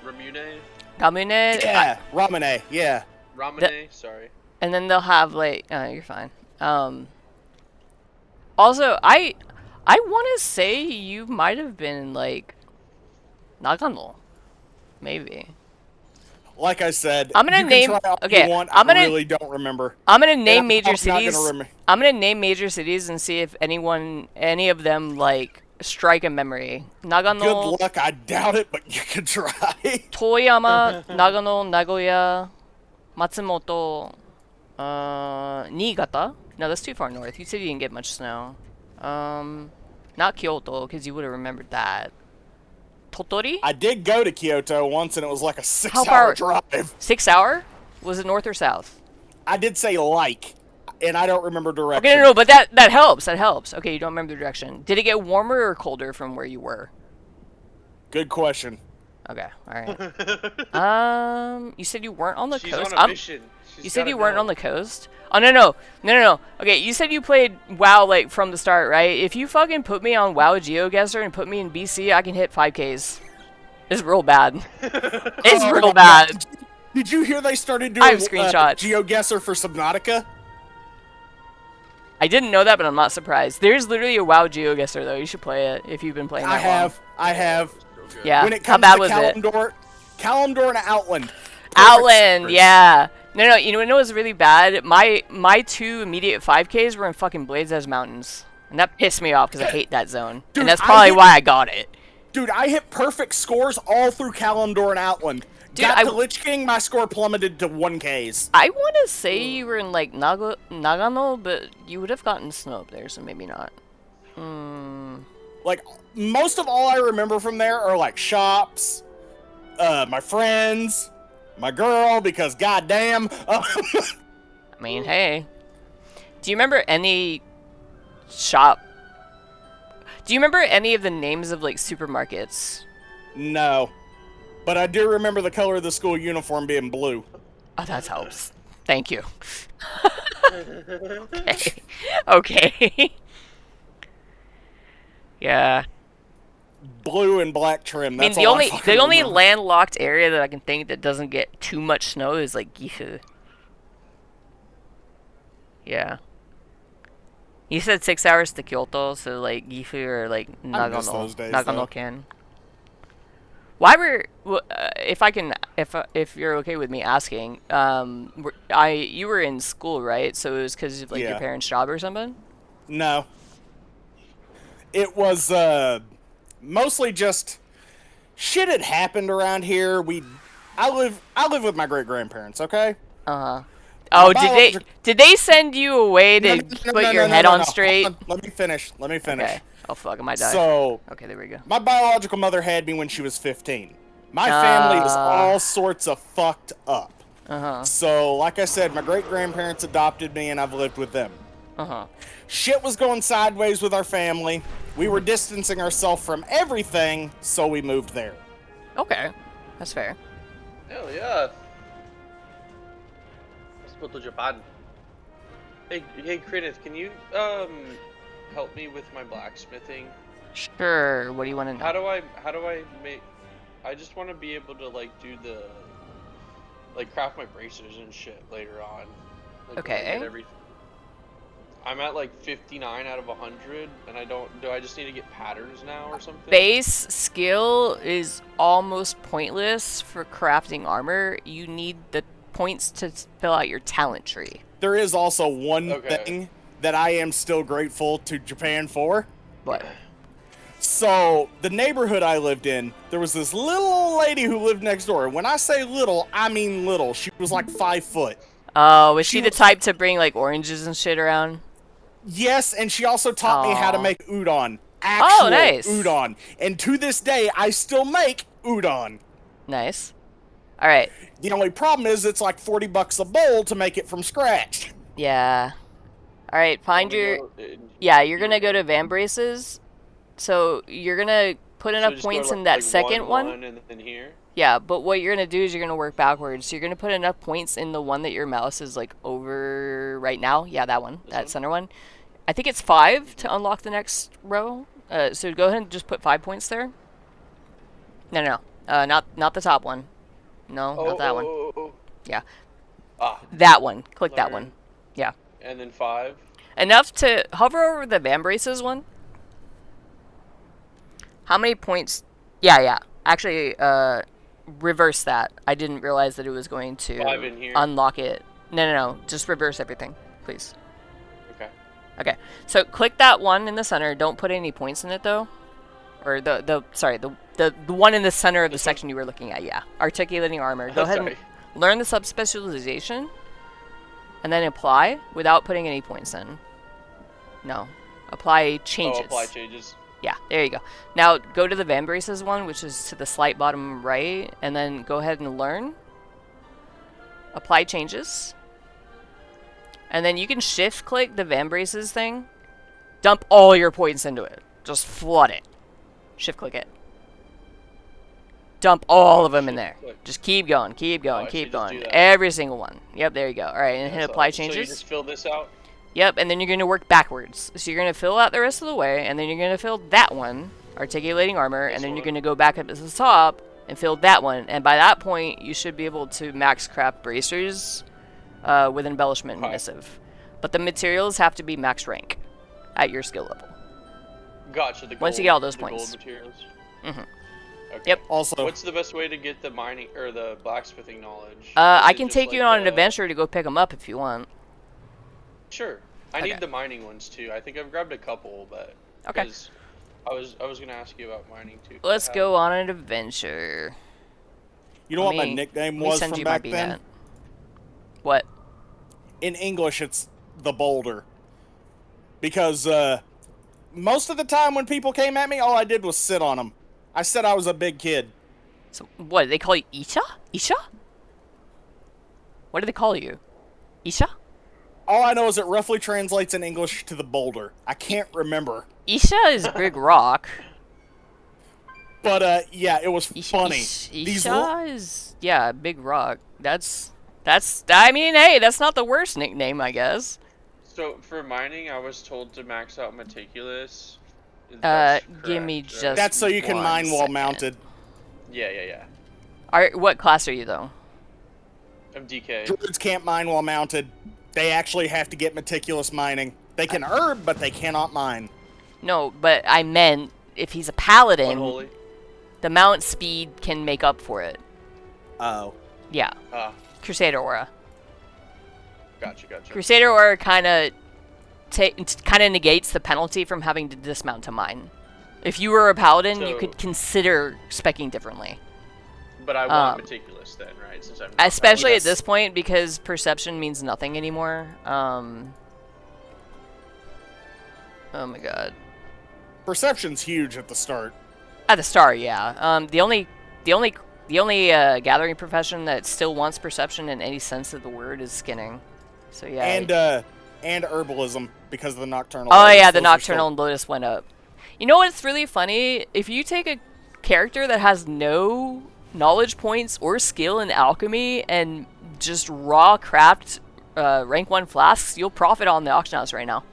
Ramune. Yeah, ramune. Yeah. Ramune. Sorry. And then they'll have like, you're fine. Also, I want to say you might have been like Nagano, maybe. Like I said, I'm gonna name. Okay, I really don't remember. I'm gonna name major I'm not cities. gonna I'm gonna name major cities and see if any of them like strike a memory. Nagano. Good luck. I doubt it, but you can try. Toyama, Nagano, Nagoya, Matsumoto, Niigata. No, that's too far north. You said you didn't get much snow. Not Kyoto, because you would have remembered that. Totori? I did go to Kyoto once, and it was like a 6-hour drive. 6 hour? Was it north or south? I did say like, and I don't remember direction. Okay, no, but that helps. That helps. Okay, you don't remember the direction. Did it get warmer or colder from where you were? Good question. Okay, all right. You said you weren't on the She's coast. on a mission. You said you weren't on the coast? Oh, no. Okay, you said you played WoW, like, from the start, right? If you fucking put me on WoW GeoGuessr and put me in BC, I can hit 5Ks. It's real bad. It's real bad. Did you hear they started doing GeoGuessr for Subnautica? I didn't know that, but I'm not surprised. There's literally a WoW GeoGuessr, though. You should play it if you've been playing that I have. Yeah, when it comes how bad to was Kalimdor and Outland. Outland, yeah. No, you know what's really bad? My 2 immediate 5Ks were in fucking Blades Edge Mountains. And that pissed me off because I hate that zone. Dude, and that's probably why I got it. Dude, I hit perfect scores all through Kalimdor and Outland. Dude, got to Lich King, my score plummeted to 1Ks. I want to say you were in, like, Nagano, but you would have gotten snow up there, so maybe not. Like, most of all I remember from there are, like, shops, my friends, my girl, because goddamn. I mean, hey. Do you remember any shop? Do you remember any of the names of, like, supermarkets? No. But I do remember the color of the school uniform being blue. Oh, that helps. Thank you. Okay. Yeah. Blue and black trim. That's I mean, all the only landlocked area that I can think that doesn't get too much snow is like Gifu. Yeah. You said 6 hours to Kyoto, so like Gifu or like Nagano-ken. Why were if you're okay with me asking, you were in school, right? So it was because of like your parents' job or something? No. It was mostly just shit had happened around here. I live with my great grandparents. Okay. Oh, did they send you away to put your head on straight? Let me finish. Okay. Oh fuck, am I dying? So okay, there we go. My biological mother had me when she was 15. My family was all sorts of fucked up. So, like I said, my great grandparents adopted me, and I've lived with them. Shit was going sideways with our family. We were distancing ourselves from everything, so we moved there. Okay, that's fair. Hell yeah. Let's go to Japan. Hey, Krinith, can you help me with my blacksmithing? Sure. What do you want to know? How do I make? I just want to be able to like do the craft my bracers and shit later on. Like, okay. I'm at like 59 out of 100, and do I just need to get patterns now or something? Base skill is almost pointless for crafting armor. You need the points to fill out your talent tree. There is also one thing that I am still grateful to Japan for. What? So, the neighborhood I lived in, there was this little old lady who lived next door. When I say little, I mean little. She was like 5 foot. Oh, was she the type to bring like oranges and shit around? Yes, and she also taught me how to Aw. make udon. Actual nice. udon. And to this day, I still make udon. Nice. All right. The only problem is it's like $40 a bowl to make it from scratch. Yeah. All right. Find your. Yeah, you're gonna go to Van Braces. So you're gonna put enough points in that second one. And then here. Yeah, but what you're gonna do is you're gonna work backwards. So you're gonna put enough points in the one that your mouse is like over right now. Yeah, that one, that center one. I think it's 5 to unlock the next row. So go ahead and just put 5 points there. No. Not the top one. No, not that one. Yeah. That one. Click that one. Yeah. And then 5. Enough to hover over the Van Braces one. How many points? Yeah. Actually, reverse that. I didn't realize that it was going to 5 in here. unlock it. No. Just reverse everything, please. Okay. So click that one in the center. Don't put any points in it though. Or the one in the center of the section you were looking at. Yeah. Articulating armor. Go ahead and learn the subspecialization, and then apply without putting any points in. No. Apply changes. Oh, apply changes. Yeah, there you go. Now go to the Van Braces one, which is to the slight bottom right, and then go ahead and learn. Apply changes. And then you can shift click the Van Braces thing. Dump all your points into it. Just flood it. Shift click it. Dump all of them in there. Just keep going. Every single one. Yep, there you go. All right, and hit apply changes. So you just fill this out? Yep, and then you're going to work backwards. So you're going to fill out the rest of the way, and then you're going to fill that one, articulating armor, and then you're going to go back up to the top and fill that one. And by that point, you should be able to max craft bracers with embellishment and missive. But the materials have to be max rank at your skill level. Gotcha. Once you get all those points. Gold materials. Mm-hmm. Okay. Yep. Also, what's the best way to get the mining or the blacksmithing knowledge? I can take you on an adventure to go pick them up if you want. Sure. I need the mining ones too. I think I've grabbed a couple, but okay. I was gonna ask you about mining too. Let's go on an adventure. You know what my nickname was from back then? What? In English, it's the Boulder. Because most of the time when people came at me, all I did was sit on them. I said I was a big kid. So what? They call you Isha? Isha? What do they call you? Isha? All I know is it roughly translates in English to the Boulder. I can't remember. Isha is big rock. But yeah, it was funny. Isha is big rock. That's I mean, hey, that's not the worst nickname, I guess. So for mining, I was told to max out meticulous. Give me just. That's so you can mine while mounted. Yeah. What class are you though? I'm DK. Druids can't mine while mounted. They actually have to get meticulous mining. They can herb, but they cannot mine. No, but I meant if he's a paladin, the mount speed can make up for it. Oh. Yeah. Crusader Aura. Gotcha. Crusader Aura kind of negates the penalty from having to dismount to mine. If you were a paladin, you could consider speccing differently. But I want meticulous then, right? Since I'm especially at this point, because perception means nothing anymore. Oh my god. Perception's huge at the start. At the start, yeah. The only gathering profession that still wants perception in any sense of the word is skinning. So yeah. And herbalism because of the nocturnal. Oh yeah, the nocturnal and lotus went up. You know what's really funny? If you take a character that has no knowledge points or skill in alchemy and just raw craft rank 1 flasks, you'll profit on the auction house right now.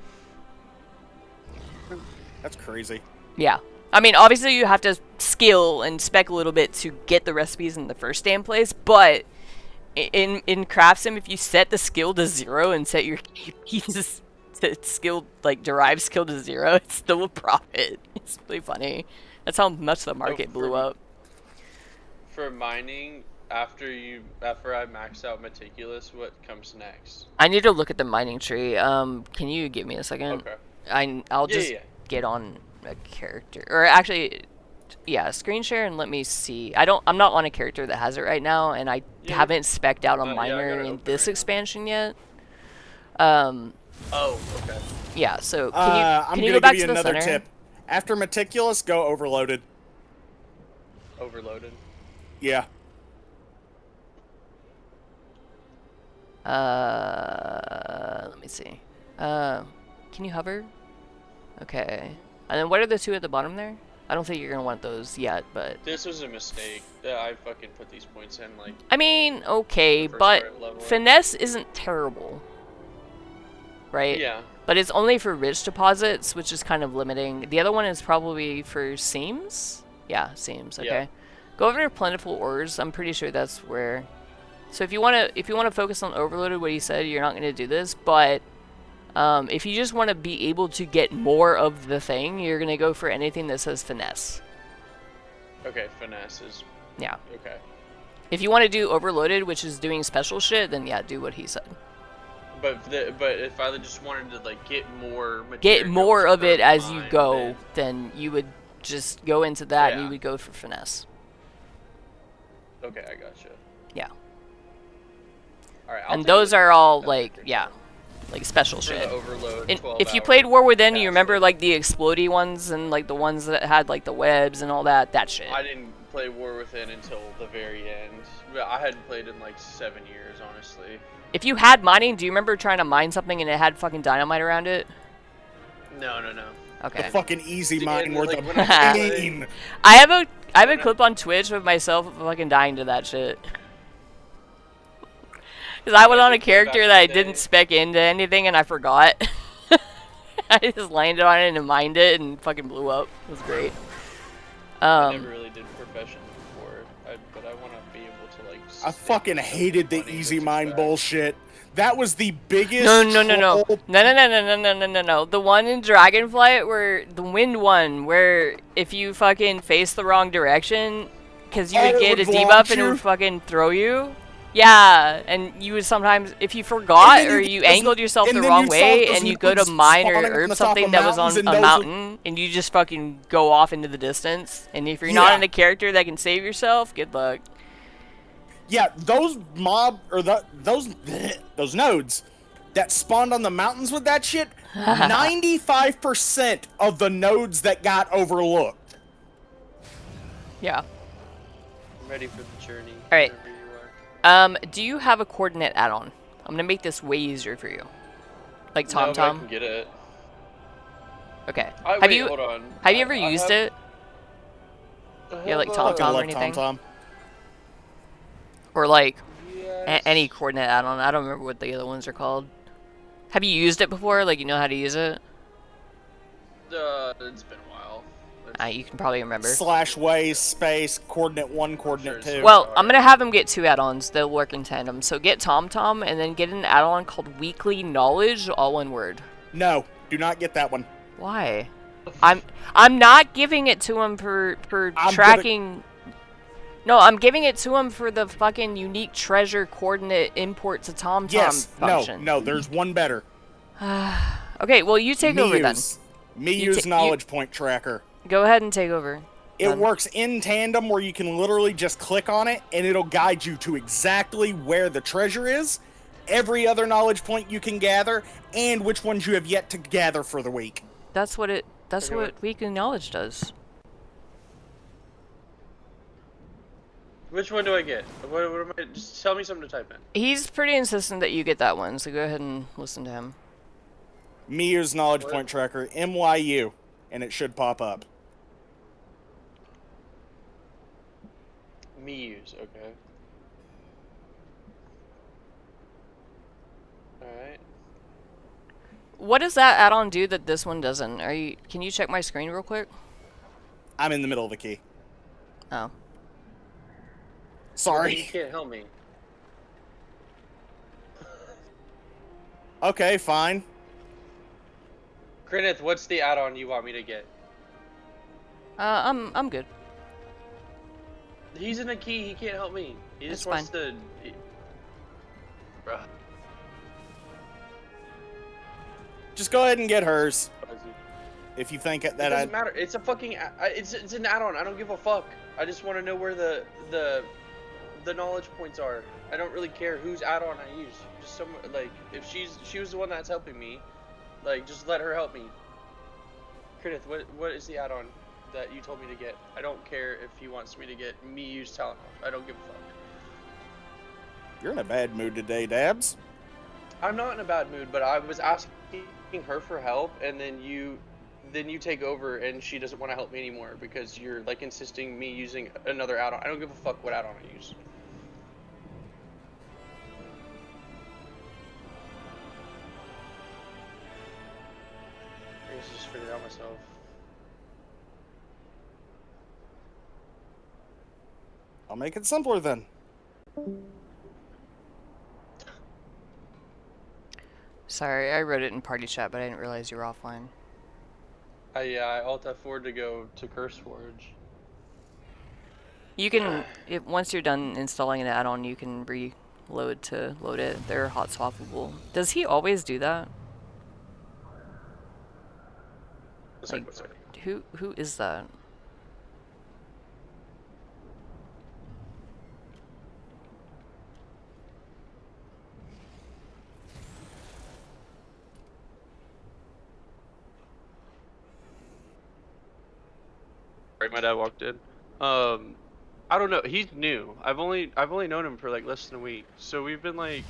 That's crazy. Yeah. I mean, obviously you have to skill and spec a little bit to get the recipes in the first damn place, but in craft sim, if you set the skill to 0 and set your keys to skill, like derived skill to 0, it's still a profit. It's really funny. That's how much the market blew up. For mining, after I max out meticulous, what comes next? I need to look at the mining tree. Can you give me a second? Okay. I'll just get on a character, or actually, screen share and let me see. I'm not on a character that has it right now, and I haven't spec'd out a miner in this expansion yet. Oh, okay. Yeah, so I'm can you gonna go back give you to the another center? tip. After Meticulous, go Overloaded. Overloaded. Yeah. Let me see. Can you hover? Okay. And then what are the two at the bottom there? I don't think you're gonna want those yet, but... This was a mistake. I fucking put these points in, like... I mean, okay, but finesse isn't terrible. Right? Yeah. But it's only for rich deposits, which is kind of limiting. The other one is probably for seams? Yeah, seams, okay. Yeah. Go over to plentiful ores. I'm pretty sure that's where... So if you wanna focus on overloaded, what he said, you're not gonna do this, but if you just want to be able to get more of the thing, you're gonna go for anything that says finesse. Okay, finesse is... Yeah. Okay. If you want to do overloaded, which is doing special shit, then yeah, do what he said. But if I just wanted to like get more of it as you time, go, then you would just go into that and Yeah. you would go for finesse. Okay, I gotcha. Yeah. All right. And those are all like, yeah, like special For shit. the overload. And 12 if you hour played War Within, you task. remember like the explodey ones and like the ones that had like the webs and all that shit. I didn't play War Within until the very end. But I hadn't played in like 7 years, honestly. If you had mining, do you remember trying to mine something and it had fucking dynamite around it? No. Okay. The fucking easy mine And, worth like, of when I pain. I have a clip on Twitch of myself fucking dying to that shit. Because I went on a character that I didn't spec into anything and I forgot. I just landed on it and mined it and fucking blew up. It was great. I never really did professional before, but I want to be able to like. I fucking hated the easy mine bullshit. That was the biggest. No. troll- No. The one in Dragonflight where the wind one, where if you fucking face the wrong direction, because you would it get a would debuff launch and it you? would fucking throw you. Yeah, and you would sometimes, if you forgot And then or you you get those- angled yourself and the then wrong you saw way, those and you go to nodes mine or spawning on herb the top something of that was on mountains, and a those would- mountain, and you just fucking go off into the distance. And if you're not Yeah. in a character that can save yourself, good luck. Yeah, those those nodes that spawned on the mountains with that shit. 95% of the nodes that got overlooked. Yeah. I'm ready for the journey. All right. whenever you are. Do you have a coordinate add-on? I'm gonna make this way easier for you. Like No, but I TomTom. can get it. Okay. Wait, hold on. Have you ever I used have- it? I Yeah, like have, TomTom or Love anything? TomTom. Or like yes. any coordinate add-on? I don't remember what the other ones are called. Have you used it before? Like you know how to use it? It's been a while. You can probably remember. /way space coordinate 1 coordinate 2. Well, I'm gonna have him get 2 add-ons. They'll work in tandem. So get TomTom and then get an add-on called Weekly Knowledge, all one word. No, do not get that one. Why? I'm not giving it to him for I'm tracking. No, I'm giving it to him for the fucking unique treasure coordinate import to TomTom Yes, function. no, there's one better. Okay, well you take over then. Miyu's knowledge point tracker. Go ahead and take over. It Done. works in tandem where you can literally just click on it and it'll guide you to exactly where the treasure is, every other knowledge point you can gather, and which ones you have yet to gather for the week. That's what Weekly Knowledge does. Which one do I get? What am I? Just tell me something to type in. He's pretty insistent that you get that one, so go ahead and listen to him. Miyu's knowledge What? point tracker, MYU, and it should pop up. Miyu's, okay. Alright. What does that add-on do that this one doesn't? Can you check my screen real quick? I'm in the middle of the key. Oh. You Sorry. can't help me. Okay, fine. Krinith, what's the add-on you want me to get? I'm good. He's in a key, he can't help me. He That's just wants to... Bruh. Just go ahead and get hers. Fuzzy. If you think It that doesn't matter. It's a fucking... It's an add-on. I don't give a fuck. I just want to know where the knowledge points are. I don't really care whose add-on I use. Just some... Like, if she was the one that's helping me, Like, just let her help me. Kenneth, what is the add-on that you told me to get? I don't care if he wants me to get me use talent. I don't give a fuck. You're in a bad mood today, Dabs. I'm not in a bad mood, but I was asking her for help, and then you take over, and she doesn't want to help me anymore because you're like insisting me using another add-on. I don't give a fuck what add-on I use. I guess I just figured it out myself. I'll make it simpler then. Sorry, I wrote it in party chat, but I didn't realize you were offline. Yeah, I alt F4 to go to CurseForge. You can, once you're done installing an add-on, you can reload to load it. They're hot swappable. Does he always do that? Like, who is that? Right, my dad walked in. I don't know. He's new. I've only known him for like less than a week. So we've been like,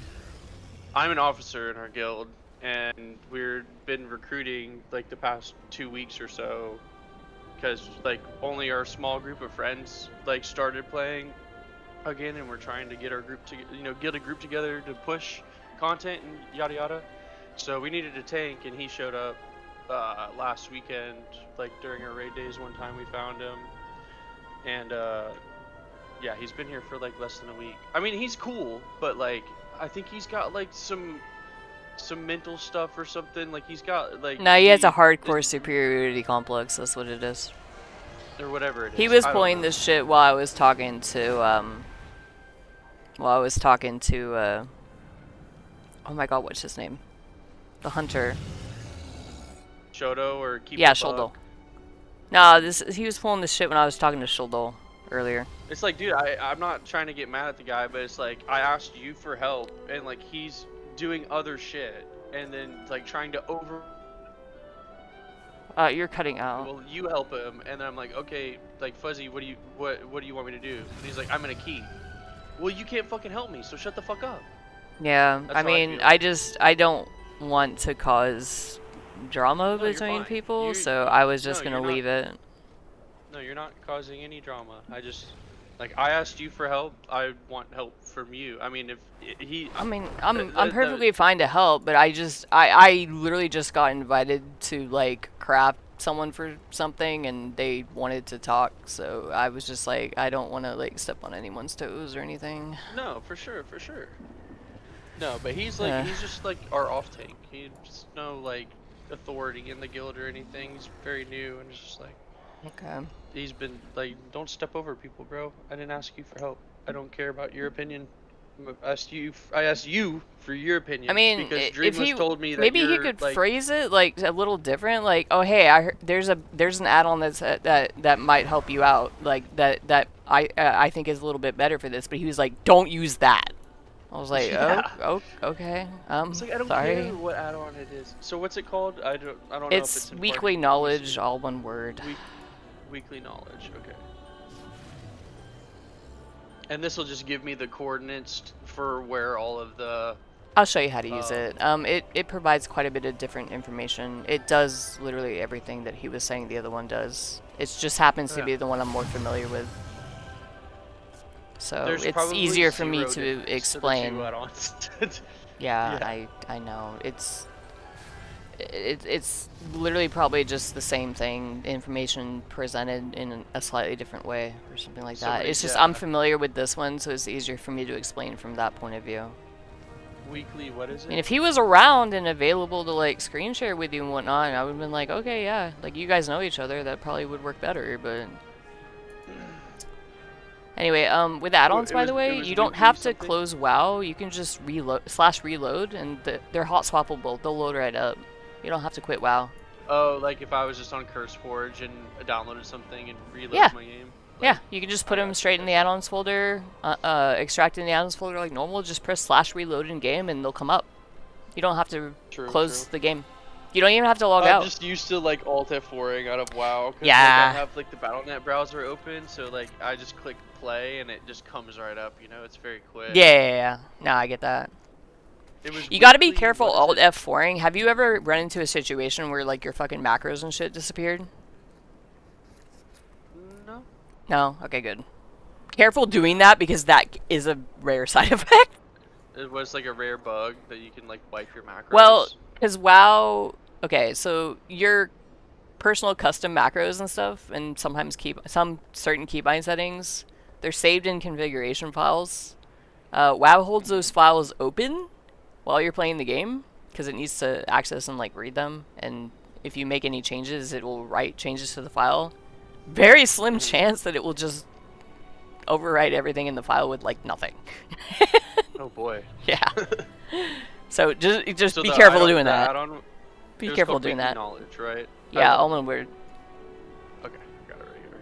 I'm an officer in our guild, and we've been recruiting like the past 2 weeks or so, because like only our small group of friends like started playing again, and we're trying to get our group to get a group together to push content and yada yada. So we needed a tank, and he showed up last weekend, like during our raid days. One time we found him, and yeah, he's been here for like less than a week. I mean, he's cool, but like I think he's got like some mental stuff or something. Like he's got like No, he has a hardcore superiority complex. That's what it is. Or whatever it is. He was pulling this shit while I was talking to oh my god, what's his name? The hunter. Shoto or Keep Yeah, the Buck. Sholdol. No, he was pulling this shit when I was talking to Sholdol earlier. It's like, dude, I'm not trying to get mad at the guy, but it's like I asked you for help, and like he's doing other shit, and then like trying to over. You're cutting out. Well, you help him, and then I'm like, okay, like Fuzzy, what do you want me to do? And he's like, I'm in a key. Well, you can't fucking help me, so shut the fuck up. Yeah, That's I how mean, feel. I don't want to cause drama No, you're between fine. people, so I was just gonna leave it. No, you're not causing any drama. I just, like, I asked you for help. I want help from you. I mean, if he. I mean, I'm perfectly fine to help, but I literally just got invited to like craft someone for something, and they wanted to talk, so I was just like, I don't want to like step on anyone's toes or anything. No, for sure. No, but he's like, he's just like our off tank. He's no like authority in the guild or anything. He's very new, and it's just like. Okay. He's been like, don't step over people, bro. I didn't ask you for help. I don't care about your opinion. I asked you for your opinion. I mean, because if he told me that maybe he you're, could like, phrase it like a little different, like, oh hey, I heard there's an add-on that might help you out, like that I think is a little bit better for this, but he was like, don't use that. I was like, oh, okay. It's like, I don't sorry. care what add-on it is. So what's it called? I don't know if It's in weekly part- knowledge, all one word. Weekly knowledge. Okay. And this will just give me the coordinates for where all of the. I'll show you how to use it. It provides quite a bit of different information. It does literally everything that he was saying the other one does. It just happens to be the one I'm more familiar with. So There's it's easier for me zero to difference explain. To the two add-ons. Yeah, I know. It's literally probably just the same thing, information presented in a slightly different way or something like that. It's just I'm familiar with this one, so it's easier for me to explain from that point of view. Weekly, what is it? And if he was around and available to like screen share with you and whatnot, I would have been like, okay, yeah, like you guys know each other, that probably would work better, but anyway, with add-ons, by the way, you don't have to close WoW. You can just reload, and they're hot swappable. They'll load right up. You don't have to quit WoW. Oh, like if I was just on CurseForge and downloaded something and reloaded my game? Like, Yeah, you can just put them straight in the add-ons folder, extract in the add-ons folder like normal, just press /reload in game and they'll come up. You don't have to close the game. You don't even have to log I'm out. just used to like Alt F4ing out of WoW. 'Cause, Yeah. Like, I have like the Battle.net browser open, so like I just click play and it just comes right up. You know, it's very quick. Yeah. No, I get that. It was You gotta be weekly, careful what Alt is it? F4ing. Have you ever run into a situation where like your fucking macros and shit disappeared? No. No? Okay, good. Careful doing that because that is a rare side effect. It was like a rare bug that you can like wipe your macros. Well, because WoW... Okay, so your personal custom macros and stuff, and sometimes some certain keybind settings, they're saved in configuration files. WoW holds those files open while you're playing the game because it needs to access and like read them, and if you make any changes, it will write changes to the file. Very slim chance that it will just overwrite everything in the file with like nothing. Oh boy. Yeah. So just So be the careful add-on- doing the that. add-on- Be it was careful called doing Weekly that. Knowledge, right? Yeah, I all in weird. Okay, got it right here.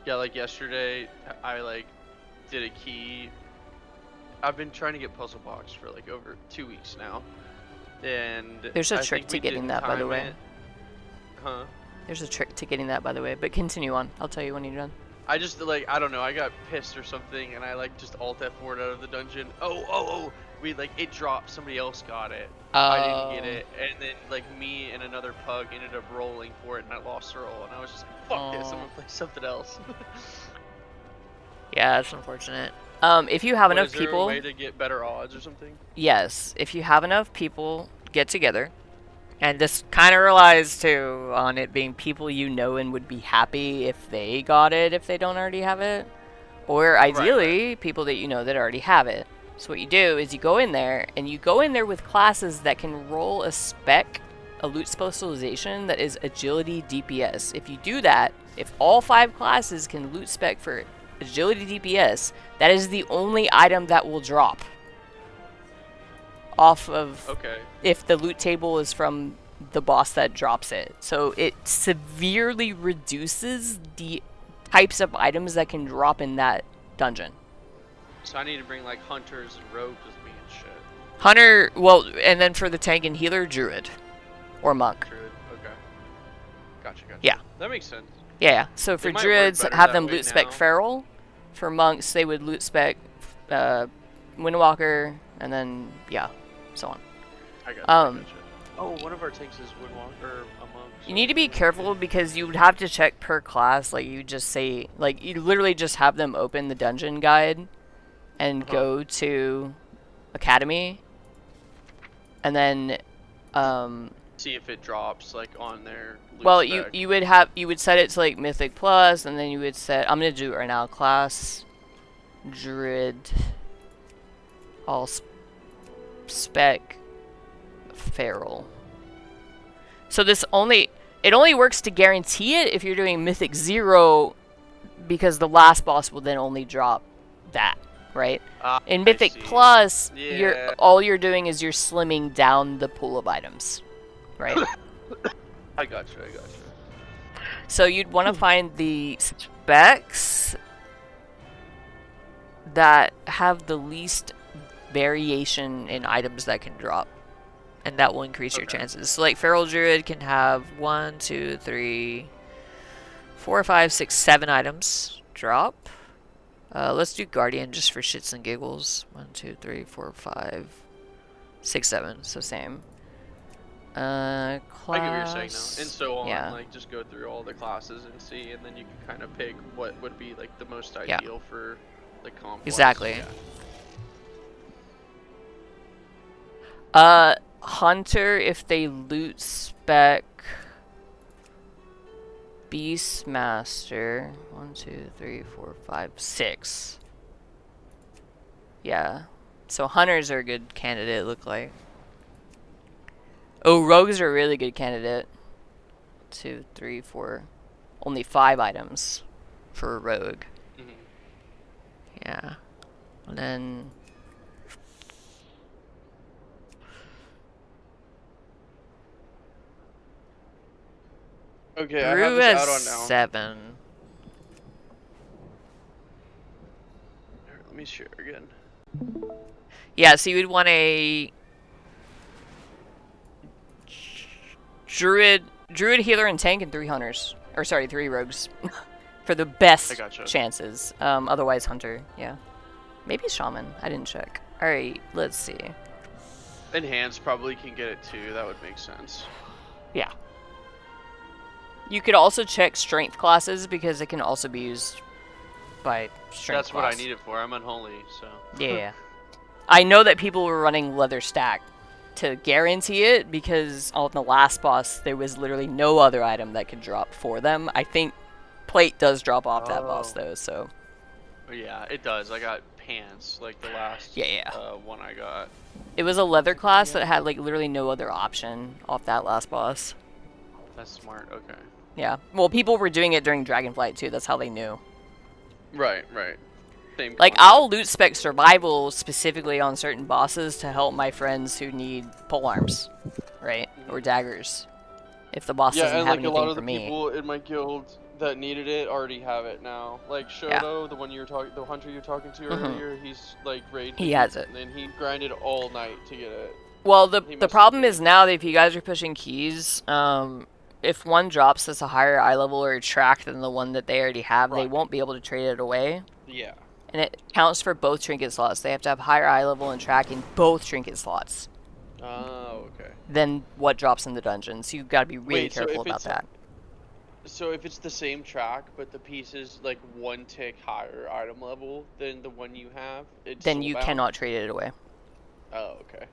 Yeah, like yesterday, I like did a key. I've been trying to get Puzzle Box for like over 2 weeks now, and There's a I trick think to we getting didn't that, by the time way. it. Huh? There's a trick to getting that, by the way. But continue on. I'll tell you when you're done. I just like I don't know. I got pissed or something, and I like just Alt F4 out of the dungeon. Oh! We like it dropped. Somebody else got it. I didn't get it, and then like me and another pug ended up rolling for it, and I lost the roll, and I was just like, fuck this. I'm gonna play something else. Yeah, that's unfortunate. If you have enough is there people, a way to get better odds or something? yes, if you have enough people get together, and this kind of relies too on it being people you know and would be happy if they got it if they don't already have it, or ideally people that you know that already have it. So what you do is you go in there and you go in there with classes that can roll a spec, a loot specialization that is agility DPS. If you do that, if all 5 classes can loot spec for agility DPS, that is the only item that will drop off of if the loot table is from the boss that drops it. So it severely reduces the types of items that can drop in that dungeon. So I need to bring like hunters and rogues with me and shit. Hunter, well, and then for the tank and healer, druid or monk. Druid, okay. Gotcha. Yeah. That makes sense. Yeah. So for It might work druids, better have that them way loot spec now. feral. For monks, they would loot spec Windwalker, and then yeah, so on. I gotcha. Oh, one of our tanks is Windwalker, a monk. You need to be careful because you would have to check per class. Like you just say, like you literally just have them open the dungeon guide and go to Academy, and then see if it drops like on their loot well, spec. you would set it to like Mythic Plus, and then you would set. I'm gonna do it right now. Class Druid all spec feral. So this only works to guarantee it if you're doing Mythic 0, because the last boss will then only drop that, right? In Mythic Plus, all you're doing is you're slimming down the pool of items, right? I gotcha. So you'd want to find the specs that have the least variation in items that can drop, and that will increase your chances. So like Feral Druid can have 1, 2, 3, 4, 5, 6, 7 items drop. Let's do Guardian just for shits and giggles. 1, 2, 3, 4, 5, 6, 7. So same. Class. I get what you're saying now, and so on. Yeah. Like just go through all the classes and see, and then you can kind of pick what would be like the most ideal for the complex. Exactly. Yeah. Hunter, if they loot spec Beastmaster, 1, 2, 3, 4, 5, 6. Yeah. So hunters are a good candidate, look like. Oh, rogues are a really good candidate. 2, 3, 4. Only 5 items for a rogue. Yeah. And then Okay, I have Brew this has out on now. 7. Here, let me share again. Yeah, so you would want a Druid, healer, and tank, and 3 hunters. Or sorry, 3 rogues. For the best I gotcha. chances. Otherwise hunter, yeah. Maybe shaman. I didn't check. Alright, let's see. Enhanced probably can get it too. That would make sense. Yeah. You could also check strength classes because it can also be used by strength That's class. what I need it for. I'm unholy, so. Yeah. I know that people were running leather stack to guarantee it because on the last boss there was literally no other item that could drop for them. I think plate does drop off that boss though, so. Yeah, it does. I got pants like the last one I got. It was a leather class that had like literally no other option off that last boss. That's smart. Okay. Yeah. Well, people were doing it during Dragonflight too. That's how they knew. Right. Same Like, concept. I'll loot spec survival specifically on certain bosses to help my friends who need polearms, right? Or daggers. If the boss doesn't and have like a anything lot of for the me. people in my guild that needed it already have it now. Like Shoto, the one you were talking, the hunter you're talking to earlier, he's like raid. He has it. And he grinded all night to get it. Well, the problem is now that if you guys are pushing keys, if one drops that's a higher eye level or track than the one that they already have, they won't be able to trade it away. Yeah. And it counts for both trinket slots. They have to have higher eye level and track in both trinket slots. Oh, okay. Than what drops in the dungeon. So you've got to be really Wait, so careful if about it's- that. So if it's the same track, but the piece is like 1 tick higher item level than the one you have, it's Then you soulbound? cannot trade it away. Oh, okay.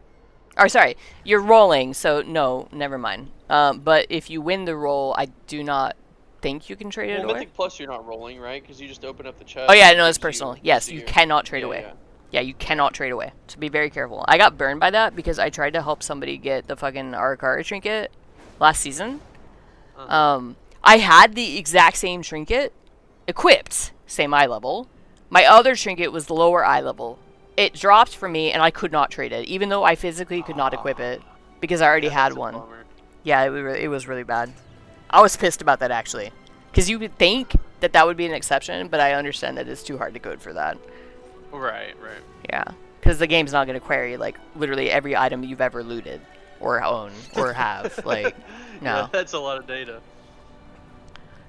Or sorry, you're rolling, so no, never mind. But if you win the roll, I do not think you can trade it Well, away. Mythic Plus, you're not rolling, right? Because you just open up the chest. Oh yeah, and no, it it's gives you- personal. Yes, gives you you- cannot trade yeah, away. yeah. Yeah, you cannot trade away. So be very careful. I got burned by that because I tried to help somebody get the fucking Arakara trinket last season. I had the exact same trinket equipped, same eye level. My other trinket was the lower eye level. It dropped for me and I could not trade it, even though I physically could not equip it because I already had one. Yeah, it was really bad. I was pissed about that actually. Because you would think that that would be an exception, but I understand that it's too hard to code for that. Right. Yeah, because the game's not going to query, like, literally every item you've ever looted or own or have. Like, no. Yeah, that's a lot of data.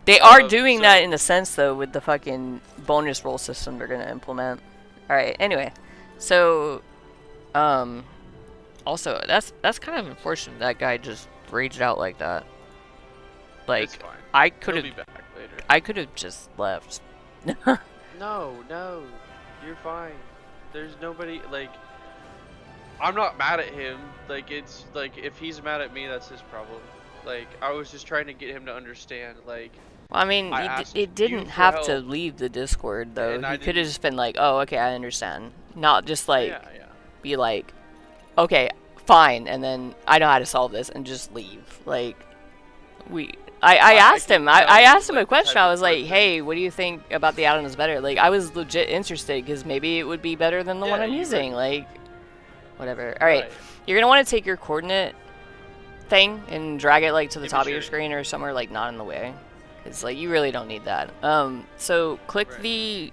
They are doing that in a sense, though, with the fucking bonus roll system they're going to implement. Alright, anyway. So, also, that's kind of unfortunate that guy just raged out like that. Like, It's fine. I could He'll have... be back later. I could have just left. No, you're fine. There's nobody, like, I'm not mad at him. Like, it's, like, if he's mad at me, that's his problem. Like, I was just trying to get him to understand, like... Well, I mean, it didn't have to leave the Discord, though. And I You could have didn't- just been like, oh, okay, I understand. Not just, like, Yeah. be like, okay, fine, and then I know how to solve this, and just leave. Like, I asked him. I asked him a question. I was like, hey, what do you think about the add-on is better? Like, I was legit interested, because maybe it would be better than the one I'm using. Like, whatever. Alright, you're going to want to take your coordinate thing and drag it, like, to the top of your screen or somewhere, like, not in the way. Because, like, you really don't need that. So, click the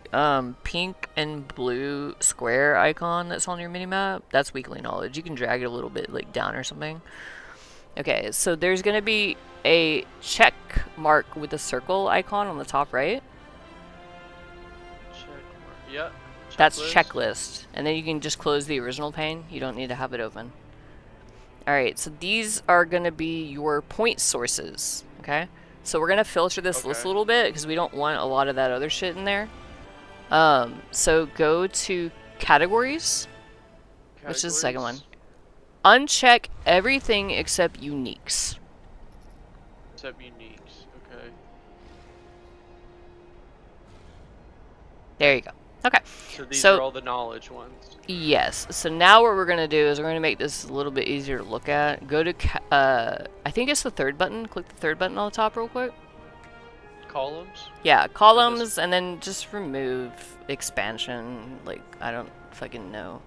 pink and blue square icon that's on your minimap. That's weekly knowledge. You can drag it a little bit, like, down or something. Okay, so there's going to be a check mark with a circle icon on the top right. Check mark. Yeah. That's checklist. And then you can just close the original pane. You don't need to have it open. Alright, so these are going to be your point sources. Okay? So we're going to filter this list a little bit because we don't want a lot of that other shit in there. So go to categories, which is the second one. Uncheck everything except uniques. Except uniques, okay. There you go. Okay. So these are all the knowledge ones. Yes. So now what we're going to do is we're going to make this a little bit easier to look at. Go to, I think it's the third button. Click the third button on the top real quick. Columns? Yeah, columns, and then just remove expansion. Like, I don't fucking know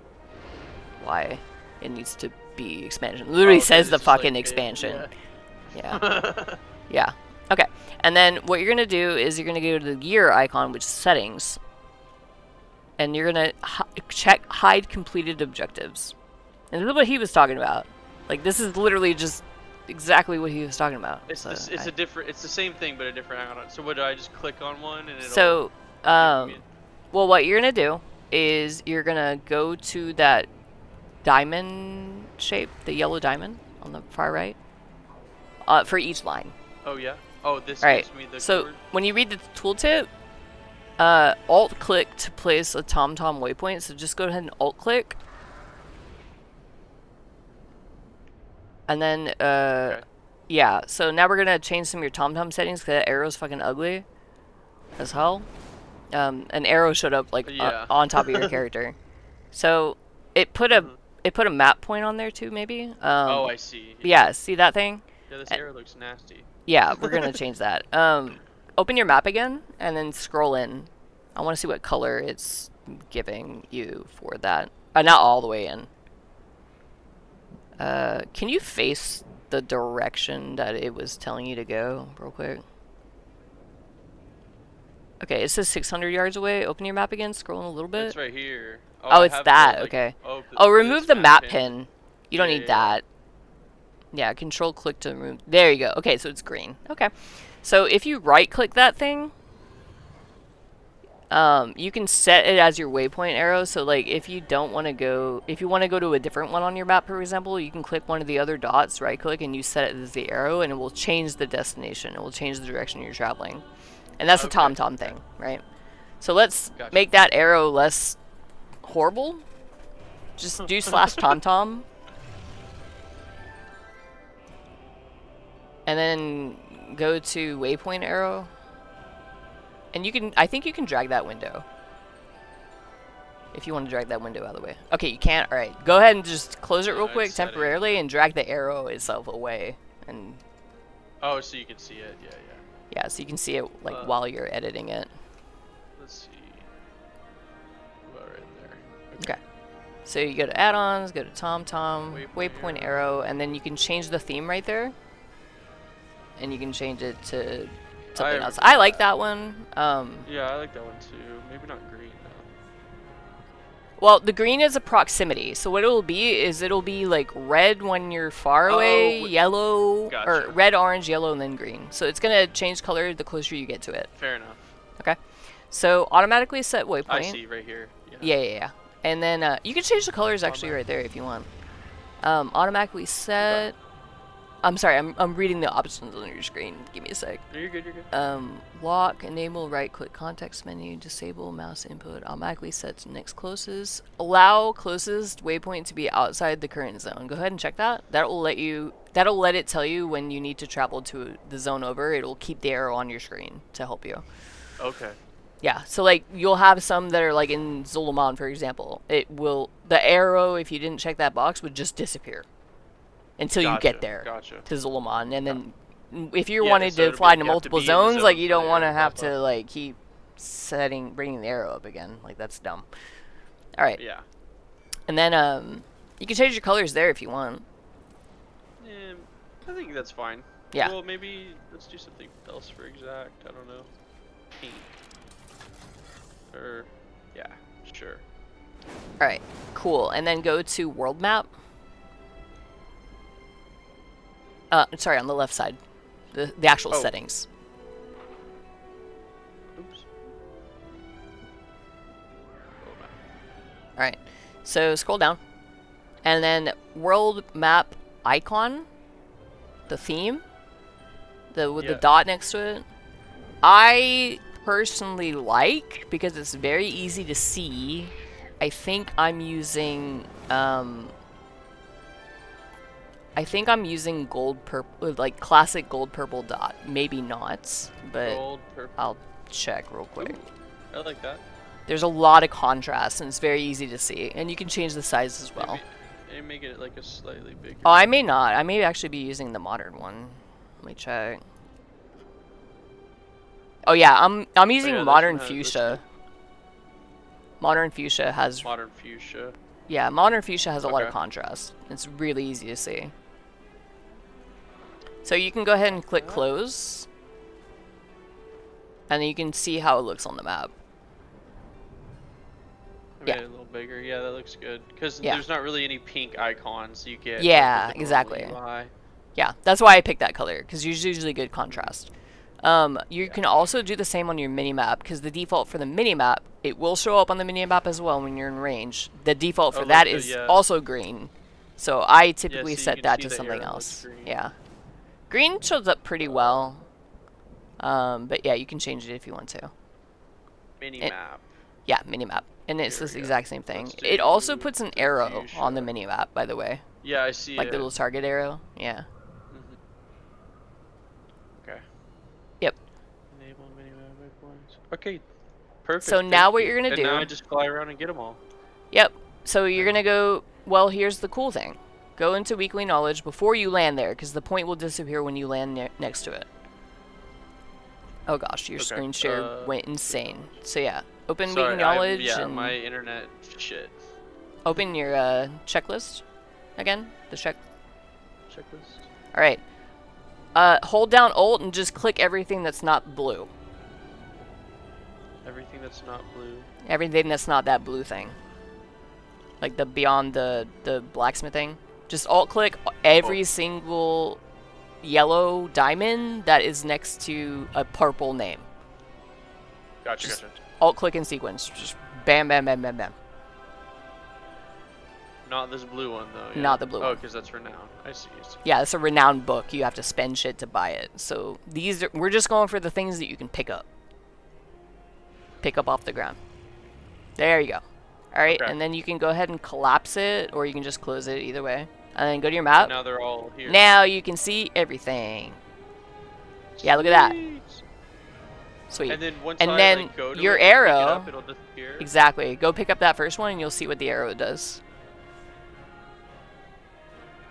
why it needs to be expansion. It literally says the fucking expansion. Yeah. Yeah. Okay. And then what you're going to do is you're going to go to the gear icon, which is settings. And you're going to check hide completed objectives. And this is what he was talking about. Like, this is literally just exactly what he was talking about. It's so this, it's a different. It's the same thing, but a different icon. So what do I just click on one and it'll? So, give me it? well, what you're gonna do is you're gonna go to that diamond shape, the yellow diamond on the far right, for each line. Oh yeah. Oh, this All right. gives me the. So cord? when you read the tooltip, alt click to place a TomTom waypoint. So just go ahead and alt click, and then Okay. yeah. So now we're gonna change some of your TomTom settings because that arrow's fucking ugly as hell. An arrow showed up like Yeah. on top of your character. So it put a map point on there too, maybe. Oh, I see. Yeah, see that thing? Yeah, this arrow looks nasty. Yeah, we're gonna change that. Open your map again and then scroll in. I want to see what color it's giving you for that. Not all the way in. Can you face the direction that it was telling you to go real quick? Okay, it says 600 yards away. Open your map again, scroll in a little bit. It's right here. Oh, I it's have that, the, like, okay. Oh, Oh, remove this the map pin. pin. You don't Yeah, need yeah, that. Yeah, control click to remove. There you go. Okay, so it's green. Okay. So if you right click that thing, you can set it as your waypoint arrow. So like if you don't want to go, if you want to go to a different one on your map, for example, you can click one of the other dots, right click, and you set it as the arrow, and it will change the destination. It will change the direction you're traveling. And that's the Okay. TomTom thing, right? So let's Gotcha. make that arrow less horrible. Just do /TomTom. And then go to waypoint arrow. And you can, I think you can drag that window. If you want to drag that window out of the way. Okay, you can't. All right, go ahead and just close it real No, quick it's setting. temporarily and drag the arrow itself away. And Oh, so you can see it. Yeah, yeah. yeah, so you can see it like while you're editing it. Let's see. About right there. Okay. So you go to add-ons, go to TomTom, Waypoint waypoint arrow, and then you can change the theme right there. And you can change it to something else. I like that one. Yeah, I like that one too. Maybe not green though. Well, the green is a proximity. So what it'll be is it'll be like red when you're far away, yellow, Gotcha. or red, orange, yellow, and then green. So it's gonna change color the closer you get to it. Fair enough. Okay. So automatically set waypoint. I see right here. Yeah, yeah, yeah. And then you can change the colors actually right there if you want. Automatically set. I'm sorry, I'm reading the options on your screen. Give me a sec. No, you're good. You're good. Lock, enable, right click context menu, disable mouse input, automatically set to next closest. Allow closest waypoint to be outside the current zone. Go ahead and check that. That'll let it tell you when you need to travel to the zone over. It'll keep the arrow on your screen to help you. Okay. Yeah, so like you'll have some that are like in Zuluman, for example. The arrow, if you didn't check that box, would just disappear until you get there to Zuluman. And then if you wanted to fly into multiple zones, like you don't want to have to like keep bringing the arrow up again. Like that's dumb. All right. Yeah. And then you can change your colors there if you want. Yeah, I think that's fine. Yeah. Well, maybe let's do something else for exact. I don't know. Pink. Or yeah, sure. All right. Cool. And then go to world map. Sorry, on the left side. The actual settings. Oops. Alright, so scroll down. And then world map icon. The theme. With the dot next to it. I personally like, because it's very easy to see. I think I'm using gold purple, like classic gold purple dot. Maybe not, but Gold, purple. I'll check real quick. Ooh, I like that. There's a lot of contrast and it's very easy to see, and you can change the size as well. Maybe make it like a slightly bigger. Oh, I may not. I may actually be using the modern one. Let me check. Oh yeah, I'm using yeah, modern this one has- fuchsia. Modern fuchsia has. Modern fuchsia. Yeah, modern fuchsia has a lot of Okay. contrast. It's really easy to see. So you can go ahead and click close. And then you can see how it looks on the map. I made it a little bigger. Yeah, that looks good. Because Yeah. there's not really any pink icons you get. Yeah, like, with the exactly. normal UI. Yeah, that's why I picked that color, because it's usually good contrast. You can also do the same on your mini-map, because the default for the mini-map, it will show up on the mini-map as well when you're in range. The default for that is also green. So I typically set that to something else. Yeah. Green shows up pretty well. But yeah, you can change it if you want to. Mini-map. Yeah, mini-map. And it's this exact same thing. It also puts an arrow on the mini-map, by the way. Yeah, I see like the little target arrow. Yeah. Okay. Yep. Enable mini-map waypoints. Okay. Perfect. So now what you're going to do... now I just fly around and get them all. Yep. So you're going to go... Well, here's the cool thing. Go into weekly knowledge before you land there, because the point will disappear when you land next to it. Oh gosh, your screen share went insane. So yeah, open weekly knowledge. Yeah, my internet shit. Open your checklist again. The checklist. All right. Hold down Alt and just click everything that's not blue. Everything that's not blue. Everything that's not that blue thing. Like the beyond the blacksmithing. Just Alt click every single yellow diamond that is next to a purple name. Gotcha, just gotcha. Alt click in sequence. Just bam, bam, bam, bam, bam. Not this blue one though. Yeah? Not the blue one. Oh, because that's renowned. I see. Yeah, it's a renowned book. You have to spend shit to buy it. So we're just going for the things that you can pick up. Pick up off the ground. There you go. Alright, and then you can go ahead and collapse it, or you can just close it, either way. And then go to your map. And now they're all here. Now you can see everything. Yeah, look at that. Sweet. And then once go to your it, arrow, pick it up, it'll disappear. Exactly. Go pick up that first one and you'll see what the arrow does.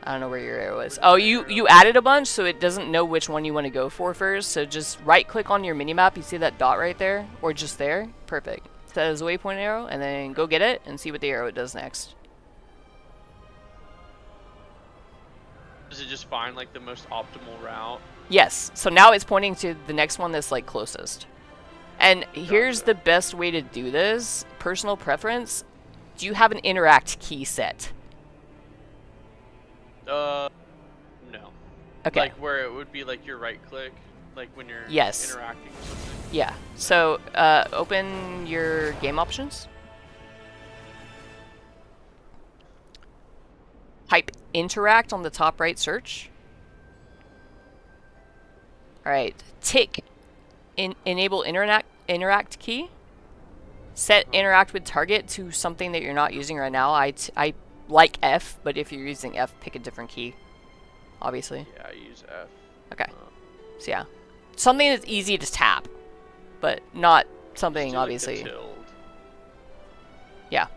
I don't know where your arrow is. Oh, you added a bunch, so it doesn't know which one you want to go for first. So just right click on your minimap. You see that dot right there? Or just there? Perfect. Set as a waypoint arrow, and then go get it and see what the arrow does next. Does it just find like the most optimal route? Yes. So now it's pointing to the next one that's like closest. And here's the best way to do this. Personal preference. Do you have an interact key set? No. Okay. Like where it would be like your right click, like when you're interacting with something. Yeah. So open your game options. Type interact on the top right search. Alright. Tick enable interact key. Set interact with target to something that you're not using right now. I like F, but if you're using F, pick a different key. Obviously. Yeah, I use F. Okay. So yeah. Something that's easy to tap, but not something obviously. Like yeah.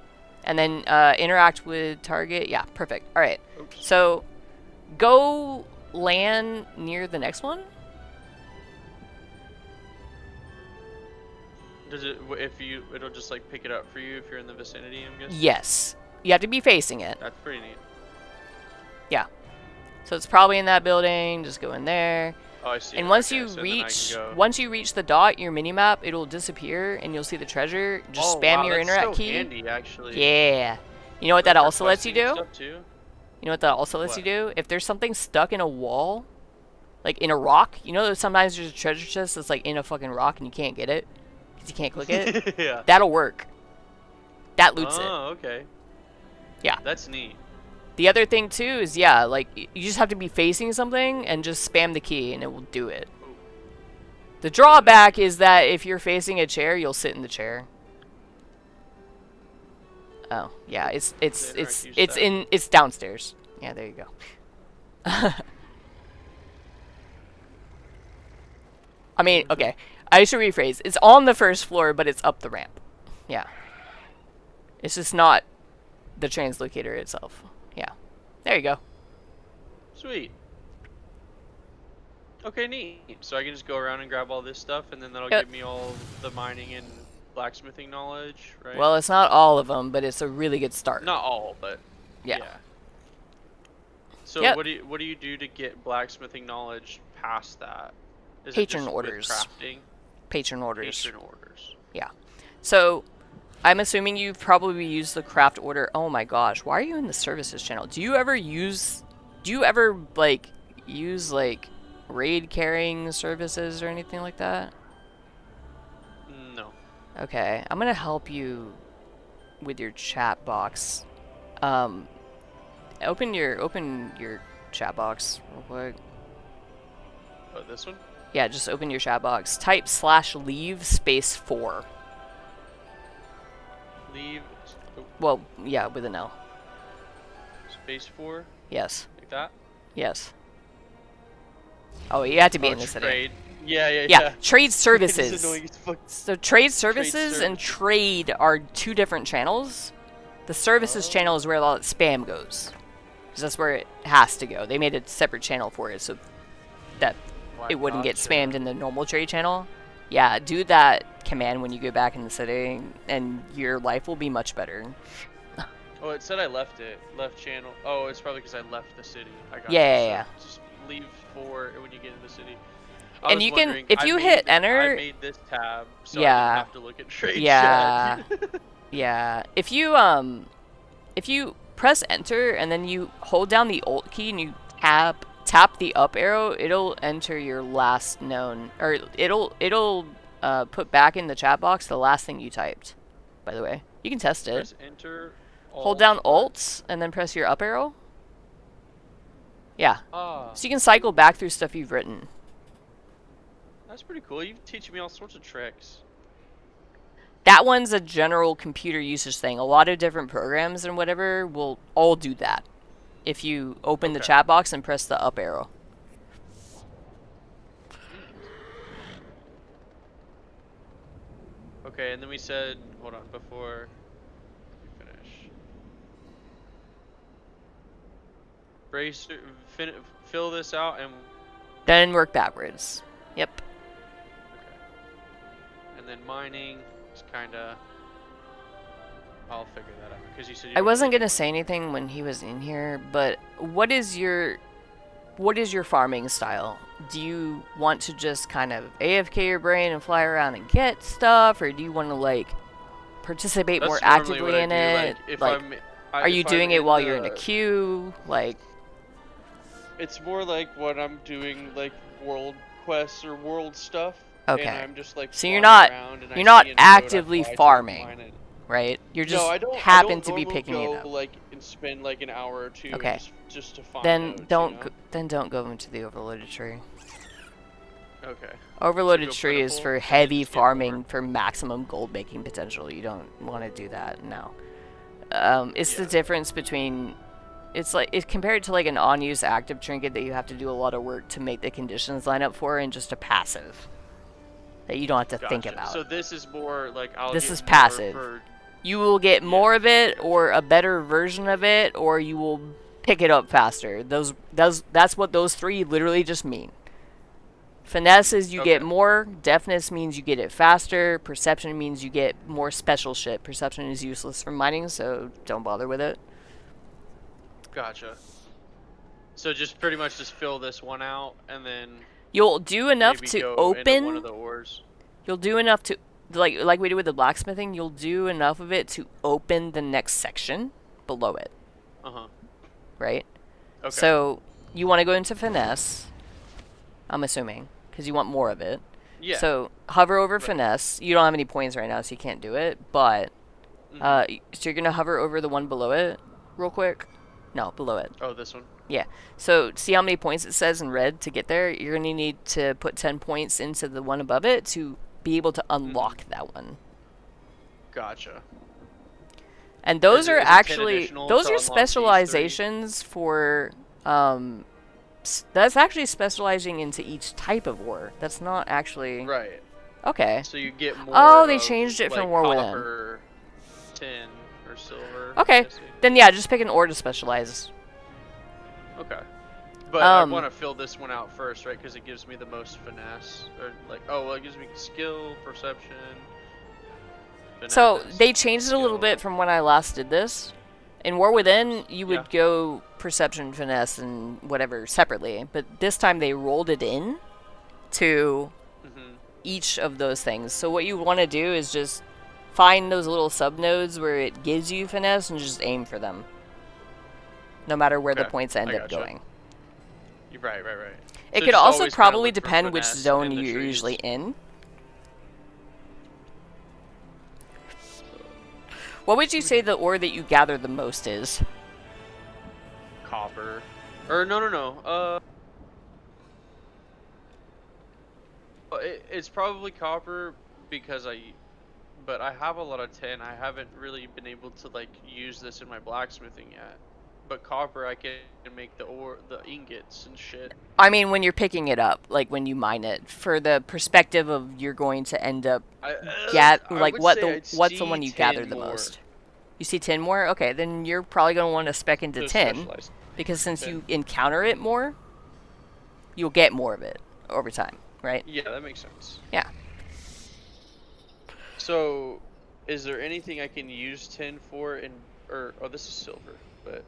And then interact with target. Yeah, perfect. All right. Oops. So go land near the next one. Does it? It'll just like pick it up for you if you're in the vicinity, I'm guessing. Yes. You have to be facing it. That's pretty neat. Yeah. So it's probably in that building. Just go in there. Oh, I see. And once you reach the dot, your minimap, it'll disappear and you'll see the treasure. Just spam your interact key. Handy, actually. Yeah. You know what that also lets you do? You know what that also lets you do? If there's something stuck in a wall, like in a rock, you know that sometimes there's a treasure chest that's like in a fucking rock and you can't get it because you can't click it? Yeah. That'll work. That loots it. Oh, okay. Yeah. That's neat. The other thing too is, yeah, like you just have to be facing something and just spam the key and it will do it. The drawback is that if you're facing a chair, you'll sit in the chair. Oh, yeah, it's downstairs. Yeah, there you go. I mean, okay, I should rephrase. It's on the first floor, but it's up the ramp. Yeah. It's just not the translocator itself. Yeah. There you go. Sweet. Okay, neat. So I can just go around and grab all this stuff, and then that'll give me all the mining and blacksmithing knowledge, right? Well, it's not all of them, but it's a really good start. Not all, but yeah. So what do you do to get blacksmithing knowledge past that? Is Patron it just orders. Crafting? Patron orders. Patron orders. Yeah. So I'm assuming you've probably used the craft order. Oh my gosh, why are you in the services channel? Do you ever like use like raid carrying services or anything like that? No. Okay, I'm gonna help you with your chat box. Open your chat box real quick. Oh, this one? Yeah, just open your chat box. Type /leave space 4. Leave. Oh, Well, yeah, with an L. space 4. Yes. Like that. Yes. Oh, you have to be Oh, in the city. trade. Yeah. Yeah, trade It's services. annoying as fuck. So trade services and trade are two different channels. The services channel is where all that spam goes. Because that's where it has to go. They made a separate channel for it so that it wouldn't get spammed in the normal trade channel. Yeah, do that command when you go back in the city and your life will be much better. Oh, it said I left it. Left channel. Oh, it's probably because I left the city. I got Yeah. Just leave 4 when you get in the city. And you can, if you hit enter. I made this tab, so Yeah. I didn't have to look at trade Yeah. chat. Yeah. If you press enter and then you hold down the Alt key and you tap the up arrow, it'll enter your last known, or it'll put back in the chat box the last thing you typed. By the way, you can test it. Press enter. Hold down Alt and then press your up arrow. Yeah. Ah, So you can cycle back through stuff you've written. that's pretty cool. You teach me all sorts of tricks. That one's a general computer usage thing. A lot of different programs and whatever will all do that. If you open the chat box and press the up arrow. Okay, and then we said, hold on, before we finish. Fill this out and. Then work backwards. Yep. Okay. And then mining is kind of. I'll figure that out because you said. I wasn't gonna say anything when he was in here, but what is your farming style? Do you want to just kind of AFK your brain and fly around and get stuff, or do you want to like participate more actively in it? Are you doing it while you're in a queue? Like, it's more like when I'm doing like world quests or world stuff. Okay. And I'm just like. So you're not actively farming. farming, right? You're just happen to be picking it up. Like and spend like an hour or two. Okay. Just to find. Then nodes, don't go into the overloaded tree. Okay. Overloaded So tree is plentiful, for and heavy just get farming more. for maximum gold making potential. You don't want to do that. No. It's the difference between. It's compared to like an unused active trinket that you have to do a lot of work to make the conditions line up for, and just a passive that you don't have to think about. So this is more like This is passive. You will get more of it, or a better version of it, or you will pick it up faster. That's what those three literally just mean. Finesse is you get more. Deafness means you get it faster. Perception means you get more special shit. Perception is useless for mining, so don't bother with it. Gotcha. So just pretty much just fill this one out, and then you'll do enough maybe to go open. into one of the ores. You'll do enough to like we did with the blacksmithing. You'll do enough of it to open the next section below it. Right. Okay. So you want to go into finesse. I'm assuming because you want more of it. Yeah. So hover over finesse. You don't have any points right now, so you can't do it. But so you're gonna hover over the one below it, real quick. No, below it. Oh, this one. Yeah. So see how many points it says in red to get there. You're gonna need to put 10 points into the one above it to be able to unlock that one. Gotcha. And those are actually those are specializations specializations for that's actually specializing into each type of ore. That's not actually right. Okay. So you get more. Oh, they changed it from War copper, tin, or silver. Okay. Then yeah, just pick an ore to specialize. Okay. But I want to fill this one out first, right? Because it gives me the most finesse, or like, it gives me skill, perception. Finesse, so they changed it a little bit from when I last did this. In War Within, you would go perception, finesse, and whatever separately, but this time they rolled it in to each of those things. So what you want to do is just find those little subnodes where it gives you finesse and just aim for them, no matter where the points end up going. Right. It So could just also always kinda probably look for depend which finesse zone in the you're usually trees. in. What would you say the ore that you gather the most is? Copper. Or no. It's probably copper because but I have a lot of tin. I haven't really been able to like use this in my blacksmithing yet. But copper, I can make the ore, the ingots and shit. I mean, when you're picking it up, like when you mine it, for the perspective of you're going to end up I like would say what's the one you gather tin the more. most? You see tin more? Okay, then you're probably going to want to spec into So tin specialized. because since tin. you encounter it more, you'll get more of it over time, right? Yeah, that makes sense. Yeah. So, is there anything I can use tin for oh, this is silver, but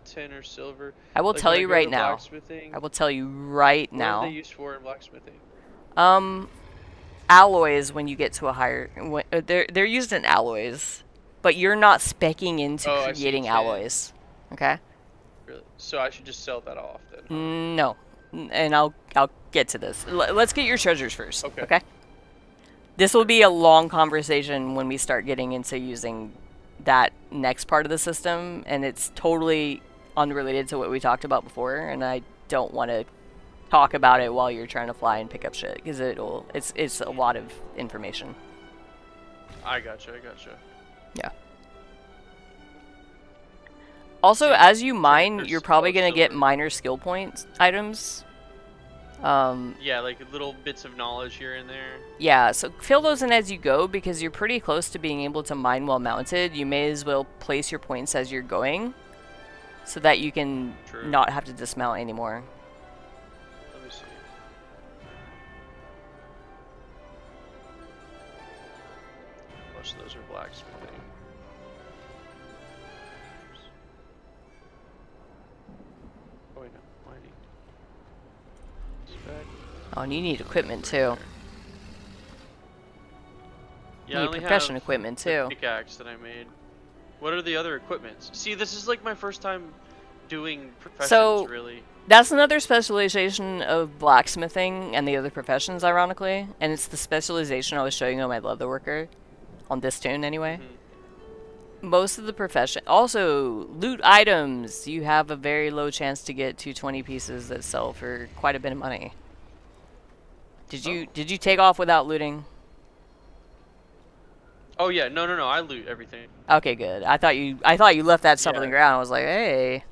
tin or silver? I will Like tell when I you go right to now. blacksmithing, I will tell you right what are they now. used for in blacksmithing? Alloys when you get to a higher they're used in alloys, but you're not specking into Oh, I see, creating tin. alloys. Okay? Really? So I should just sell that off then. Huh? No. And I'll get to this. Let's get your treasures first. Okay. Okay? This will be a long conversation when we start getting into using that next part of the system, and it's totally unrelated to what we talked about before, and I don't want to talk about it while you're trying to fly and pick up shit, because it's a lot of information. I gotcha. Yeah. Also, as you mine, you're probably going to get minor skill points items. Yeah, like little bits of knowledge here and there. Yeah, so fill those in as you go, because you're pretty close to being able to mine while mounted. You may as well place your points as you're going, so that you can not have to dismount anymore. Let me see. Most of those are blacksmithing. Oh wait, no, mining. Spec. Oh, and you need equipment too. Yeah, you I need only profession have equipment the too. pickaxe that I made. What are the other equipments? See, this is like my first time doing professions, really. That's another specialization of blacksmithing and the other professions, ironically, and it's the specialization I was showing you on my leatherworker, on this tune anyway. Most of the profession, also loot items. You have a very low chance to get 220 pieces that sell for quite a bit of money. Did you take off without looting? Oh yeah, no, I loot everything. Okay, good. I thought you left that stuff on the ground. I was like, hey.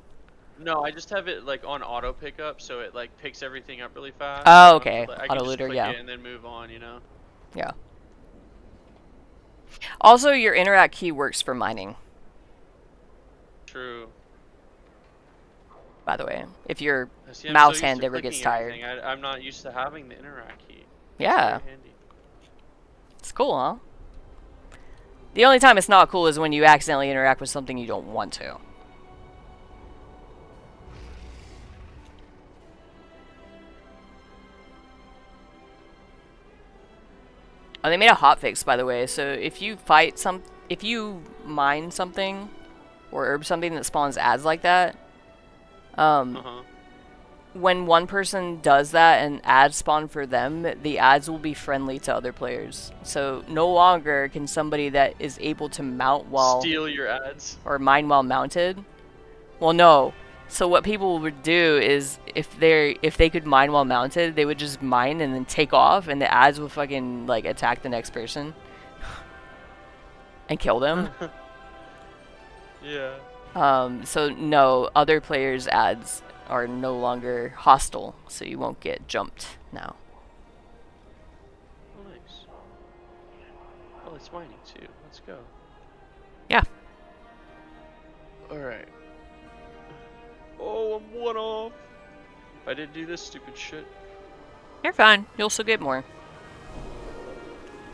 No, I just have it like on auto pickup, so it like picks everything up really fast. Oh, okay. I can Auto just looter, click yeah. it and then move on, you know. Yeah. Also, your interact key works for mining. True. By the way, if your See, I'm mouse so used hand to ever gets clicking tired. everything. I'm not used to having the interact key. Yeah. Very handy. It's cool, huh? The only time it's not cool is when you accidentally interact with something you don't want to. Oh, they made a hotfix, by the way. So if you mine something or herb something that spawns ads like that, when one person does that and ads spawn for them, the ads will be friendly to other players. So no longer can somebody that is able to mount while steal your ads or mine while mounted. Well, no. So what people would do is if they could mine while mounted, they would just mine and then take off, and the ads would fucking like attack the next person and kill them. Yeah. So no, other players' ads are no longer hostile, so you won't get jumped now. Oh, nice. Oh, it's mining too. Let's go. Yeah. All right. Oh, I'm one off. I didn't do this stupid shit. You're fine. You'll still get more.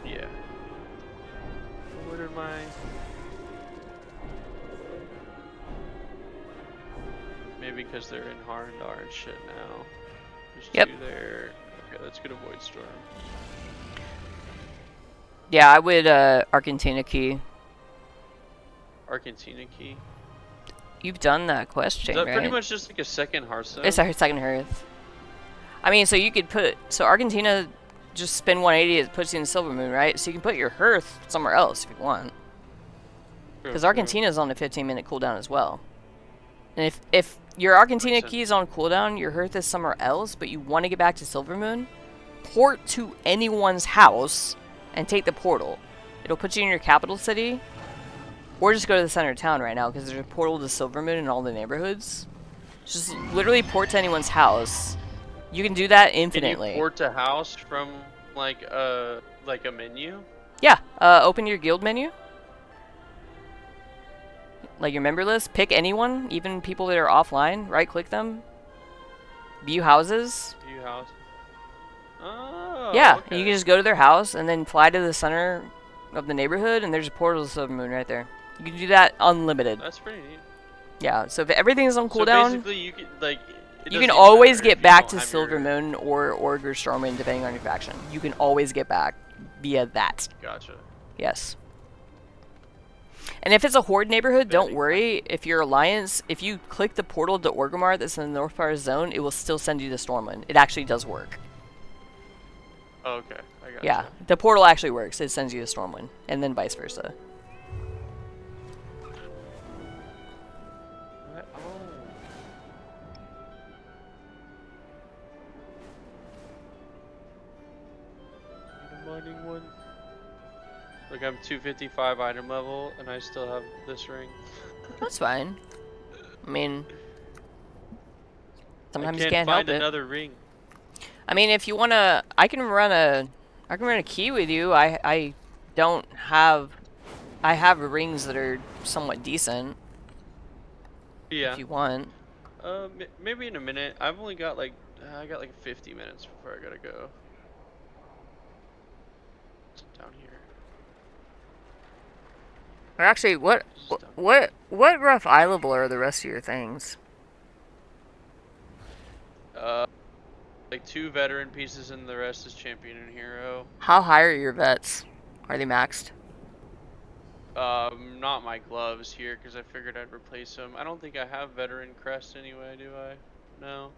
Yeah. Where did my... Maybe because they're in Harndar and shit now. There's two there. Okay, let's get a Void Storm. Yeah, I would Argentina key. Argentina key? You've done that quest Is chain, that right? pretty much just like a second Hearthstone? It's our second Hearth. I mean, so you could put... So Argentina, just spin 180, it puts you in Silver Moon, right? So you can put your Hearth somewhere else if you want. Because Argentina's on a 15-minute cooldown as well. And if your Argentina key is on cooldown, your Hearth is somewhere else, but you want to get back to Silver Moon, port to anyone's house and take the portal. It'll put you in your capital city, or just go to the center of town right now, because there's a portal to Silver Moon in all the neighborhoods. Just literally port to anyone's house. You can do that infinitely. Can you port to house from like a menu? Yeah, open your guild menu. Like your member list, pick anyone, even people that are offline, right click them. View houses. View house. Oh, yeah, okay. and you can just go to their house and then fly to the center of the neighborhood, and there's a portal to Silver Moon right there. You can do that unlimited. That's pretty neat. Yeah, so if everything's on So cooldown, basically you can like you can always get back to Silver Moon or Stormwind depending on your faction. You can always get back via that. Gotcha. Yes. And if it's a Horde neighborhood, don't worry. If your Alliance, if you click the portal to Orgrimmar that's in the North Forest Zone, it will still send you to Stormwind. It actually does work. Oh, okay, I got Yeah, the portal actually works. It sends you to Stormwind, and then vice versa. Mining one. Look, I'm 255 item level, and I still have this ring. That's fine. I mean, sometimes I you can't help find it. another ring. I mean, if you wanna, I can run a key with you. I don't have, I have rings that are somewhat decent. Yeah. If you want. Maybe in a minute. I've only got like, I got like 50 minutes before I gotta go. Down here. Or actually, what rough eye level are the rest of your things? Like 2 veteran pieces and the rest is champion and hero. How high are your vets? Are they maxed? Not my gloves here because I figured I'd replace them. I don't think I have veteran crest anyway, do I? No.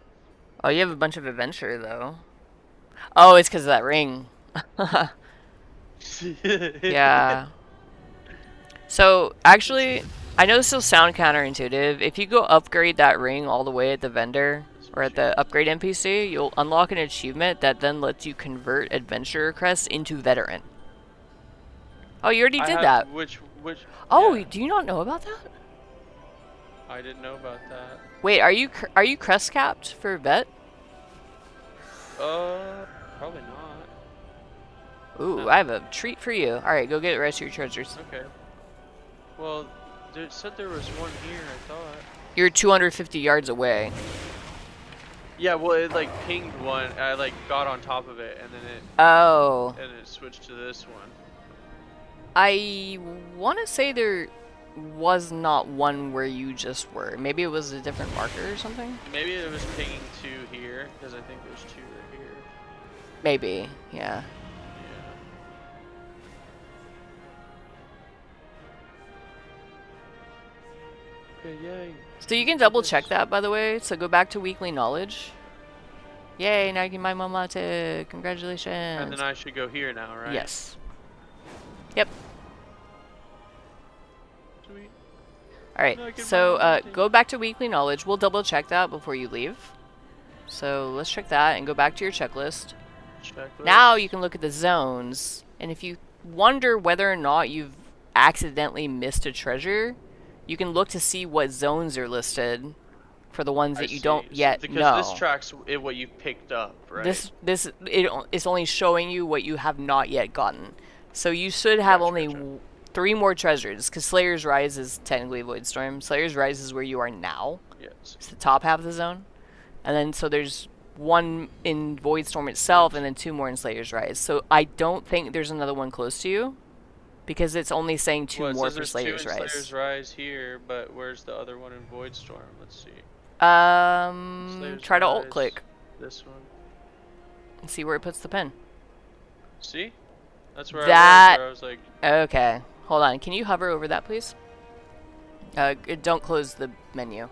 Oh, you have a bunch of adventure though. Oh, it's because of that ring. Yeah. So, actually, I know this will sound counterintuitive. If you go upgrade that ring all the way at the vendor, or at the upgrade NPC, you'll unlock an achievement that then lets you convert Adventurer Crest into Veteran. Oh, you already did that. Which? Oh, yeah. do you not know about that? I didn't know about that. Wait, are you crest capped for vet? Probably not. Ooh, No. I have a treat for you. All right, go get the rest of your treasures. Okay. Well, it said there was one here, I thought. You're 250 yards away. Yeah, well, it like pinged one. I like got on top of it, and then it. Oh. And it switched to this one. I want to say there was not one where you just were. Maybe it was a different marker or something? Maybe it was pinging 2 here, because I think there's 2 right here. Maybe, yeah. Okay, yay. So you can double check that, by the way. So go back to weekly knowledge. Yay, now you can mine Mamate. Congratulations. And then I should go here now, right? Yes. Yep. Sweet. Alright, No, I can so mine Mamate. go back to weekly knowledge. We'll double check that before you leave. So let's check that and go back to your checklist. Now you can look at the zones. And if you wonder whether or not you've accidentally missed a treasure, you can look to see what zones are listed for the ones that you don't yet because know. this tracks what you picked up, right? It's only showing you what you have not yet gotten. So you should have only 3 more treasures, because Slayer's Rise is technically Voidstorm. Slayer's Rise is where you are now. Yes. It's the top half of the zone. And then so there's 1 in Voidstorm itself, and then 2 more in Slayer's Rise. So I don't think there's another one close to you, because it's only saying 2 Well, more says for there's Slayer's 2 in Rise. Slayer's Rise here, but where's the other one in Voidstorm? Let's see. Slayer's Try to alt Rise, click this one. and see where it puts the pin. See? That's where That I was like, okay. Hold on. Can you hover over that, please? Don't close the menu.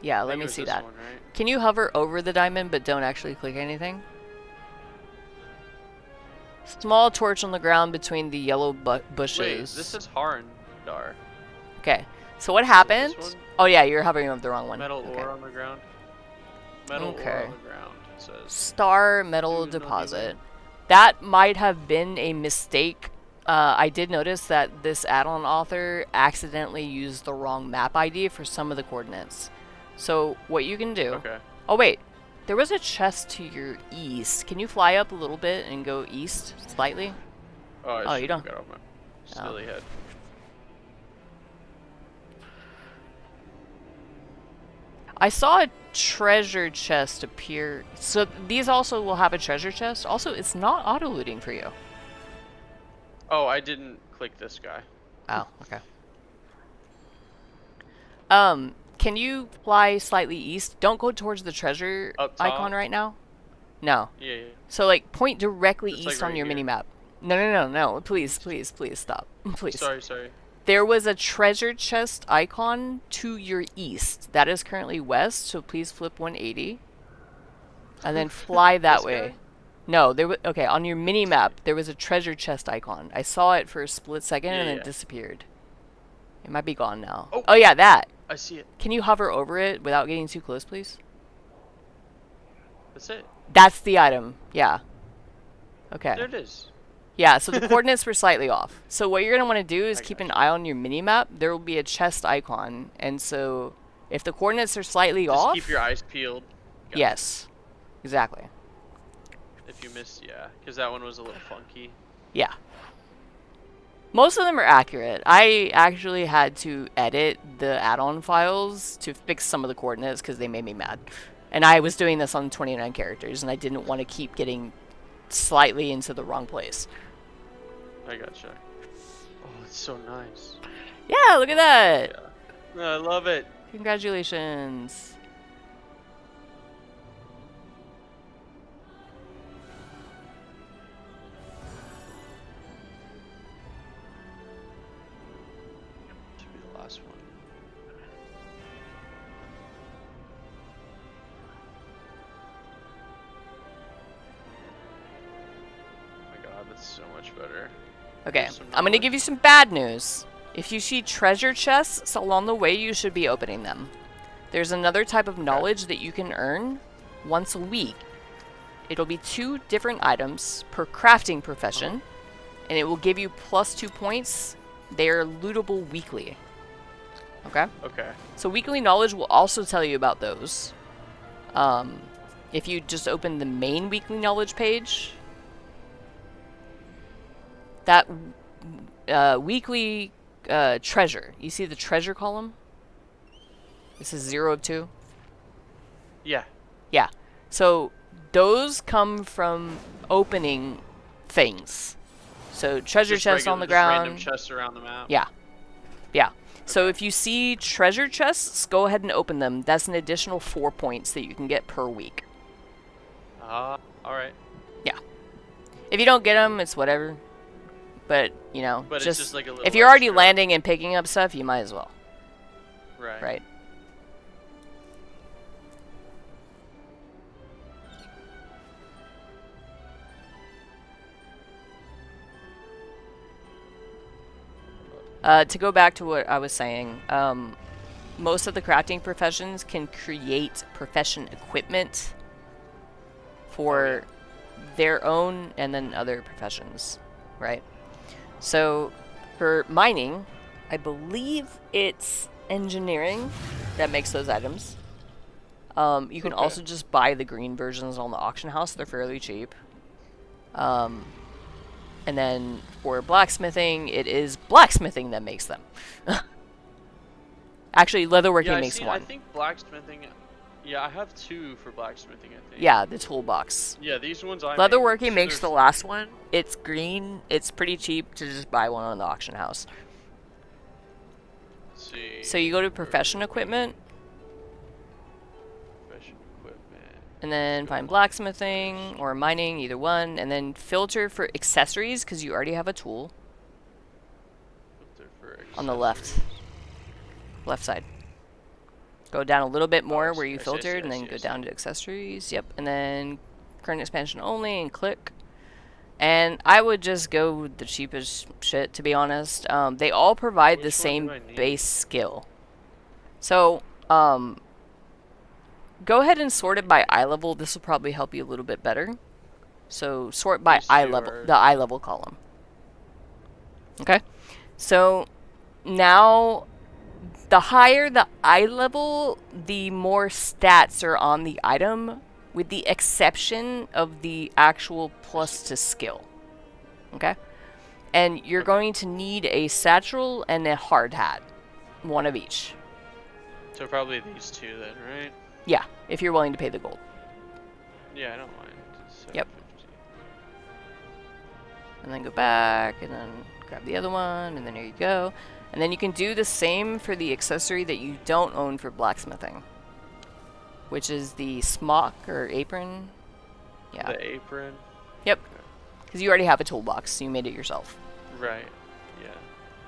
Yeah, let me see that. One, right? Can you hover over the diamond but don't actually click anything? Small torch on the ground between the yellow bushes. Wait, this is Harndar. Okay, so what happened? This one? Oh yeah, you're hovering over the wrong one. Metal okay. ore on the ground. Metal ore on the ground, it says. Star metal deposit. That might have been a mistake. I did notice that this add-on author accidentally used the wrong map ID for some of the coordinates. So what you can do... Okay. Oh wait, there was a chest to your east. Can you fly up a little bit and go east slightly? Oh, you don't. Got off my silly head. I saw a treasure chest appear. So these also will have a treasure chest. Also, it's not auto-looting for you. Oh, I didn't click this guy. Oh, okay. Can you fly slightly east? Don't go towards the treasure icon right now. No. Yeah, yeah. So, like, point directly It's, east like, on right your here. mini-map. No. Please, please, please stop. Please. Sorry. There was a treasure chest icon to your east. That is currently west, so please flip 180. And then fly that way. Guy? No, there was... Okay, on your mini-map, there was a treasure chest icon. I saw it for a split second and then it disappeared. It might be gone now. Oh, yeah, that. I see it. Can you hover over it without getting too close, please? That's it. That's the item. Yeah. Okay. There it is. Yeah, so the coordinates were slightly off. So what you're going to want to do is keep an eye on your mini-map. There will be a chest icon. And so if the coordinates are slightly Just off... keep your eyes peeled. Yes. Exactly. If you miss, yeah. Because that one was a little funky. Yeah. Most of them are accurate. I actually had to edit the add-on files to fix some of the coordinates because they made me mad. And I was doing this on 29 characters, and I didn't want to keep getting slightly into the wrong place. I gotcha. Oh, it's so nice. Yeah, look at that! Yeah. No, I love it. Congratulations. Should be the last one. Oh my god, that's so much better. Okay, There's some I'm gonna give you some bad news. If you see treasure chests along the way, you should be opening them. There's another type of knowledge that you can earn once a week. It'll be 2 different items per crafting profession, and it will give you +2 points. They are lootable weekly. Okay? Okay. So weekly knowledge will also tell you about those. If you just open the main weekly knowledge page, that weekly treasure. You see the treasure column? This is 0 of 2. Yeah. Yeah. So those come from opening things. So treasure Just chests on the just ground. Random chests around the map. Yeah. Yeah. So if you see treasure chests, go ahead and open them. That's an additional 4 points that you can get per week. Alright. Yeah. If you don't get them, it's whatever. But, you know, But it's just like a little if you're already extra. landing and picking up stuff, you might as well. Right. Right. To go back to what I was saying, most of the crafting professions can create profession equipment for their own and then other professions, right? So for mining, I believe it's engineering that makes those items. You can also just buy the green versions on the auction house. They're fairly cheap. And then for blacksmithing, it is blacksmithing that makes them. Actually, leatherworking makes one. I think blacksmithing... Yeah, I have 2 for blacksmithing, I think. Yeah, the toolbox. Yeah, these ones I Leatherworking made. makes the last one. It's green. It's pretty cheap to just buy one on the auction house. Let's see. So you go to profession equipment, Profession equipment. and then find blacksmithing or mining, either one, and then filter for accessories because you already have a tool Filter for on the left. accessories. left side. Go down a little bit more where you I see, filtered, and I then see, go I see. down to accessories. Yep, and then current expansion only, and click. And I would just go with the cheapest shit, to be honest. They all provide the Which one same do I need? base skill. So, go ahead and sort it by eye level. This will probably help you a little bit better. So, sort by These eye two level, are- the eye level column. Okay? So, now, the higher the eye level, the more stats are on the item, with the exception of the actual plus to skill. Okay? And you're going to need a satchel and a hard hat. One of each. So probably these two then, right? Yeah, if you're willing to pay the gold. Yeah, I don't mind. It's Yep. 750. And then go back, and then grab the other one, and then there you go. And then you can do the same for the accessory that you don't own for blacksmithing. Which is the smock or apron. Yeah. The apron. Yep. Because you already have a toolbox, so you made it yourself. Right. Yeah.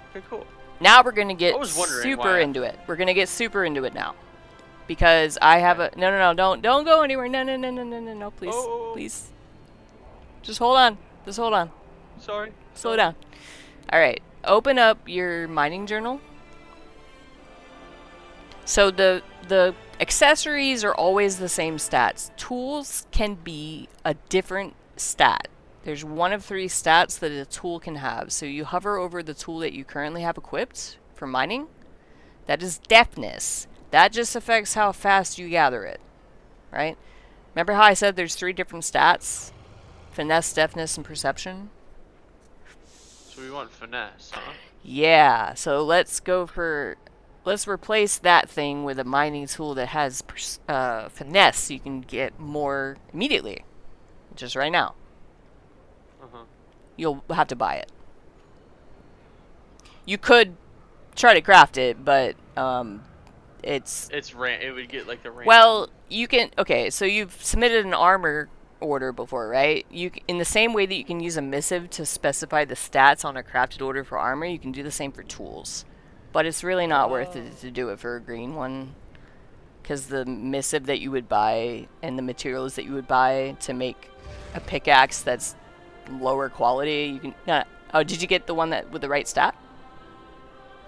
Okay, cool. Now we're going to get I was wondering super why. into it. We're going to get super into it now. Because I have a... No, don't go anywhere. No, please. Oh. Please. Just hold on. Just hold on. Sorry. Slow down. Alright. Open up your mining journal. So the accessories are always the same stats. Tools can be a different stat. There's one of 3 stats that a tool can have. So you hover over the tool that you currently have equipped for mining. That is deafness. That just affects how fast you gather it. Right? Remember how I said there's 3 different stats? Finesse, deafness, and perception? So we want finesse, huh? Yeah, so let's replace that thing with a mining tool that has finesse, so you can get more immediately. Just right now. You'll have to buy it. You could try to craft it, but it would get like the random. well, you can. Okay, so you've submitted an armor order before, right? In the same way that you can use a missive to specify the stats on a crafted order for armor, you can do the same for tools. But it's really not worth it to do it for a green one, because the missive that you would buy and the materials that you would buy to make a pickaxe that's lower quality, you can. Oh, did you get the one that with the right stat?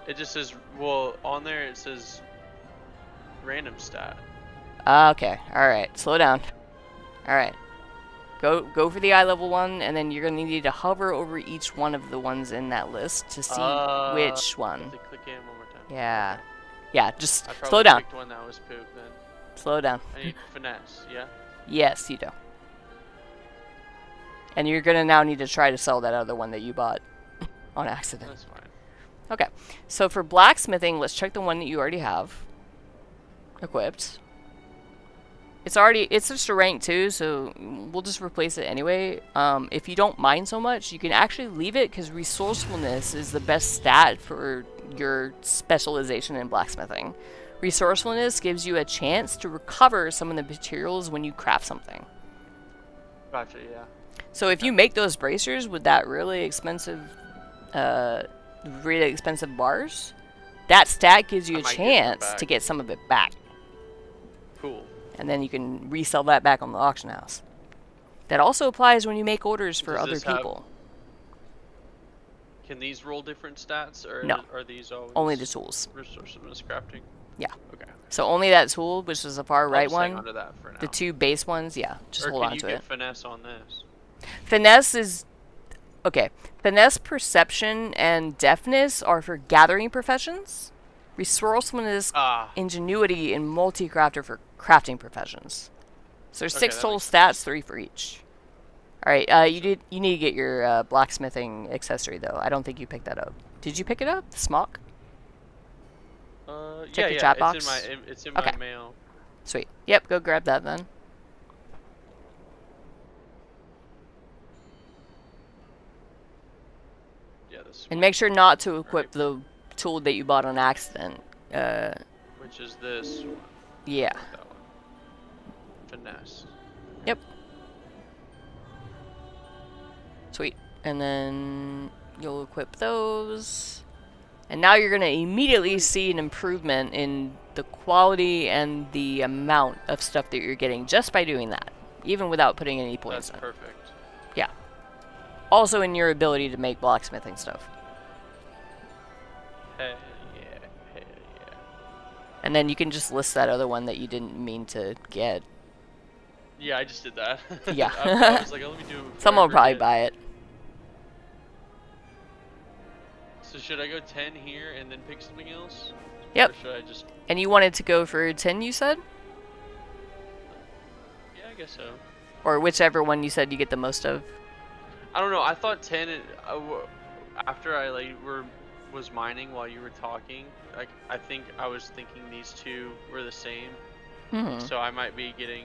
It just says, well, on there it says random stat. Okay, alright, slow down. Alright. Go for the eye level one, and then you're going to need to hover over each one of the ones in that list to see which one. Have to click in one more time. Yeah. Yeah, just I probably slow down. picked one that was poop then. Slow down. I need finesse, yeah? Yes, you do. And you're going to now need to try to sell that other one that you bought on accident. That's fine. Okay, so for blacksmithing, let's check the one that you already have equipped. It's just a rank 2, so we'll just replace it anyway. If you don't mind so much, you can actually leave it, because resourcefulness is the best stat for your specialization in blacksmithing. Resourcefulness gives you a chance to recover some of the materials when you craft something. Gotcha, yeah. So if you make those bracers with that really expensive bars, that stat gives you I a might get some chance back. to get some of it back. Cool. And then you can resell that back on the auction house. That also applies when you make orders for Does other this have- people. Can these roll different stats, or No. are these always Only the tools. resourcefulness crafting? Yeah. Okay. So only that tool, which is the far I'll right just hang one. onto that for now. The 2 base ones, yeah. Just or hold can on you to get it. finesse on this? Finesse is... Okay. Finesse, perception, and deafness are for gathering professions. Resourcefulness, ingenuity, and multi-crafter for crafting professions. So there's Okay, 6 that total makes stats, 3 for each. Alright, you need to get your blacksmithing accessory, though. I don't think you picked that up. Did you pick it up? The smock? Check yeah, your chat box. It's in my Okay. mail. Sweet. Yep, go grab that then. Yeah, this And make sure not to equip the tool that you bought on accident. which is this one. Yeah. That one. Finesse. Yep. Sweet. And then you'll equip those. And now you're going to immediately see an improvement in the quality and the amount of stuff that you're getting just by doing that, even without putting any points That's in. perfect. Yeah. Also in your ability to make blacksmithing stuff. Hell yeah, hell yeah. And then you can just list that other one that you didn't mean to get. Yeah, I just did that. Yeah. I was like, oh, let me do it before Someone I will probably forget. buy it. So should I go 10 here and then pick something else? Yep. Or should I just... And you wanted to go for 10, you said? Yeah, I guess so. Or whichever one you said you get the most of. I don't know. I thought 10. After I was mining while you were talking, I think I was thinking these two were the same. Hmm. So I might be getting.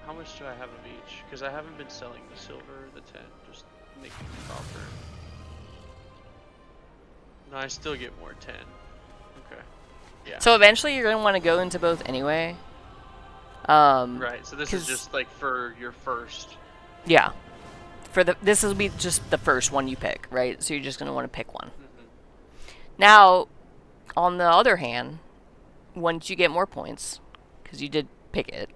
How much do I have of each? Because I haven't been selling the silver, the 10, just making the copper. No, I still get more 10. Okay. Yeah. So eventually you're going to want to go into both anyway. Right. So this is just like for your first. Yeah. This will be just the first one you pick, right? So you're just going to want to pick one. Now, on the other hand, once you get more points, because you did pick it,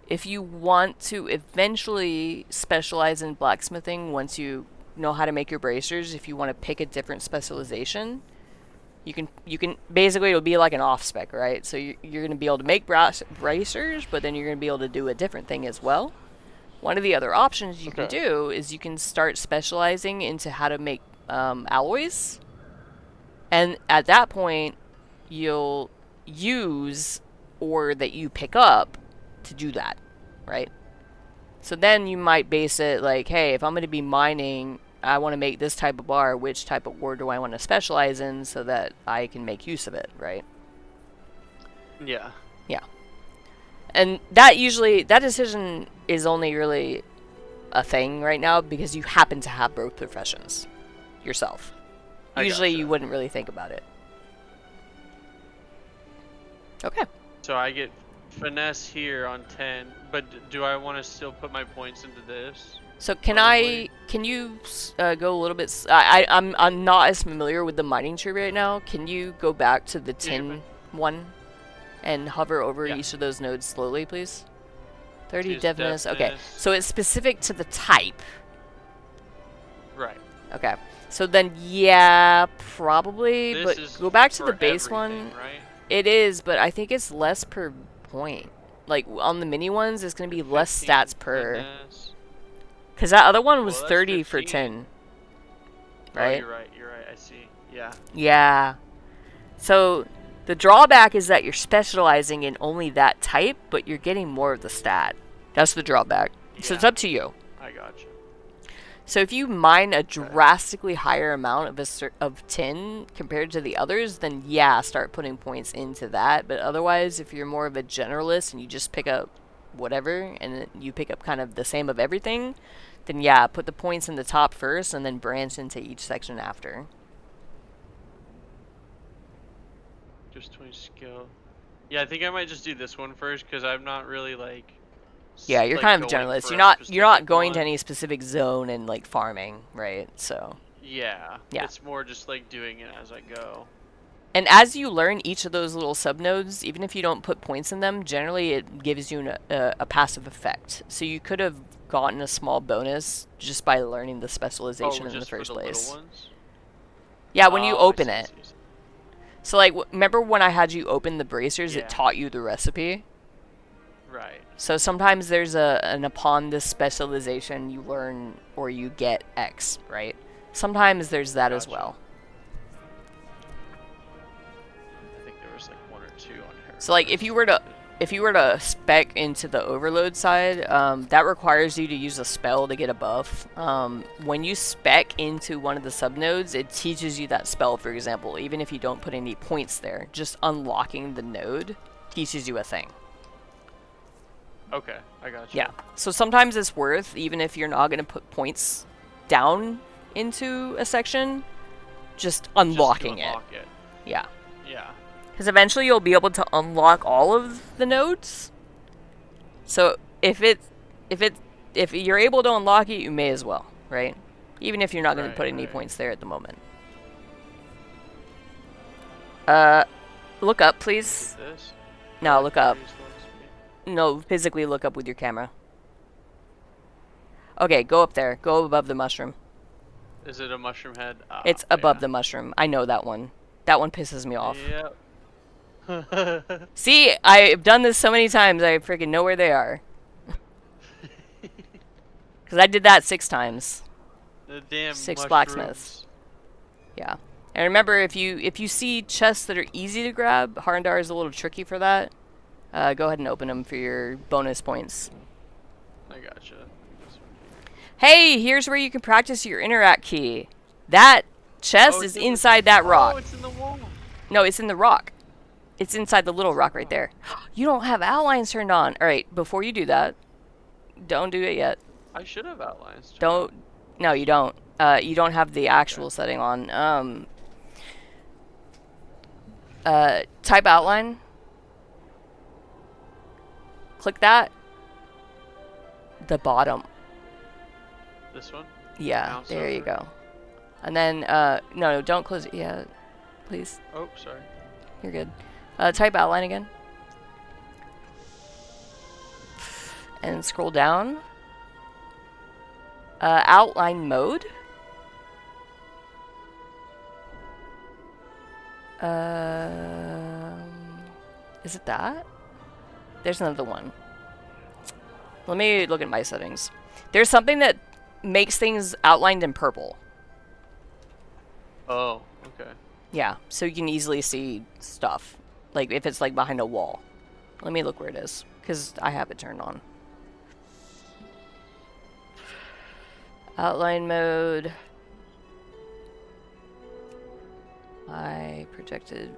if you want to eventually specialize in blacksmithing once you know how to make your bracers, if you want to pick a different specialization, you can basically, it'll be like an off spec, right? So you're going to be able to make bracers, but then you're going to be able to do a different thing as well. One of the other options you can do is you can start specializing into how to make alloys, and at that point you'll use ore that you pick up to do that, right? So then you might base it like, hey, if I'm going to be mining, I want to make this type of bar, which type of ore do I want to specialize in so that I can make use of it, right? Yeah. Yeah. And that decision is only really a thing right now because you happen to have both professions yourself. Usually you wouldn't really think about it. Okay. So I get finesse here on 10, but do I want to still put my points into this? So can you go a little bit? I'm not as familiar with the mining tree right now. Can you go back to the tin one and hover over each of those nodes slowly, please? 30 deafness. Okay, so it's specific to the type. Right. Okay. So then, yeah, probably. This but is go back to the for base one. Right? It is, but I think it's less per point. Like on the mini ones, it's gonna be less stats per. Because that other one was 30 for 10. Right? Oh, you're right. You're right. I see. Yeah. Yeah. So the drawback is that you're specializing in only that type, but you're getting more of the stat. That's the drawback. Yeah. So it's up to you. I gotcha. So if you mine a drastically higher amount of tin compared to the others, then yeah, start putting points into that. But otherwise, if you're more of a generalist and you just pick up whatever and you pick up kind of the same of everything, then yeah, put the points in the top first and then branch into each section after. Just 20 skill. Yeah, I think I might just do this one first because I'm not really like. Yeah, you're kind of a generalist. You're not going to any specific zone and like farming, right? So. Yeah. Yeah. It's more just like doing it as I go. And as you learn each of those little subnodes, even if you don't put points in them, generally it gives you a passive effect. So you could have gotten a small bonus just by learning the specialization in the first place. Little ones? Yeah, when you open it. So like, remember when I had you open the bracers, Yeah. it taught you the recipe? Right. So sometimes there's an upon this specialization you learn or you get X, right? Sometimes there's that as well. I think there was like one or two on here. So like if you were to spec into the overload side, that requires you to use a spell to get a buff. When you spec into one of the subnodes, it teaches you that spell, for example, even if you don't put any points there. Just unlocking the node teaches you a thing. Okay, I got you. Yeah. So sometimes it's worth, even if you're not going to put points down into a section, just unlocking it. Yeah. Yeah. Because eventually you'll be able to unlock all of the nodes. So if you're able to unlock it, you may as well, right? Even if you're not going to put any points there at the moment. Look up, please. This? No, look up. 30 slow speed. No, physically look up with your camera. Okay, go up there. Go above the mushroom. Is it a mushroom head? Ah, It's above yeah. the mushroom. I know that one. That one pisses me off. Yep. See, I've done this so many times, I freaking know where they are. Because I did that 6 times. The damn 6 mushrooms. blacksmiths. Yeah. And remember, if you see chests that are easy to grab, Harndar is a little tricky for that. Go ahead and open them for your bonus points. I gotcha. Hey, here's where you can practice your interact key. That chest is inside that rock. Oh, it's in the wall. No, it's in the rock. It's inside the little rock right there. You don't have outlines turned on. All right, before you do that, don't do it yet. I should have outlines. Don't. No, you don't. You don't have the actual setting on. Type outline. Click that. The bottom. This one? Yeah, Mouse there you over. go. And then, no, don't close it yet, please. Oh, sorry. You're good. Type outline again. And scroll down. Outline mode. Is it that? There's another one. Let me look at my settings. There's something that makes things outlined in purple. Oh, okay. Yeah, so you can easily see stuff. Like, if it's, like, behind a wall. Let me look where it is, because I have it turned on. Outline mode. I projected...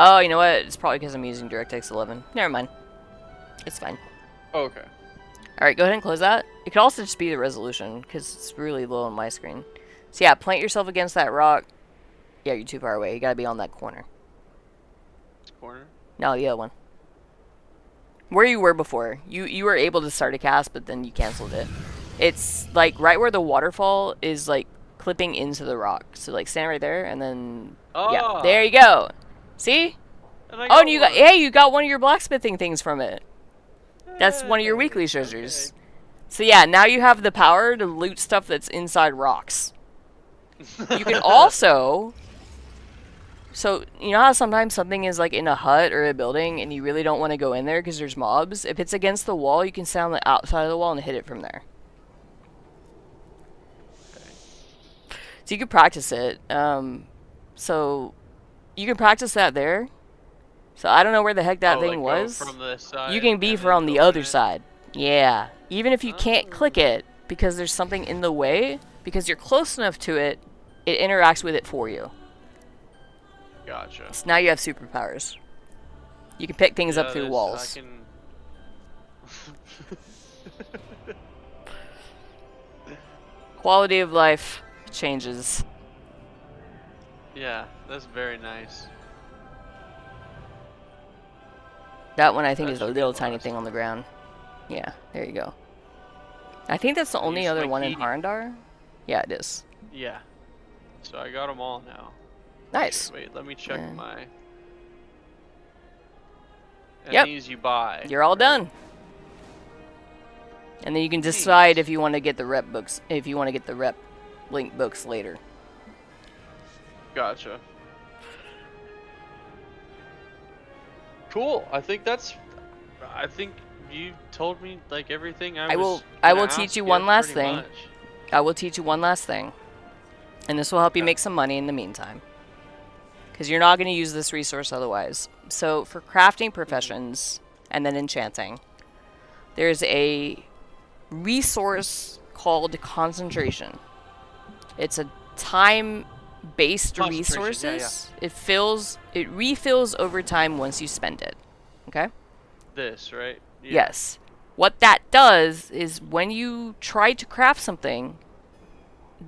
Oh, you know what? It's probably because I'm using DirectX 11. Never mind. It's fine. Oh, okay. Alright, go ahead and close that. It could also just be the resolution, because it's really low on my screen. So yeah, plant yourself against that rock. Yeah, you're too far away. You gotta be on that corner. This corner? No, the other one. Where you were before. You were able to start a cast, but then you canceled it. It's, like, right where the waterfall is, like, clipping into the rock. So, like, stand right there, and then... Oh. Yeah, there you go. See? And I Oh, and you got... one. Hey, you got one of your blacksmithing things from it. That's one of your weekly treasures. Okay. So yeah, now you have the power to loot stuff that's inside rocks. You can also... So, you know how sometimes something is like in a hut or a building and you really don't want to go in there because there's mobs? If it's against the wall, you can stand on the outside of the wall and hit it from there. So you can practice it. So you can practice that there. So I don't know where the heck that thing like was. Go from this side You can be and from then the open other it. side. Yeah. Even if you can't click it because there's something in the way, because you're close enough to it, it interacts with it for you. Gotcha. So now you have superpowers. You can pick things up through this, walls. I can... Quality of life changes. Yeah, that's very nice. That one I think That is a should be little the tiny last thing on the ground. Yeah, there you go. I think that's the only use other my one in key. Harndar. Yeah, it is. Yeah. So I got them all now. Nice. Wait, let me check Yeah. my... And Yep. these you buy. You're all right? done. And then you can decide if you want to get the rep books, if you want to get the rep link books later. Gotcha. Cool. I think that's... I think you told me, like, everything I was I gonna will teach ask you one last pretty thing. much. I will teach you one last thing. And this will help you Okay. make some money in the meantime. Because you're not going to use this resource otherwise. So for crafting professions and then enchanting, there's a resource called concentration. It's a time-based Concentration, resources. yeah, It refills over time once you spend it. Okay? This, right? Yeah. Yes. What that does is when you try to craft something,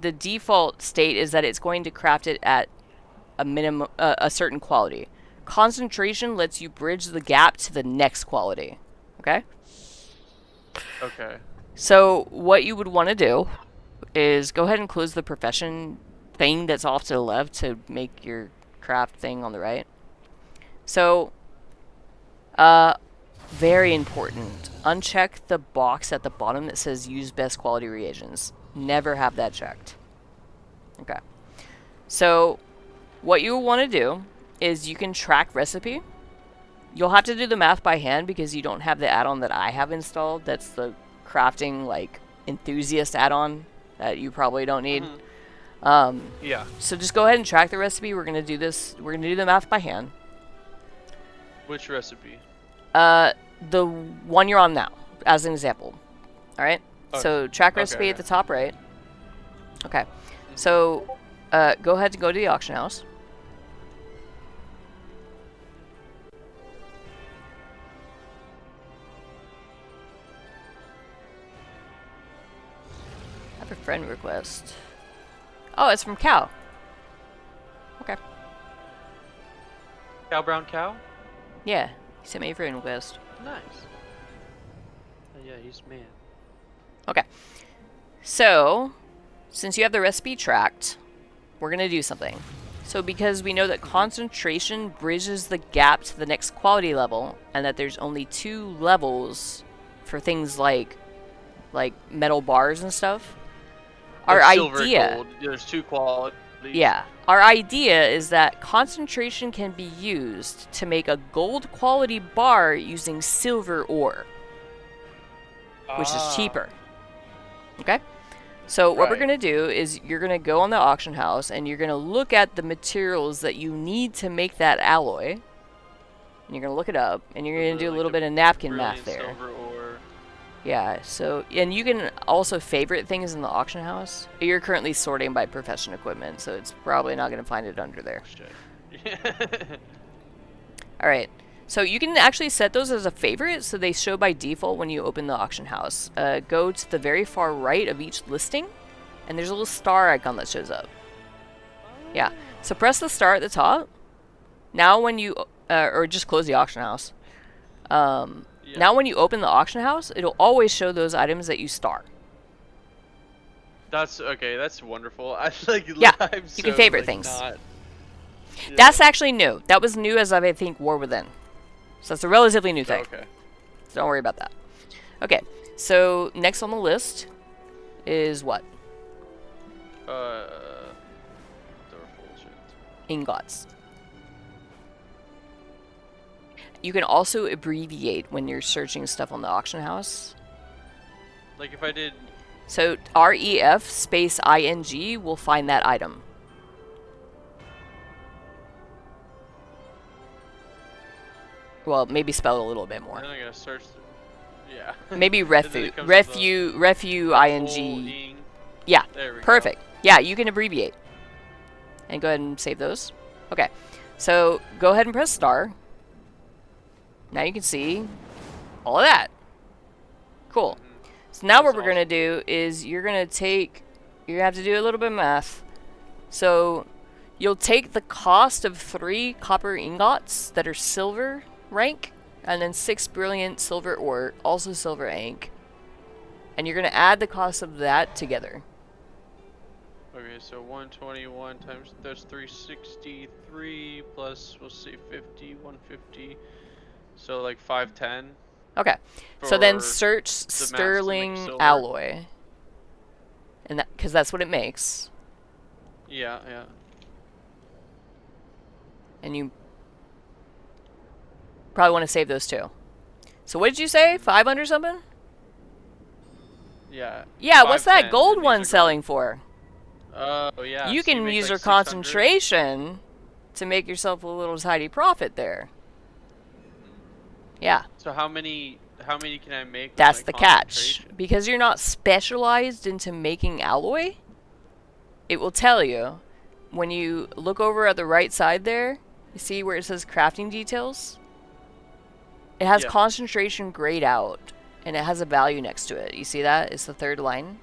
the default state is that it's going to craft it at a minimum, a certain quality. Concentration lets you bridge the gap to the next quality. Okay? Okay. So what you would want to do is go ahead and close the profession thing that's off to the left to make your craft thing on the right. So, very important. Uncheck the box at the bottom that says use best quality reagents. Never have that checked. Okay. So, what you want to do is you can track recipe. You'll have to do the math by hand because you don't have the add-on that I have installed. That's the crafting, like, enthusiast add-on that you probably don't need. Yeah. So just go ahead and track the recipe. We're going to do this. We're going to do the math by hand. Which recipe? The one you're on now, as an example. All right? Okay. So track recipe at the top right. Okay. So go ahead and go to the auction house. I have a friend request. Oh, it's from Cow. Okay. Cow Brown Cow? Yeah, he sent me a friend request. Nice. Oh, yeah, he's man. Okay. So, since you have the recipe tracked, we're going to do something. So because we know that concentration bridges the gap to the next quality level, and that there's only 2 levels for things like metal bars and stuff, our Silver idea... and gold. There's 2 qualities. Yeah. Our idea is that concentration can be used to make a gold quality bar using silver ore, which is cheaper. Okay? So what we're going to do is you're going to go on the auction house and you're going to look at the materials that you need to make that alloy. And you're going to look it up and you're going to do a little bit of napkin math there. Silver ore. Yeah, so, and you can also favorite things in the auction house. You're currently sorting by profession equipment, so it's probably not going to find it under there. Alright, so you can actually set those as a favorite, so they show by default when you open the auction house. Go to the very far right of each listing, and there's a little star icon that shows up. Yeah, so press the star at the top. Now when you, or just close the auction house. Now when you open the auction house, it'll always show those items that you star. That's okay. That's wonderful. I like. Yeah, I'm you can so, favorite like, things. Yeah. That's actually new. That was new as of, I think, War Within. So it's a relatively new thing. Okay. So don't worry about that. Okay, so next on the list is what? Ingots. You can also abbreviate when you're searching stuff on the auction house. Like if I did... So REF space ING will find that item. Well, maybe spelled a little bit more. Then I gotta search... Yeah. Maybe refu ING. Yeah, perfect. Yeah, you can abbreviate. And go ahead and save those. Okay, so go ahead and press star. Now you can see all of that. Cool. So now what we're going to do is you're going to have to do a little bit of math. So you'll take the cost of 3 copper ingots that are silver rank, and then 6 brilliant silver ore, also silver ink. And you're going to add the cost of that together. Okay, so 121 times, that's 363 plus, we'll say 50, 150. So like 510. Okay. So then search sterling alloy. And that, because that's what it makes. Yeah, yeah. And you probably want to save those too. So what did you say? 500 something? Yeah. Yeah, what's that gold one selling for? Oh, yeah. You can use your concentration to make yourself a little tidy profit there. Yeah. So how many can I make? That's the catch. Because you're not specialized into making alloy, it will tell you when you look over at the right side there, you see where it says crafting details? It has concentration grayed out and it has a value next to it. You see that? It's the 3rd line.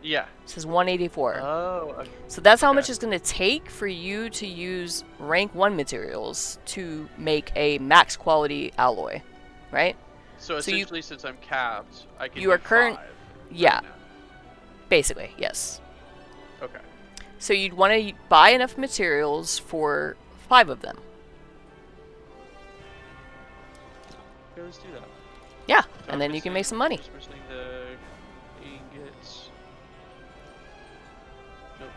Yeah. It says 184. Oh. Okay. So that's how much it's going to take for you to use rank 1 materials to make a max quality alloy, right? So essentially, since I'm capped, I can. You are do current. 5 Yeah. right now. Basically, yes. Okay. So you'd want to buy enough materials for 5 of them. Okay, let's do that. Yeah, So and I'm then you can missing- make some money. Just missing the ingots. Nope.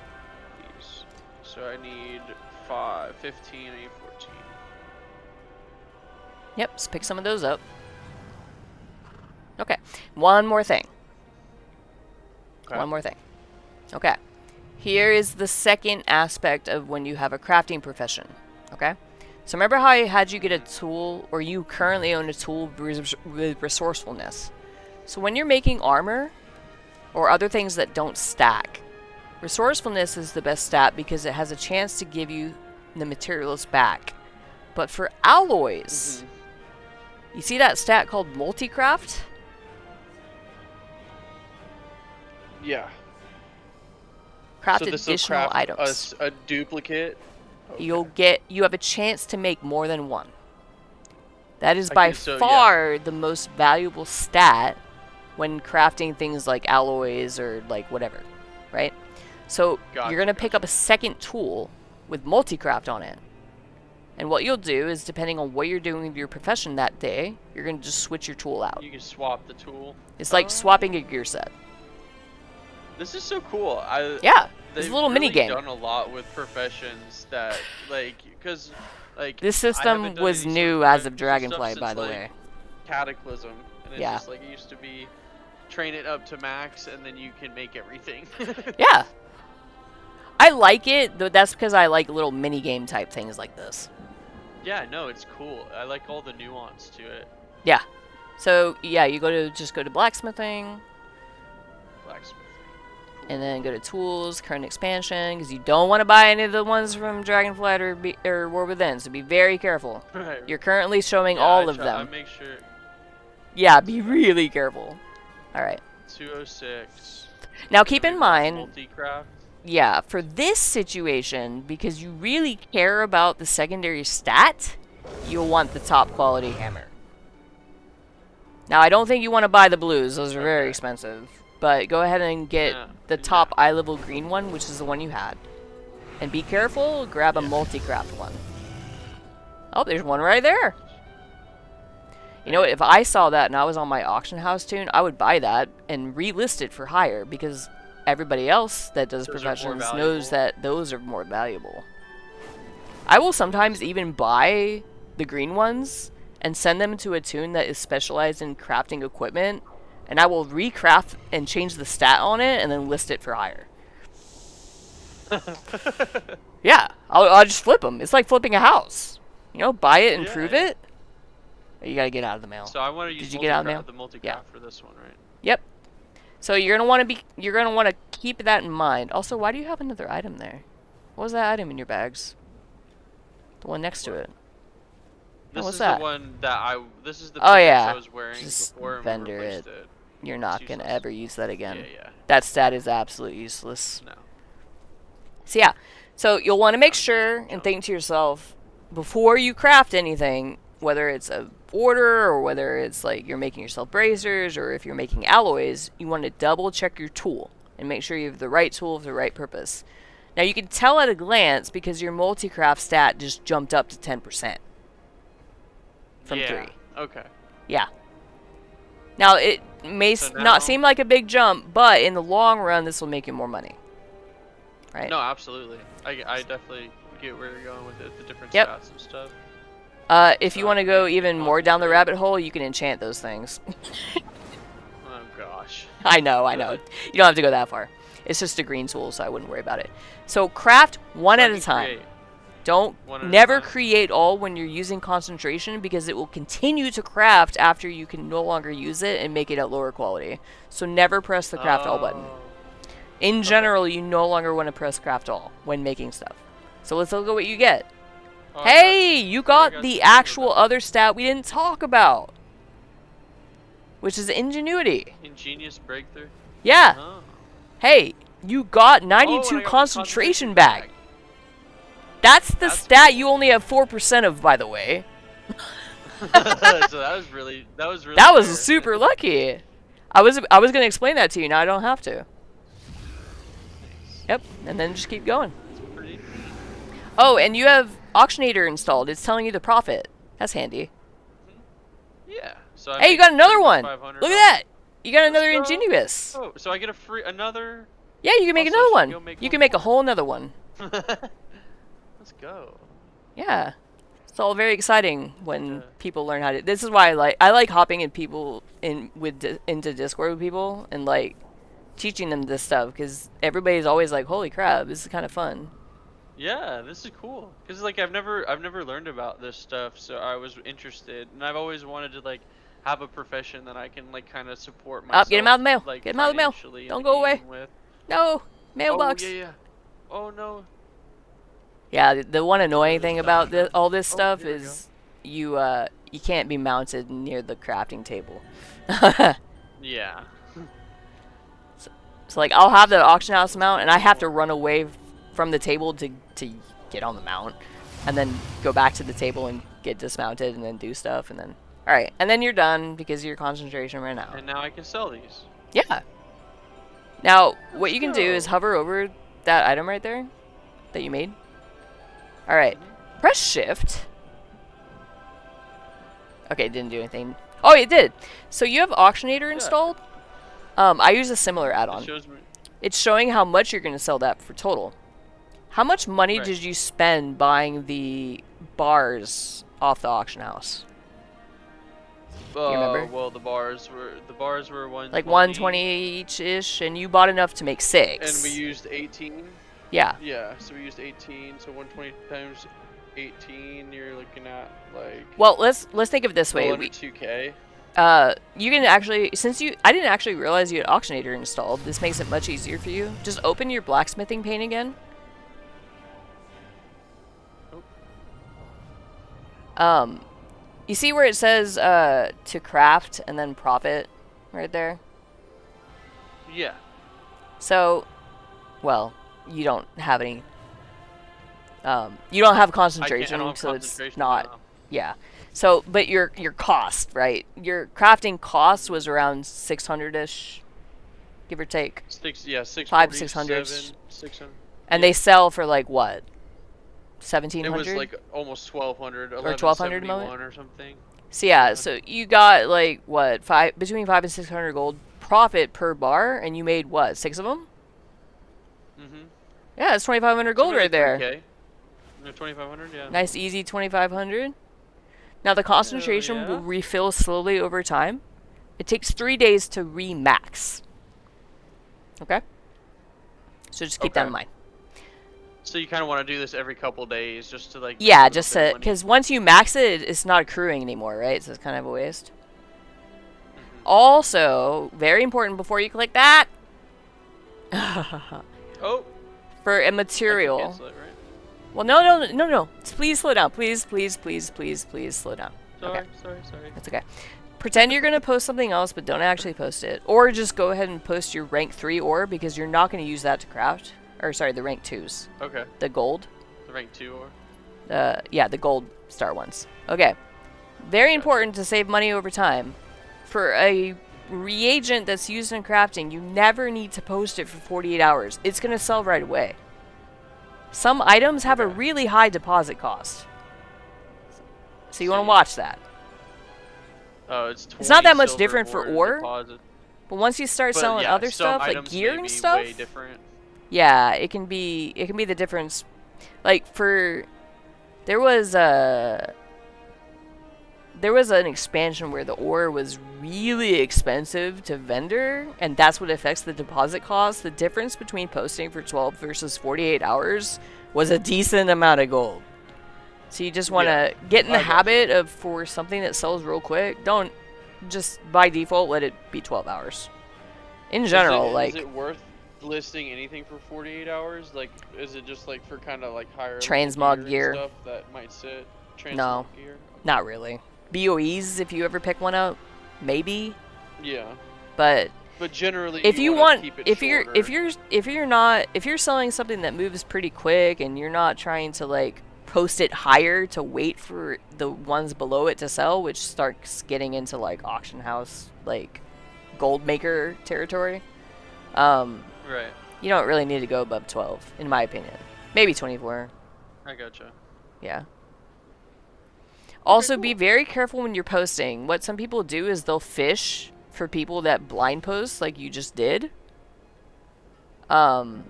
These. So I need 5, 15, I need 14. Yep, let's pick some of those up. Okay, one more thing. Okay. One more thing. Okay. Here is the second aspect of when you have a crafting profession. Okay? So remember how I had you get a tool, or you currently own a tool with resourcefulness. So when you're making armor, or other things that don't stack, resourcefulness is the best stat because it has a chance to give you the materials back. But for alloys, you see that stat called multicraft? Yeah. Craft So this will additional craft items. A duplicate. Okay. You have a chance to make more than one. That is I by can- so, yeah. far the most valuable stat when crafting things like alloys or like whatever, right? So Gotcha, you're going to pick up a second tool with multicraft on it. And what you'll do is, depending on what you're doing with your profession that day, you're going to just switch your tool out. You can swap the tool. It's like swapping a gear set. This is so cool. Yeah, They've it's a little really mini game. done a lot with professions that, like, because, like, This I haven't system done was any new sort as of stuff Dragonflight, since, by the like, way. Cataclysm, and it's Yeah. just like it used to be, train it up to max, and then you can make everything. Yeah. I like it, though that's because I like little mini game type things like this. Yeah, no, it's cool. I like all the nuance to it. Yeah. So yeah, you just go to blacksmithing, Blacksmith. and then go to tools, current expansion, because you don't want to buy any of the ones from Dragonflight or War Within. So be very careful. Right. You're currently showing Yeah, all I of I them. make sure. Yeah, be really careful. All right. 206. Now keep in mind, Multi-craft. yeah, for this situation, because you really care about the secondary stat, you'll want the top quality hammer. Now, I don't think you want to buy the blues. Those are very expensive. But go ahead and get the top eye level green one, which is the one you had. And be careful, grab a multi-craft one. Oh, there's one right there. You know what, if I saw that and I was on my auction house tune, I would buy that and relist it for higher, because everybody else that does Those are more professions valuable. knows that those are more valuable. I will sometimes even buy the green ones and send them to a tune that is specialized in crafting equipment, and I will recraft and change the stat on it and then list it for higher. Yeah, I'll just flip them. It's like flipping a house. You know, buy it, improve Yeah. it. You gotta get out of the mail. So I want to use Did you get out of multi-craft- mail? the multi-craft Yeah. for this one, right? Yep. So you're gonna want to keep that in mind. Also, why do you have another item there? What was that item in your bags? The one next to it. This what's is that? the one that this is the Oh, pickaxe yeah. I was wearing Just before and we vendor replaced it. it. You're not It's gonna useless. ever use that again. Yeah, yeah. That stat is absolutely useless. No. So yeah, so you'll want to make sure and think to yourself before you craft anything, whether it's a order or whether it's like you're making yourself bracers or if you're making alloys, you want to double check your tool and make sure you have the right tool for the right purpose. Now you can tell at a glance because your multi-craft stat just jumped up to 10% from 3. Okay. Yeah. Now it may So now- not seem like a big jump, but in the long run this will make you more money. Right? No, absolutely. I definitely get where you're going with it, the different Yep. stats and stuff. If you want to go even more down the rabbit hole, you can enchant those things. Oh gosh. I know. You don't have to go that far. It's just a green tool, so I wouldn't worry about it. So craft one So I at a can time. create. Don't One at a never time. create all when you're using concentration, because it will continue to craft after you can no longer use it and make it at lower quality. So never press the craft all button. Oh. In general, you no longer want to press craft all when making stuff. So let's look at what you get. Oh, I Hey, you got got the two of actual them. other stat we didn't talk about, which is ingenuity. Ingenious breakthrough. Yeah. Oh. Hey, you got Oh, and 92 I got the concentration back. That's the That's stat you only have 4% of, by the way. So that was really That was fair. super lucky. I was gonna explain that to you. Now I don't have to. Yep, and then just keep going. Pretty. Oh, and you have Auctionator installed. It's telling you the profit. That's handy. Yeah. So I Hey, you make got another one. Look 3,500 at off. that. You got another Let's go. Ingenious. Oh, so I get another. Yeah, you can make Also, another should one. go make You one can make a more. whole another one. Let's go. Yeah. It's all very exciting when Okay. people learn how to. This is why I like hopping in people into Discord with people and like teaching them this stuff because everybody's always like, "Holy crap, this is kind of fun." Yeah, this is cool. Cause like I've never learned about this stuff, so I was interested, and I've always wanted to like have a profession that I can like kind of support myself. Get him out of the mail. Like, Get him out of the mail. financially Don't and go away. eating with. No mailbox. Oh yeah. Oh no. Yeah, the one annoying thing about all this Oh, stuff here we is you can't be mounted near the crafting table. Yeah. So like I'll have the auction house mount and I have to run away from the table to get on the mount and then go back to the table and get dismounted and then do stuff and then alright, and then you're done because your concentration ran out. And now I can sell these. Yeah. Now what you can do is hover over that item right there that you made. Alright. Press shift. Okay, it didn't do anything. Oh, it did. So you have Auctionator installed. I use a similar It add-on. shows me. It's showing how much you're going to sell that for total. How much money Right. did you spend buying the bars off the auction house? you remember? Well, the bars were 120. Like 120 each-ish, and you bought enough to make 6. And we used 18. Yeah. Yeah, so we used 18. So 120 times 18, you're looking at like. Well, let's think of it this way. Under 2K. You can actually, I didn't actually realize you had Auctionator installed. This makes it much easier for you. Just open your blacksmithing pane again. You see where it says to craft and then profit right there? Yeah. So, well, you don't have any. You don't have concentration, I don't have so it's concentration not. now. Yeah. So, but your cost, right? Your crafting cost was around 600-ish, give or take. 600. 600. And they sell for like what? 1,700. It was like almost 1,200. Or 1,200 moment? or something. So yeah, so you got like what, between 500 and 600 gold profit per bar, and you made what, 6 of them? Mhm. Yeah, it's 2,500 gold right there. Okay. 2,500, yeah. Nice, easy 2,500. Now the concentration yeah. will refill slowly over time. It takes 3 days to re-max. Okay? So just keep that in mind. So you kind of want to do this every couple days just to like. Yeah, get a just little bit to, of money. because once you max it, it's not accruing anymore, right? So it's kind of a waste. Also, very important before you click that. Oh. For a I can material. cancel it, right? Well, no. Please slow down. Please slow down. Sorry, Okay. sorry. That's okay. Pretend you're going to post something else, but don't actually post it. Or just go ahead and post your rank 3 ore, because you're not going to use that to craft. Or, sorry, the rank 2s. Okay. The gold. The rank 2 or. Yeah, the gold star ones. Okay. Very important to save money over time. For a reagent that's used in crafting, you never need to post it for 48 hours. It's going to sell right away. Some items have a really high deposit cost. So you want to watch that. Oh, it's 20 It's not that much silver different for ore. deposit. But once you start But selling yeah, other some stuff, like items gear may and be stuff, way different. yeah, it can be the difference. Like for there was an expansion where the ore was really expensive to vendor, and that's what affects the deposit cost. The difference between posting for 12 versus 48 hours was a decent amount of gold. So you just want to get in the habit of, for something that sells real quick, don't just by default let it be 12 hours. In general, is it worth listing anything for 48 hours? Like, is it just like for kind of like higher transmog gear and stuff that might sit? No, gear? not really. BOEs, if you ever pick one up, maybe. Yeah. But generally, if you wanna want, keep it if you're selling something that moves pretty quick and you're not trying to like post it higher to wait for the ones below it to sell, which starts getting into like auction house, like gold maker territory. Right. You don't really need to go above 12, in my opinion. Maybe 24. I gotcha. Yeah. Also, be very careful when you're posting. What some people do is they'll fish for people that blind post, like you just did. Also,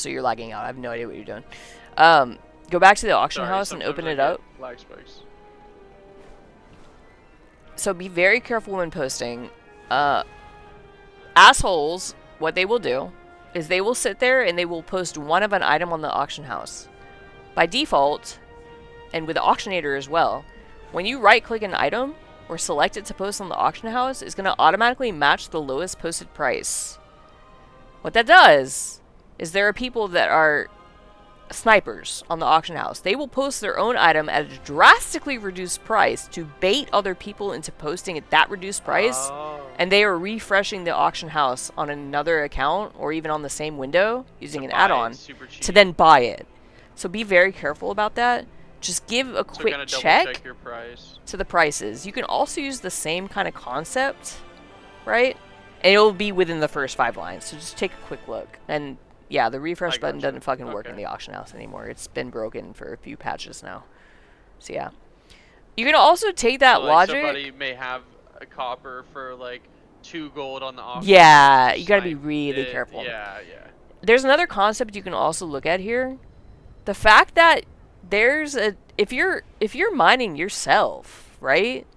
you're lagging out. I have no idea what you're doing. Go back to the auction house and open it up. Lag spikes. So be very careful when posting. Assholes, what they will do is they will sit there and they will post one of an item on the auction house. By default, and with the auctionator as well, when you right click an item or select it to post on the auction house, it's going to automatically match the lowest posted price. What that does is there are people that are snipers on the auction house. They will post their own item at a drastically reduced price to bait other people into posting at that reduced price, and they are refreshing the auction house on another account or even on the same window using an add-on to then buy it. So be very careful about that. Just give a quick check your price. to the prices. You can also use the same kind of concept, right? And it will be within the first 5 lines. So just take a quick look. And yeah, the refresh button doesn't fucking work in the auction house anymore. It's been broken for a few patches now. So yeah. You can also take that logic. Somebody may have a copper for like 2 gold on the auction. Yeah, you gotta be really careful. Yeah. There's another concept you can also look at here. The fact that there's a if you're mining yourself, right?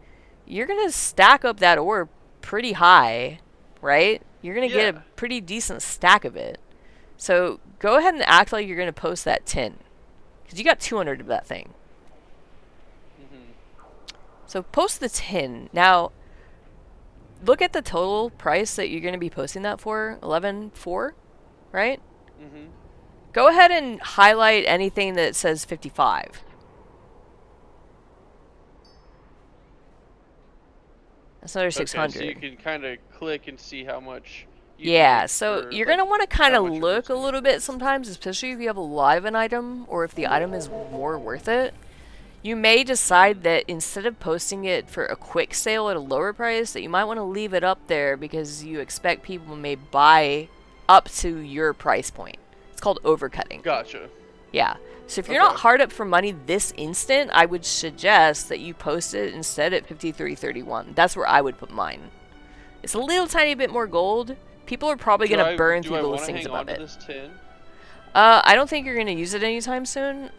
You're gonna stack up that ore pretty high, right? You're gonna get a pretty decent stack of it. So go ahead and act like you're gonna post that tin, because you got 200 of that thing. So post the tin. Now, look at the total price that you're gonna be posting that for, 11.4, right? Go ahead and highlight anything that says 55. That's another 600. So you can kind of click and see how much. Yeah, so you're going to want to kind of look a little bit sometimes, especially if you have a lot of an item or if the item is more worth it. You may decide that instead of posting it for a quick sale at a lower price, that you might want to leave it up there because you expect people may buy up to your price point. It's called overcutting. Gotcha. Yeah. So if you're not hard up for money this instant, I would suggest that you post it instead at 53.31. That's where I would put mine. It's a little tiny bit more gold. People are probably going to burn through the listings above it. This tin? I don't think you're going to use it anytime soon,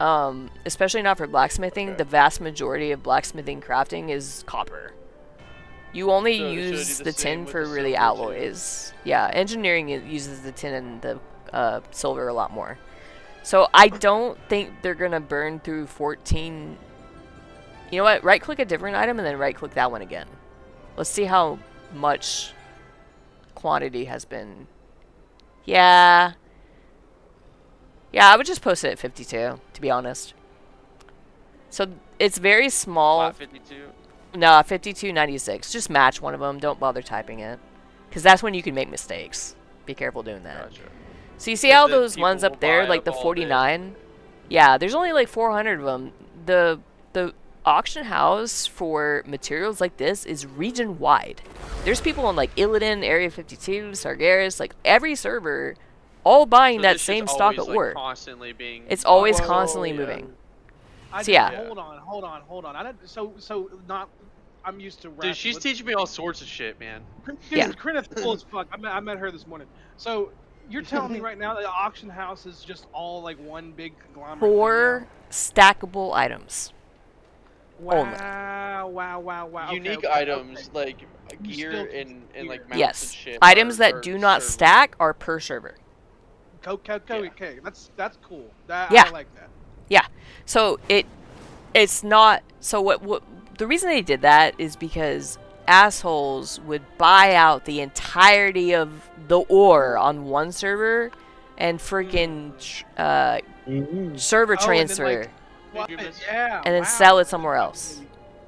especially not for blacksmithing. The vast majority of blacksmithing crafting is copper. You only use the tin for really alloys. Yeah, engineering uses the tin and the silver a lot more. So I don't think they're going to burn through 14. You know what? Right-click a different item and then right-click that one again. Let's see how much quantity has been. Yeah, I would just post it at 52, to be honest. So it's very small. Not 52? No, 52.96. Just match one of them. Don't bother typing it. Because that's when you can make mistakes. Be careful doing that. Gotcha. So you see how those ones up there, like the 49? Yeah, there's only like 400 of them. The auction house for materials like this is region-wide. There's people on like Illidan, Area 52, Sargeras, like every server, all buying that same stock of ore. Constantly being it's always constantly moving. So yeah. Hold on. I'm used to. Dude, she's teaching me all sorts of shit, man. Dude, Krenith's cool as fuck. I met her this morning. So you're telling me right now that the auction house is just all like one big conglomerate? 4 stackable items. Wow. Unique items like gear and like mounts and shit. Items that do not stack are per server. Okay, that's cool. I like that. Yeah. So it's not. So what the reason they did that is because assholes would buy out the entirety of the ore on one server and freaking server transfer. And then sell it somewhere else.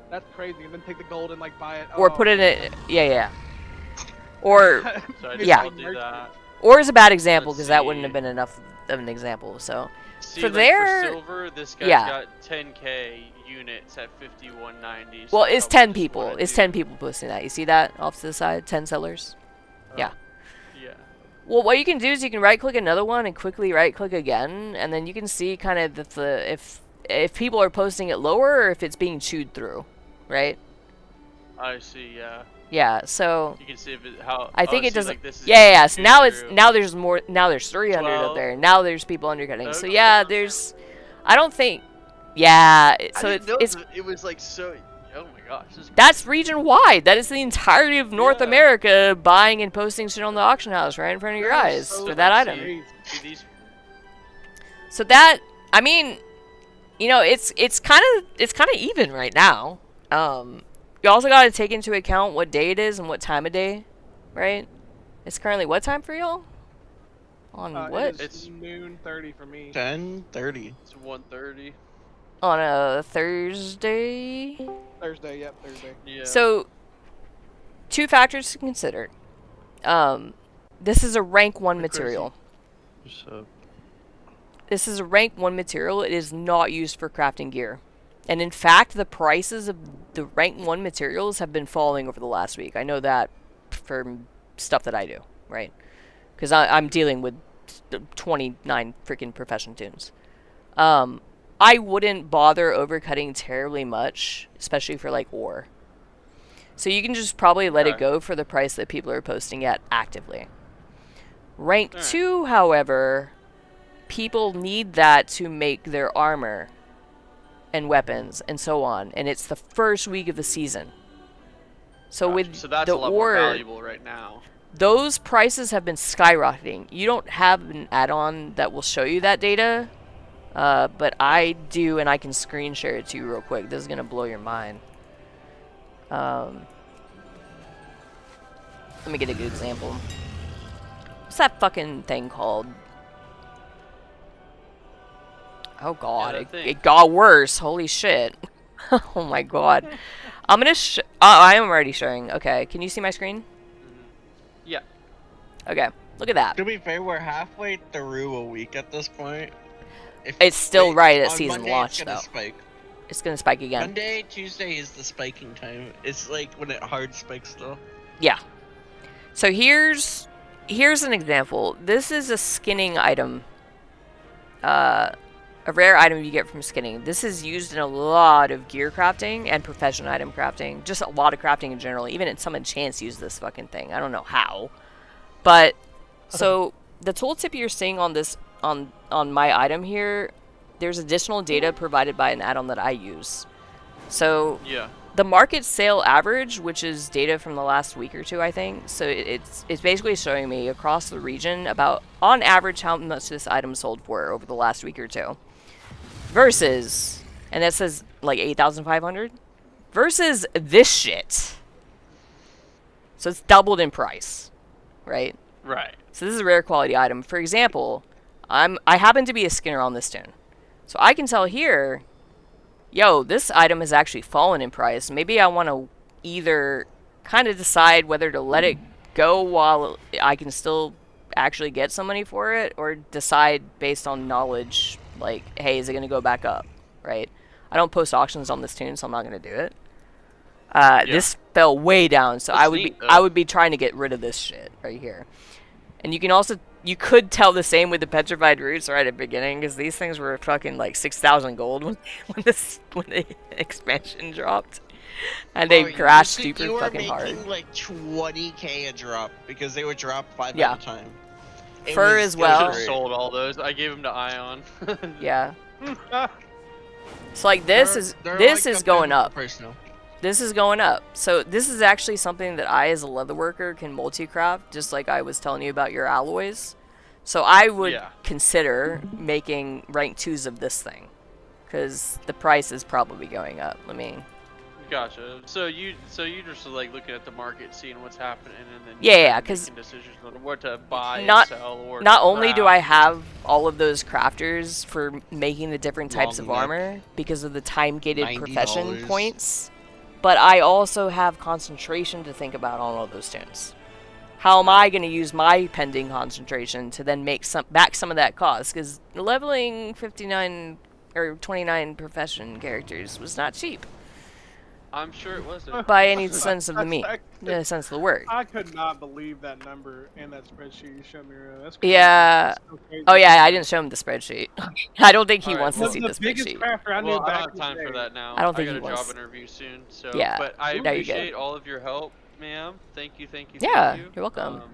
That's crazy. And then take the gold and like buy it. Or put it in yeah. Or so yeah. Or is a bad example because that wouldn't have been enough of an example. So See, for like, their for silver, this guy's yeah. got 10k units at 5190. Well, I it's probably 10 just people. wanna It's do- 10 people posting that. You see that off to the side? 10 sellers. Yeah. Yeah. Well, what you can do is you can right-click another one and quickly right-click again, and then you can see kind of if people are posting it lower or if it's being chewed through, right? I see. Yeah. Yeah. So You can see if it, how. I think oh, it see, doesn't. Like, this is Yeah, yeah. So chewed now it's through. now there's more. Now there's 300 up 12. there. Now there's people undercutting. So Okay. yeah, there's. I don't think. Yeah. So I it's didn't know it's it was like so. Oh my gosh. This is that's region wide. That is the entirety of North Yeah. America buying and posting shit on the auction house right in front of your That is eyes so for that item. insane. See, these So that, I mean, you know, it's kind of even right now. You also got to take into account what day it is and what time of day, right? It's currently what time for y'all? On what? It's noon 30 for me. 10:30. It's 1:30. On a Thursday. Thursday, yep, Thursday. Yeah. So, two factors to consider. This is a rank 1 material. So, This is a rank 1 material. It is not used for crafting gear. And in fact, the prices of the rank 1 materials have been falling over the last week. I know that from stuff that I do, right? Because I'm dealing with 29 freaking profession tunes. I wouldn't bother overcutting terribly much, especially for like ore. So you can just probably let it go for the price that people are posting at actively. Rank 2, however, people need that to make their armor and weapons and so on, and it's the first week of the season. So with so that's the a lot more ore, valuable right now. those prices have been skyrocketing. You don't have an add-on that will show you that data, but I do, and I can screen share it to you real quick. This is gonna blow your mind. Let me get a good example. What's that fucking thing called? Oh god, it got worse. Holy shit. Oh my god. I'm gonna I am already showing. Okay, can you see my screen? Yeah. Okay, look at that. To be fair, we're halfway through a week at this point. It's still right at on season Monday, launch, it's gonna though. Spike. It's gonna spike again. Monday, Tuesday is the spiking time. It's like when it hard spikes though. Yeah. So here's an example. This is a skinning item. A rare item you get from skinning. This is used in a lot of gear crafting and profession item crafting. Just a lot of crafting in general. Even in some enchants use this fucking thing. I don't know how. But, so, the tooltip you're seeing on this, on my item here, there's additional data provided by an add-on that I use. So, Yeah. the market sale average, which is data from the last week or two, I think. So it's basically showing me across the region about, on average, how much this item sold for over the last week or two. Versus, and that says like 8,500 versus this shit. So it's doubled in price, right? Right. So this is a rare quality item. For example, I happen to be a skinner on this tune, so I can tell here, yo, this item has actually fallen in price. Maybe I want to either kind of decide whether to let it go while I can still actually get some money for it, or decide based on knowledge, like, hey, is it going to go back up, right? I don't post auctions on this tune, so I'm not going to do it. This fell way down, so That's I would neat, I would be trying to get rid of this shit right here. And you could tell the same with the petrified roots right at the beginning, because these things were fucking like 6,000 gold when the expansion dropped, and they crashed super fucking hard. You were making like 20k a drop because they would drop 5 Yeah. at a time. Fur as well. I sold all those. I gave them to Ion. Yeah. So like this is going up. This is going up. So this is actually something that I, as a leatherworker, can multi-craft, just like I was telling you about your alloys. So I would consider making rank 2s of this thing, because the price is probably going up. Gotcha. So you just like looking at the market, seeing what's happening, and then because making decisions on what to buy and sell, or not to only do craft. I have all of those crafters for making the different types of armor because of the time-gated profession points, but I also have concentration to think about on all those tunes. how am I going to use my pending concentration to then make back some of that cost? Because leveling 59 or 29 profession characters was not cheap I'm sure it wasn't. by any sense of the sense of the word. I could not believe that number in that spreadsheet you showed me. That's crazy. Yeah. That's so crazy. Oh yeah, I didn't show him the spreadsheet. I don't think he Alright, wants well, to see the the biggest spreadsheet. crafter I knew Well, I back don't have in time the for day. that now. I don't think got he a wants. job interview soon, so. Yeah, But I there you go. appreciate all of your help, ma'am. Thank you, thank you. Yeah, thank you. you're welcome. Come,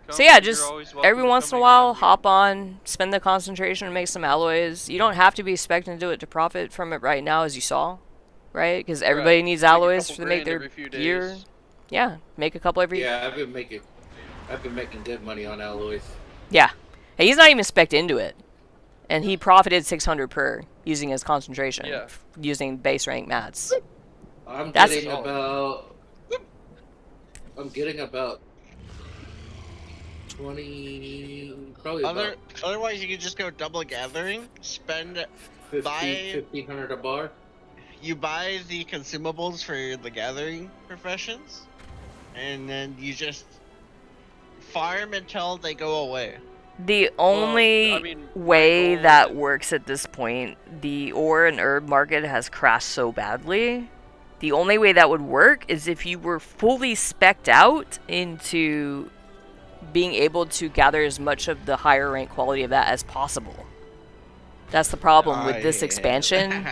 So yeah, you're just always welcome every to once in come a hang out while, here. hop on, spend the concentration, and make some alloys. You don't have to be expecting to do it to profit from it right now, as you saw, right? Because everybody Right. needs Make a alloys couple to make grand their every few gear. days. Yeah, make a couple every. Yeah, I've been making good money on alloys. Yeah, and he's not even spec'd into it, and he profited 600 per using his concentration, Yeah. using base rank mats. I'm That's- getting about 20, probably about Otherwise, you could just go double gathering, spend 1,500 a bar. you buy the consumables for the gathering professions, and then you just farm until they go away. The only I mean, my way goal that is- works at this point, the ore and herb market has crashed so badly. The only way that would work is if you were fully specced out into being able to gather as much of the higher rank quality of that as possible. That's the problem with this expansion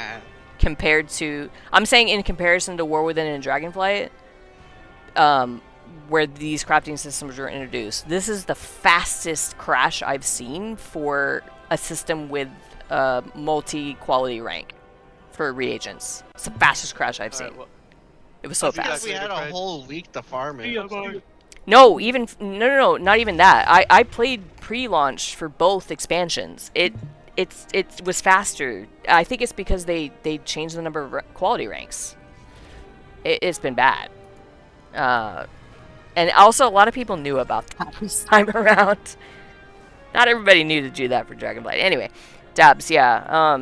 compared to... I'm saying in comparison to War Within and Dragonflight, where these crafting systems were introduced. This is the fastest crash I've seen for a system with multi-quality rank for reagents. It's the fastest crash I've seen. Alright, well, It was so I think fast. we had a whole week to farm it. No, even no, not even that. I played pre-launch for both expansions. It was faster. I think it's because they changed the number of quality ranks. It's been bad. And also a lot of people knew about that this time around. Not everybody knew to do that for Dragonblight. Anyway, Dabs, yeah.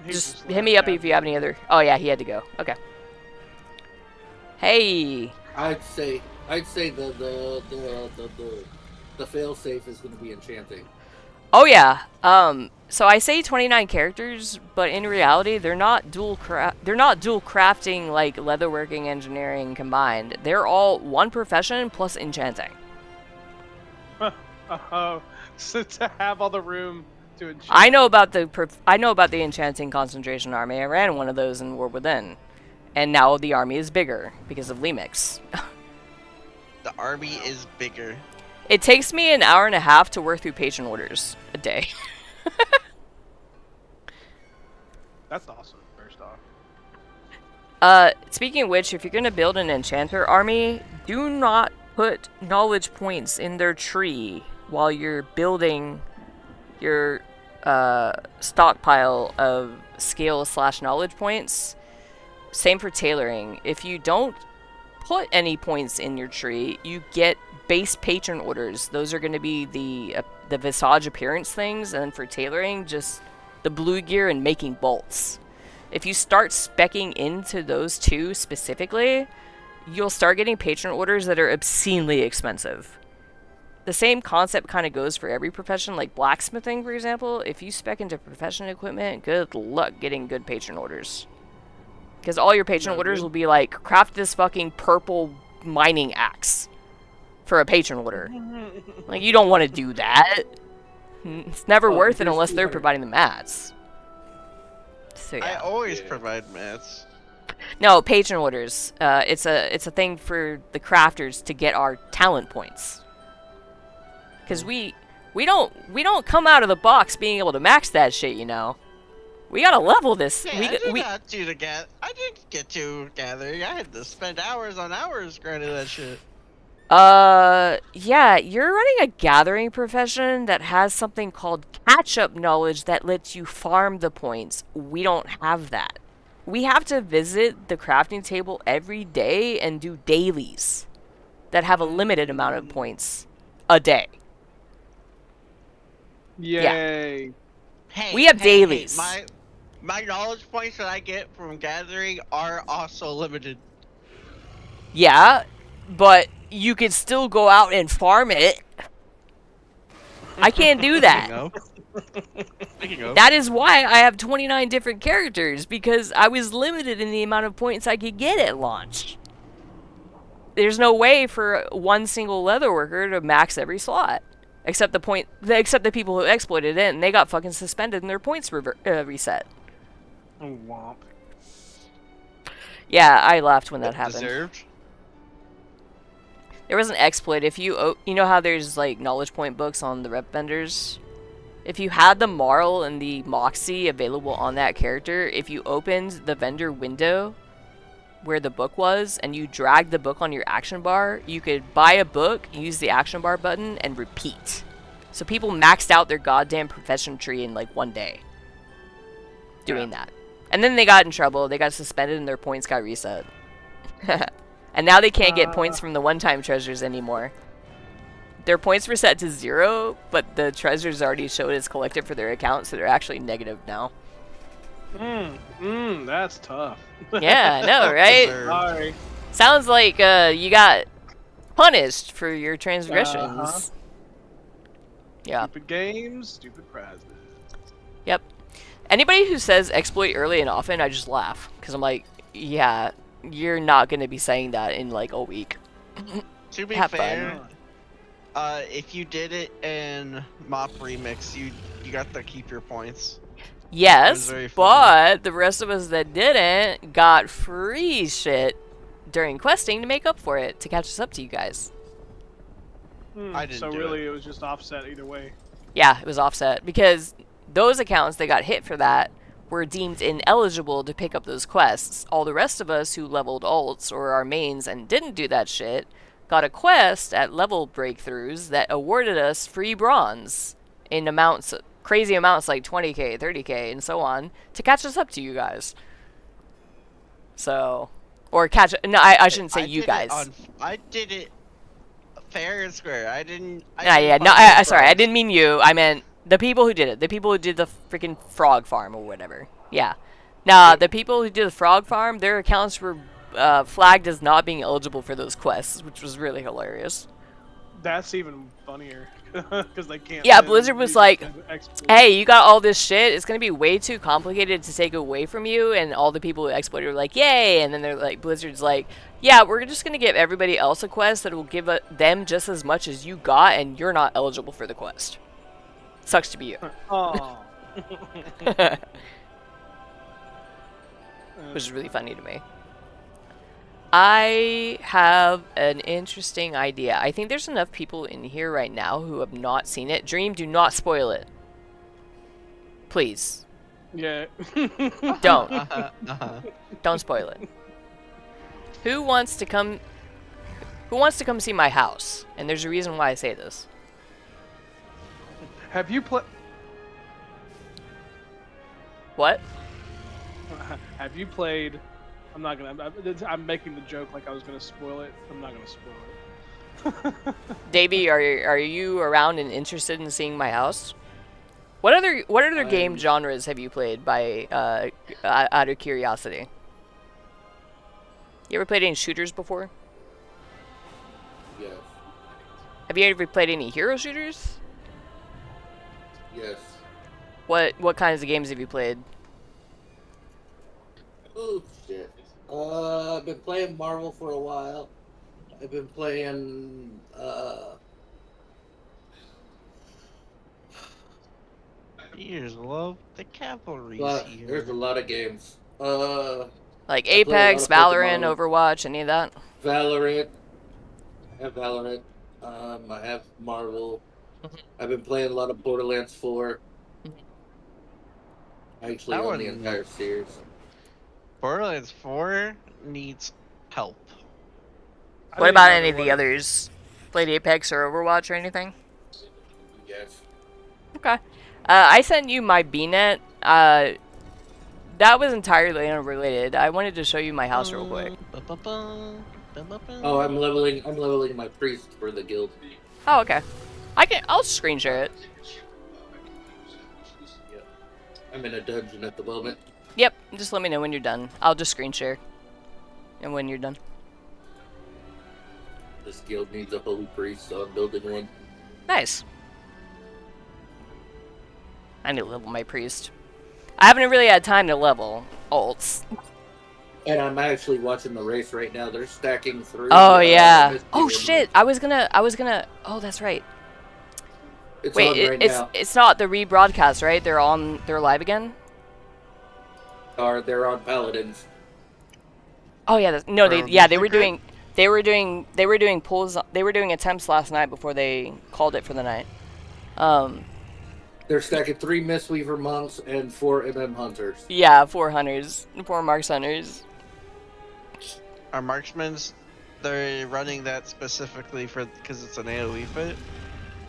Just hit me up if you have any other. Oh yeah, he had to go. Okay. Hey. I'd say the fail-safe is going to be enchanting. Oh yeah. So I say 29 characters, but in reality, they're not dual crafting like leatherworking, engineering combined. They're all one profession plus enchanting. So to have all the room to enchant. I know about the enchanting concentration army. I ran one of those in War Within, and now the army is bigger because of Lemix. The army is bigger. It takes me an hour and a half to work through patron orders a day. That's awesome, first off. Speaking of which, if you're gonna build an enchanter army, do not put knowledge points in their tree while you're building your stockpile of skill/knowledge points. Same for tailoring. If you don't put any points in your tree, you get base patron orders. Those are going to be the visage appearance things, and for tailoring, just the blue gear and making bolts. If you start speccing into those two specifically, you'll start getting patron orders that are obscenely expensive. The same concept kind of goes for every profession, like blacksmithing, for example. If you spec into profession equipment, good luck getting good patron orders. Because all your patron orders will be like, craft this fucking purple mining axe for a patron order. Like, you don't want to do that. It's never worth it unless they're providing the mats. So, yeah. I always provide mats. No, patron orders. It's a thing for the crafters to get our talent points. Because we don't come out of the box being able to max that shit, you know. We gotta level this. Yeah, I didn't get to gathering. I had to spend hours on hours grinding that shit. Yeah, you're running a gathering profession that has something called catch-up knowledge that lets you farm the points. We don't have that. We have to visit the crafting table every day and do dailies that have a limited amount of points a day. Yay. Yeah. Hey, We have hey, dailies. Hey, my knowledge points that I get from gathering are also limited. Yeah, but you could still go out and farm it. I can't do that. That is why I have 29 different characters, because I was limited in the amount of points I could get at launch. There's no way for one single leatherworker to max every slot. Except the people who exploited it, and they got fucking suspended and their points reset. Oh, womp. Yeah, I laughed when that happened. Deserved. There was an exploit. If you know how there's like knowledge point books on the rep vendors? If you had the Marl and the Moxie available on that character, if you opened the vendor window where the book was and you dragged the book on your action bar, you could buy a book, use the action bar button, and repeat. So people maxed out their goddamn profession tree in like one day doing that. And then they got in trouble, they got suspended, and their points got reset. And now they can't get points from the one-time treasures anymore. Their points were set to 0, but the treasures already showed as collected for their account, so they're actually negative now. That's tough. Yeah, I know, right? Sorry. Sounds like you got punished for your transgressions. Yeah. Stupid games, stupid prizes. Yep. Anybody who says exploit early and often, I just laugh. Because I'm like, yeah, you're not going to be saying that in like a week. To be Have fair, fun. if you did it in Mop Remix, you got to keep your points. Yes, but the rest of us that didn't got free shit during questing to make up for it, to catch us up to you guys. I didn't So do really, it was just offset either way. Yeah, it was offset, because those accounts that got hit for that were deemed ineligible to pick up those quests. All the rest of us who leveled alts or our mains and didn't do that shit got a quest at level breakthroughs that awarded us free bronze in amounts, crazy amounts like 20k, 30k, and so on, to catch us up to you guys. So, or catch, no, I shouldn't say you guys. I did it fair and square. I didn't. Sorry, I didn't mean you. I meant the people who did it. The people who did the freaking frog farm or whatever. Yeah. Now, the people who did the frog farm, their accounts were flagged as not being eligible for those quests, which was really hilarious. That's even funnier. Because they can't. Yeah, Blizzard was like, hey, you got all this shit, it's gonna be way too complicated to take away from you, and all the people who exploited were like, yay, and then they're like, Blizzard's like, yeah, we're just gonna give everybody else a quest that will give them just as much as you got, and you're not eligible for the quest. Sucks to be you. Oh. Which is really funny to me. I have an interesting idea. I think there's enough people in here right now who have not seen it. Dream, do not spoil it. Please. Yeah. Don't. Don't spoil it. Who wants to come see my house? And there's a reason why I say this. Have you played? What? Have you played? I'm not gonna. I'm making the joke like I was gonna spoil it. I'm not gonna spoil it. Davey, are you around and interested in seeing my house? What other game genres have you played by out of curiosity? You ever played any shooters before? Yes. Have you ever played any hero shooters? Yes. What kinds of games have you played? Oh shit. I've been playing Marvel for a while. I've been playing Years love the cavalry. There's a lot of games. Like Apex, Valorant, Overwatch, any of that? Valorant. I have Valorant. I have Marvel. I've been playing a lot of Borderlands 4. I actually own the entire series. Borderlands 4 needs help. What about any of the others? Played Apex or Overwatch or anything? Yes. Okay. I sent you my BNet. That was entirely unrelated. I wanted to show you my house real quick. Oh, I'm leveling my priest for the guild. Oh, okay. I'll screen share it. Yep. I'm in a dungeon at the moment. Yep, just let me know when you're done. I'll just screen share. And when you're done. This guild needs a holy priest, so I'm building one. Nice. I need to level my priest. I haven't really had time to level alts. And I'm actually watching the race right now. They're stacking through. Oh yeah. Oh shit. I was gonna. Oh, that's right. It's Wait, on right now. It's not the rebroadcast, right? They're live again. They're on Paladins. Oh yeah. They were doing pulls. They were doing attempts last night before they called it for the night. They're stacking 3 Mistweaver monks and 4 MM hunters. Yeah, 4 hunters, 4 marks hunters. Our marksmen's, they're running that specifically because it's an AoE fight.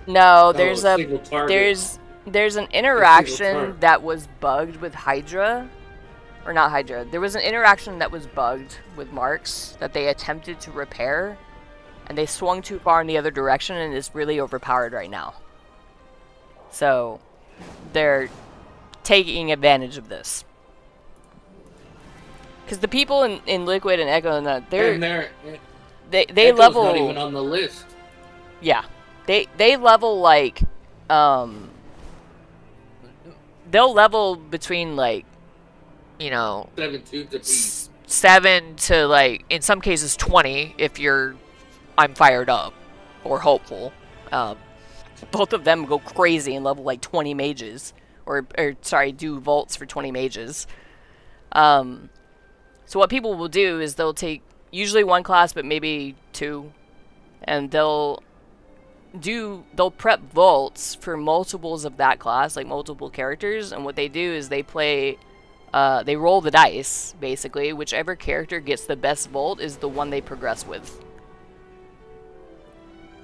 No, there's there's an interaction that was bugged with Hydra, or not Hydra. There was an interaction that was bugged with marks that they attempted to repair, and they swung too far in the other direction, and it's really overpowered right now. So, they're taking advantage of this. Because the people in Liquid and Echo and that, they Echo's level. not even on the list. Yeah, they level like, they'll level between like, 7 to like in some cases 20 if I'm fired up or hopeful. Both of them go crazy and level like 20 mages, or sorry, do vaults for 20 mages. So what people will do is they'll take usually 1 class, but maybe 2, and they'll prep vaults for multiples of that class, like multiple characters. And what they do is they roll the dice, basically. Whichever character gets the best vault is the one they progress with,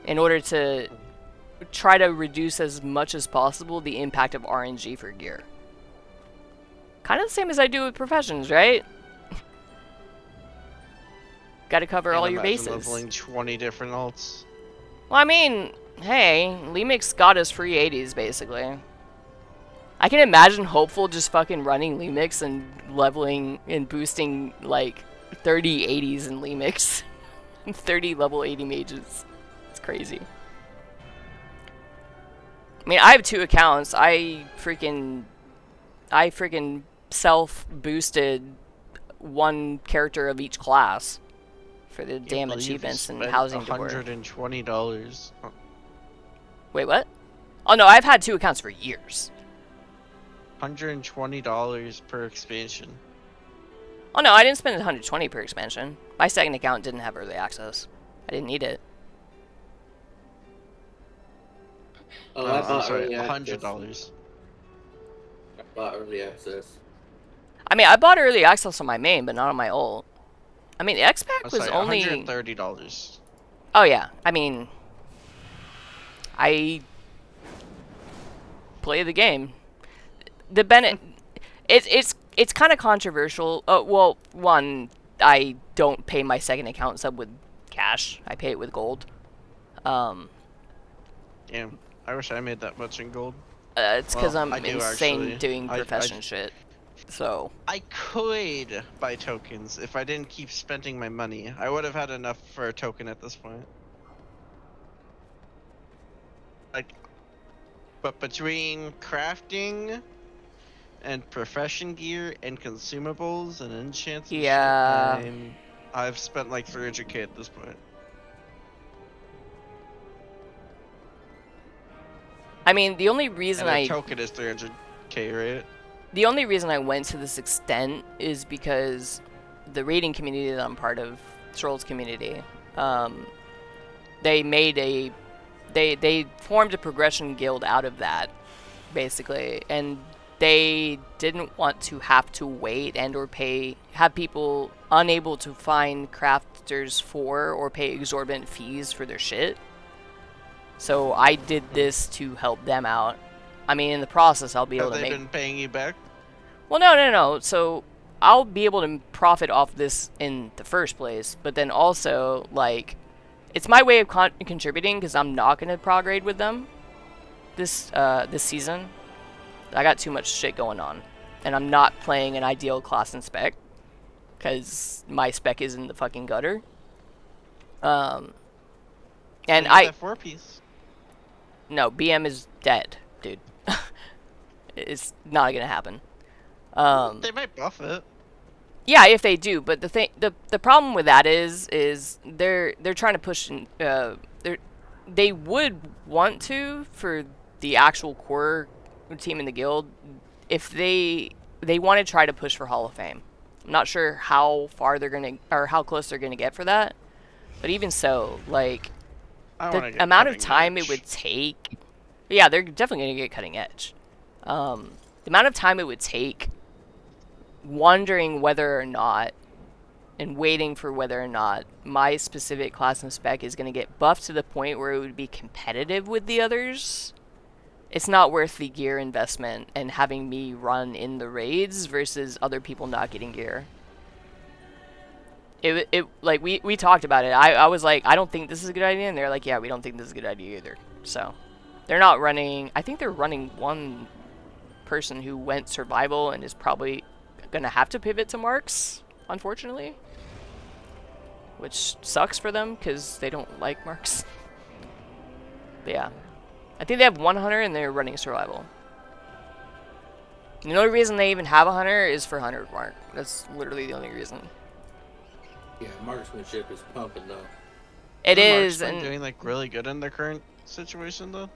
in order to try to reduce as much as possible the impact of RNG for gear. Kind of the same as I do with professions, right? Gotta cover all your bases. Leveling 20 different alts. Well, I mean, hey, Lemix got us free 80s, basically. I can imagine Hopeful just fucking running Lemix and leveling and boosting like 30 80s in Lemix. 30 level 80 mages. It's crazy. I mean, I have 2 accounts. I freaking self-boosted 1 character of each class for the damn achievements and housing decor. $120. Wait, what? Oh no, I've had 2 accounts for years. $120 per expansion. Oh no, I didn't spend $120 per expansion. My second account didn't have early access. I didn't need it. Oh, I bought sorry, early $100. I bought early access. I mean, I bought early access on my main, but not on my ult. I mean, the X-Pack was only $130. Oh yeah, I mean, I play the game. The Bennett, it's kind of controversial. Well, one, I don't pay my second account sub with cash. I pay it with gold. Damn, I wish I made that much in gold. It's because I'm insane actually. doing profession shit. So I could buy tokens if I didn't keep spending my money. I would have had enough for a token at this point. But between crafting and profession gear and consumables and enchants, yeah, I've spent like 300k at this point. I mean, the only reason and a token is 300k, right? The only reason I went to this extent is because the raiding community that I'm part of, Trolls community, they formed a progression guild out of that, basically, and they didn't want to have to wait and or have people unable to find crafters for or pay exorbitant fees for their shit. So I did this to help them out. I mean, in the process, I'll be able to make... Have they been paying you back? Well, no. So I'll be able to profit off this in the first place, but then also, like, it's my way of contributing because I'm not going to prograde with them this season. I got too much shit going on, and I'm not playing an ideal class and spec because my spec is in the fucking gutter. And I 4-piece. No, BM is dead, dude. It's not gonna happen. They might buff it. Yeah, if they do, but the problem with that is they're trying to push. They would want to for the actual core team in the guild if they want to try to push for Hall of Fame. I'm not sure how far they're gonna or how close they're gonna get for that, but even so, like the amount of time it would take. Yeah, they're definitely gonna get cutting edge. The amount of time it would take, wondering whether or not, and waiting for whether or not my specific class and spec is going to get buffed to the point where it would be competitive with the others. It's not worth the gear investment and having me run in the raids versus other people not getting gear. It like we talked about it. I was like, I don't think this is a good idea, and they're like, yeah, we don't think this is a good idea either. So they're not running. I think they're running one person who went survival and is probably gonna have to pivot to marks, unfortunately, which sucks for them because they don't like marks. But yeah, I think they have one hunter and they're running survival. The only reason they even have a hunter is for hunter mark. That's literally the only reason. Yeah, marksmanship is pumping though. It is, and doing like really good in their current situation though.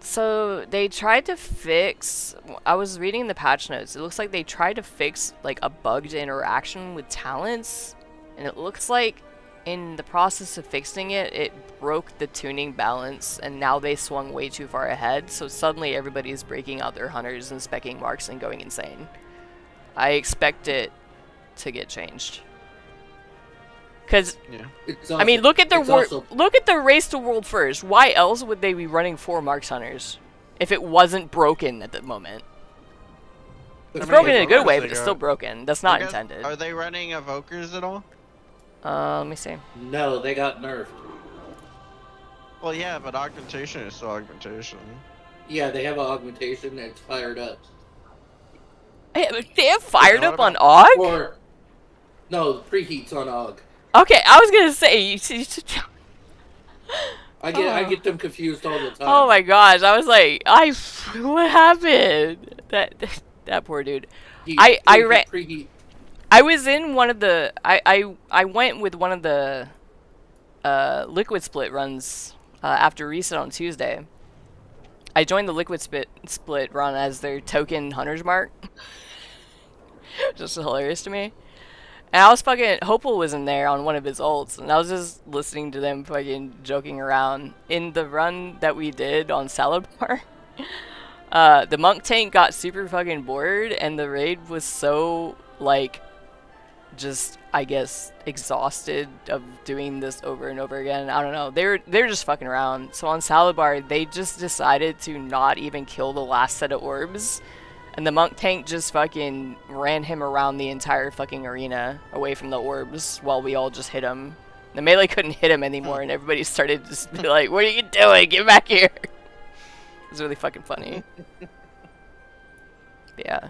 So they tried to fix, I was reading the patch notes, it looks like they tried to fix like a bugged interaction with talents, and it looks like in the process of fixing it, it broke the tuning balance, and now they swung way too far ahead, so suddenly everybody's breaking out their hunters and specking marks and going insane. I expect it to get changed. Because, I mean, look at the race to world first. Why else would they be running 4 Marks Hunters if it wasn't broken at the moment? It's broken in a good way, but it's still broken. That's not intended. Are they running Evokers at all? Let me see. No, they got nerfed. Well, yeah, but augmentation is still augmentation. Yeah, they have an augmentation that's fired up. They have fired up on AUG? No, the preheat's on AUG. Okay, I was gonna say. I get them confused all the time. Oh my gosh, I was like, what happened? That poor dude. I was in one of the I went with one of the liquid split runs after reset on Tuesday. I joined the liquid split run as their token hunter's mark. Just hilarious to me. And I was fucking, Hopeful was in there on one of his ults, and I was just listening to them fucking joking around. In the run that we did on Salad Bar, the monk tank got super fucking bored, and the raid was so, like, just, I guess, exhausted of doing this over and over again. I don't know. They're just fucking around. So on Salad Bar, they just decided to not even kill the last set of orbs. And the monk tank just fucking ran him around the entire fucking arena away from the orbs while we all just hit him. The melee couldn't hit him anymore, and everybody started to just be like, what are you doing? Get back here. It was really fucking funny. Yeah.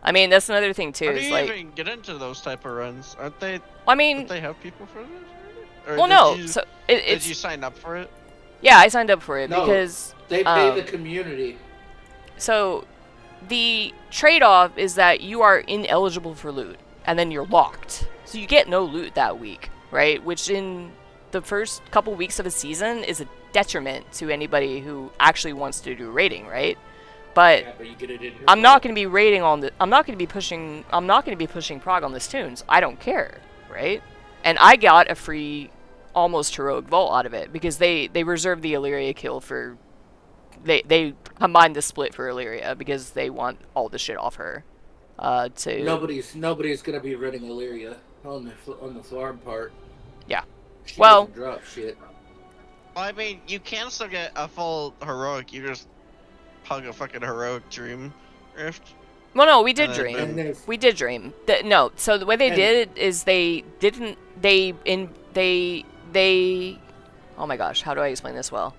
I mean, that's another thing, too. How do is you like, even get into those type of runs? Aren't they... I mean... Don't they have people for this? Or well, no. Did you sign up for it? Yeah, I signed up for it because... they pay the community. So... the trade-off is that you are ineligible for loot, and then you're locked. So you get no loot that week, right? Which in the first couple weeks of a season is a detriment to anybody who actually wants to do raiding, right? But, yeah, but you get it in here I'm not going to be raiding on the. I'm not going to be pushing prog on this tunes. I don't care, right? And I got a free, almost heroic vault out of it because they reserved the Illyria kill for. They combined the split for Illyria because they want all the shit off her. To nobody's gonna be running Illyria on the farm part. Yeah. She well. doesn't drop shit. Well, I mean, you can still get a full heroic. You just hug a fucking heroic dream rift. Well, no, we did dream. We did dream. No, so the way they did it is they didn't. Oh my gosh, how do I explain this well?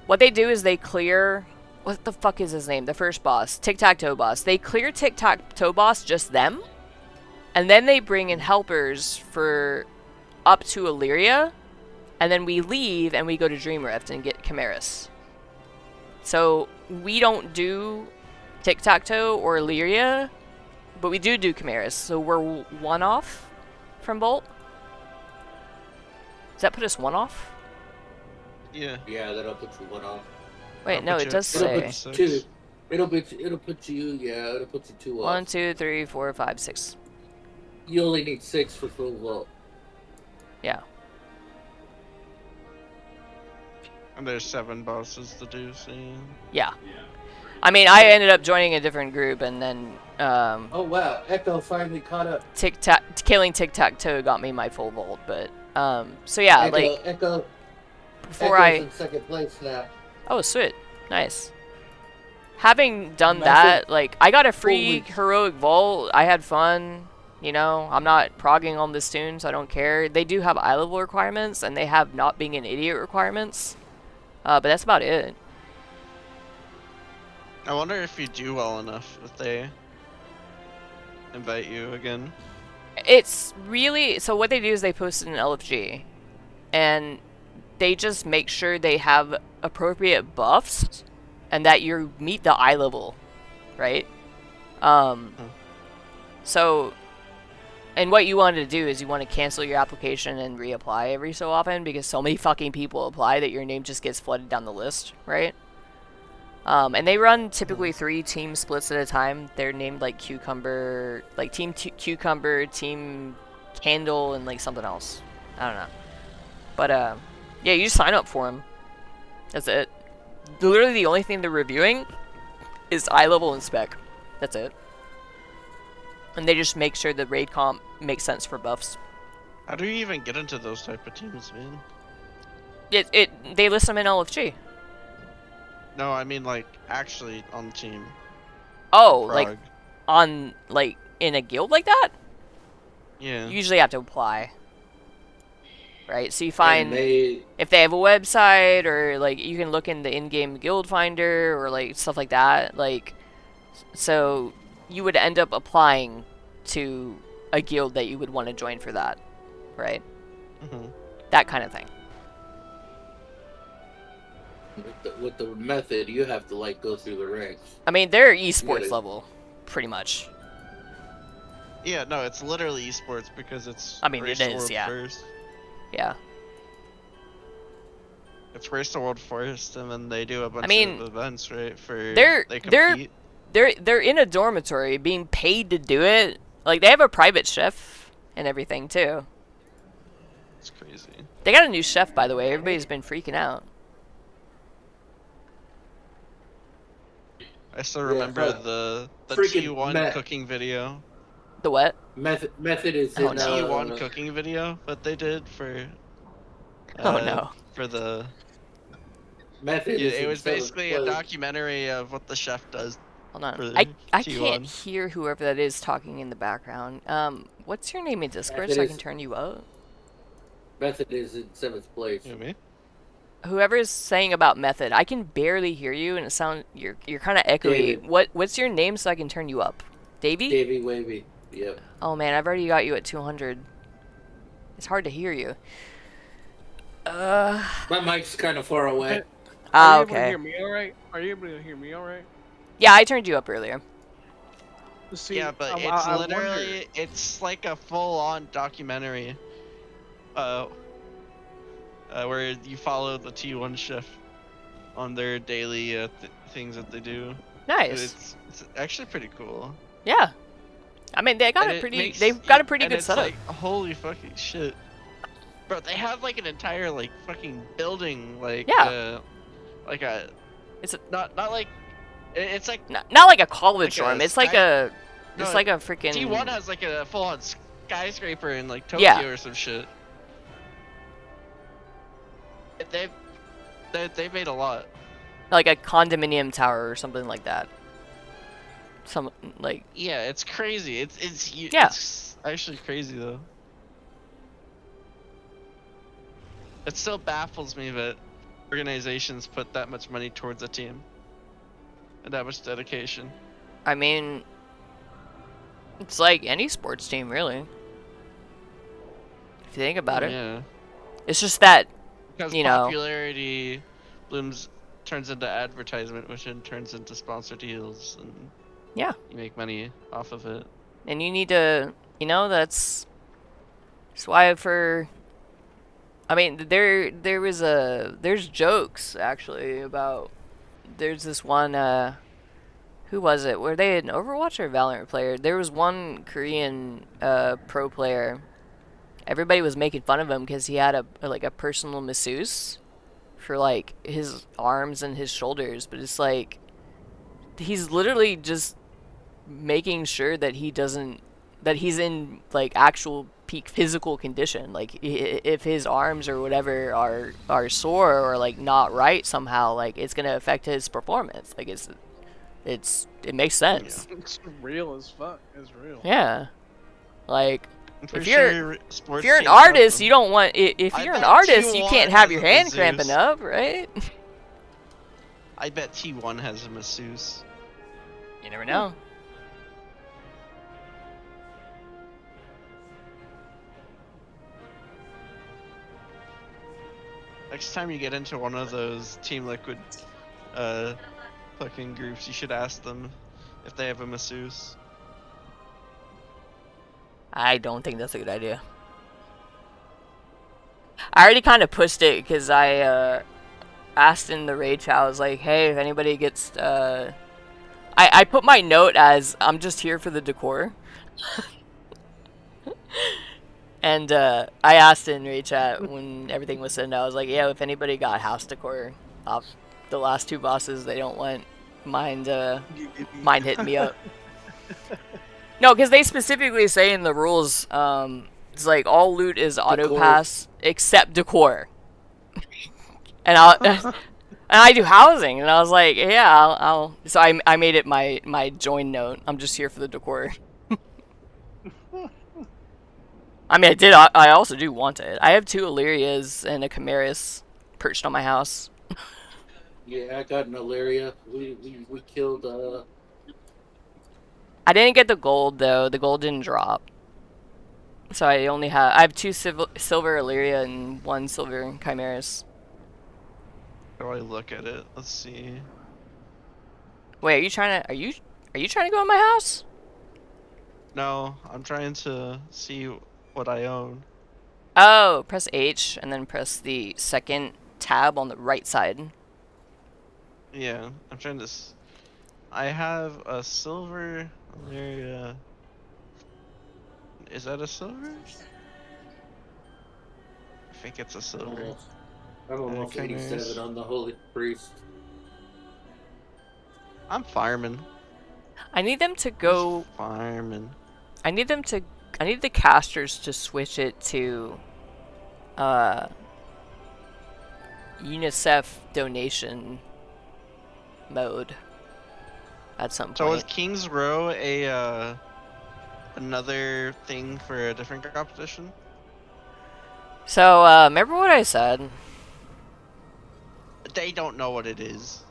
What they do is they clear... What the fuck is his name? The first boss. Tic-Tac-Toe boss. They clear Tic-Tac-Toe boss, just them. And then they bring in helpers for up to Illyria. and then we leave and we go to Dreamrift and get Chimeras. So we don't do tic-tac-toe or Lyria, but we do Chimeras. So we're 1 off from Bolt. Does that put us 1 off? Yeah. Yeah, that'll put you 1 off. Wait, no, it does It'll say. put you 2. It'll put you, yeah, it'll put you 2 off. 1, 2, 3, 4, 5, 6. You only need 6 for full vault. Yeah. And there's 7 bosses to do, so Yeah. I mean, I ended up joining a different group, and then oh wow, Echo finally caught up. Killing tic-tac-toe got me my full vault, but so yeah, Echo, before Echo's in 2nd place now. Oh, sweet. Nice. Having done that, like, I got a free heroic vault. I had fun. You know, I'm not progging on this tune, so I don't care. They do have eye level requirements, and they have not being an idiot requirements. But that's about it. I wonder if you do well enough if they invite you again. It's really... So what they do is they post it in LFG. And they just make sure they have appropriate buffs and that you meet the eye level, right? So... And what you want to do is you want to cancel your application and reapply every so often because so many fucking people apply that your name just gets flooded down the list, right? And they run typically 3 team splits at a time. They're named like Cucumber, like Team Cucumber, Team Candle, and like something else. I don't know. But yeah, you just sign up for them. That's it. Literally the only thing they're reviewing is eye level and spec. That's it. And they just make sure the raid comp makes sense for buffs. How do you even get into those type of teams, man? They list them in LFG. No, I mean like actually on the team. Oh, Frog. like on like in a guild like that? Yeah. You usually have to apply. Right? So you find if they have a website or like you can look in the in-game guild finder or like stuff like that. Like so you would end up applying to a guild that you would want to join for that, right? That kind of thing. With the method, you have to like go through the ranks. I mean, they're esports level, pretty much. Yeah, no, it's literally esports because it's. I mean, it is, World yeah. First. Yeah. It's Race the World first, and then they do a bunch of events, right? They compete. They're in a dormitory being paid to do it. Like, they have a private chef and everything, too. It's crazy. They got a new chef, by the way. Everybody's been freaking out. I still remember the T1 cooking video. The what? Method is in T1 cooking video that they did for... oh, no. For the... Method it was basically a documentary of what the chef does. Hold on. I can't hear whoever that is talking in the background. What's your name in Discord so I can turn you up? Method is in 7th place. Me? Whoever is saying about Method, I can barely hear you, and it sounds you're kind of echoey. What's your name so I can turn you up? Davey? Davey Wavy. Yep. Oh man, I've already got you at 200. It's hard to hear you. My mic's kind of far away. Are you okay. able to hear me all right? Are you able to hear me all right? Yeah, I turned you up earlier. See, yeah, but it's literally, it's like a full-on documentary. Where you follow the T1 chef on their daily things that they do. Nice. It's actually pretty cool. Yeah. I mean, they got they've got a pretty good setup. Like, holy fucking shit. Bro, they have like an entire like fucking building like like a it's not like it's like not like a college dorm. It's like a it's like a freaking T1 has like a full-on skyscraper in like Tokyo or some shit. They've made a lot. Like a condominium tower or something like that. Some like yeah, it's crazy. It's actually crazy though. It still baffles me that organizations put that much money towards a team and that much dedication. I mean, it's like any sports team, really. If you think about it. Yeah. It's just that Because you know. popularity turns into advertisement, which then turns into sponsored deals, and Yeah. you make money off of it. And you need to, you know, that's why I mean, there's jokes actually about, there's this one, who was it? Were they an Overwatch or a Valorant player? There was one Korean pro player. Everybody was making fun of him because he had a personal masseuse for like his arms and his shoulders, but it's like he's literally just making sure that he's in like actual peak physical condition. Like if his arms or whatever are sore or like not right somehow, like it's gonna affect his performance. Like it makes sense. Yeah. It's real as fuck. It's real. Yeah. Like if Sure you're an artist, you don't want if you're an artist, you can't have your hand cramping up, right? I bet T1 has a masseuse. You never know. Next time you get into one of those Team Liquid fucking groups, you should ask them if they have a masseuse. I don't think that's a good idea. I already kind of pushed it because I asked in the raid chat. I was like, hey, if anybody gets I put my note as I'm just here for the decor. And I asked in raid chat when everything was sent out. I was like, yeah, if anybody got house decor off the last two bosses, they don't want mind hitting me up. No, because they specifically say in the rules, it's like all loot is auto pass except decor. And I do housing, and I was like, yeah, I'll. So I made it my join note. I'm just here for the decor. I mean, I also do want it. I have 2 Illyrias and a Chimeras perched on my house. Yeah, I got an Illyria. We killed. I didn't get the gold though. The gold didn't drop. So I have 2 silver Illyria and 1 silver Chimeras. How do I look at it? Let's see. Wait, are you trying to go in my house? No, I'm trying to see what I own. Oh, press H and then press the second tab on the right side. Yeah, I'm trying to. I have a silver Illyria. Is that a silver? I think it's a silver. I'm almost 87 on the Holy Priest. I'm fireman. I need them to go. Fireman. I need the casters to switch it to UNICEF donation mode at some point. So is King's Row another thing for a different competition? So remember what I said? They don't know what it is.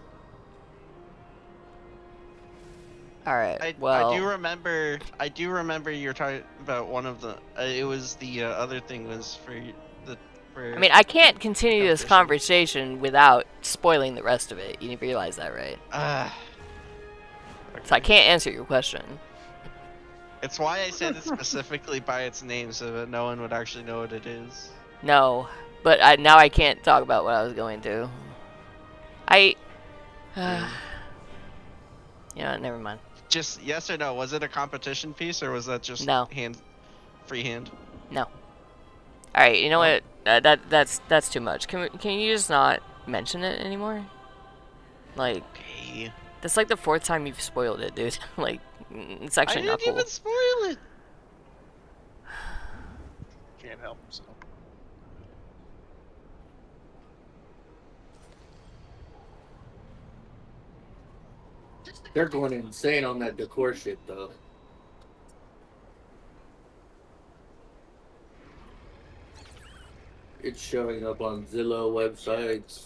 Alright, well... I do remember you were talking about one of the... it was the other thing was for I mean, I can't continue this conversation without spoiling the rest of it. You realize that, right? So I can't answer your question. It's why I said it specifically by its name, so that no one would actually know what it is. No, but now I can't talk about what I was going to. You know, never mind. Just yes or no? Was it a competition piece, or was that just freehand? No. All right, you know what? That's too much. Can you just not mention it anymore? Like, okay. That's like the 4th time you've spoiled it, dude. Like, it's actually not cool. I didn't even spoil it. Can't help himself. They're going insane on that decor shit, though. It's showing up on Zillow websites.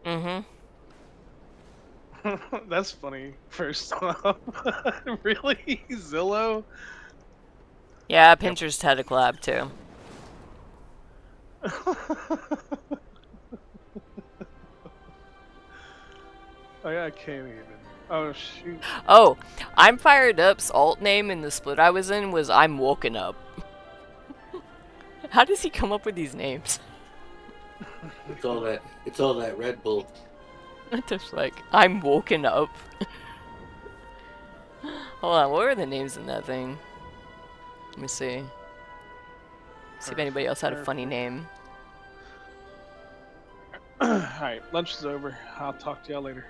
Mm-hmm. That's funny. First off, really, Zillow? Yeah, Pinterest had a collab too. Oh yeah, I can't even. Oh shoot. Oh, I'm Fired Up's alt name in the split I was in was I'm Woken Up. How does he come up with these names? It's all that Red Bull. Just like, I'm Woken Up. Hold on, what were the names in that thing? Let me see. See if anybody else had a funny name. Alright, lunch is over. I'll talk to y'all later.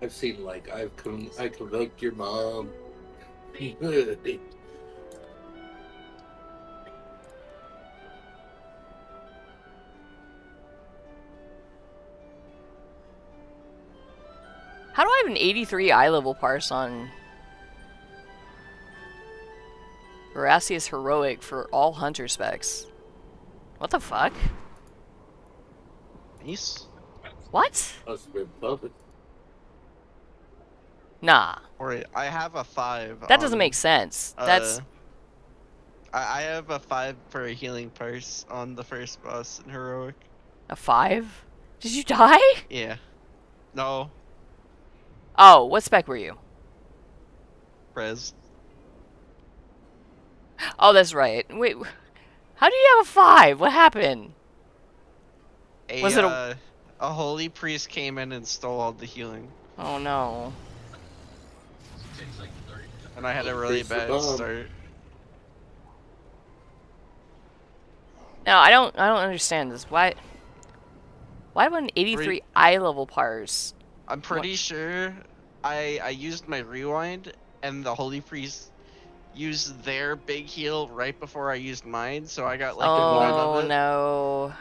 I've seen like I convoked your mom. How do I have an 83 eye level parse on Veractious Heroic for all hunter specs? What the fuck? Nice. What? Must have been bumping. Nah. Or I have a 5. That doesn't make sense. That's... I have a 5 for a healing parse on the first boss in Heroic. A 5? Did you die? Yeah. No. Oh, what spec were you? Res. Oh, that's right. Wait, how do you have a 5? What happened? Was it a holy priest came in and stole all the healing. Oh no. And I had a really bad start. No, I don't understand this. Why would an 83 eye level parse? I'm pretty sure I used my rewind and the holy priest used their big heal right before I used mine, so I got like a one of it. Oh no.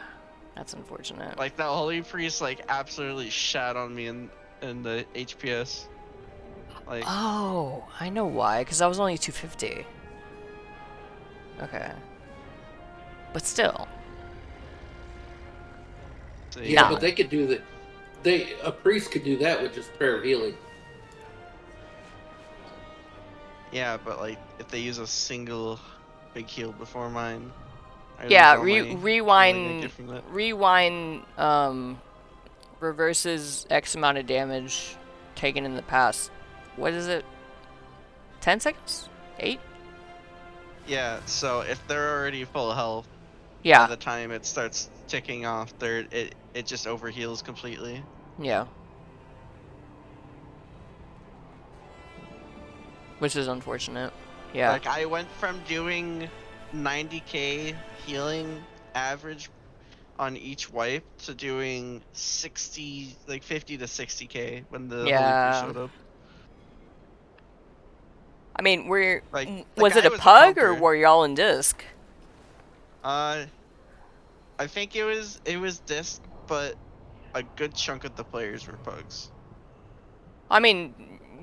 That's unfortunate. Like the holy priest like absolutely shat on me in the HPS. Like oh, I know why, because I was only 250. Okay. But still. Yeah, but they could do that. A priest could do that with just prayer of healing. Yeah, but like if they use a single big heal before mine. Yeah, rewind reverses X amount of damage taken in the past. What is it? 10 seconds? 8? Yeah, so if they're already full health, yeah, by the time it starts ticking off, it just overheals completely. Yeah. Which is unfortunate. Yeah. Like I went from doing 90k healing average on each wipe to doing 50 to 60k when the Holy Priest showed up. I mean, like, was it a pug or were y'all in disc? I think it was disc, but a good chunk of the players were pugs. I mean,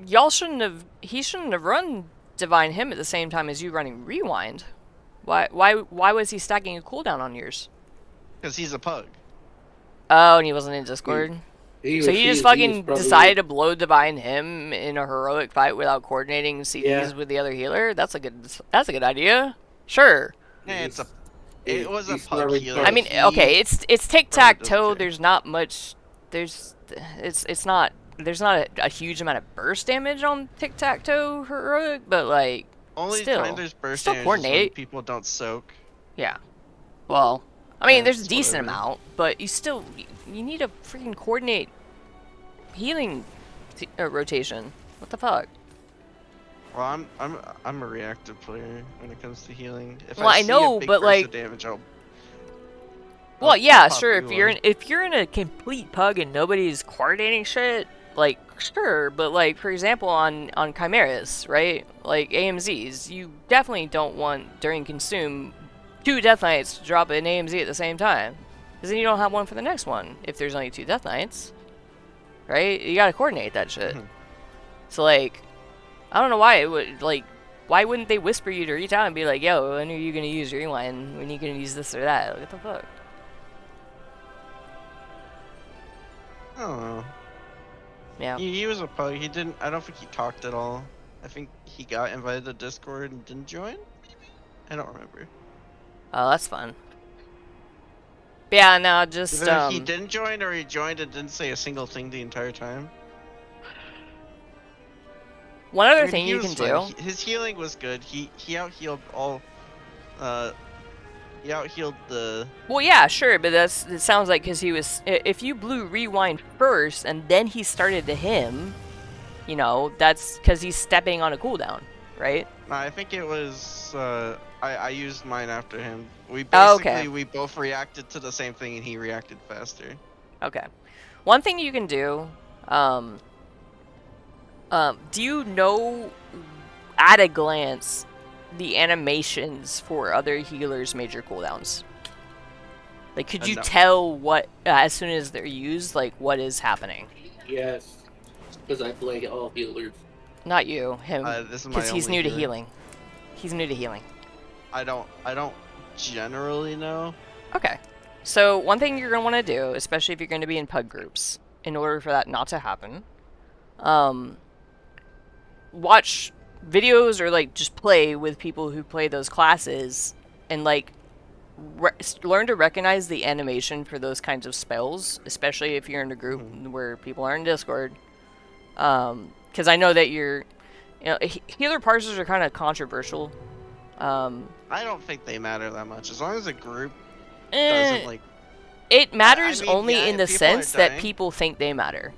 he shouldn't have run Divine Hymn at the same time as you running Rewind. Why was he stacking a cooldown on yours? Because he's a pug. Oh, and he wasn't in Discord? So he just fucking decided to blow Divine Hymn in a heroic fight without coordinating CDs with the other healer? That's a good idea. Sure. Yeah, it was a pug healer. I mean, okay, it's tic-tac-toe. There's not much. There's not a huge amount of burst damage on tic-tac-toe heroic, but like only still, time there's burst still damage coordinate. is when people don't soak. Yeah. Well, I mean, there's a decent amount, but you need to freaking coordinate healing rotation. What the fuck? Well, I'm a reactive player when it comes to healing. If well, I know, but like, damage, well, yeah, sure. If you're in a complete pug and nobody's coordinating shit, like sure. But like, for example, on Chimeras, right? Like AMZs, you definitely don't want during consume 2 Death Knights to drop an AMZ at the same time, because then you don't have one for the next one if there's only 2 Death Knights, right? You gotta coordinate that shit. So like, I don't know why it would like. Why wouldn't they whisper you to reach out and be like, "Yo, when are you gonna use Rewind? When are you gonna use this or that?" Like, what the fuck? I don't know. Yeah. He was a pug. He didn't. I don't think he talked at all. I think he got invited to Discord and didn't join. Maybe. I don't remember. Oh, that's fun. Yeah, no, just Either he didn't join or he joined and didn't say a single thing the entire time. one other I mean, thing he you was can fine. do. His healing was good. He out healed all. He out healed the. Well, yeah, sure, but it sounds like because he was. If you blew rewind first and then he started to him, you know, that's because he's stepping on a cooldown, right? No, I think it was. I used mine after him. We Oh, basically okay. we both reacted to the same thing and he reacted faster. Okay. One thing you can do. Do you know at a glance the animations for other healers' major cooldowns? Like, could you No. tell what as soon as they're used, like what is happening? Yes, because I play all healers. Not you, him, This is my because he's only new to healer. healing. He's new to healing. I don't generally know. Okay. So one thing you're gonna want to do, especially if you're going to be in pug groups, in order for that not to happen, watch videos or like just play with people who play those classes and like learn to recognize the animation for those kinds of spells, especially if you're in a group where people are in Discord. Because I know that healer parsers are kind of controversial. I don't think they matter that much as long as a group doesn't like. It matters I mean, only yeah, in the if people are sense that dying- people think they matter.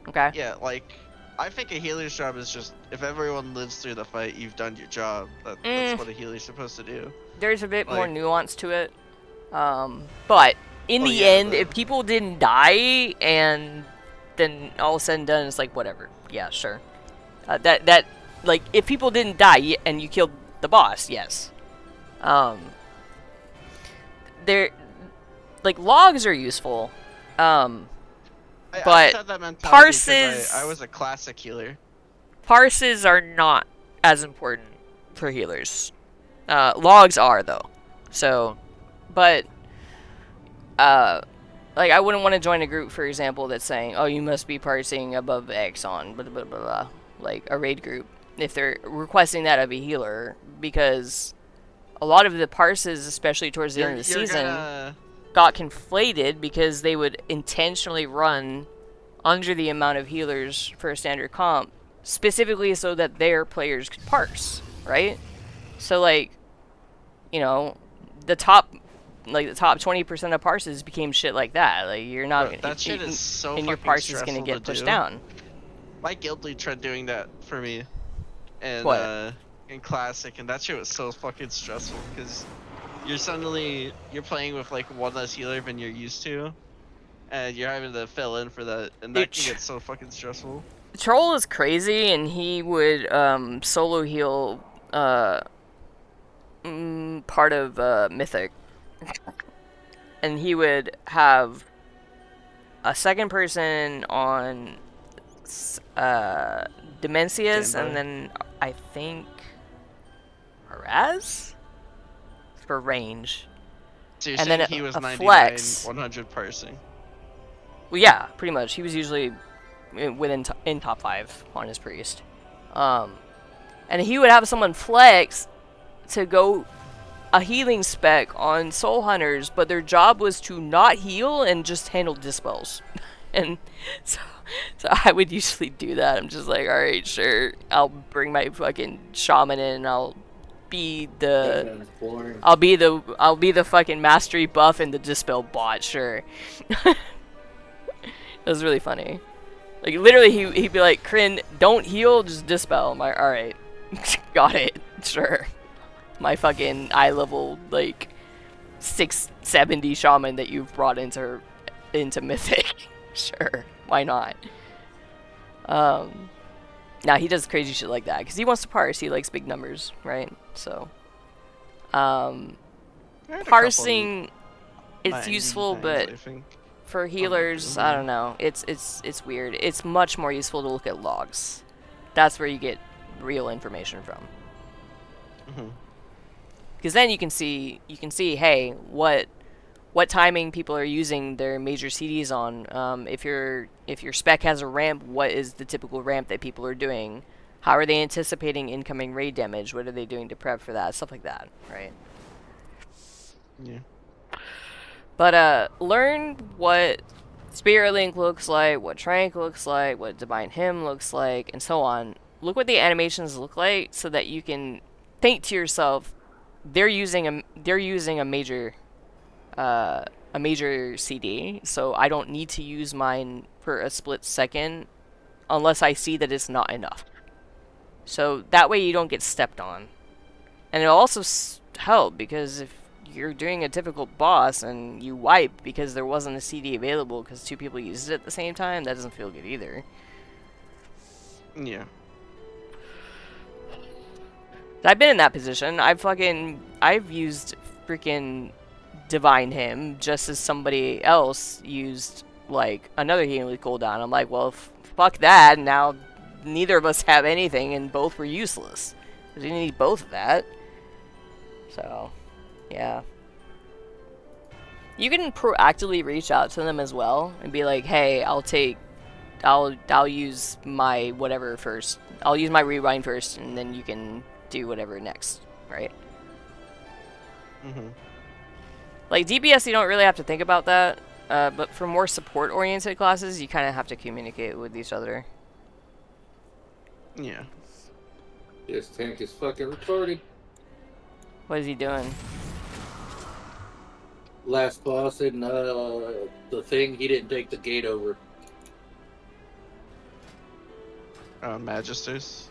Okay. Yeah, like I think a healer's job is just if everyone lives through the fight, you've done your job. That's what a healer's supposed to do. There's a bit more Like- nuance to it. But in the end, if people didn't die and then all said and done, it's like whatever. Yeah, sure. That like if people didn't die and you killed the boss, yes. They're like logs are useful. I But had that mentality 'cause parses I was a classic healer. Parses are not as important for healers. Logs are though. So, but like I wouldn't want to join a group, for example, that's saying, "Oh, you must be parsing above X on blah blah blah blah," like a raid group. If they're requesting that of a healer, because a lot of the parses, especially towards the end of the season, got conflated because they would intentionally run under the amount of healers for a standard comp, specifically so that their players could parse, right? So like, you know, the top 20% of parses became shit like that. Like you're not Bro, that shit is so and your fucking parse is gonna stressful get to pushed do. down. My guild lead tried doing that for me, and What? In classic, and that shit was so fucking stressful because you're playing with like one less healer than you're used to, and you're having to fill in for that, and that can get so fucking stressful. Troll is crazy, and he would solo heal part of Mythic, and he would have a second person on Demencius, and then I think Raz for range. So you're and saying then he was a 99, flex. 100 parsing. Well, yeah, pretty much. He was usually in top 5 on his priest. And he would have someone flex to go a healing spec on soul hunters, but their job was to not heal and just handle dispels. And so I would usually do that. I'm just like, all right, sure. I'll bring my fucking shaman in. I'll be the fucking mastery buff and the dispel bot. Sure. It was really funny. Like literally, he'd be like, "Kryn, don't heal, just dispel." I'm like, all right, got it, sure. My fucking eye level like 670 shaman that you've brought into Mythic. Sure, why not? Now he does crazy shit like that because he wants to parse. He likes big numbers, right? So, parsing, it's useful, but for healers, I don't know. It's weird. It's much more useful to look at logs. That's where you get real information from. Because then you can see, hey, what what timing people are using their major CDs on. If your spec has a ramp, what is the typical ramp that people are doing? How are they anticipating incoming raid damage? What are they doing to prep for that? Stuff like that, right? Yeah. But learn what Spirit Link looks like, what Trank looks like, what Divine Hymn looks like, and so on. Look what the animations look like so that you can think to yourself, they're using a major CD, so I don't need to use mine for a split second unless I see that it's not enough. So that way you don't get stepped on. And it'll also help, because if you're doing a difficult boss and you wipe because there wasn't a CD available because 2 people used it at the same time, that doesn't feel good either. Yeah. I've been in that position. I've used freaking Divine Hymn just as somebody else used like another healing cooldown. I'm like, well, fuck that. Now neither of us have anything and both were useless. Because you need both of that. So, yeah. You can proactively reach out to them as well and be like, hey, I'll use my whatever first. I'll use my rewind first, and then you can do whatever next, right? Mm-hmm. Like DPS, you don't really have to think about that, but for more support-oriented classes, you kind of have to communicate with each other. Yeah. This tank is fucking retarded. What is he doing? Last boss in the thing, he didn't take the gate over. Magisters?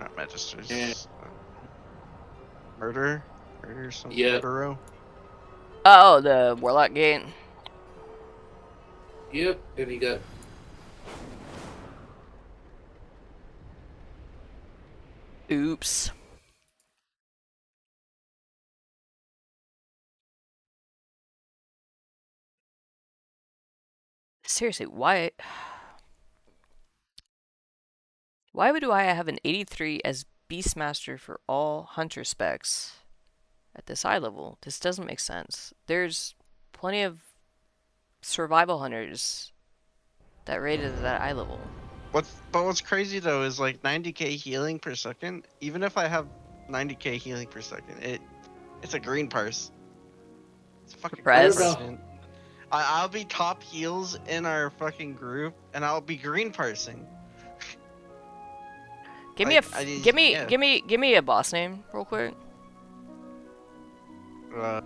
Not Magisters. Yeah. Murder? Murder something? Yeah. Murder-o? Oh, the Warlock Gate. Yep, and he got... Oops. Seriously, why do I have an 83 as Beastmaster for all hunter specs at this eye level? This doesn't make sense. There's plenty of survival hunters that rated at that eye level. What's crazy though is like 90k healing per second. Even if I have 90k healing per second, it's a green parse. It's fucking Press. green parse, man. I'll be top heals in our fucking group, and I'll be green parsing. Give me a boss name real quick. I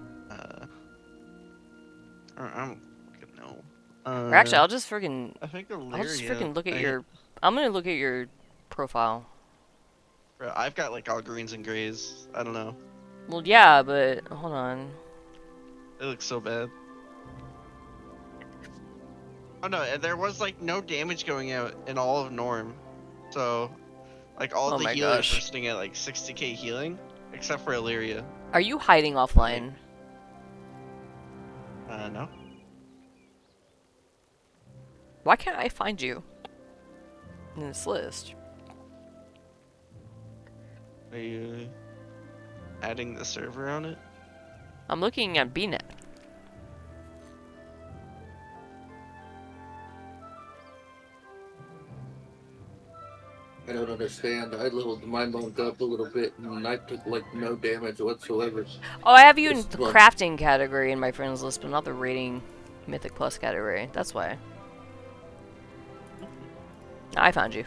don't fucking know. Or actually, I'll just freaking. I think I'll just freaking look at your. I'm gonna look at your profile. Bro, I've got like all greens and grays. I don't know. Well, yeah, but hold on. It looks so bad. Oh no, there was like no damage going out in all of Norm. So, like all the healers were sitting at like 60k healing, except for Illyria. Are you hiding offline? No. Why can't I find you in this list? Are you adding the server on it? I'm looking at BNet. I don't understand. I leveled my monk up a little bit, and I took like no damage whatsoever. Oh, I have you in the crafting category in my friends list, but not the rating Mythic Plus category. That's why. I found you.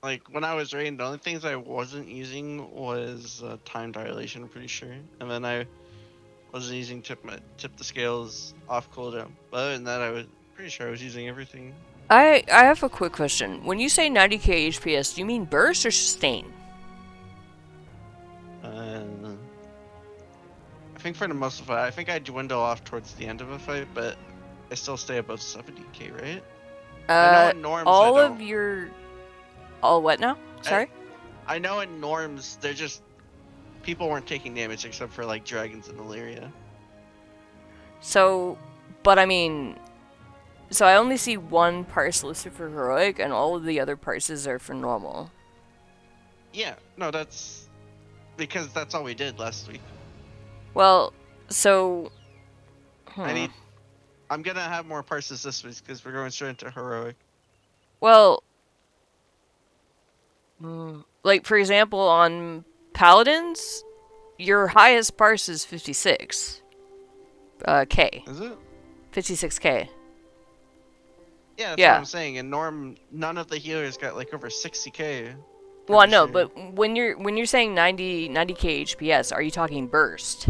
Like when I was raiding, the only things I wasn't using was time dilation, I'm pretty sure, and then I wasn't using tip the scales off cooldown. But other than that, I was pretty sure I was using everything. I have a quick question. When you say 90k HPS, do you mean burst or sustain? I think for the most of it, I think I dwindle off towards the end of a fight, but I still stay above 70k, right? I know in norms all I of don't. your... All what now? Sorry? I know in norms, they're just... People weren't taking damage except for, like, dragons in Illyria. So, but I mean... So I only see one parse listed for heroic, and all of the other parses are for normal. Yeah, no, that's... Because that's all we did last week. Well, so... I'm gonna have more parses this week, because we're going straight into heroic. Well... like, for example, on Paladins, your highest parse is 56. K. Is it? 56k. Yeah, that's what I'm saying. In Norm, none of the healers got like over 60k. Well, no, but when you're saying 90k HPS, are you talking burst?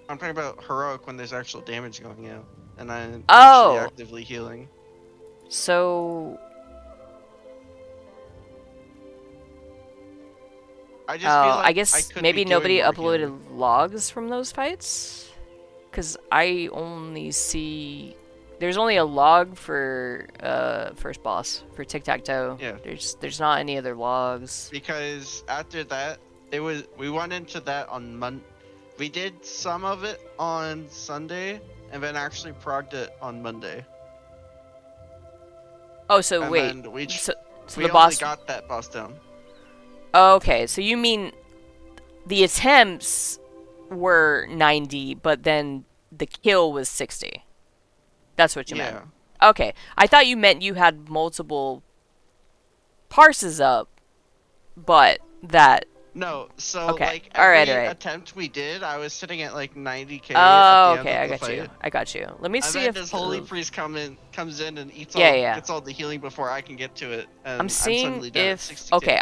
I'm talking about heroic when there's actual damage going out, and I'm actually actively healing. So. I just feel like I guess maybe nobody uploaded logs from those fights, because I only see. There's only a log for first boss for tic-tac-toe. Yeah. There's not any other logs. Because after that, we went into that on we did some of it on Sunday, and then actually progged it on Monday. Oh, so and wait. We the boss got that boss down. Oh, okay, so you mean the attempts were 90, but then the kill was 60. That's what you meant. Okay, I thought you meant you had multiple parses up, but that... No, so okay. like every attempt we did, I was sitting at like 90k. Oh, at the okay, end of the fight. I got you. Let me and see then if this holy priest comes in and eats gets all the healing before I can get to it. And I'm seeing if 60K. Okay,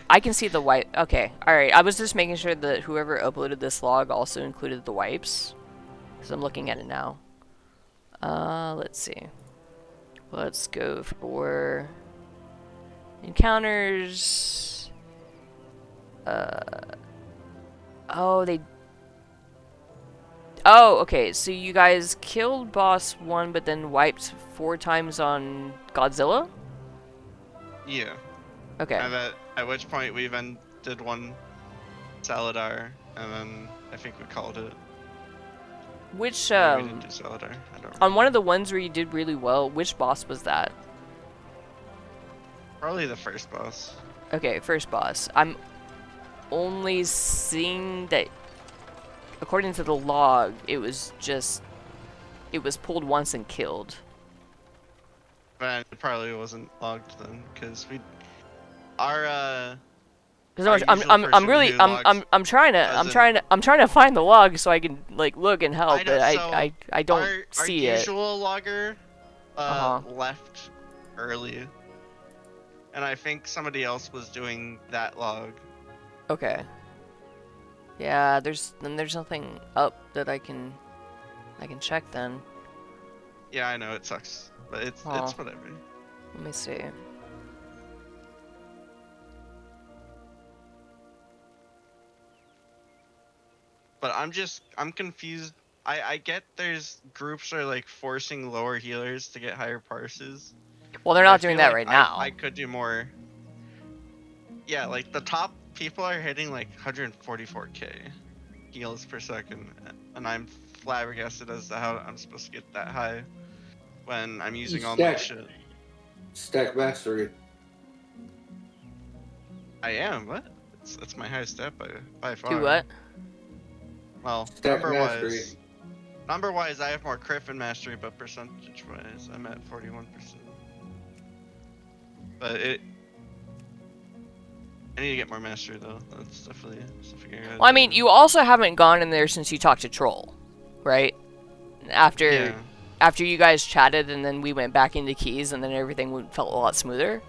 I can see the wipe. Okay, all right. I was just making sure that whoever uploaded this log also included the wipes, because I'm looking at it now. Let's see. Let's go for encounters. Oh, okay, so you guys killed boss 1 but then wiped 4 times on Godzilla? Yeah. Okay. And at which point we then did one Saladar, and then I think we called it. Which, we didn't do Saladar. I don't on one of the ones where you did really well, which boss was that? Probably the first boss. Okay, first boss. I'm only seeing that, according to the log, it was pulled once and killed. But it probably wasn't logged then, because I'm trying to find the log so I can like look and help, but I don't see it. Our usual logger left early, and I think somebody else was doing that log. Okay. Yeah, there's nothing up that I can check then. Yeah, I know it sucks, but it's whatever. Let me see. But I'm confused. I get there's groups are like forcing lower healers to get higher parses. Well, they're not doing that right now. I could do more. Yeah, like the top people are hitting like 144k heals per second, and I'm flabbergasted as to how I'm supposed to get that high when I'm using all my shit. Stack mastery. I am. What? That's my highest stat by far. Do what? Well, number wise, I have more crit and mastery, but percentage wise, I'm at 41%. But I need to get more mastery though. That's definitely something I gotta do. Well, I mean, you also haven't gone in there since you talked to Troll, right? After you guys chatted, and then we went back into keys, and then everything felt a lot smoother.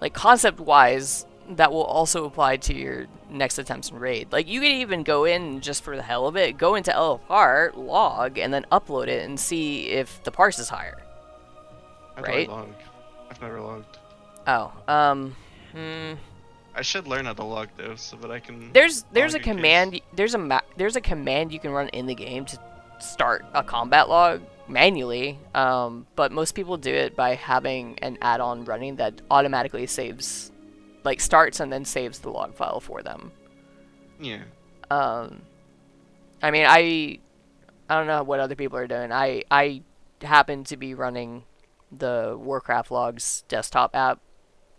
Like concept-wise, that will also apply to your next attempts in raid. Like you could even go in just for the hell of it, go into LFR, log, and then upload it and see if the parse is higher. Right? I've never logged. Oh, I should learn how to log though, so that I can. There's a command. There's a command you can run in the game to start a combat log, manually, but most people do it by having an add-on running that automatically saves, like starts and then saves the log file for them. Yeah. I mean, I don't know what other people are doing. I happen to be running the Warcraft logs desktop app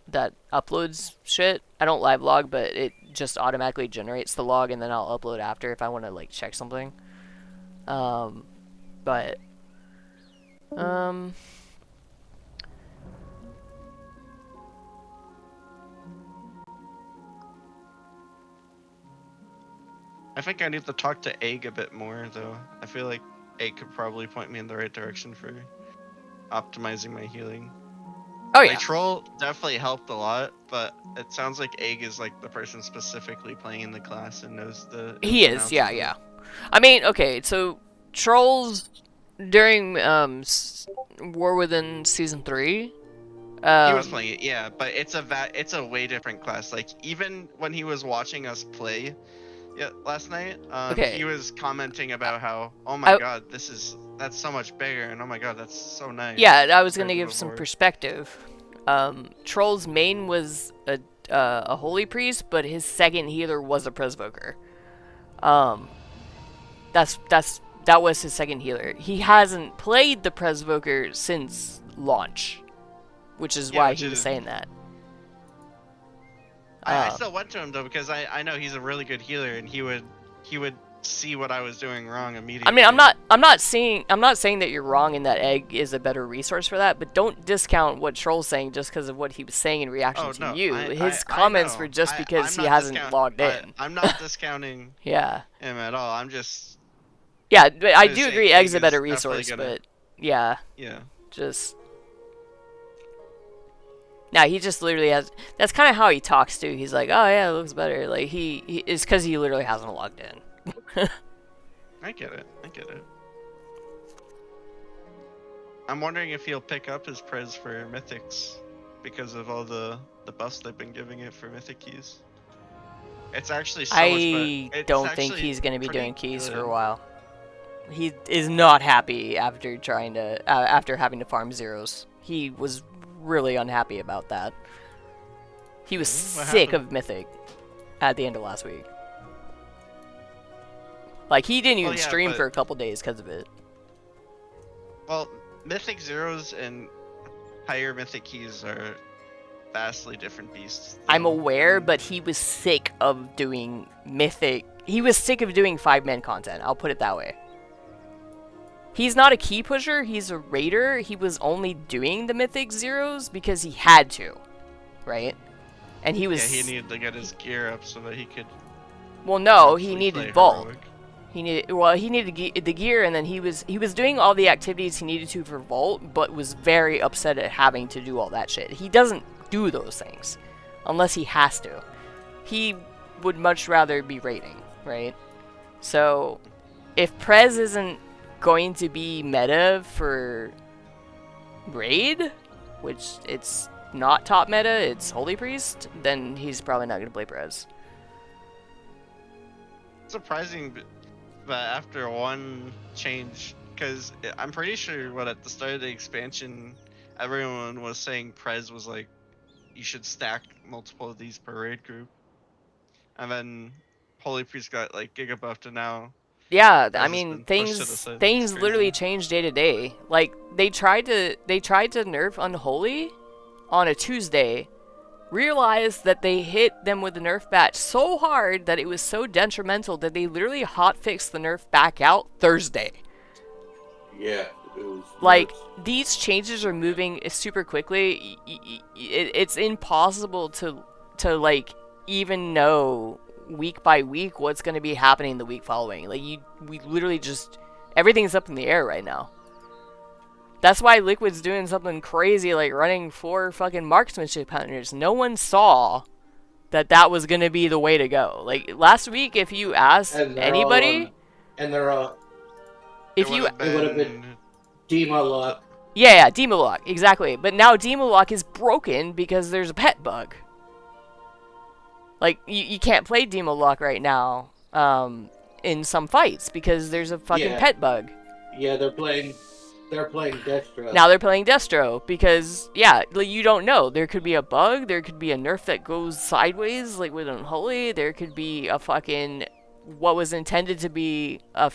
that uploads shit. I don't live log, but it just automatically generates the log and then I'll upload after if I want to like check something. But I think I need to talk to Egg a bit more, though. I feel like Egg could probably point me in the right direction for optimizing my healing. Oh yeah. My troll definitely helped a lot, but it sounds like Egg is like the person specifically playing in the class and knows the. He is, yeah, yeah. I mean, okay, so trolls during War Within Season 3. He was playing it, yeah, but it's a way different class. Like even when he was watching us play, last night, okay. He was commenting about how, oh my god, that's so much bigger, and oh my god, that's so nice. Yeah, I was gonna give some perspective. Troll's main was a holy priest, but his second healer was a presvoker. That was his second healer. He hasn't played the presvoker since launch, which is why he was saying that. I still went to him though because I know he's a really good healer and he would see what I was doing wrong immediately. I mean, I'm not saying that you're wrong and that Egg is a better resource for that, but don't discount what Troll's saying just because of what he was saying in reaction to you. His comments were just because he hasn't logged in. I'm not discounting yeah. him at all. I'm just yeah, but I do agree Egg's a better resource, but yeah. Yeah. Just nah, he just literally has. That's kind of how he talks too. He's like, "Oh yeah, it looks better." Like he is because he literally hasn't logged in. I get it. I'm wondering if he'll pick up his prez for mythics because of all the buffs they've been giving it for mythic keys. It's actually so I don't think he's gonna be doing keys for a while. He is not happy after trying to after having to farm zeros. He was really unhappy about that. He was sick of Mythic at the end of last week. Like, he didn't even stream for a couple days because of it. Well, Mythic Zeros and higher Mythic Keys are vastly different beasts. I'm aware, but he was sick of doing Mythic. He was sick of doing 5-man content, I'll put it that way. He's not a key pusher, he's a raider. He was only doing the Mythic Zeros because he had to, right? And he was... Yeah, he needed to get his gear up so that he could... Well, no, he needed Vault. Heroic. He needed the gear, and then he was doing all the activities he needed to for Vault, but was very upset at having to do all that shit. He doesn't do those things unless he has to. He would much rather be raiding, right? So, if Prez isn't going to be meta for raid, which it's not top meta, it's Holy Priest, then he's probably not going to play Prez. Surprising that after one change, because I'm pretty sure at the start of the expansion, everyone was saying Prez was like, you should stack multiple of these per raid group, and then Holy Priest got like giga buffed, and now yeah, I mean things literally change day to day. Like they tried to nerf Unholy on a Tuesday, realized that they hit them with the nerf patch so hard that it was so detrimental that they literally hotfixed the nerf back out Thursday. Yeah, it was like these changes are moving super quickly. It's impossible to like even know week by week what's going to be happening the week following. Like we literally just everything's up in the air right now. That's why Liquid's doing something crazy like running 4 fucking marksmanship hunters. No one saw that was going to be the way to go. Like last week, if you asked anybody, it would have been Dema Lock. Yeah, Dema Lock, exactly. But now Dema Lock is broken because there's a pet bug. Like you can't play Dema Lock right now in some fights because there's a fucking pet bug. Yeah, they're playing they're playing Destro. Now they're playing Destro because, yeah, like, you don't know. There could be a bug. There could be a nerf that goes sideways, like with Unholy. There could be a fucking what was intended to be a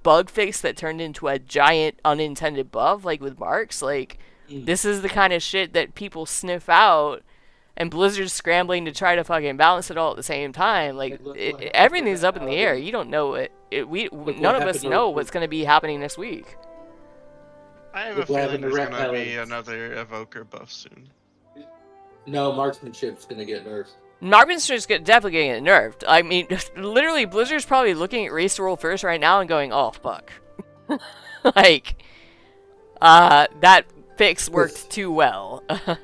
bug fix that turned into a giant unintended buff, like with Marks. Like, this is the kind of shit that people sniff out, and Blizzard's scrambling to try to fucking balance it all at the same time. Like, everything's up in the air. You don't know it. None of us know what's going to be happening next week. I have a feeling there's going to be another Evoker buff soon. No, marksmanship's going to get nerfed. Marksmanship's definitely getting nerfed. I mean, literally, Blizzard's probably looking at Race to Roll First right now and going, oh, fuck. Like, that fix worked too well. Yeah,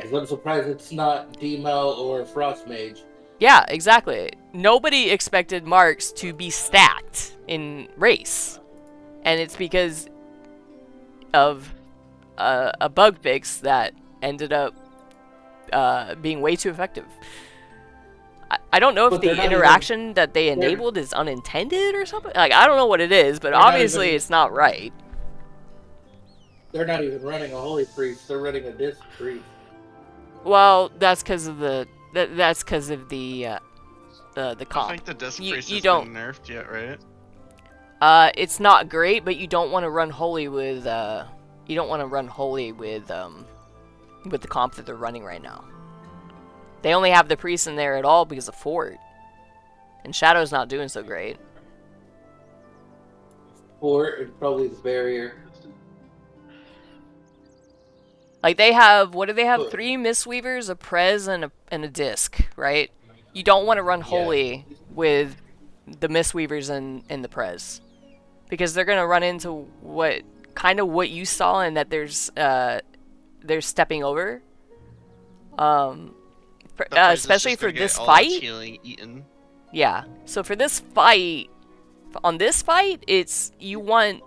because I'm surprised it's not Demo or Frost Mage. Yeah, exactly. Nobody expected Marks to be stacked in Race. And it's because of a bug fix that ended up being way too effective. I don't know if the interaction that they enabled is unintended or something. Like, I don't know what it is, but obviously it's not right. They're not even running a Holy Priest. They're running a Disc Priest. Well, that's because of the comp. I think the Disc Priest has been nerfed yet, right? It's not great, but you don't want to run Holy with the comp that they're running right now. They only have the priest in there at all because of Fort. And Shadow's not doing so great. Fort and probably the barrier. Like, they have, what do they have? 3 Mistweavers, a Prez, and a Disc, right? You don't want to run Holy with the Mistweavers and the Prez. Because they're going to run into what you saw, and that they're stepping over. Especially for this fight. Yeah. So for this fight, on this fight, it's, you want,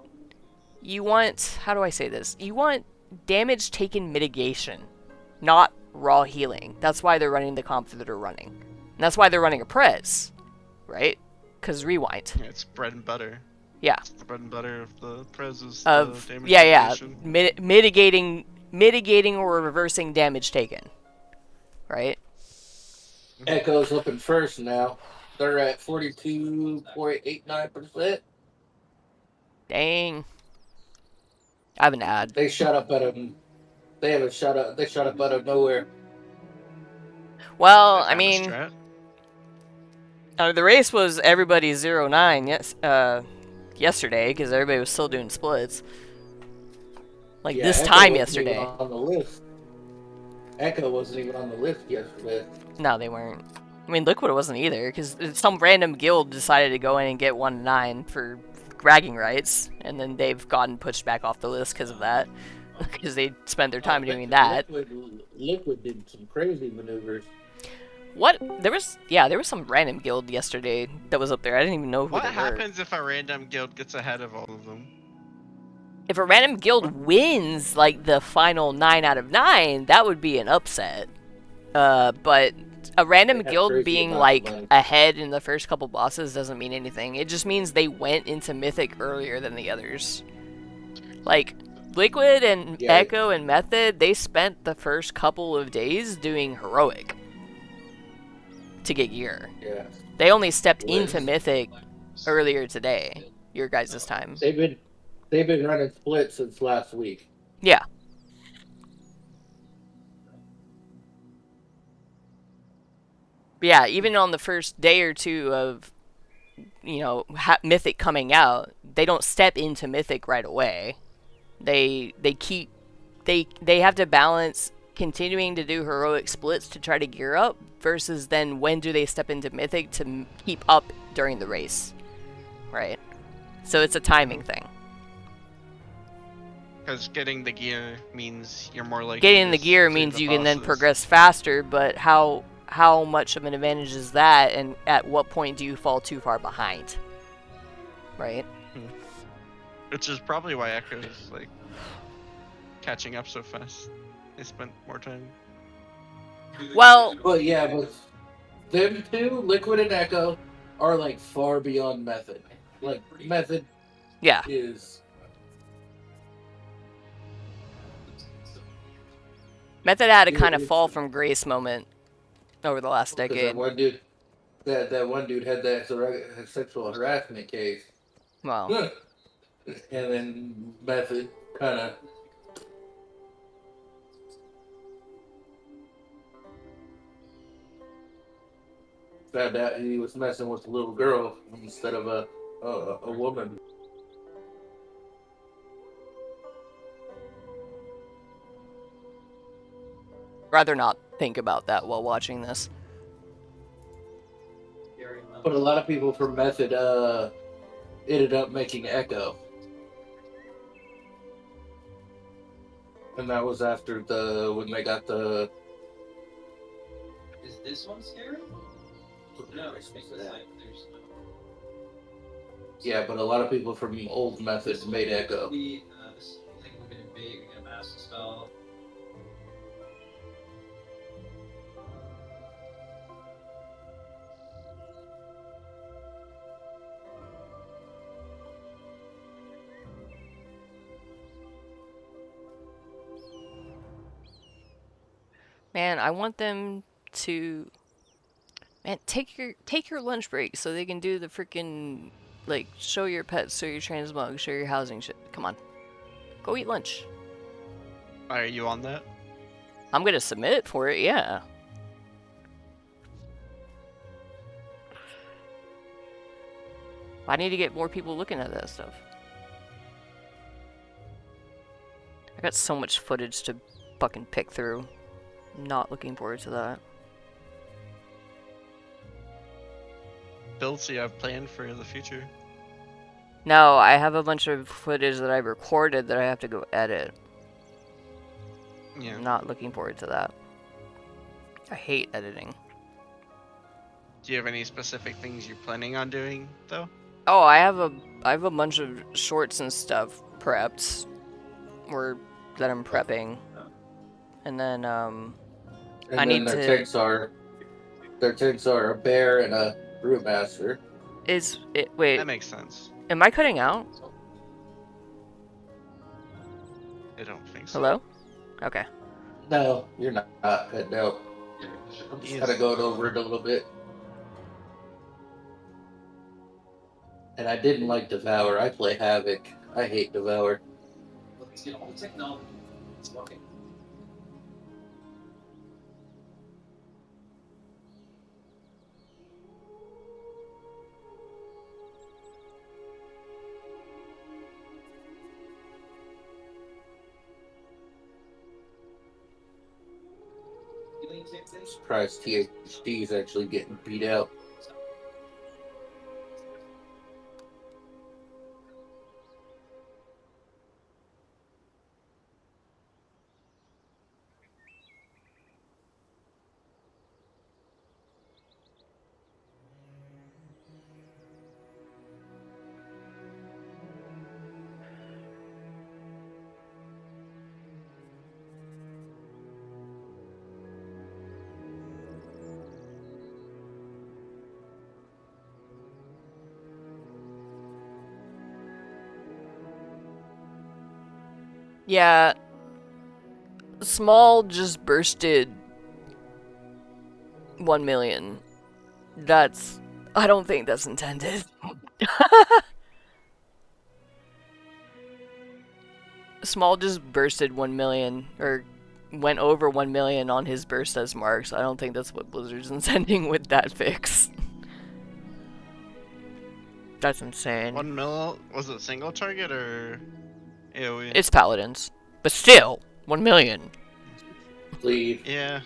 how do I say this? You want damage taken mitigation, not raw healing. That's why they're running the comp that they're running. And that's why they're running a Prez, right? Because rewind. Yeah, it's bread and butter. Yeah. It's the bread and butter of the Prez is of, the damage mitigation. Mitigating or reversing damage taken. Right? Echo's up in first now. They're at 42.89%. Dang. I have an ad. They shot up out of. They haven't shot up. They shot up out of nowhere. Well, I mean, the race was everybody 0-9 yesterday because everybody was still doing splits. Like, this Echo time wasn't yesterday. Even on the list. Echo wasn't even on the list yesterday. No, they weren't. I mean, Liquid wasn't either because some random guild decided to go in and get 1-9 for bragging rights, and then they've gotten pushed back off the list because of that, because they spent their time doing that. Liquid did some crazy maneuvers. What? There was some random guild yesterday that was up there. I didn't even know who they were. What happens if a random guild gets ahead of all of them? If a random guild wins, like, the final 9 out of 9, that would be an upset. But a random guild being, like, ahead in the first couple bosses doesn't mean anything. It just means they went into Mythic earlier than the others. Like, Liquid and Echo and Method, they spent the first couple of days doing Heroic to get gear. Yeah. They only stepped into Mythic earlier today, your guys' time. They've been running split since last week. Yeah. But yeah, even on the first day or two of, you know, Mythic coming out, they don't step into Mythic right away. They have to balance continuing to do heroic splits to try to gear up versus then when do they step into Mythic to keep up during the race, right? So it's a timing thing. Because getting the gear means you're more likely. Getting the gear means you can then progress faster, but how much of an advantage is that, and at what point do you fall too far behind? Right? Which is probably why Echo is like catching up so fast. They spent more time. Well, but them two, Liquid and Echo, are like far beyond Method. Like Method, yeah, is Method had a kind of fall from grace moment over the last Because decade. that one dude, that one dude had that sexual harassment case. Wow. And then Method kind of. Found out he was messing with a little girl instead of a woman. Rather not think about that while watching this. But a lot of people from Method ended up making Echo. And that was after when they got the. Is this one scary? No, it's because there's no. Yeah, but a lot of people from old Methods made Echo. We think we're getting big, we get a master spell. Man, I want them to. Man, take your lunch break so they can do the freaking like show your pets, show your transmog, show your housing shit. Come on, go eat lunch. Are you on that? I'm gonna submit for it. Yeah. I need to get more people looking at that stuff. I got so much footage to fucking pick through. Not looking forward to that. Builds you have planned for the future? No, I have a bunch of footage that I recorded that I have to go edit. Yeah. Not looking forward to that. I hate editing. Do you have any specific things you're planning on doing, though? Oh, I have a bunch of shorts and stuff prepped, or that I'm prepping, and then And I then need their to. tanks are a bear and a brewmaster. Is it? Wait. That makes sense. Am I cutting out? I don't think so. Hello? Okay. No, you're not cutting out. I'm just kind of going over it a little bit. And I didn't like Devour. I play Havoc. I hate Devour. Let's get all the technology. It's working. I'm surprised THD is actually getting beat out. Yeah. Small just bursted 1 million. That's. I don't think that's intended. Small just bursted 1 million, or went over 1 million on his burst as marks. I don't think that's what Blizzard's intending with that fix. That's insane. 1 mil, was it single target or AoE? It's paladins. But still, 1 million. Leave. Yeah.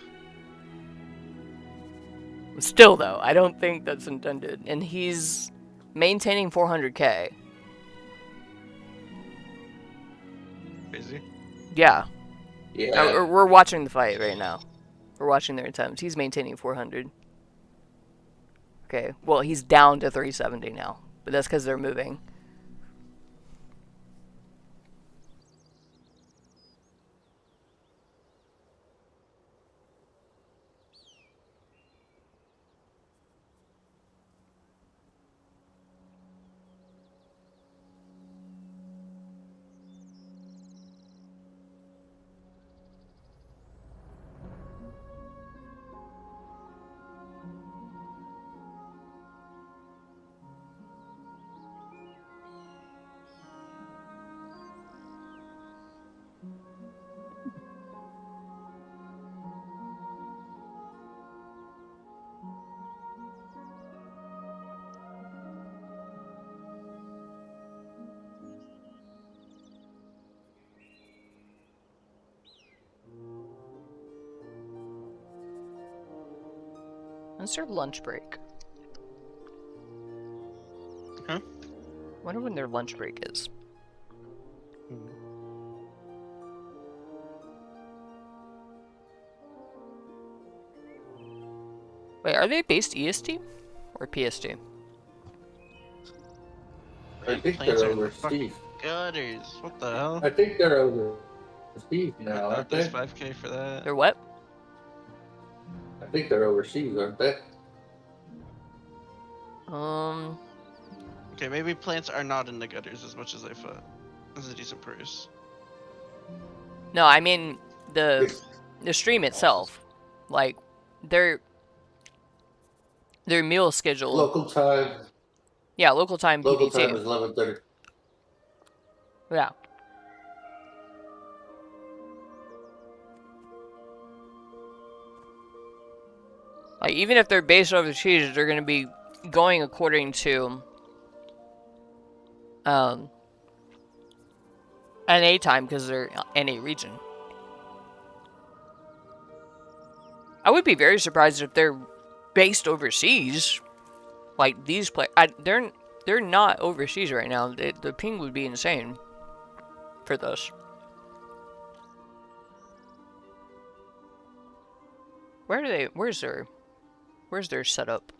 Still though, I don't think that's intended. And he's maintaining 400k. Crazy. Yeah. Yeah. We're watching the fight right now. We're watching their attempts. He's maintaining 400. Okay, well, he's down to 370 now. But that's because they're moving. When's their lunch break? Huh? Wonder when their lunch break is. Wait, are they based EST or PST? I think Planes they're are in the fucking overseas. gutters. What the hell? I think they're overseas now, aren't There's they? 5K for that. They're what? I think they're overseas, aren't they? Okay, maybe plants are not in the gutters as much as I thought. That's a decent price. No, I mean the stream itself. Like their meal schedule. Local time. Yeah, local time Local PDT. time is 11:30. Yeah. Like even if they're based overseas, they're gonna be going according to NA time because they're NA region. I would be very surprised if they're based overseas. Like these they're not overseas right now. The ping would be insane for this. Where are they? Where's their setup?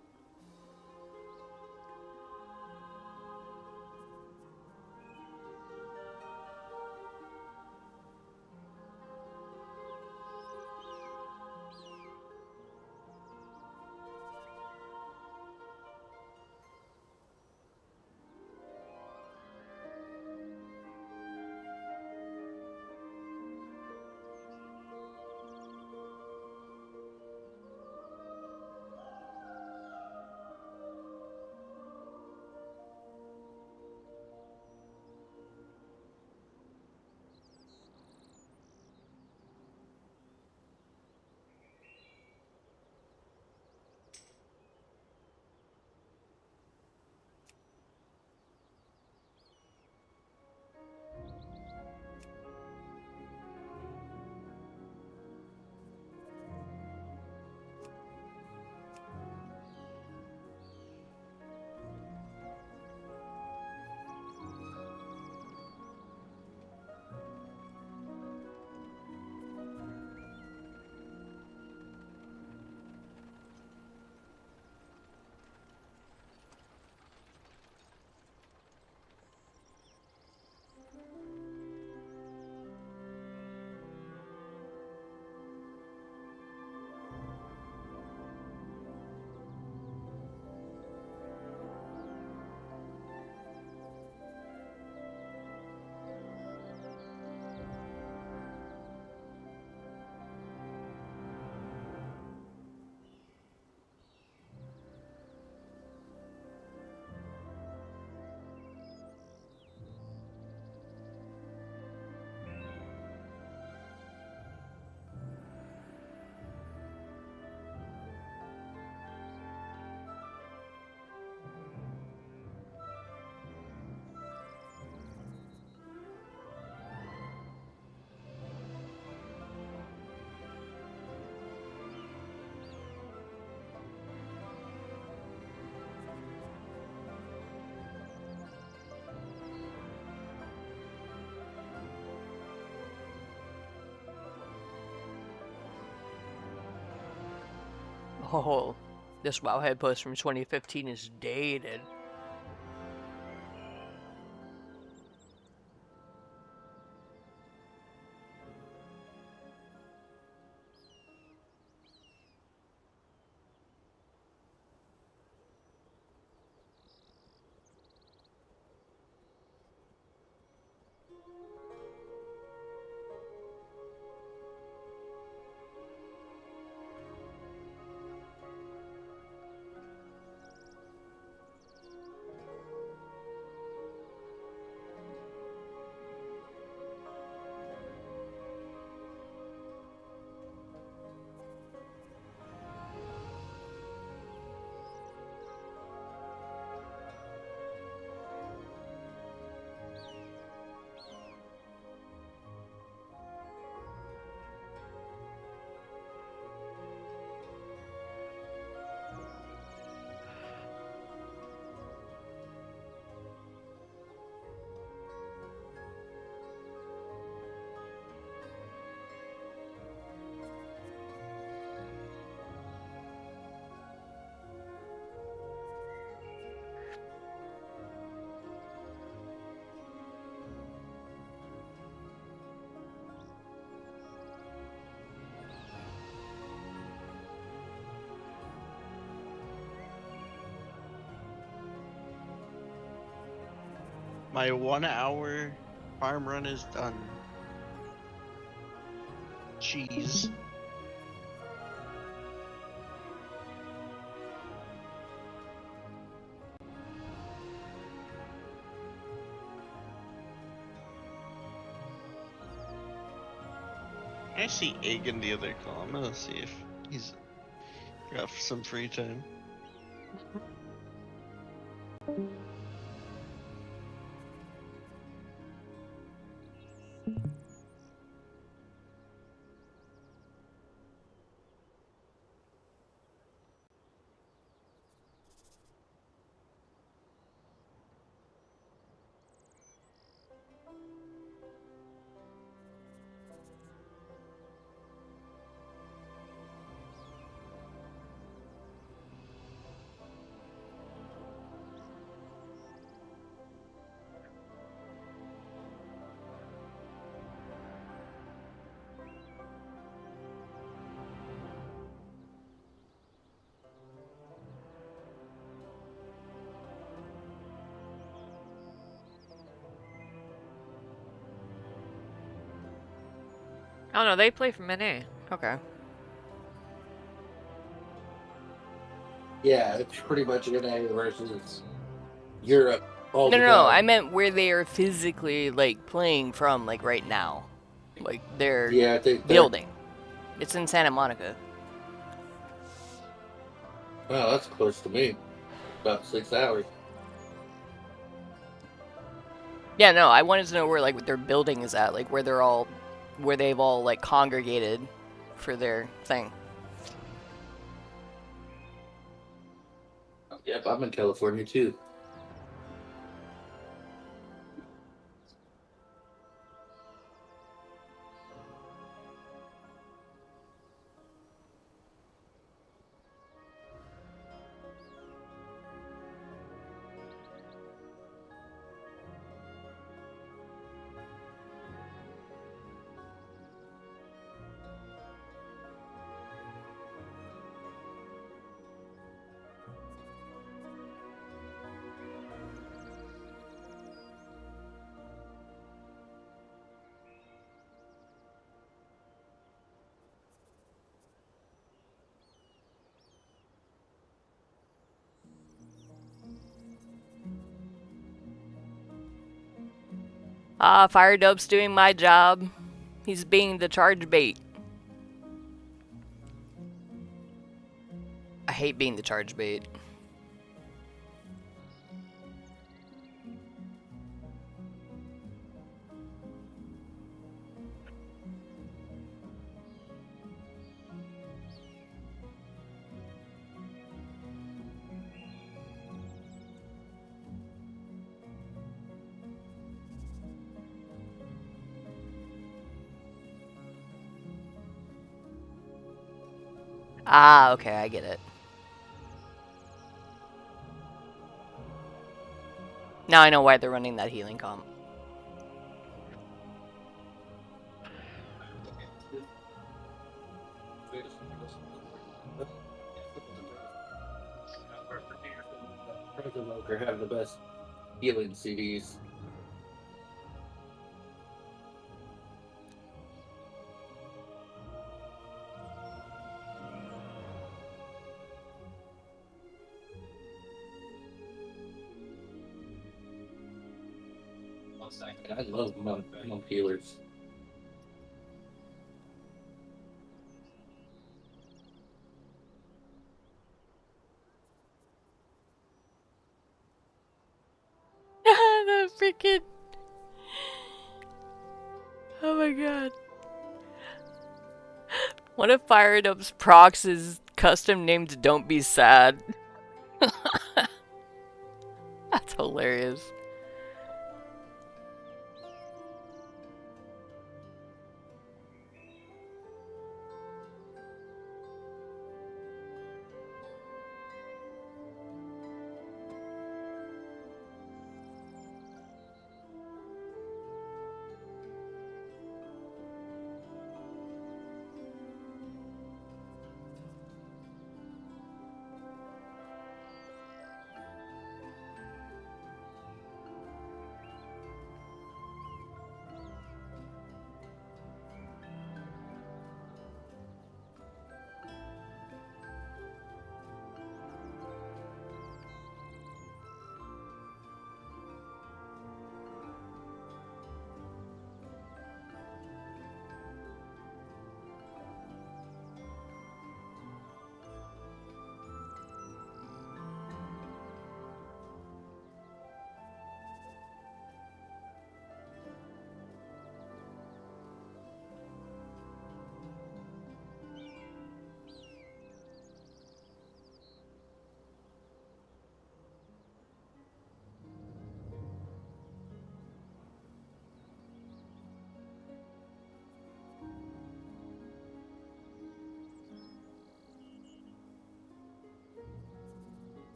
Oh, this Wowhead post from 2015 is dated. My 1 hour farm run is done. Cheese. I see Egg in the other call. I'm gonna see if he's got some free time. Oh no, they play from NA. Okay. Yeah, it's pretty much NA versus Europe all No, the no, no. time. I meant where they are physically like playing from, like right now, like their Yeah, I think building. It's in Santa Monica. Oh, that's close to me. About 6 hours. Yeah, no. I wanted to know where like their building is at, like where they've all like congregated for their thing. Yep, I'm in California too. Ah, Fire Dope's doing my job. He's being the charge bait. I hate being the charge bait. Ah, okay, I get it. Now I know why they're running that healing comp. Prison Walker have the best healing CDs. I love monk healers. The freaking... Oh my god. One of Fire Dope's procs is custom named Don't Be Sad. That's hilarious.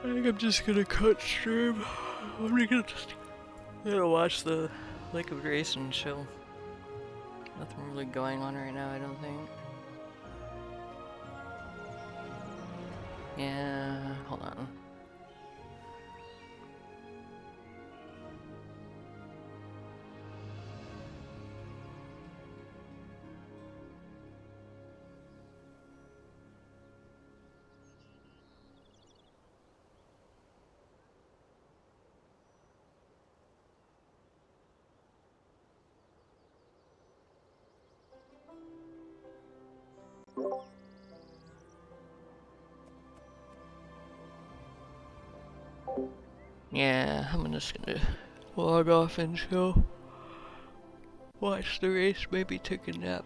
I think I'm just gonna cut stream. I'm gonna watch the Lake of Grace and chill. Nothing really going on right now, I don't think. Yeah, hold on. Yeah, I'm just gonna log off and chill. Watch the race, maybe take a nap.